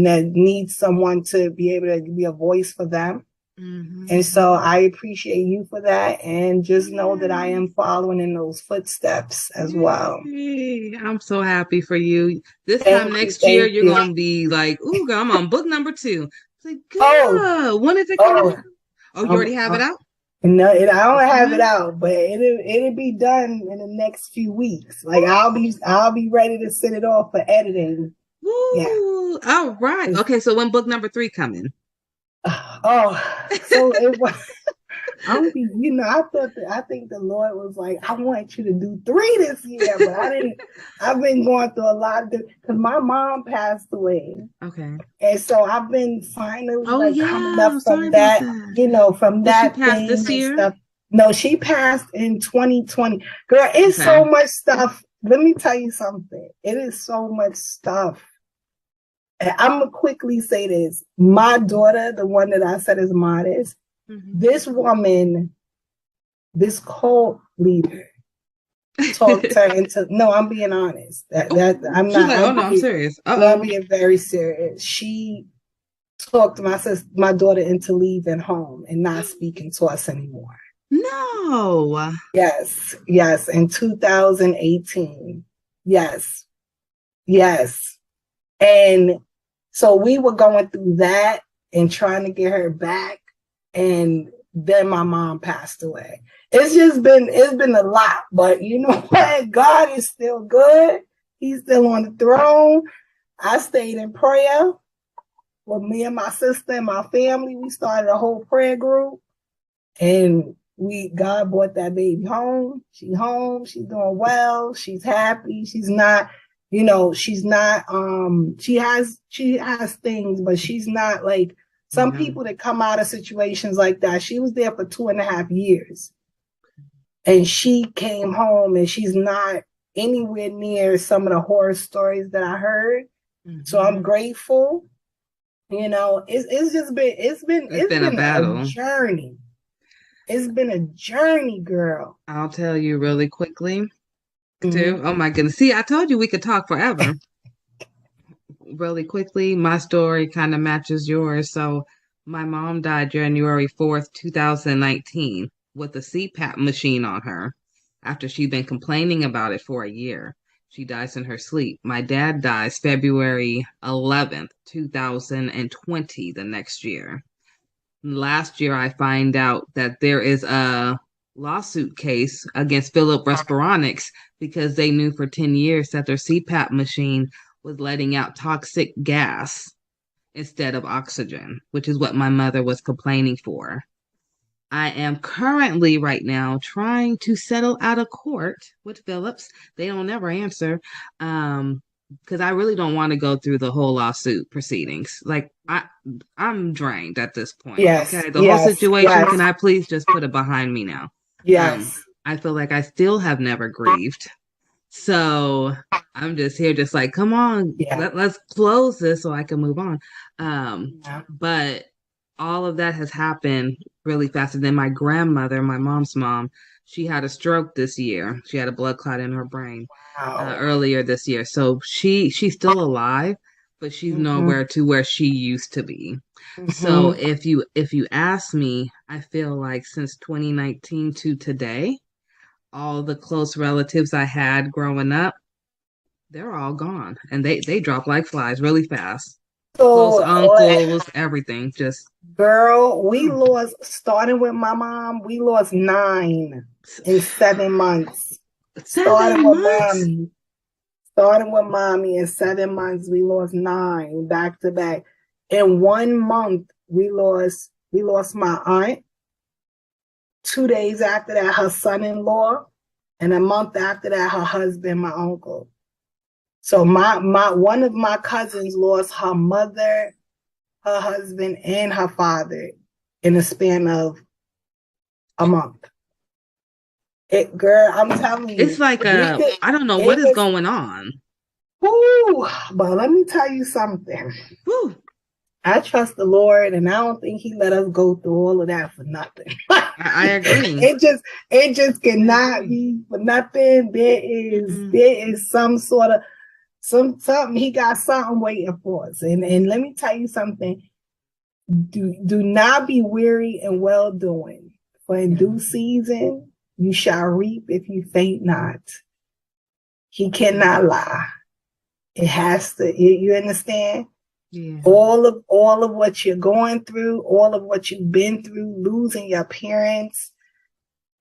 that need someone to be able to be a voice for them. And so I appreciate you for that, and just know that I am following in those footsteps as well. I'm so happy for you. This time next year, you're going to be like, ooh, girl, I'm on book number 2. It's like, good. When is it coming out? Oh, you already have it out? No, I don't have it out, but it'll be done in the next few weeks. Like, I'll be ready to send it off for editing. Ooh, all right. Okay, so when book number 3 coming? So it was. I think the Lord was like, I want you to do 3 this year, but I didn't. I've been going through a lot of because my mom passed away. Okay. And so I've been finally coming up from that, from that. She passed this year? Stuff. No, she passed in 2020. Girl, it's so much stuff. Let me tell you something. It is so much stuff. And I'm gonna quickly say this. My daughter, the one that I said is modest, this woman, this cult leader, talked her into. No, I'm being honest. I'm not. I'm serious. I'm being very serious. She talked my daughter into leaving home and not speaking to us anymore. No. Yes. In 2018. Yes. And so we were going through that and trying to get her back. And then my mom passed away. It's been a lot, but you know what? God is still good. He's still on the throne. I stayed in prayer with me and my sister and my family. We started a whole prayer group, and God brought that baby home. She's home. She's doing well. She's happy. She's not, she has things, but she's not like some people that come out of situations like that. She was there for 2.5 years, and she came home, and she's not anywhere near some of the horror stories that I heard. So I'm grateful. It's been a battle. A journey. It's been a journey, girl. I'll tell you really quickly, too. Oh my goodness. See, I told you we could talk forever. Really quickly, my story kind of matches yours. So my mom died January 4th, 2019 with a CPAP machine on her after she'd been complaining about it for a year. She dies in her sleep. My dad dies February 11th, 2020, the next year. Last year, I find out that there is a lawsuit case against Philip Respironics because they knew for 10 years that their CPAP machine was letting out toxic gas instead of oxygen, which is what my mother was complaining for. I am currently right now trying to settle out of court with Phillips. They don't ever answer because I really don't want to go through the whole lawsuit proceedings. Like I'm drained at this point. Yes. Okay. The whole situation, can I please just put it behind me now? Yes. I feel like I still have never grieved. So I'm just here, just like, come on, let's close this so I can move on. But all of that has happened really fast. And then my grandmother, my mom's mom, she had a stroke this year. She had a blood clot in her brain earlier this year. So she's still alive, but she's nowhere to where she used to be. So if you ask me, I feel like since 2019 to today, all the close relatives I had growing up, they're all gone, and they drop like flies really fast. Close uncles, everything. Just girl, we lost, starting with my mom, we lost 9 in 7 months. Starting with mommy in 7 months, we lost 9 back to back. In 1 month, we lost my aunt. 2 days after that, her son-in-law, and a month after that, her husband, my uncle. So one of my cousins lost her mother, her husband, and her father in a span of a month. Girl, I'm telling you, it's like I don't know what is going on. Woo, but let me tell you something. Woo. I trust the Lord, and I don't think He let us go through all of that for nothing. I agree. It just cannot be for nothing. There is some sort of something. He got something waiting for us. And let me tell you something. Do not be weary in well doing, for in due season you shall reap if you faint not. He cannot lie. It has to. You understand? Yeah. All of what you're going through, all of what you've been through, losing your parents,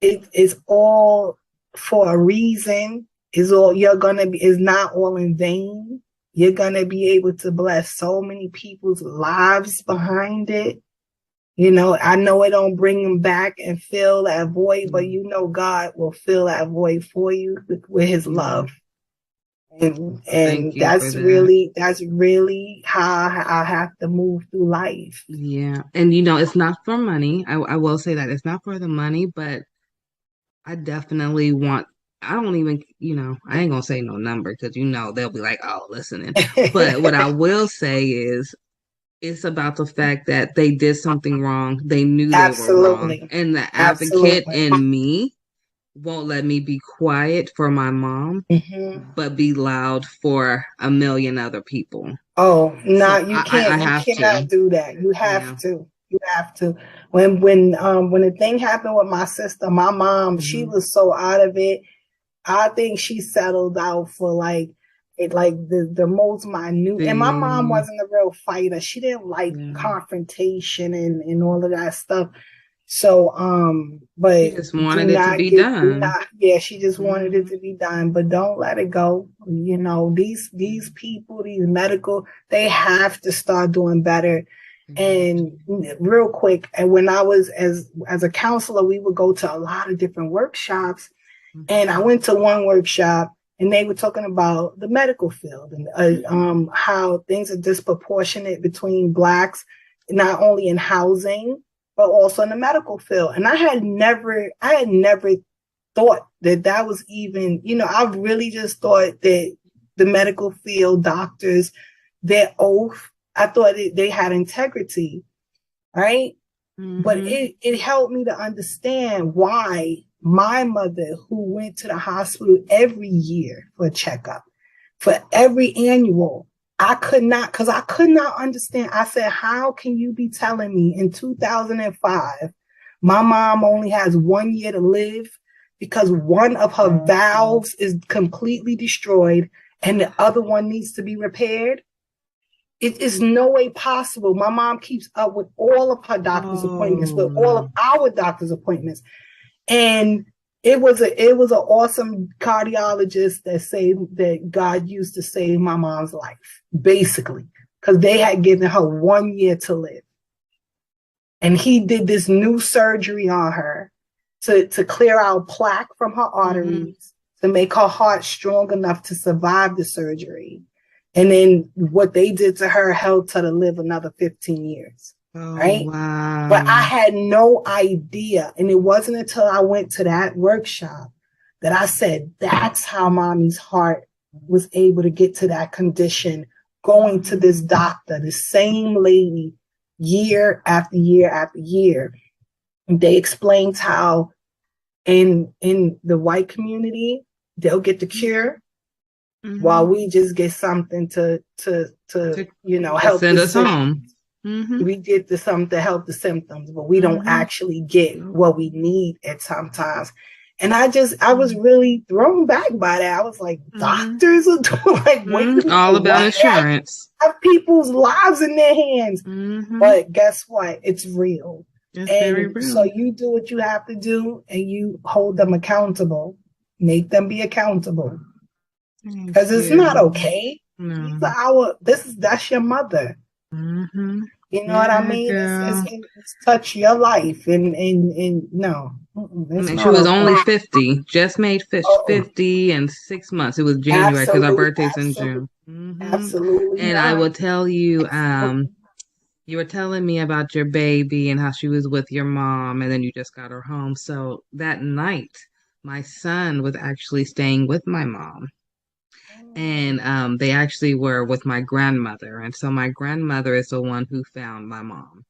it is all for a reason. Is not all in vain. You're gonna be able to bless so many people's lives behind it. I know it don't bring them back and fill that void, but God will fill that void for you with His love. And that's really how I have to move through life. Yeah. And it's not for money. I will say that it's not for the money, but I definitely I don't even, I ain't gonna say no number because they'll be like, oh, listening. But what I will say is it's about the fact that they did something wrong. They knew they were wrong. And the advocate in me won't let me be quiet for my mom, but be loud for a million other people. Oh, no, you can't. You cannot do that. You have to. You have to. When the thing happened with my sister, my mom, she was so out of it. I think she settled out for the most minute. And my mom wasn't a real fighter. She didn't like confrontation and all of that stuff. So, but she just wanted it to be done. She just wanted it to be done, but don't let it go. You know, these people, these medical, they have to start doing better. And real quick, and when I was as a counselor, we would go to a lot of different workshops, and I went to one workshop, and they were talking about the medical field and how things are disproportionate between Blacks, not only in housing, but also in the medical field. And I had never thought that was even, you know, I really just thought that the medical field, doctors, their oath, I thought they had integrity, right? But it helped me to understand why my mother, who went to the hospital every year for a checkup, for every annual, I could not understand. I said, how can you be telling me in 2005, my mom only has 1 year to live because one of her valves is completely destroyed and the other one needs to be repaired? It is no way possible. My mom keeps up with all of her doctor's appointments, with all of our doctor's appointments. And it was an awesome cardiologist that God used to save my mom's life, basically, because they had given her 1 year to live. And he did this new surgery on her to clear out plaque from her arteries, to make her heart strong enough to survive the surgery. And then what they did to her helped her to live another 15 years. Right? Wow. But I had no idea. And it wasn't until I went to that workshop that I said, that's how mommy's heart was able to get to that condition, going to this doctor, the same lady, year after year after year. And they explained how in the white community, they'll get the cure, while we just get something to you know, help send us home. We get something to help the symptoms, but we don't actually get what we need at sometimes. And I was really thrown back by that. I was like, doctors are doing like all about insurance. Have people's lives in their hands. But guess what? It's real. It's very real. So you do what you have to do, and you hold them accountable. Make them be accountable. Because it's not okay. That's your mother. You know what I mean? It's touch your life, and no. She was only 50, just made 50 in 6 months. It was January because our birthday's in June. Absolutely. And I will tell you, you were telling me about your baby and how she was with your mom, and then you just got her home. So that night, my son was actually staying with my mom. And they actually were with my grandmother. And so my grandmother is the one who found my mom.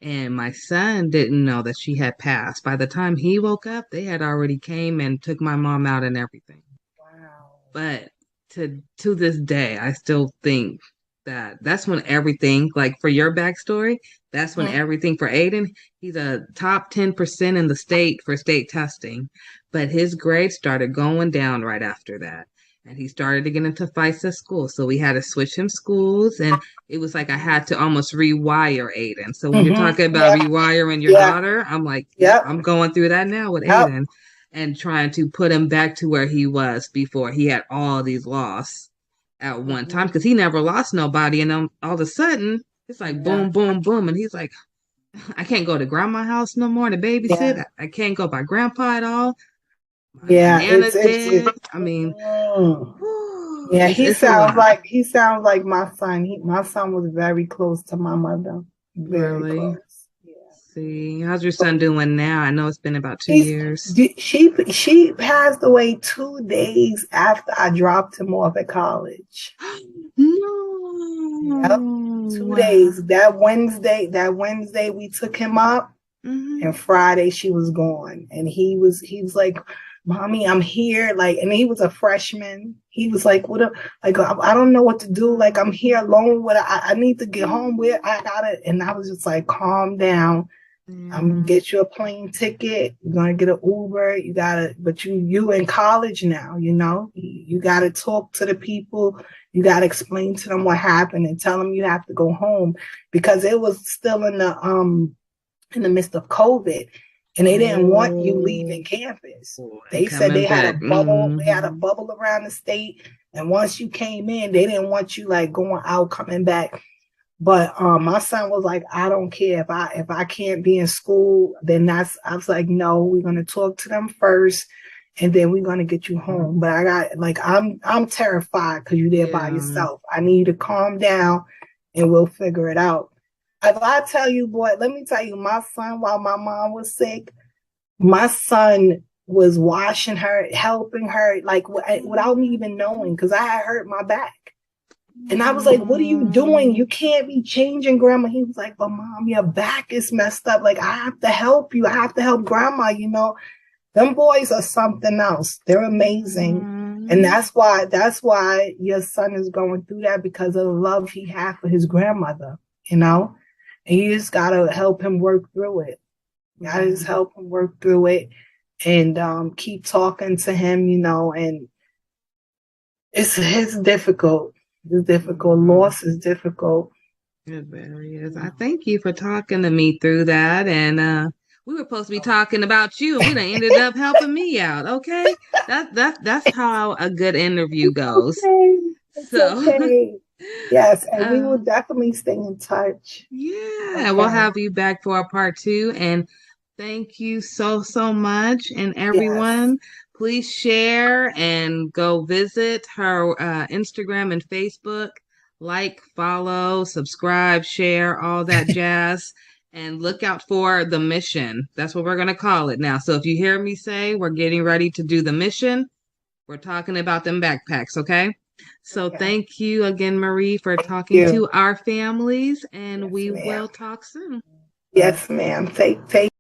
And my son didn't know that she had passed. By the time he woke up, they had already came and took my mom out and everything. Wow. But to this day, I still think that's when everything, like for your backstory, that's when everything for Aiden, he's a top 10% in the state for state testing. But his grades started going down right after that. And he started to get into fights at school. So we had to switch him schools. And it was like I had to almost rewire Aiden. So when you're talking about rewiring your daughter, I'm like, I'm going through that now with Aiden and trying to put him back to where he was before he had all these losses at one time. Because he never lost nobody. And then all of a sudden, it's like boom, boom, boom. And he's like, I can't go to grandma's house no more to babysit. I can't go by grandpa at all. I mean, he sounds like my son. My son was very close to my mother. Very close. Yeah. See, how's your son doing now? I know it's been about 2 years. She passed away 2 days after I dropped him off at college. No. Yep. 2 days. That Wednesday we took him up, and Friday she was gone. And he was like, Mommy, I'm here. Like, and he was a freshman. He was like, I don't know what to do. Like, I'm here alone. I need to get home. Where I gotta, and I was just like, calm down. I'm gonna get you a plane ticket. You're gonna get an Uber. You gotta, but you in college now, you know, you gotta talk to the people. You gotta explain to them what happened and tell them you have to go home, because it was still in in the midst of COVID, and they didn't want you leaving campus. They said they had a bubble. They had a bubble around the state, and once you came in, they didn't want you like going out, coming back. But my son was like, I don't care if I can't be in school, then I was like, no, we're gonna talk to them first, and then we're gonna get you home. But I got like I'm terrified because you're there by yourself. I need you to calm down, and we'll figure it out. If I tell you, boy, let me tell you, my son, while my mom was sick, my son was washing her, helping her, like without me even knowing, because I had hurt my back. And I was like, what are you doing? You can't be changing, Grandma. He was like, but Mom, your back is messed up. Like, I have to help you. I have to help Grandma, you know. Them boys are something else. They're amazing. And that's why your son is going through that, because of the love he had for his grandmother, you know. And you just got to help him work through it. You got to just help him work through it and keep talking to him, you know. And it's difficult. It's difficult. Loss is difficult. It very is. I thank you for talking to me through that. And we were supposed to be talking about you, and we done ended up helping me out. Okay, that's how a good interview goes. It's okay. Yes, and we will definitely stay in touch. Yeah, we'll have you back for a part 2. And thank you so much. And everyone, please share and go visit her Instagram and Facebook. Like, follow, subscribe, share, all that jazz. And look out for the mission. That's what we're going to call it now. So if you hear me say we're getting ready to do the mission, we're talking about them backpacks, okay? So thank you again, Marie, for talking to our families, and we will talk soon. Yes, ma'am. Take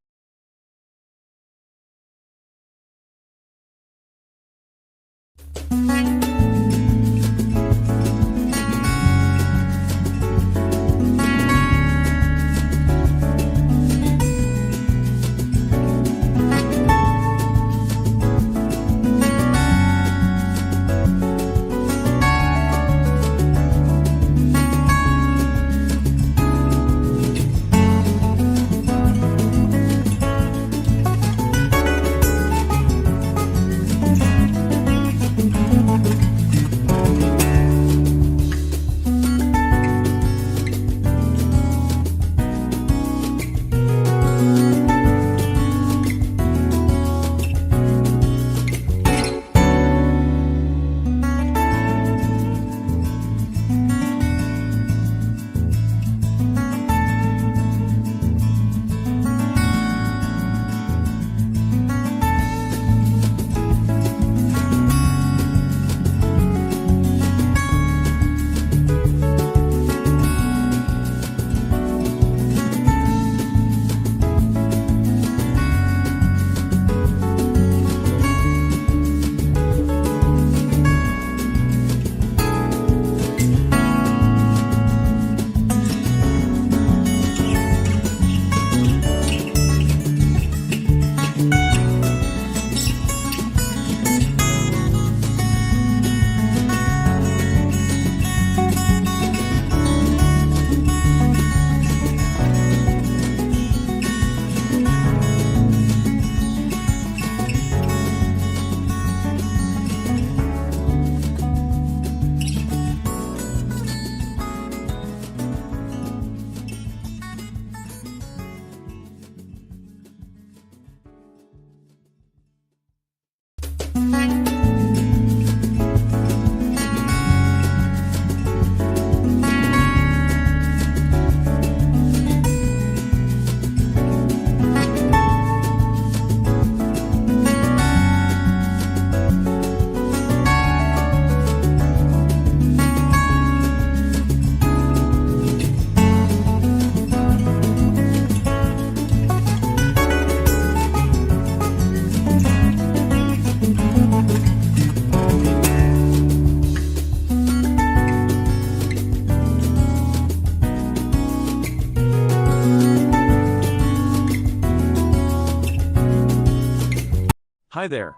Hi there.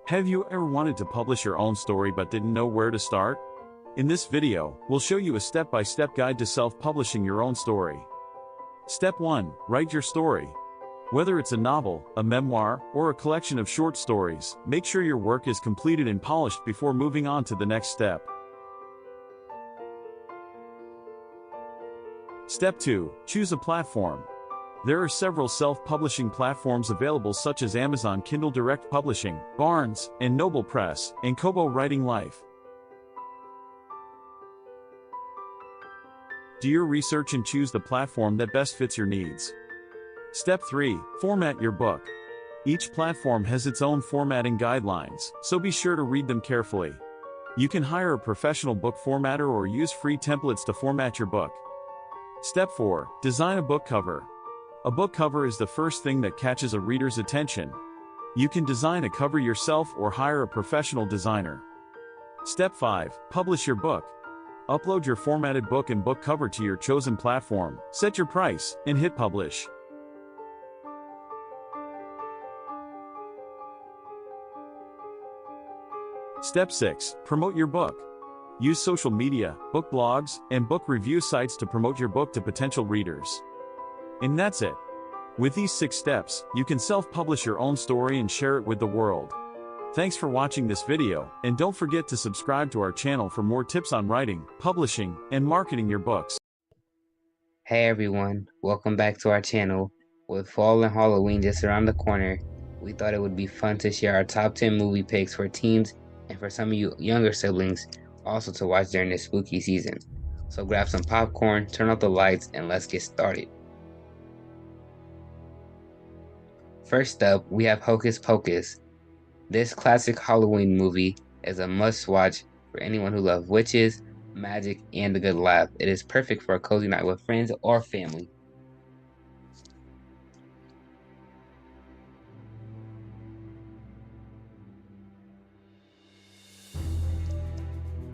Have you ever wanted to publish your own story but didn't know where to start? In this video, we'll show you a step-by-step guide to self-publishing your own story. Step 1. Write your story. Whether it's a novel, a memoir, or a collection of short stories, make sure your work is completed and polished before moving on to the next step. Step 2. Choose a platform. There are several self-publishing platforms available such as Amazon Kindle Direct Publishing, Barnes & Noble Press, and Kobo Writing Life. Do your research and choose the platform that best fits your needs. Step 3. Format your book. Each platform has its own formatting guidelines, so be sure to read them carefully. You can hire a professional book formatter or use free templates to format your book. Step 4. Design a book cover. A book cover is the first thing that catches a reader's attention. You can design a cover yourself or hire a professional designer. Step 5. Publish your book. Upload your formatted book and book cover to your chosen platform, set your price, and hit publish. Step 6. Promote your book. Use social media, book blogs, and book review sites to promote your book to potential readers. And that's it. With these 6 steps, you can self-publish your own story and share it with the world. Thanks for watching this video, and don't forget to subscribe to our channel for more tips on writing, publishing, and marketing your books. Hey everyone, welcome back to our channel. With fall and Halloween just around the corner, we thought it would be fun to share our top 10 movie picks for teens and for some of you younger siblings also to watch during this spooky season. So grab some popcorn, turn off the lights, and let's get started. First up, we have Hocus Pocus. This classic Halloween movie is a must-watch for anyone who loves witches, magic, and a good laugh. It is perfect for a cozy night with friends or family.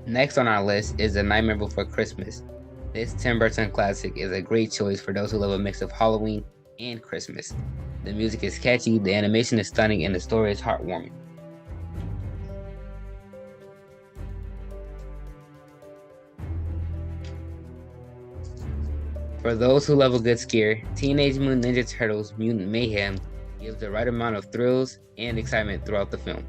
Next on our list is The Nightmare Before Christmas. This Tim Burton classic is a great choice for those who love a mix of Halloween and Christmas. The music is catchy, the animation is stunning, and the story is heartwarming. For those who love a good scare, Teenage Mutant Ninja Turtles Mutant Mayhem gives the right amount of thrills and excitement throughout the film.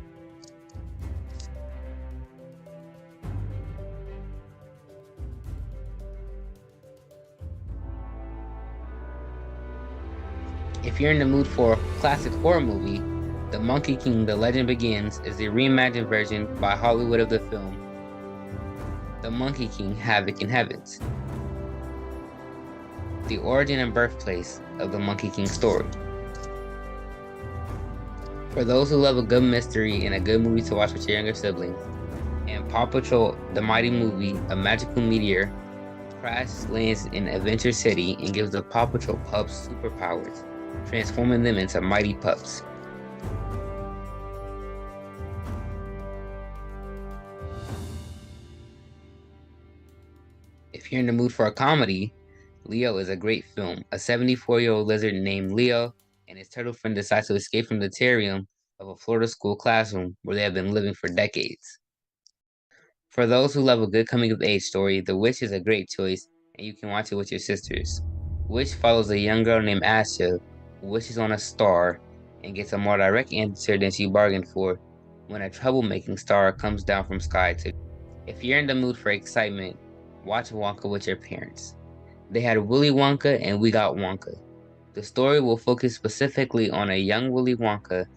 If you're in the mood for a classic horror movie, The Monkey King: The Legend Begins is the reimagined version by Hollywood of the film The Monkey King: Havoc in Heavens, the origin and birthplace of the Monkey King story. For those who love a good mystery and a good movie to watch with your younger siblings, and Paw Patrol: The Mighty Movie, a magical meteor crash lands in Adventure City and gives the Paw Patrol pups superpowers, transforming them into mighty pups. If you're in the mood for a comedy, Leo is a great film. A 74-year-old lizard named Leo and his turtle friend decide to escape from the terrarium of a Florida school classroom where they have been living for decades. For those who love a good coming-of-age story, The Witch is a great choice, and you can watch it with your sisters. Witch follows a young girl named Asha who wishes on a star and gets a more direct answer than she bargained for when a troublemaking star comes down from sky to. If you're in the mood for excitement, watch Wonka with your parents. They had Willy Wonka and We Got Wonka. The story will focus specifically on a young Willy Wonka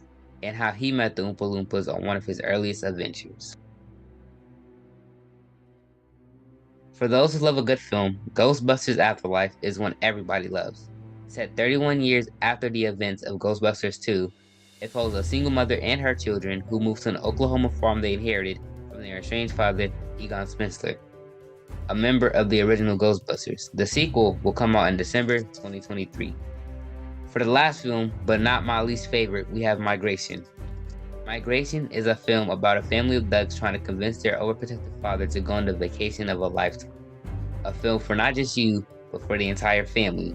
and how he met the Oompa Loompas on one of his earliest adventures. For those who love a good film, Ghostbusters Afterlife is one everybody loves. Set 31 years after the events of Ghostbusters 2, it follows a single mother and her children who move to an Oklahoma farm they inherited from their estranged father, Egon Spengler, a member of the original Ghostbusters. The sequel will come out in December 2023. For the last film, but not my least favorite, we have Migration. Migration is a film about a family of ducks trying to convince their overprotective father to go on the vacation of a lifetime. A film for not just you, but for the entire family.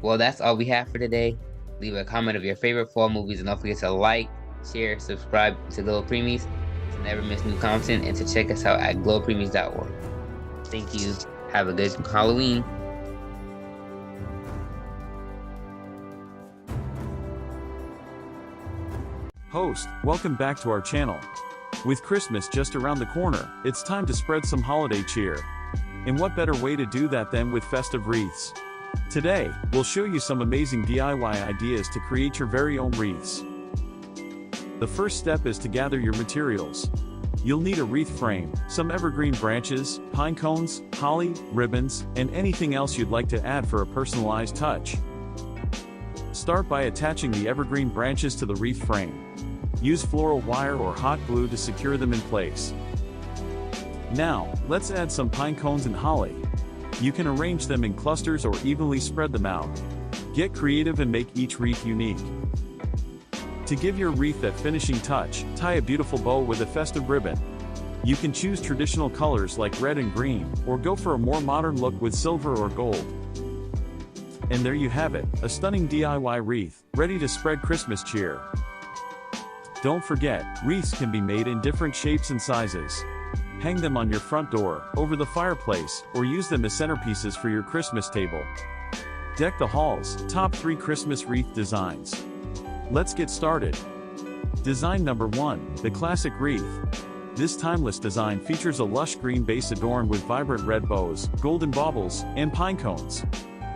Well, that's all we have for today. Leave a comment of your favorite fall movies and don't forget to like, share, subscribe to Glo Preemies. never miss new content and to check us out at glopreemies.org. Thank you. Have a good Halloween. Host, welcome back to our channel. With Christmas just around the corner, it's time to spread some holiday cheer. And what better way to do that than with festive wreaths? Today, we'll show you some amazing DIY ideas to create your very own wreaths. The first step is to gather your materials. You'll need a wreath frame, some evergreen branches, pine cones, holly, ribbons, and anything else you'd like to add for a personalized touch. Start by attaching the evergreen branches to the wreath frame. Use floral wire or hot glue to secure them in place. Now, let's add some pine cones and holly. You can arrange them in clusters or evenly spread them out. Get creative and make each wreath unique. To give your wreath that finishing touch, tie a beautiful bow with a festive ribbon. You can choose traditional colors like red and green, or go for a more modern look with silver or gold. And there you have it, a stunning DIY wreath, ready to spread Christmas cheer. Don't forget, wreaths can be made in different shapes and sizes. Hang them on your front door, over the fireplace, or use them as centerpieces for your Christmas table. Deck the halls, top 3 Christmas wreath designs. Let's get started. Design number 1, the classic wreath. This timeless design features a lush green base adorned with vibrant red bows, golden baubles, and pine cones.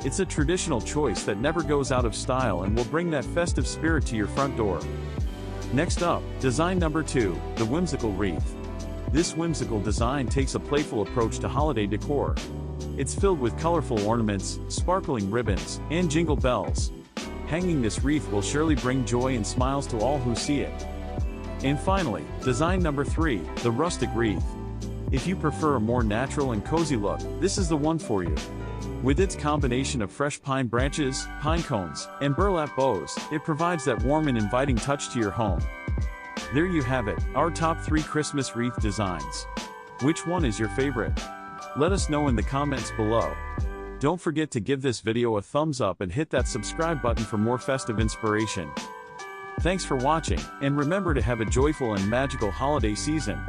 It's a traditional choice that never goes out of style and will bring that festive spirit to your front door. Next up, design number 2, the whimsical wreath. This whimsical design takes a playful approach to holiday decor. It's filled with colorful ornaments, sparkling ribbons, and jingle bells. Hanging this wreath will surely bring joy and smiles to all who see it. And finally, design number 3, the rustic wreath. If you prefer a more natural and cozy look, this is the one for you. With its combination of fresh pine branches, pine cones, and burlap bows, it provides that warm and inviting touch to your home. There you have it, our top 3 Christmas wreath designs. Which one is your favorite? Let us know in the comments below. Don't forget to give this video a thumbs up and hit that subscribe button for more festive inspiration. Thanks for watching, and remember to have a joyful and magical holiday season.